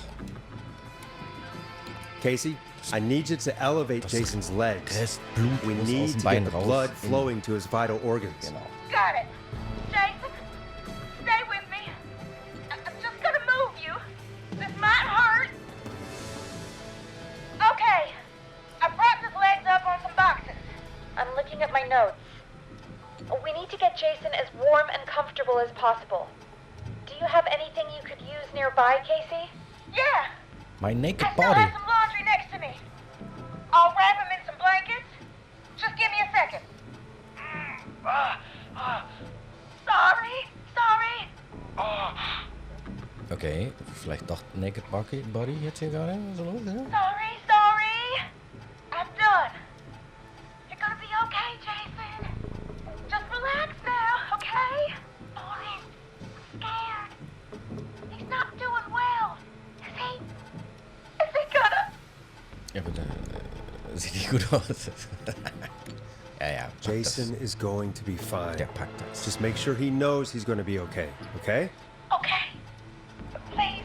Casey, I need you to elevate Jason's legs. We need to get the blood flowing to his vital organs. Got it. Jason, stay with me. I'm just gonna move you. This might hurt. Okay. I propped his legs up on some boxes. I'm looking at my notes. We need to get Jason as warm and comfortable as possible. Do you have anything you could use nearby, Casey? Yeah. My naked I still body. have some laundry next to me. I'll wrap him in some blankets. Just give me a second. Sorry. Okay, vielleicht doch Naked Body jetzt hier gerade. So los, ja? Sorry. I'm done. You're gonna be okay, Jason. Just relax now, okay? Boris, I'm scared. He's not doing well. Is he gonna? Ja, bitte. Sieht nicht gut aus. ja. Jason is going to be fine. Der packt das. Just make sure he knows he's going to be okay, okay? Okay. Please.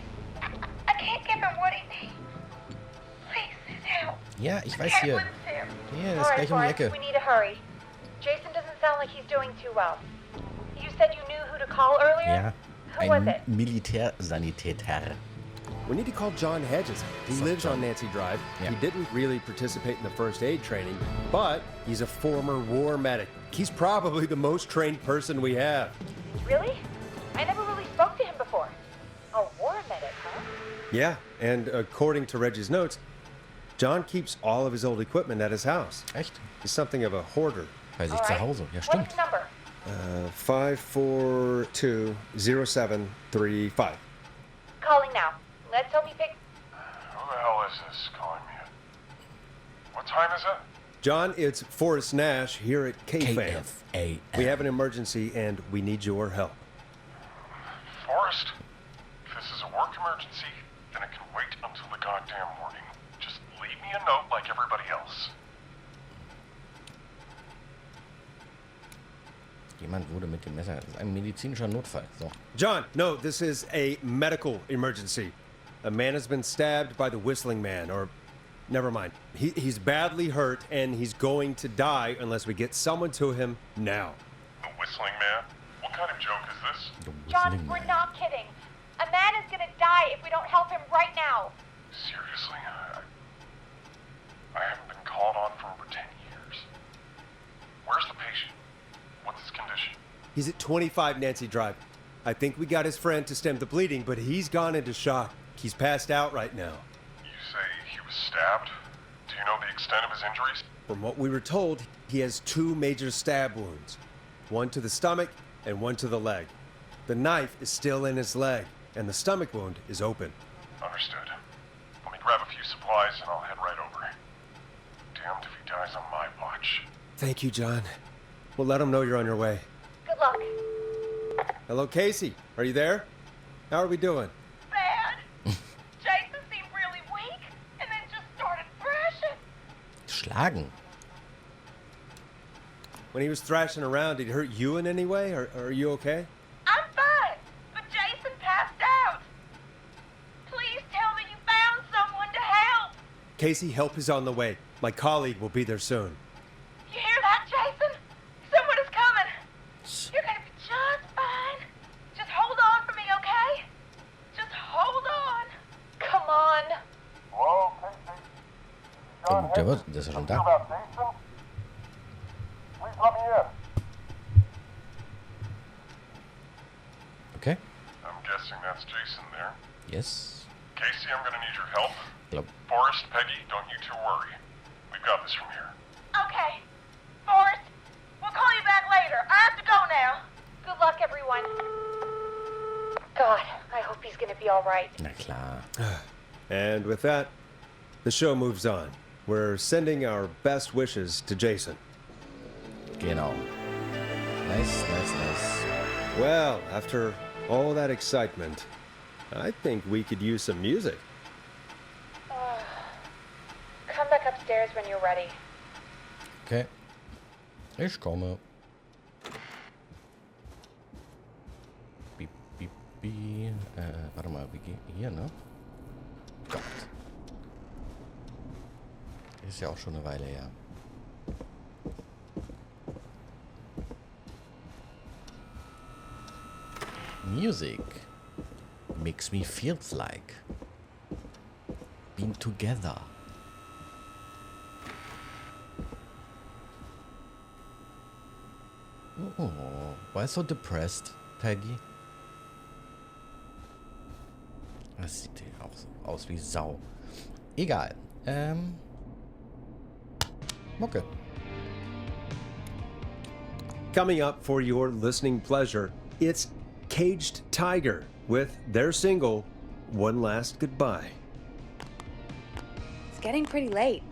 I can't give him what he needs. Please, his help. Ja, ich weiß Get hier. with him. Hier, das ist gleich um die Ecke. We need to hurry. Jason doesn't sound like he's doing too well. You said you knew who to call earlier? Ja, Who was ein it? Militärsanitäter. We need to call John Hedges. He lives on Nancy Drive. Yeah. He didn't really participate in the first aid training, but he's a former war medic. He's probably the most trained person we have. Really? I never really spoke to him before. A war medic, huh? Yeah, and according to Reggie's notes, John keeps all of his old equipment at his house. Echt? He's something of a hoarder. Bei sich zu Hause. Ja, What's stimmt. his number? 5420735. Calling now. Let's hope he picks. Who the hell is this calling me? What time is it? John, it's Forrest Nash here at KFAM. KFAM. We have an emergency and we need your help. Forrest, if this is a work emergency, then it can wait until the goddamn morning. Just leave me a note like everybody else. Jemand wurde mit dem Messer. Das ist ein medizinischer Notfall. So. John, no, this is a medical emergency. A man has been stabbed by the Whistling Man, or never mind. He's badly hurt and he's going to die unless we get someone to him now. The Whistling Man? What kind of joke is this? John, we're not kidding. A man is gonna die if we don't help him right now. Seriously? I haven't been called on for over 10 years. Where's the patient? What's his condition? He's at 25 Nancy Drive. I think we got his friend to stem the bleeding, but he's gone into shock. He's passed out right now. You say he was stabbed? Do you know the extent of his injuries? From what we were told, he has 2 major stab wounds. One to the stomach and one to the leg. The knife is still in his leg, and the stomach wound is open. Understood. Let me grab a few supplies and I'll head right over. Damned if he dies on my watch. Thank you, John. We'll let him know you're on your way. Good luck. Hello, Casey. Are you there? How are we doing? Bad. Jason seemed really weak and then just started thrashing. Schlagen. When he was thrashing around, did he hurt you in any way? Or are you okay? I'm fine, but Jason passed out. Please tell me you found someone to help. Casey, help is on the way. My colleague will be there soon. You hear that, Jason? Someone is coming. You're gonna be just fine. Just hold on for me, okay? Just hold on. Come on. Hello, Casey? Oh, der ist ja schon da. About Jason? Please let me in. Okay. I'm guessing that's Jason there. Yes. Casey, I'm gonna need your help. Glaub. Forrest, Peggy, don't you two worry. We've got this from here. Okay. Forrest, we'll call be all right. Na klar. And with that, the show moves on. We're sending our best wishes to Jason. Genau. Nice. Well, after all that excitement, I think we could use some music. Come back upstairs when you're ready. Okay. Ich komme. Piep, piep, piep. Warte mal, wie geht hier, ne? Gott. Ist ja auch schon eine Weile her. Music makes me feels like being together. Oh, why so depressed, Peggy? Das sieht ja auch so aus wie Sau. Egal. Mucke. Coming up for your listening pleasure, it's Caged Tiger with their single, One Last Goodbye. It's getting pretty late.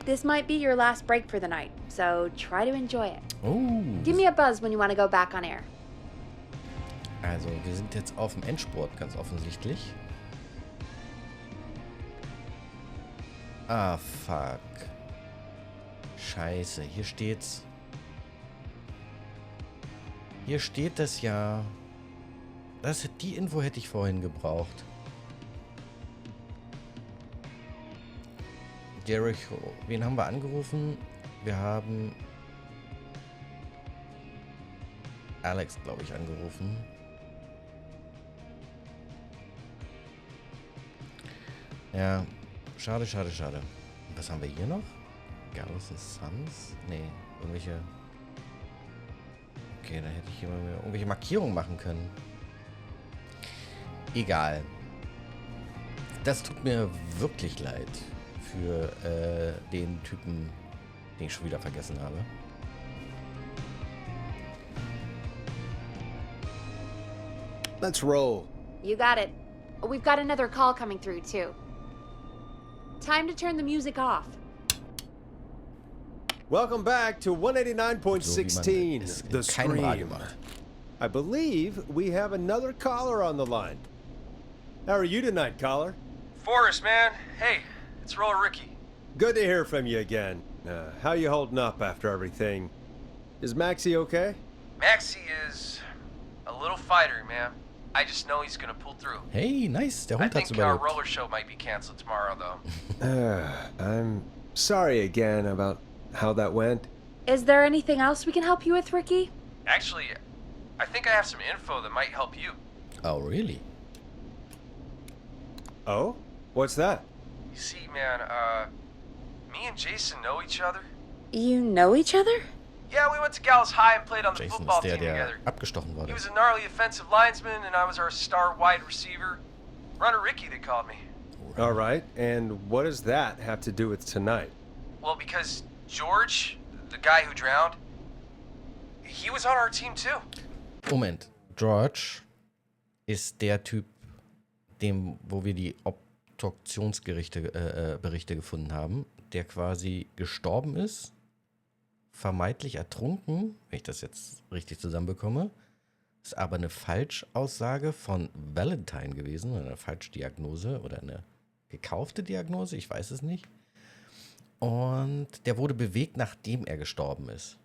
This might be your last break for the night, so try to enjoy it. Oh. Give me a buzz when you want to go back on air. Also, wir sind jetzt auf dem Endspurt, ganz offensichtlich. Ah, fuck. Scheiße, hier steht's. Hier steht das ja. Die Info hätte ich vorhin gebraucht. Jericho. Wen haben wir angerufen? Wir haben Alex, glaube ich, angerufen. Ja, schade. Was haben wir hier noch? Gallows Sons? Nee, irgendwelche... Okay, da hätte ich hier mal irgendwelche Markierungen machen können. Egal. Das tut mir wirklich leid für den Typen, den ich schon wieder vergessen habe. Let's roll. You got it. We've got another call coming through, too. Time to turn the music off. Welcome back to 189.16, The Stream. I believe we have another caller on the line. How are you tonight, caller? Forrest, man. Hey, it's Roller Ricky. Good to hear from you again. How you holding up after everything? Is Maxie okay? Maxie is a little fighter, man. I just know he's gonna pull through. Hey, nice. Der I Hund hat's think our überlebt. roller show might be canceled tomorrow, though. I'm sorry again about how that went. Is there anything else we can help you with, Ricky? Actually, I think I have some info that might help you. Oh, really? Oh? What's that? You see, man, me and Jason know each other. You know each other? Yeah, we went to Gallows High and played on the Jason football ist der, team together. abgestochen He wurde. was a gnarly offensive linesman, and I was our star wide receiver. Runner Ricky, they called me. All right, and what does that have to do with tonight? Well, because George, the guy who drowned, he was on our team too. Moment. George ist der Typ, wo wir die Berichte gefunden haben, der quasi gestorben ist, vermeintlich ertrunken, wenn ich das jetzt richtig zusammenbekomme, ist aber eine Falschaussage von Valentine gewesen, eine Falschdiagnose oder eine gekaufte Diagnose, ich weiß es nicht. Und der wurde bewegt, nachdem er gestorben ist.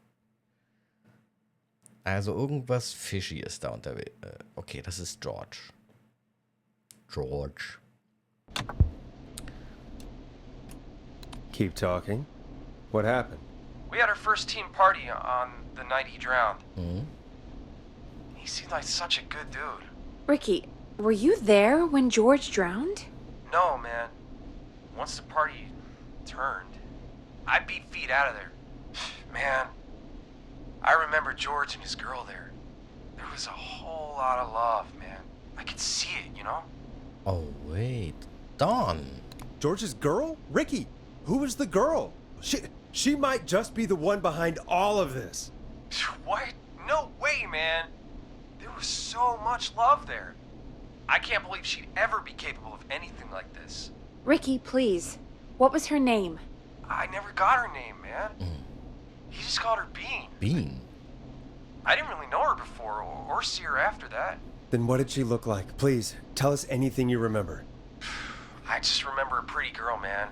Also irgendwas fishy ist da unterwegs. Okay, das ist George. George. Keep talking. What happened? We had our first team party on the night he drowned. Mhm. He seemed like such a good dude. Ricky, were you there when George drowned? No, man. Once the party turned, I beat feet out of there. Man, I remember George and his girl there. There was a whole lot of love, man. I could see it, you know? Oh, wait. Dawn. George's girl? Ricky, who was the girl? She might just be the one behind all of this. What? No way, man. There was so much love there. I can't believe she'd ever be capable of anything like this. Ricky, please. What was her name? I never got her name, man. He just called her Bean. Bean? I didn't really know her before or see her after that. Then what did she look like? Please, tell us anything you remember. I just remember a pretty girl, man.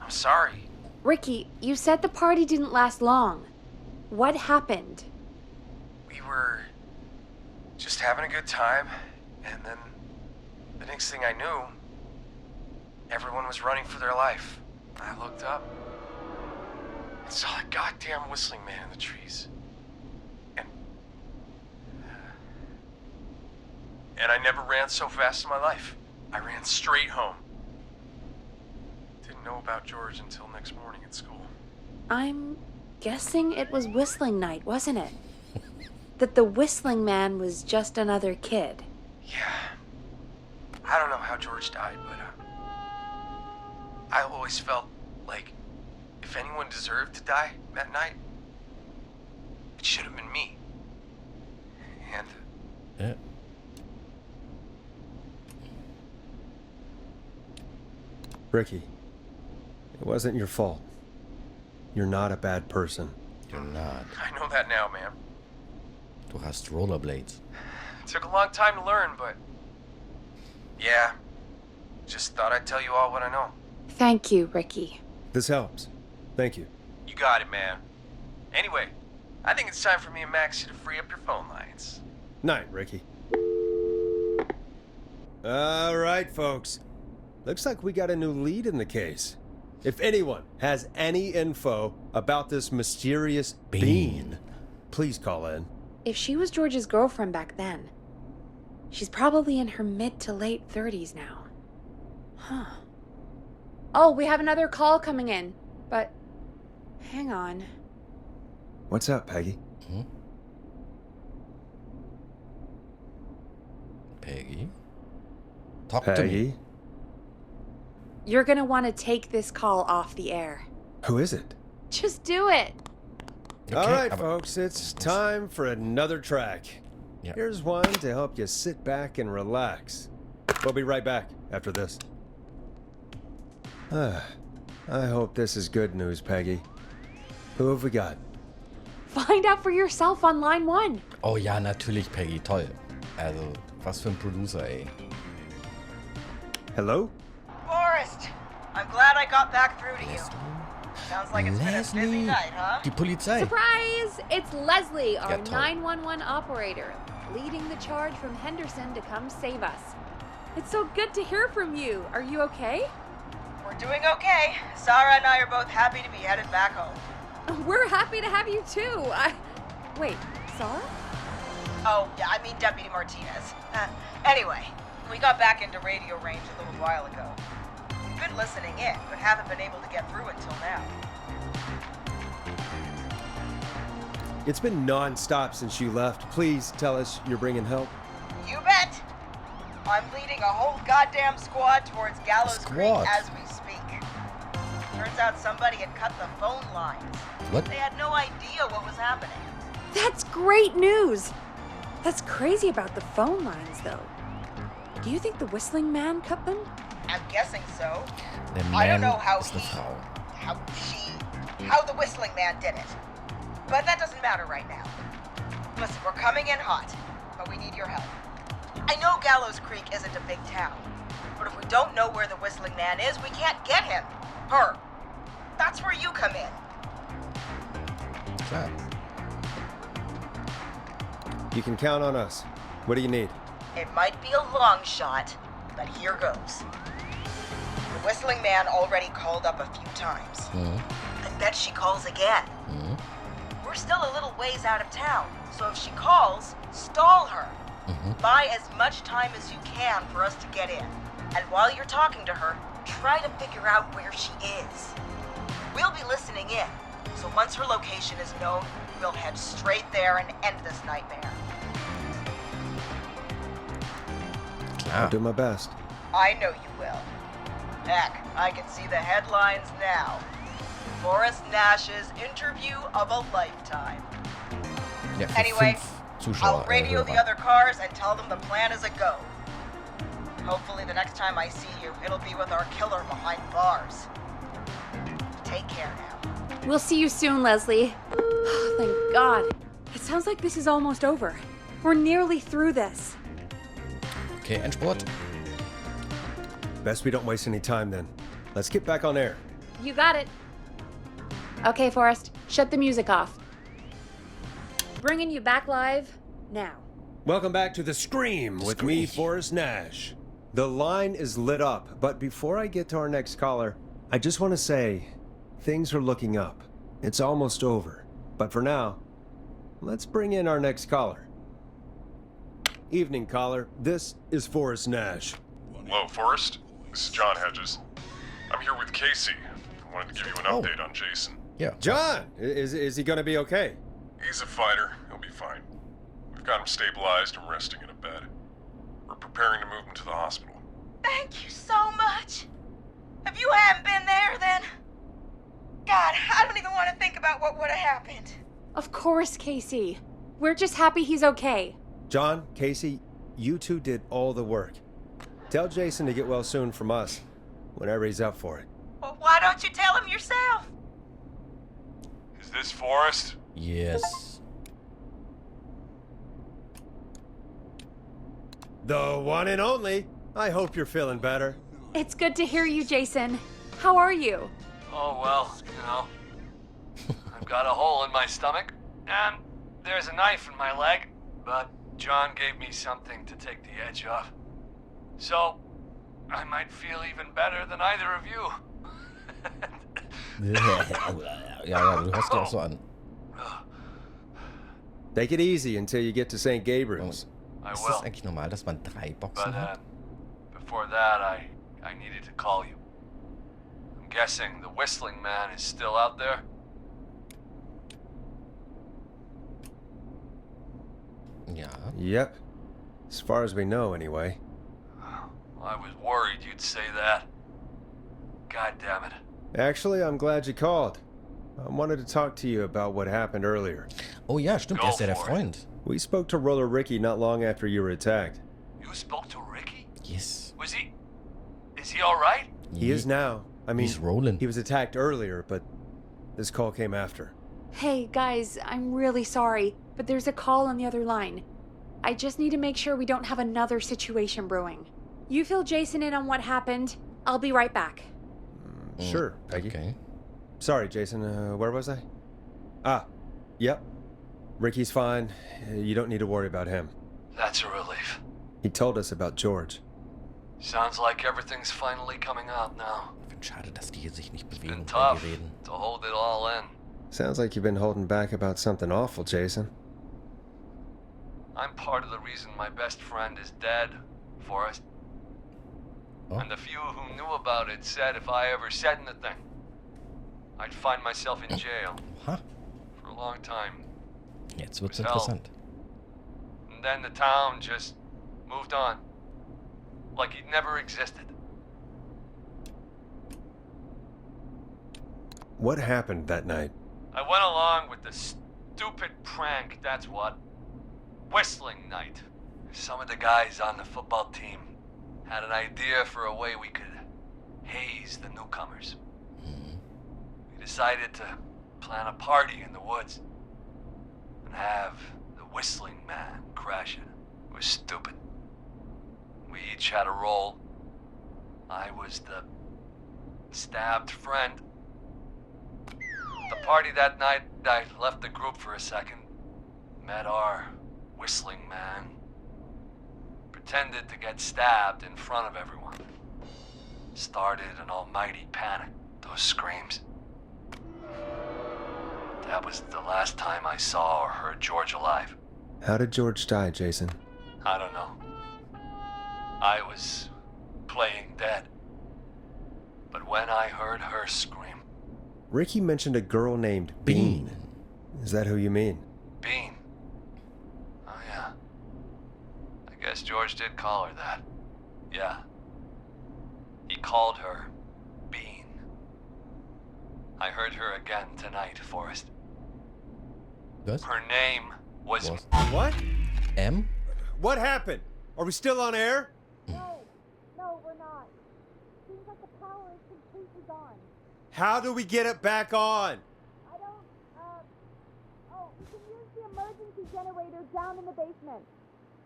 I'm sorry. Ricky, you said the party didn't last long. What happened? We were just having a good time, and then the next thing I knew, everyone was running for their life. I looked up and saw that goddamn whistling man in the trees. And I never ran so fast in my life. I ran straight home. Didn't know about George until next morning at school. I'm guessing it was whistling night, wasn't it? That the whistling man was just another kid. Yeah. I don't know how George died, but I always felt like if anyone deserved to die that night, it should have been me. And yeah. Ricky, it wasn't your fault. You're not a bad person. You're not. I know that now, man. Du hast rollerblades. It took a long time to learn, but yeah, just thought I'd tell you all what I know. Thank you, Ricky. This helps. Thank you. You got it, man. Anyway, I think it's time for me and Maxie to free up your phone lines. Night, Ricky. All right, folks. Looks like we got a new lead in the case. If anyone has any info about this mysterious Bean, please call in. If she was George's girlfriend back then, she's probably in her mid to late 30s now. Huh. Oh, we have another call coming in, but hang on. What's up, Peggy? Peggy? Talk Peggy? to me. You're gonna want to take this call off the air. Who is it? Just do it. All right, folks, it's time for another track. Yep. Here's one to help you sit back and relax. We'll be right back after this. I hope this is good news, Peggy. Who have we got? Find out for yourself on line 1. Oh ja, natürlich, Peggy. Toll. Also, was für ein Producer, ey. Hello? Forrest! I'm glad I got back through to you. Sounds like it's been a busy night, huh? Die Polizei. Surprise! It's Leslie, our toll. 911 operator, leading the charge from Henderson to come save us. It's so good to hear from you. Are you okay? We're doing okay. Sarah and I are both happy to be headed back home. We're happy to have you too. Wait, Sarah? Oh, yeah, I mean Deputy Martinez. Anyway, we got back into radio range a little while ago. We've been listening in, but haven't been able to get through until now. It's been non-stop since you left. Please tell us you're bringing help. You bet! I'm leading a whole goddamn squad towards Gallows Creek as we speak. Turns out somebody had cut the phone lines. What? They had no idea what was happening. That's great news. That's crazy about the phone lines, though. Do you think the whistling man cut them? I'm guessing so. Der I don't Man know how ist eine Frau. how the whistling man did it. But that doesn't matter right now. Listen, we're coming in hot, but we need your help. I know Gallows Creek isn't a big town, but if we don't know where the whistling man is, we can't get him. Her. That's where you come in. Klar. You can count on us. What do you need? It might be a long shot, but here goes. The whistling man already called up a few times. I bet she calls again. We're still a little ways out of town, so if she calls, stall her. Buy as much time as you can for us to get in. And while you're talking to her, try to figure out where she is. We'll be listening in, so once her location is known, we'll head straight there and end this nightmare. I'll do my best. I know you will. Heck, I can see the headlines now. Forrest Nash's interview of a lifetime. Ja, für Anyway, 5 Zuschauer. I'll radio the other cars and tell them the plan is a go. Hopefully the next time I see you, it'll be with our killer behind bars. Take care now. We'll see you soon, Leslie. Thank God. It sounds like this is almost over. We're nearly through this. Okay, Endspurt. Best we don't waste any time then. Let's get back on air. You got it. Okay, Forrest, shut the music off. Bringing you back live now. Welcome back to The Scream with me, Forrest Nash. The line is lit up, but before I get to our next caller, I just want to say things are looking up. It's almost over. But for now, let's bring in our next caller. Evening, caller. This is Forrest Nash. Hello, Forrest. This is John Hedges. I'm here with Casey. I wanted to give you an update on Jason. Yeah. John! Is he gonna be okay? He's a fighter. He'll be fine. We've got him stabilized and resting in a bed. We're preparing to move him to the hospital. Thank you so much. If you hadn't been there, then... God, I don't even want to think about what would have happened. Of course, Casey. We're just happy he's okay. John, Casey, you two did all the work. Tell Jason to get well soon from us, whenever he's up for it. Well, why don't you tell him yourself? Is this Forrest? Yes. The one and only. I hope you're feeling better. It's good to hear you, Jason. How are you? Oh, well, you know. I've got a hole in my stomach, and there's a knife in my leg, but John gave me something to take the edge off. So, I might feel even better than either of you. Ja, du hast ja auch so an. Take it easy until you get to St. Gabriel's. Ist das eigentlich normal, dass man 3 Boxen hat? Before that, I needed to call you. I'm guessing the whistling man is still out there? Ja. Yep. As far as we know, anyway. I was worried you'd say that. God damn it. Actually, I'm glad you called. I wanted to talk to you about what happened earlier. Oh ja, stimmt, er ist ja der Freund. We spoke to Roller Ricky not long after you were attacked. You spoke to Ricky? Yes. Was he... Is he alright? He is now. I mean, he's rolling. He was attacked earlier, but this call came after. Hey, guys, I'm really sorry, but there's a call on the other line. I just need to make sure we don't have another situation brewing. You fill Jason in on what happened. I'll be right back. Sure, Peggy. Okay. Sorry, Jason. Where was I? Yep. Ricky's fine. You don't need to worry about him. That's a relief. He told us about George. Sounds like everything's finally coming out now. Schade, dass die hier sich nicht It's bewegen, been tough wenn die reden. to hold it all in. Sounds like you've been holding back about something awful, Jason. I'm part of the reason my best friend is dead, Forrest. Oh. And the few who knew about it said if I ever said anything, I'd find myself in jail. Huh? For a long time. Jetzt wird's It was hell. interessant. And then the town just moved on. Like he'd never existed. What happened that night? I went along with the stupid prank, that's what. Whistling night. Some of the guys on the football team had an idea for a way we could haze the newcomers. We decided to plan a party in the woods and have the whistling man crash it. It was stupid. We each had a role. I was the stabbed friend. At the party that night, I left the group for a second. Met our whistling man. Pretended to get stabbed in front of everyone. Started an almighty panic. Those screams. That was the last time I saw or heard George alive. How did George die, Jason? I don't know. I was playing dead. But when I heard her scream... Ricky mentioned a girl named Bean. Is that who you mean? Bean? Oh yeah. I guess George did call her that. Yeah. He called her Bean. I heard her again tonight, Forrest. What? Her name was... What? M? What happened? Are we still on air? the power is completely gone. How do we get it back on? I don't, we can use the emergency generator down in the basement.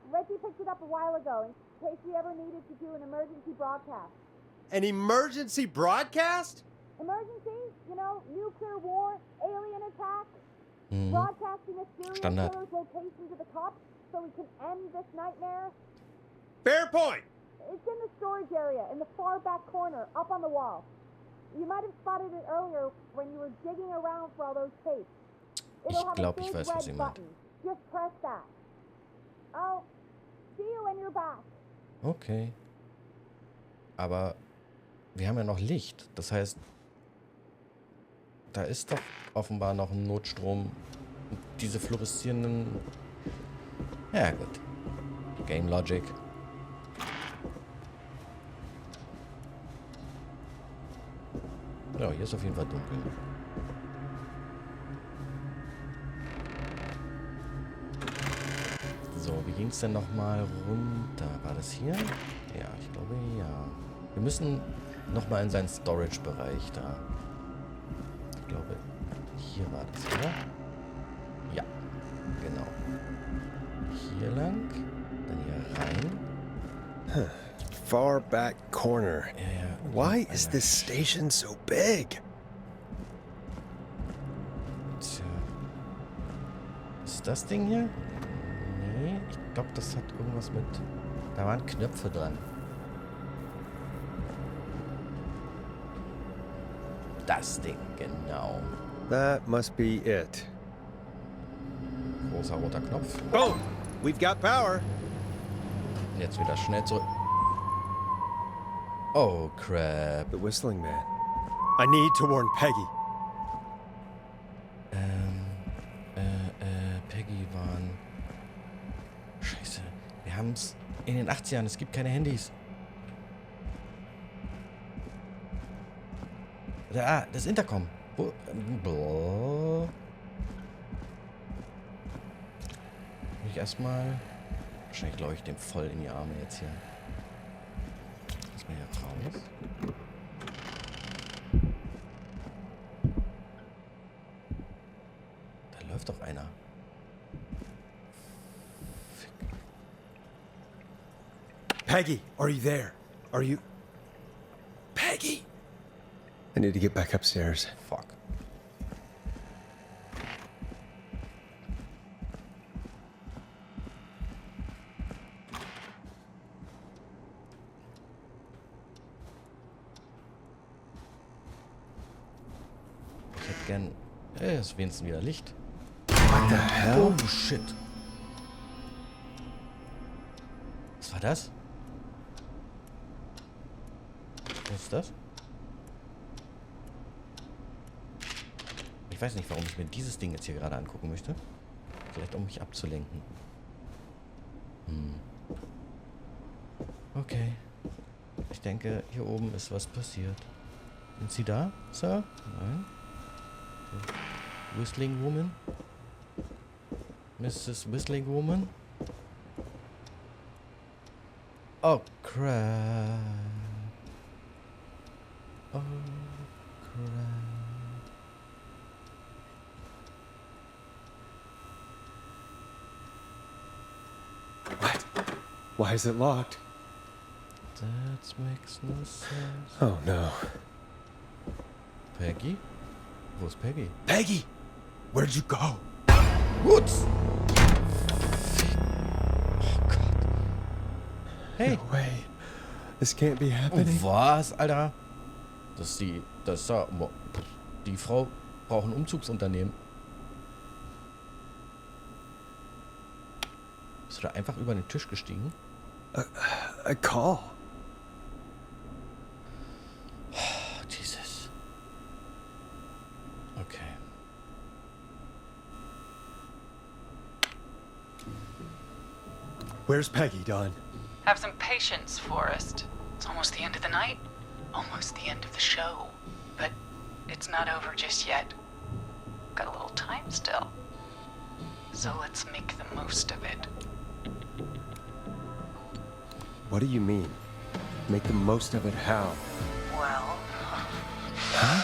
Reggie picked it up a while ago in case we ever needed to do an emergency broadcast. An emergency broadcast? Emergency? You know, nuclear war, alien attack, broadcasting a serial Standard. killer's location to the cops so we can end this nightmare. Fair point. It's in the storage area, in the far back corner, up on the wall. You might have spotted it earlier when you were digging around for all those tapes. It'll have a ich big weiß, was sie red meint. button. Just press that. I'll see you when you're back. Okay. Aber wir haben ja noch Licht. Das heißt, da ist doch offenbar noch ein Notstrom. Und diese fluoreszierenden... Ja, gut. Game Logic. Ja, hier ist auf jeden Fall dunkel. So, wie ging es denn nochmal runter? War das hier? Ja, ich glaube ja. Wir müssen nochmal in seinen Storage-Bereich da. Ich glaube, hier war das, oder? Ja, genau. Hier lang, dann hier rein. Far back corner. Why is this station so big? Tja. Ist das Ding hier? Nee, ich glaube, das hat irgendwas mit... Da waren Knöpfe dran. Das Ding, genau. That must be it. Großer roter Knopf. Boom! We've got power. Und jetzt wieder schnell zurück. Oh, crap. The whistling man. I need to warn Peggy. Peggy waren... Scheiße. Wir haben's in den 80ern. Es gibt keine Handys. Da, das Intercom. Wo? Ich erstmal... Wahrscheinlich glaube ich dem voll in die Arme jetzt hier. Erstmal hier raus. Da läuft doch einer. Peggy, are you there? Are you... Peggy! I need to get back upstairs. Fuck. Ich hätte gern... ist wenigstens wieder Licht. What the hell? Oh, shit. Was war das? Was ist das? Ich weiß nicht, warum ich mir dieses Ding jetzt hier gerade angucken möchte. Vielleicht um mich abzulenken. Okay. Ich denke, hier oben ist was passiert. Sind Sie da, Sir? Nein. Whistling Woman? Mrs. Whistling Woman? Oh, crap. Oh, crap. What? Why is it locked? That makes no sense. Oh no. Peggy? Wo ist Peggy? Peggy! Where'd you go? Woods! Oh Gott. Hey. No way. This can't be happening. Was, Alter? Die Frau braucht ein Umzugsunternehmen. Bist du da einfach über den Tisch gestiegen? A call. Oh, Jesus. Okay. Where's Peggy, Don? Have some patience, Forrest. It's almost the end of the night. Almost the end of the show. But it's not over just yet. Got a little time still. So let's make the most of it. What do you mean? Make the most of it how? Well, I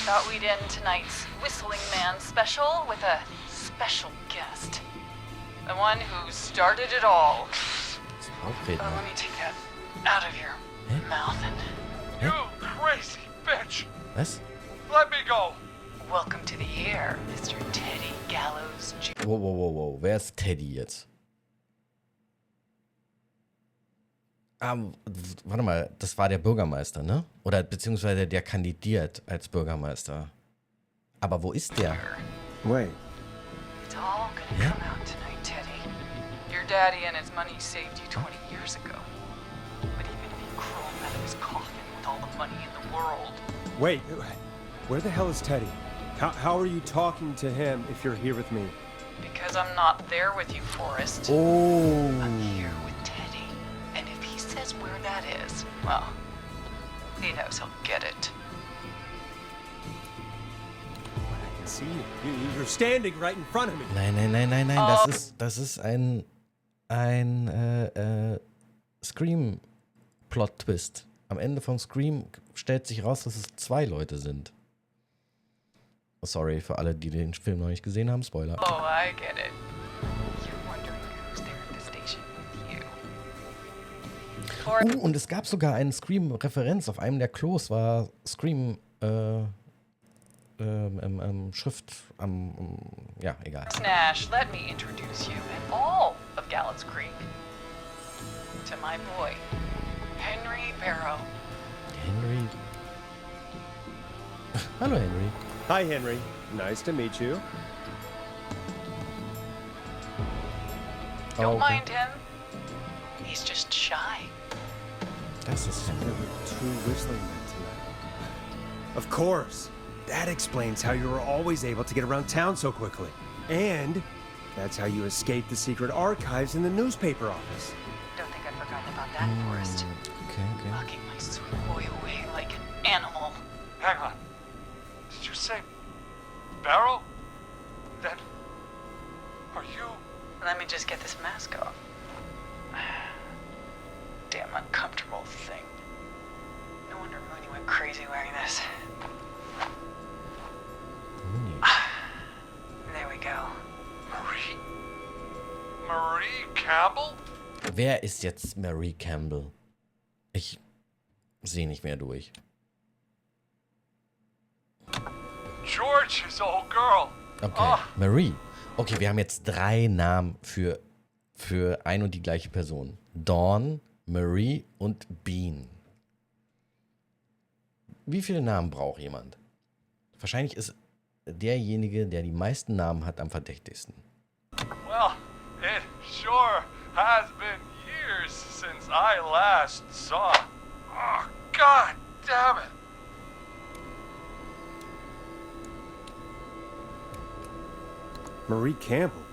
thought we'd end tonight's Whistling Man special with a special guest. The one who started it all. Let me take that out of your mouth and... You crazy bitch! Was? Let me go! Welcome to the air, Mr. Teddy Gallows Jr. Wow. Wer ist Teddy jetzt? Warte mal, das war der Bürgermeister, ne? Oder beziehungsweise der kandidiert als Bürgermeister. Aber wo ist der? Wait. It's all gonna come out tonight, Teddy. Your daddy and his money saved you 20 years ago. But even if he crawled out of his coffin with all the money in the world... Wait, where the hell is Teddy? How are you talking to him if you're here with me? Because I'm not there with you, Forrest. Oh. I'm here with Teddy. And if he says where that is, well, he knows he'll get it. I can see you. You're standing right in front of me. Nein. Das ist ein Scream-Plot-Twist. Am Ende von Scream stellt sich raus, dass es 2 Leute sind. Sorry für alle, die den Film noch nicht gesehen haben. Spoiler. Oh, I get it. You're wondering who's there at the station with you. Und es gab sogar eine Scream-Referenz. Auf einem der Klos war Scream Schrift ja, egal. Nash, let me introduce you and all of Gallows Creek to my boy, Henry Barrow. Henry. Hallo, Henry. Hi, Henry. Nice to meet you. Don't mind him. He's just shy. Das ist There were 2 whistling men tonight. Of course. That explains how you were always able to get around town so quickly. And that's how you escaped the secret archives in the newspaper office. Don't think I've forgotten about that, Forrest. Okay. Locking my sweet boy away like an animal. Hang on. Did you say Barrow? Then are you? Let me just get this mask off. Damn uncomfortable thing. No wonder Mooney went crazy wearing this. There we go. Marie Campbell? Wer ist jetzt Marie Campbell? Ich sehe nicht mehr durch. George's old girl. Okay, Marie. Okay, wir haben jetzt 3 Namen für ein und die gleiche Person. Dawn, Marie und Bean. Wie viele Namen braucht jemand? Wahrscheinlich ist derjenige, der die meisten Namen hat, am verdächtigsten. Well, it sure has been years since I last saw. Oh, God damn it. Marie Campbell.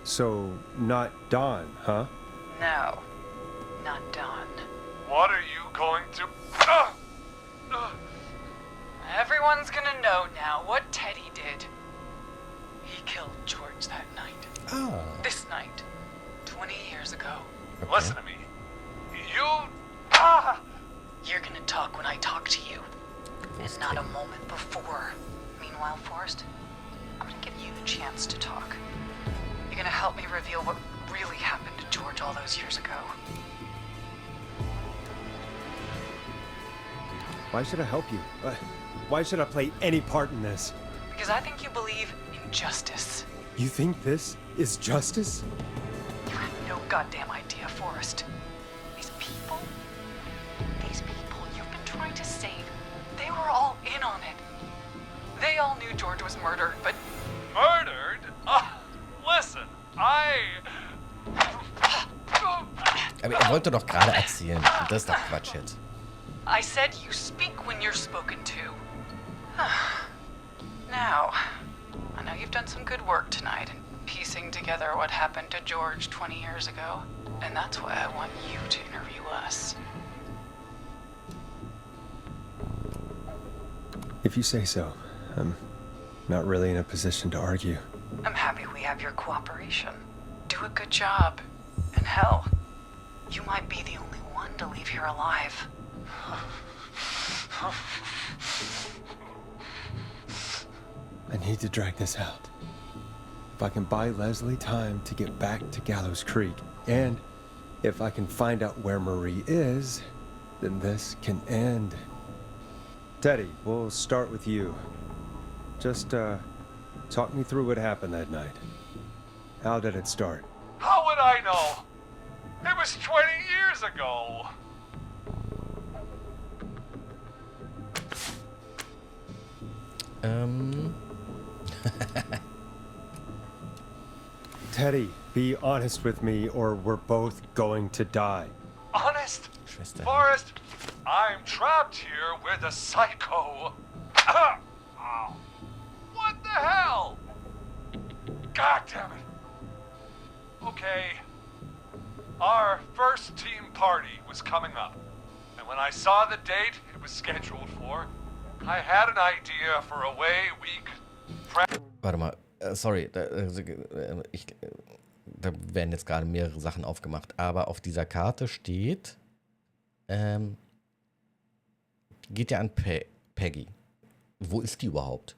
So, not Dawn, huh? No, not Dawn. What are you going to... Everyone's gonna know now what Teddy did. He killed George that night. Ah. This night. 20 years ago. Okay. Listen to me. You... You're gonna talk when I talk to you. And not a moment before. Meanwhile, Forrest, I'm gonna give you the chance to talk. You're gonna help me reveal what really happened to George all those years ago. Why should I help you? Why should I play any part in this? Because I think you believe in justice. You think this is justice? You have no goddamn idea, Forrest. These people you've been trying to save, they were all in on it. They all knew George was murdered, but... Murdered? Listen, Aber er wollte doch gerade erzählen. Das ist doch Quatsch jetzt. I said you speak when you're spoken to. Now, I know you've done some good work tonight in piecing together what happened to George 20 years ago. And that's why I want you to interview us. If you say so. I'm not really in a position to argue. I'm happy we have your cooperation. Do a good job. And hell, you might be the only one to leave here alive. I need to drag this out. If I can buy Leslie time to get back to Gallows Creek, and if I can find out where Marie is, then this can end. Teddy, we'll start with you. Just, talk me through what happened that night. How did it start? How would I know? It was 20 years ago. Teddy, be honest with me or we're both going to die. Honest? Forrest, I'm trapped here with a psycho. Ow. What the hell? God damn it. Okay. Our first team party was coming up. And when I saw the date it was scheduled for, I had an idea for a way we could... Warte mal, sorry, da werden jetzt gerade mehrere Sachen aufgemacht, aber auf dieser Karte steht, geht ja an Peggy. Wo ist die überhaupt?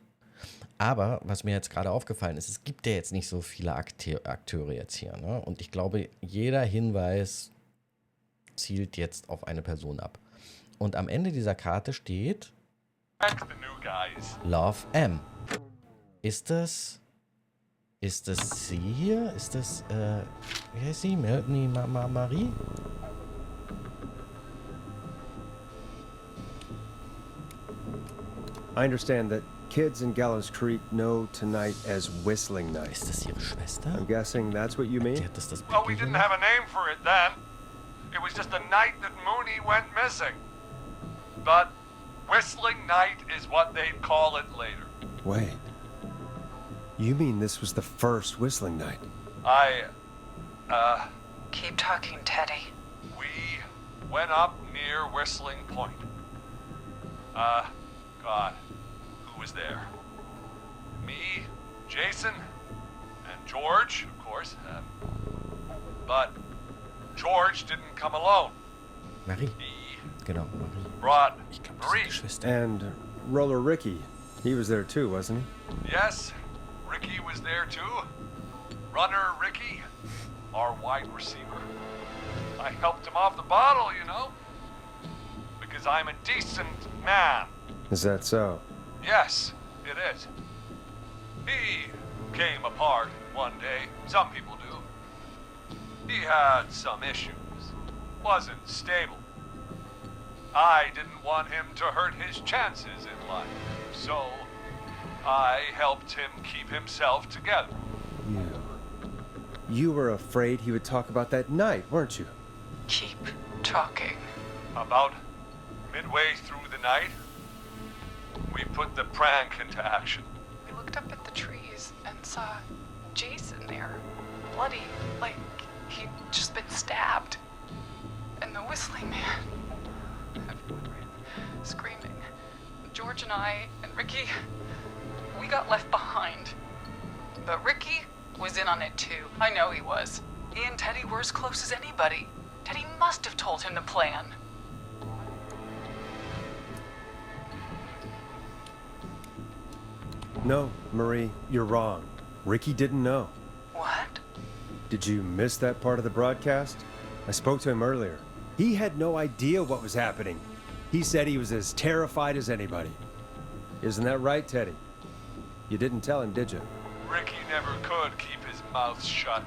Aber was mir jetzt gerade aufgefallen ist, es gibt ja jetzt nicht so viele Akteure jetzt hier, ne? Und ich glaube, jeder Hinweis zielt jetzt auf eine Person ab. Und am Ende dieser Karte steht Love M. Ist das sie hier? Ist das, wie heißt sie? Marie? I understand that kids in Gallows Creek know tonight as Whistling Night. Ist das ihre Schwester? I'm guessing that's what you mean? Well, we didn't have a name for it then. It was just a night that Mooney went missing. But Whistling Night is what they'd call it later. Wait. You mean this was the first Whistling Night? Keep talking, Teddy. We went up near Whistling Point. God, who was there? Me, Jason, and George, of course. But George didn't come alone. Marie. Genau, Marie. Brought Marie. And Roller Ricky. He was there too, wasn't he? Yes, Ricky was there too. Runner Ricky, our wide receiver. I helped him off the bottle, you know. Because I'm a decent man. Is that so? Yes, it is. He came apart one day. Some people do. He had some issues. Wasn't stable. I didn't want him to hurt his chances in life. So, I helped him keep himself together. You were afraid he would talk about that night, weren't you? Keep talking. About midway through the night, we put the prank into action. We looked up at the trees and saw Jason there, bloody, like he'd just been stabbed. And the Whistling Man, screaming. George and I and Ricky, we got left behind. But Ricky was in on it too. I know he was. He and Teddy were as close as anybody. Teddy must have told him the plan. No, Marie, you're wrong. Ricky didn't know. What? Did you miss that part of the broadcast? I spoke to him earlier. He had no idea what was happening. He said he was as terrified as anybody. Isn't that right, Teddy? You didn't tell him, did you? Ricky never could keep his mouth shut.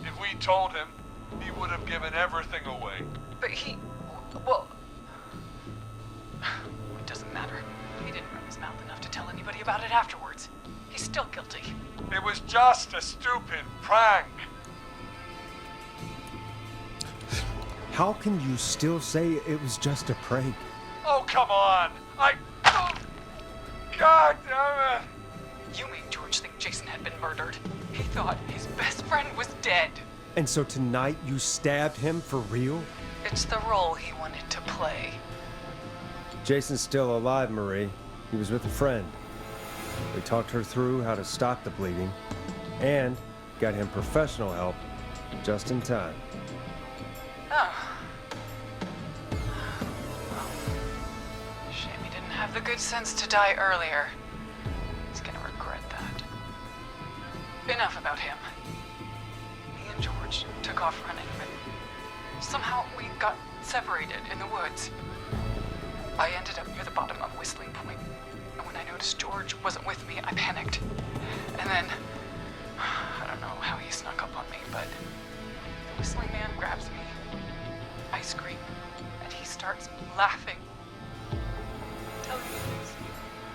If we told him, he would have given everything away. But well, it doesn't matter. He didn't run his mouth enough to tell anybody about it afterwards. He's still guilty. It was just a stupid prank. How can you still say it was just a prank? Oh, come on. God damn it. You made George think Jason had been murdered. He thought his best friend was dead. And so tonight you stabbed him for real? It's the role he wanted to play. Jason's still alive, Marie. He was with a friend. They talked her through how to stop the bleeding and got him professional help just in time. Oh. have the good sense to die earlier. He's gonna regret that. Enough about him. Me and George took off running, but somehow we got separated in the woods. I ended up near the bottom of Whistling Point, and when I noticed George wasn't with me, I panicked. And then, I don't know how he snuck up on me, but the Whistling Man grabs me. I scream, and he starts laughing. Tell you this,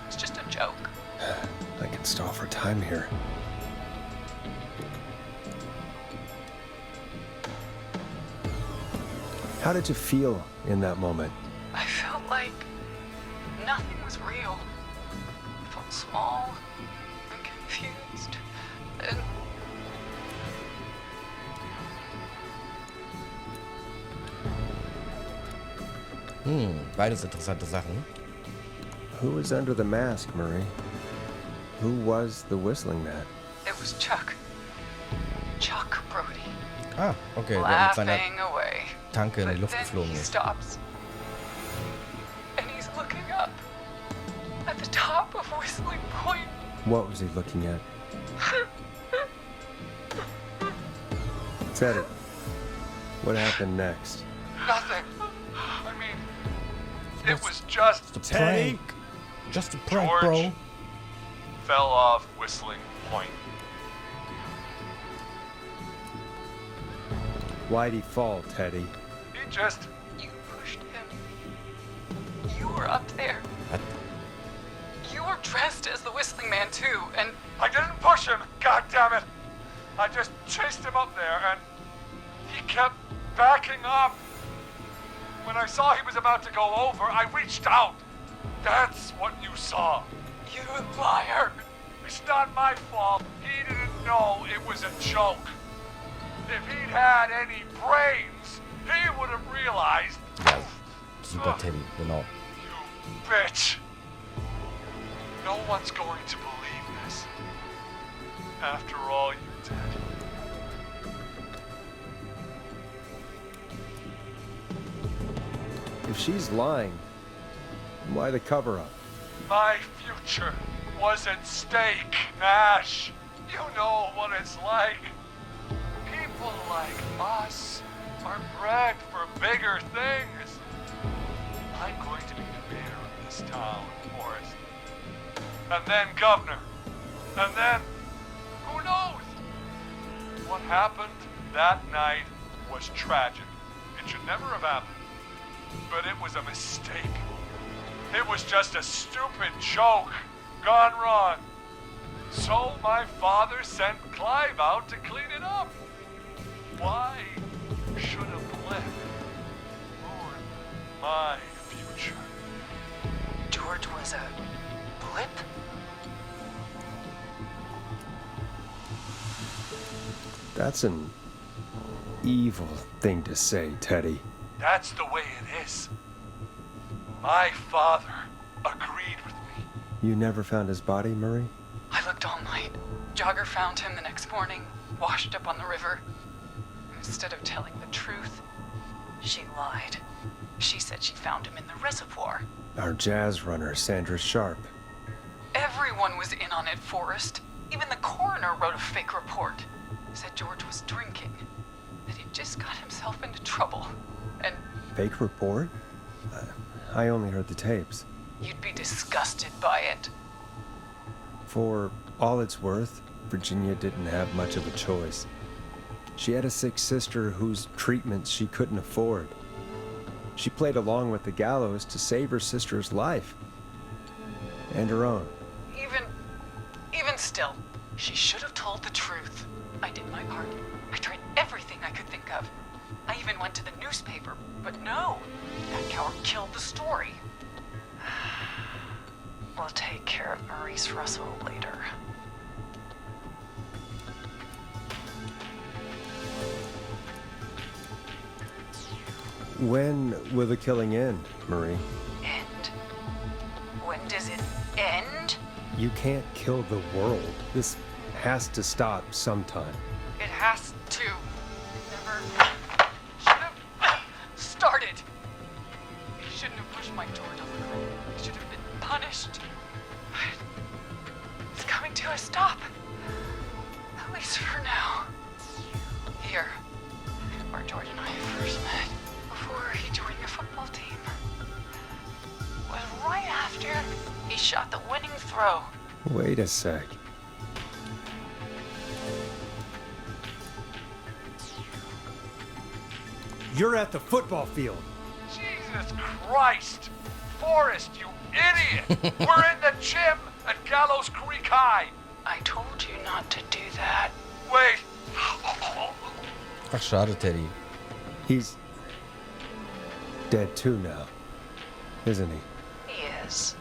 it's just a joke. I can stall for time here. How did you feel in that moment? I felt like nothing was real. I felt small and confused and... Beides interessante Sachen. Who was under the mask, Murray? Who was the Whistling Man? It was Chuck. Chuck Brody. Ah, okay, der mit seiner Laughing away. Tanke in die But Luft then geflogen he ist. stops. And he's looking up at the top of Whistling Point. What was he looking at? Teddy, what happened next? Nothing. I mean, it was just Teddy. Just a prank, George bro. fell off Whistling Point. Why'd he fall, Teddy? He just... You pushed him. You were up there. What? You were dressed as the Whistling Man too, and... I didn't push him, goddammit! I just chased him up there, and he kept backing up. When I saw he was about to go over, I reached out. That's what you saw. You liar. It's not my fault. He didn't know it was a joke. If he'd had any brains, he would have realized. Ja, super Teddy, genau. You bitch. No one's going to believe this. After all you did. If she's lying, why the cover-up? My future was at stake, Nash. You know what it's like. People like us are bred for bigger things. I'm going to be the mayor of this town, Forrest. And then governor. And then, who knows? What happened that night was tragic. It should never have happened. But it was a mistake. It was just a stupid joke gone wrong. So my father sent Clive out to clean it up. Why should a blip ruin my future? George was a blip? That's an evil thing to say, Teddy. That's the way it is. My father agreed with me. You never found his body, Murray? I looked all night. Jogger found him the next morning, washed up on the river. Instead of telling the truth, she lied. She said she found him in the reservoir. Our jazz runner, Sandra Sharp. Everyone was in on it, Forrest. Even the coroner wrote a fake report. Said George was drinking. That he just got himself into trouble. And Fake report? I only heard the tapes. you'd be disgusted by it. For all it's worth, Virginia didn't have much of a choice. She had a sick sister whose treatment she couldn't afford. She played along with the gallows to save her sister's life. And her own. Even still, she should have told the truth. I did my part. I tried everything I could think of. I even went to the newspaper, but no. That coward killed the story. We'll take care of Maurice Russell later. When will the killing end, Marie? End? When does it end? You can't kill the world. This has to stop sometime. It has to. Never should have started. He shouldn't have pushed my George off the cliff. He should have been punished. It's coming to a stop. At least for now. Here, where George and I first met, before he joined the football team, was right after he shot the winning throw. Wait a sec. You're at the football field. Jesus Christ! Forrest, you idiot! We're in the gym at Gallows Creek High! I told you not to do that. Wait! Ach, schade, Teddy. He's dead too now, isn't he? He is.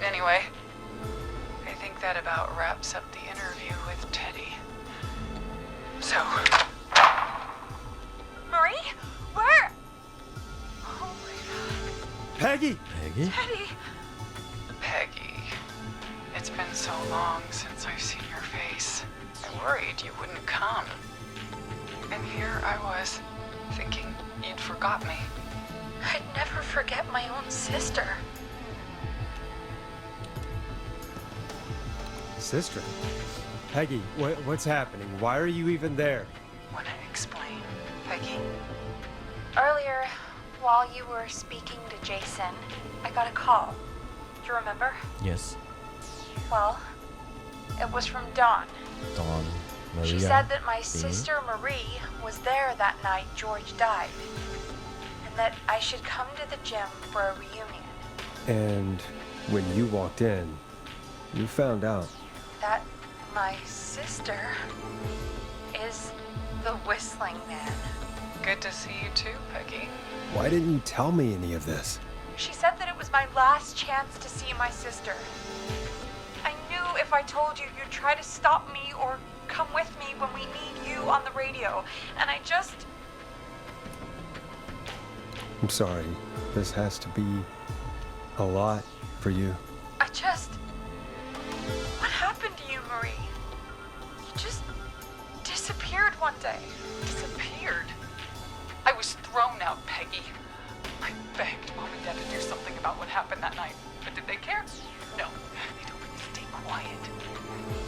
Anyway, I think that about wraps up the interview with Teddy. So... Marie? Where? Oh my God. Peggy! Peggy? Teddy! Peggy. It's been so long since I've seen your face. I worried you wouldn't come. And here I was, thinking you'd forgot me. I'd never forget my own sister. Sister? Peggy, what's happening? Why are you even there? Wanna explain, Peggy? Earlier, while you were speaking to Jason, I got a call. Do you remember? Yes. Well, it was from Dawn. Dawn. Maria. She said that my sister Marie was there that night George died, and that I should come to the gym for a reunion. And when you walked in, you found out. That my sister is the Whistling Man. Good to see you too, Peggy. Why didn't you tell me any of this? She said that it was my last chance to see my sister. I knew if I told you, you'd try to stop me or come with me when we need you on the radio. And I just... I'm sorry. This has to be a lot for you. What happened to you, Marie? You just disappeared one day. Disappeared? I was thrown out, Peggy. I begged Mom and Dad to do something about what happened that night. But did they care? No. They told me to stay quiet.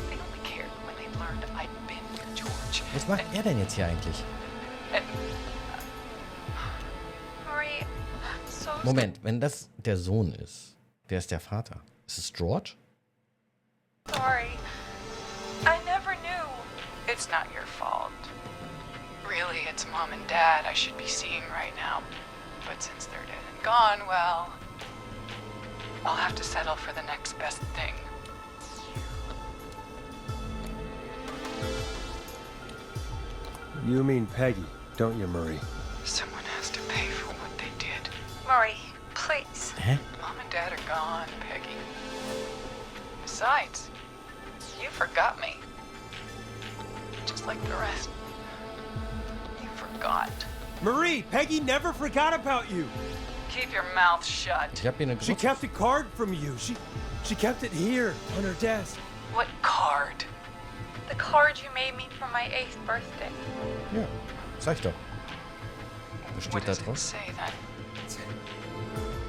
They only cared when they learned I'd been with George. Was macht er denn jetzt hier eigentlich? Marie, I'm so Moment, wenn das der Sohn ist, wer ist der Vater? Ist es George? sorry. I never knew. It's not your fault. Really, it's Mom and Dad I should be seeing right now. But since they're dead and gone, well, I'll have to settle for the next best thing. You mean Peggy, don't you, Marie? Someone has to pay for what they did. Marie, please. Mom and Dad are gone, Peggy. Besides, you forgot me. Just like the rest. You forgot. Marie, Peggy never forgot about you. Keep your mouth shut. Ich hab hier eine She kept a card from you. She kept it here on her desk. What card? The card you made me for my 8th birthday. Ja, sag ich doch. Was steht da drauf? Say that.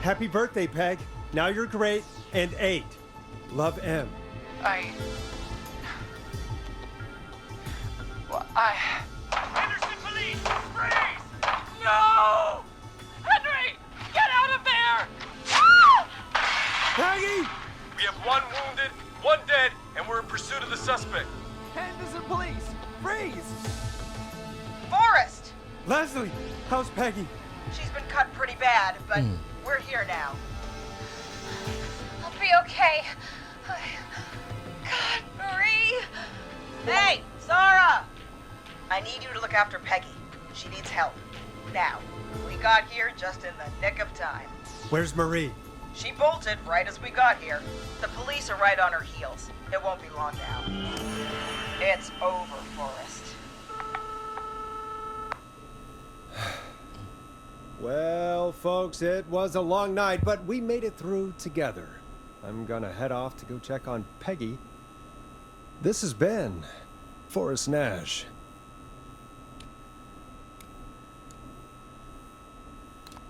Happy birthday, Peg. Now you're great and 8. Love, M. Henderson police! Freeze! No! Henry! Get out of there! Ah! Peggy! We have one wounded, one dead, and we're in pursuit of the suspect. Henderson police! Freeze! Forrest! Leslie, how's Peggy? She's been cut pretty bad, but we're here now. I'll be okay. God, Marie! Hey, Zara! I need you to look after Peggy. She needs help. Now, we got here just in the nick of time. Where's Marie? She bolted right as we got here. The police are right on her heels. It won't be long now. It's over, Forrest. Well, folks, it was a long night, but we made it through together. I'm gonna head off to go check on Peggy. This has been Forrest Nash.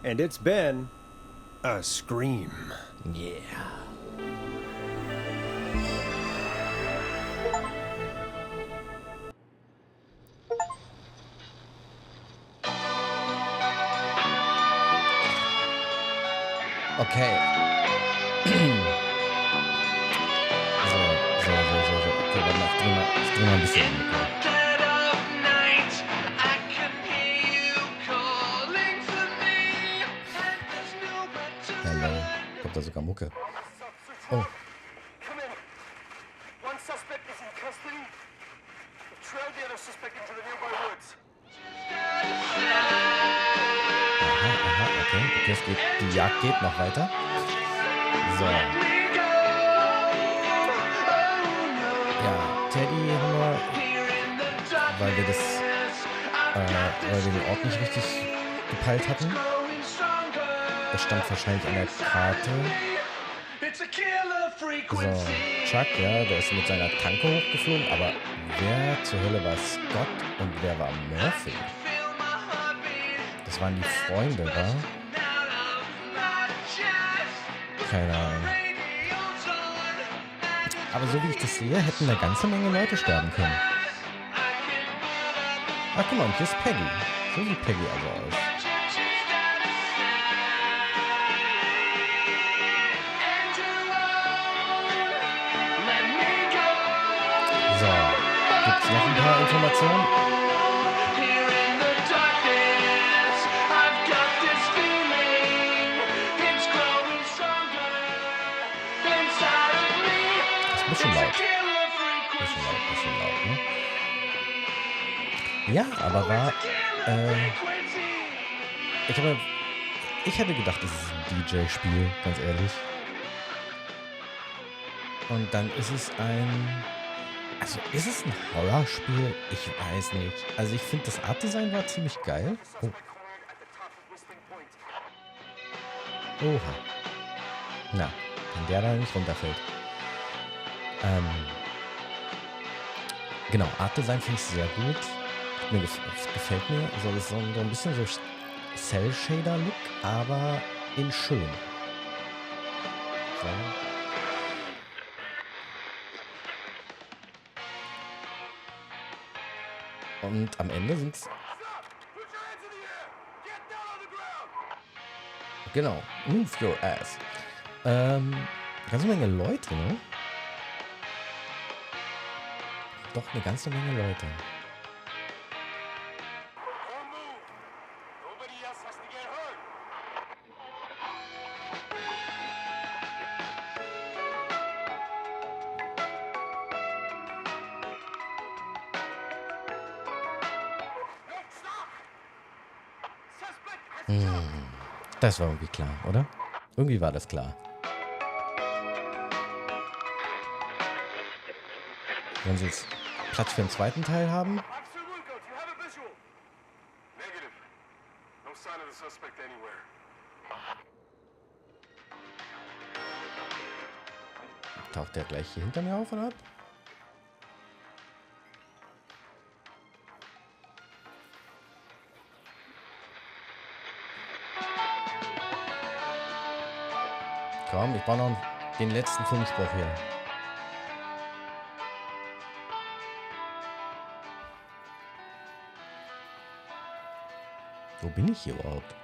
And it's been a scream. Yeah. Okay. So. Okay, warte mal, ich dreh mal ein bisschen. Hello. Kommt da sogar Mucke. Oh. Come in. One suspect is in custody. Trail the other suspect into the nearby woods. Aha, okay, es geht, die Jagd geht noch weiter. So. Ja, Teddy haben wir, weil wir den Ort nicht richtig gepeilt hatten. Das stand wahrscheinlich an der Karte. So, Chuck, ja, der ist mit seiner Tanke hochgeflogen, aber wer zur Hölle war Scott und wer war Murphy? Das waren die Freunde, wa? Keine Ahnung. Aber so wie ich das sehe, hätten eine ganze Menge Leute sterben können. Ach, guck mal, und hier ist Peggy. So sieht Peggy also aus. So, gibt's noch ein paar Informationen? Bisschen laut, ne? Ja, aber war, ich hätte gedacht, das ist ein DJ-Spiel, ganz ehrlich. Und dann ist es ist es ein Horrorspiel? Ich weiß nicht. Also ich finde, das Artdesign war ziemlich geil. Oh. Oha. Na, wenn der da nicht runterfällt. Genau, Artdesign finde ich sehr gut. Es gefällt mir. Also das ist so ein bisschen so Cell-Shader-Look, aber in schön. So. Und am Ende sind's... Genau, move your ass. Ganze Menge Leute, ne? Doch eine ganze Menge Leute. Das war irgendwie klar, oder? Irgendwie war das klar. Wenn sie jetzt Platz für den zweiten Teil haben. Taucht der gleich hier hinter mir auf, oder? Komm, ich brauche noch den letzten Funkspruch hier. Wo bin ich hier überhaupt?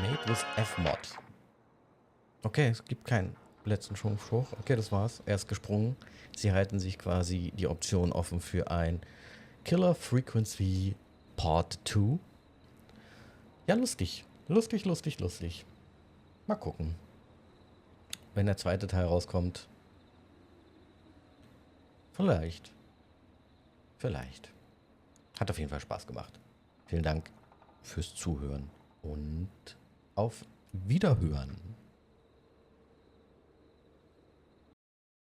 Made with F-Mod. Okay, es gibt keinen letzten Schwungspruch. Okay, das war's. Er ist gesprungen. Sie halten sich quasi die Option offen für ein Killer Frequency Part 2. Ja, lustig. Lustig. Mal gucken. Wenn der zweite Teil rauskommt. Vielleicht. Hat auf jeden Fall Spaß gemacht. Vielen Dank fürs Zuhören und auf Wiederhören.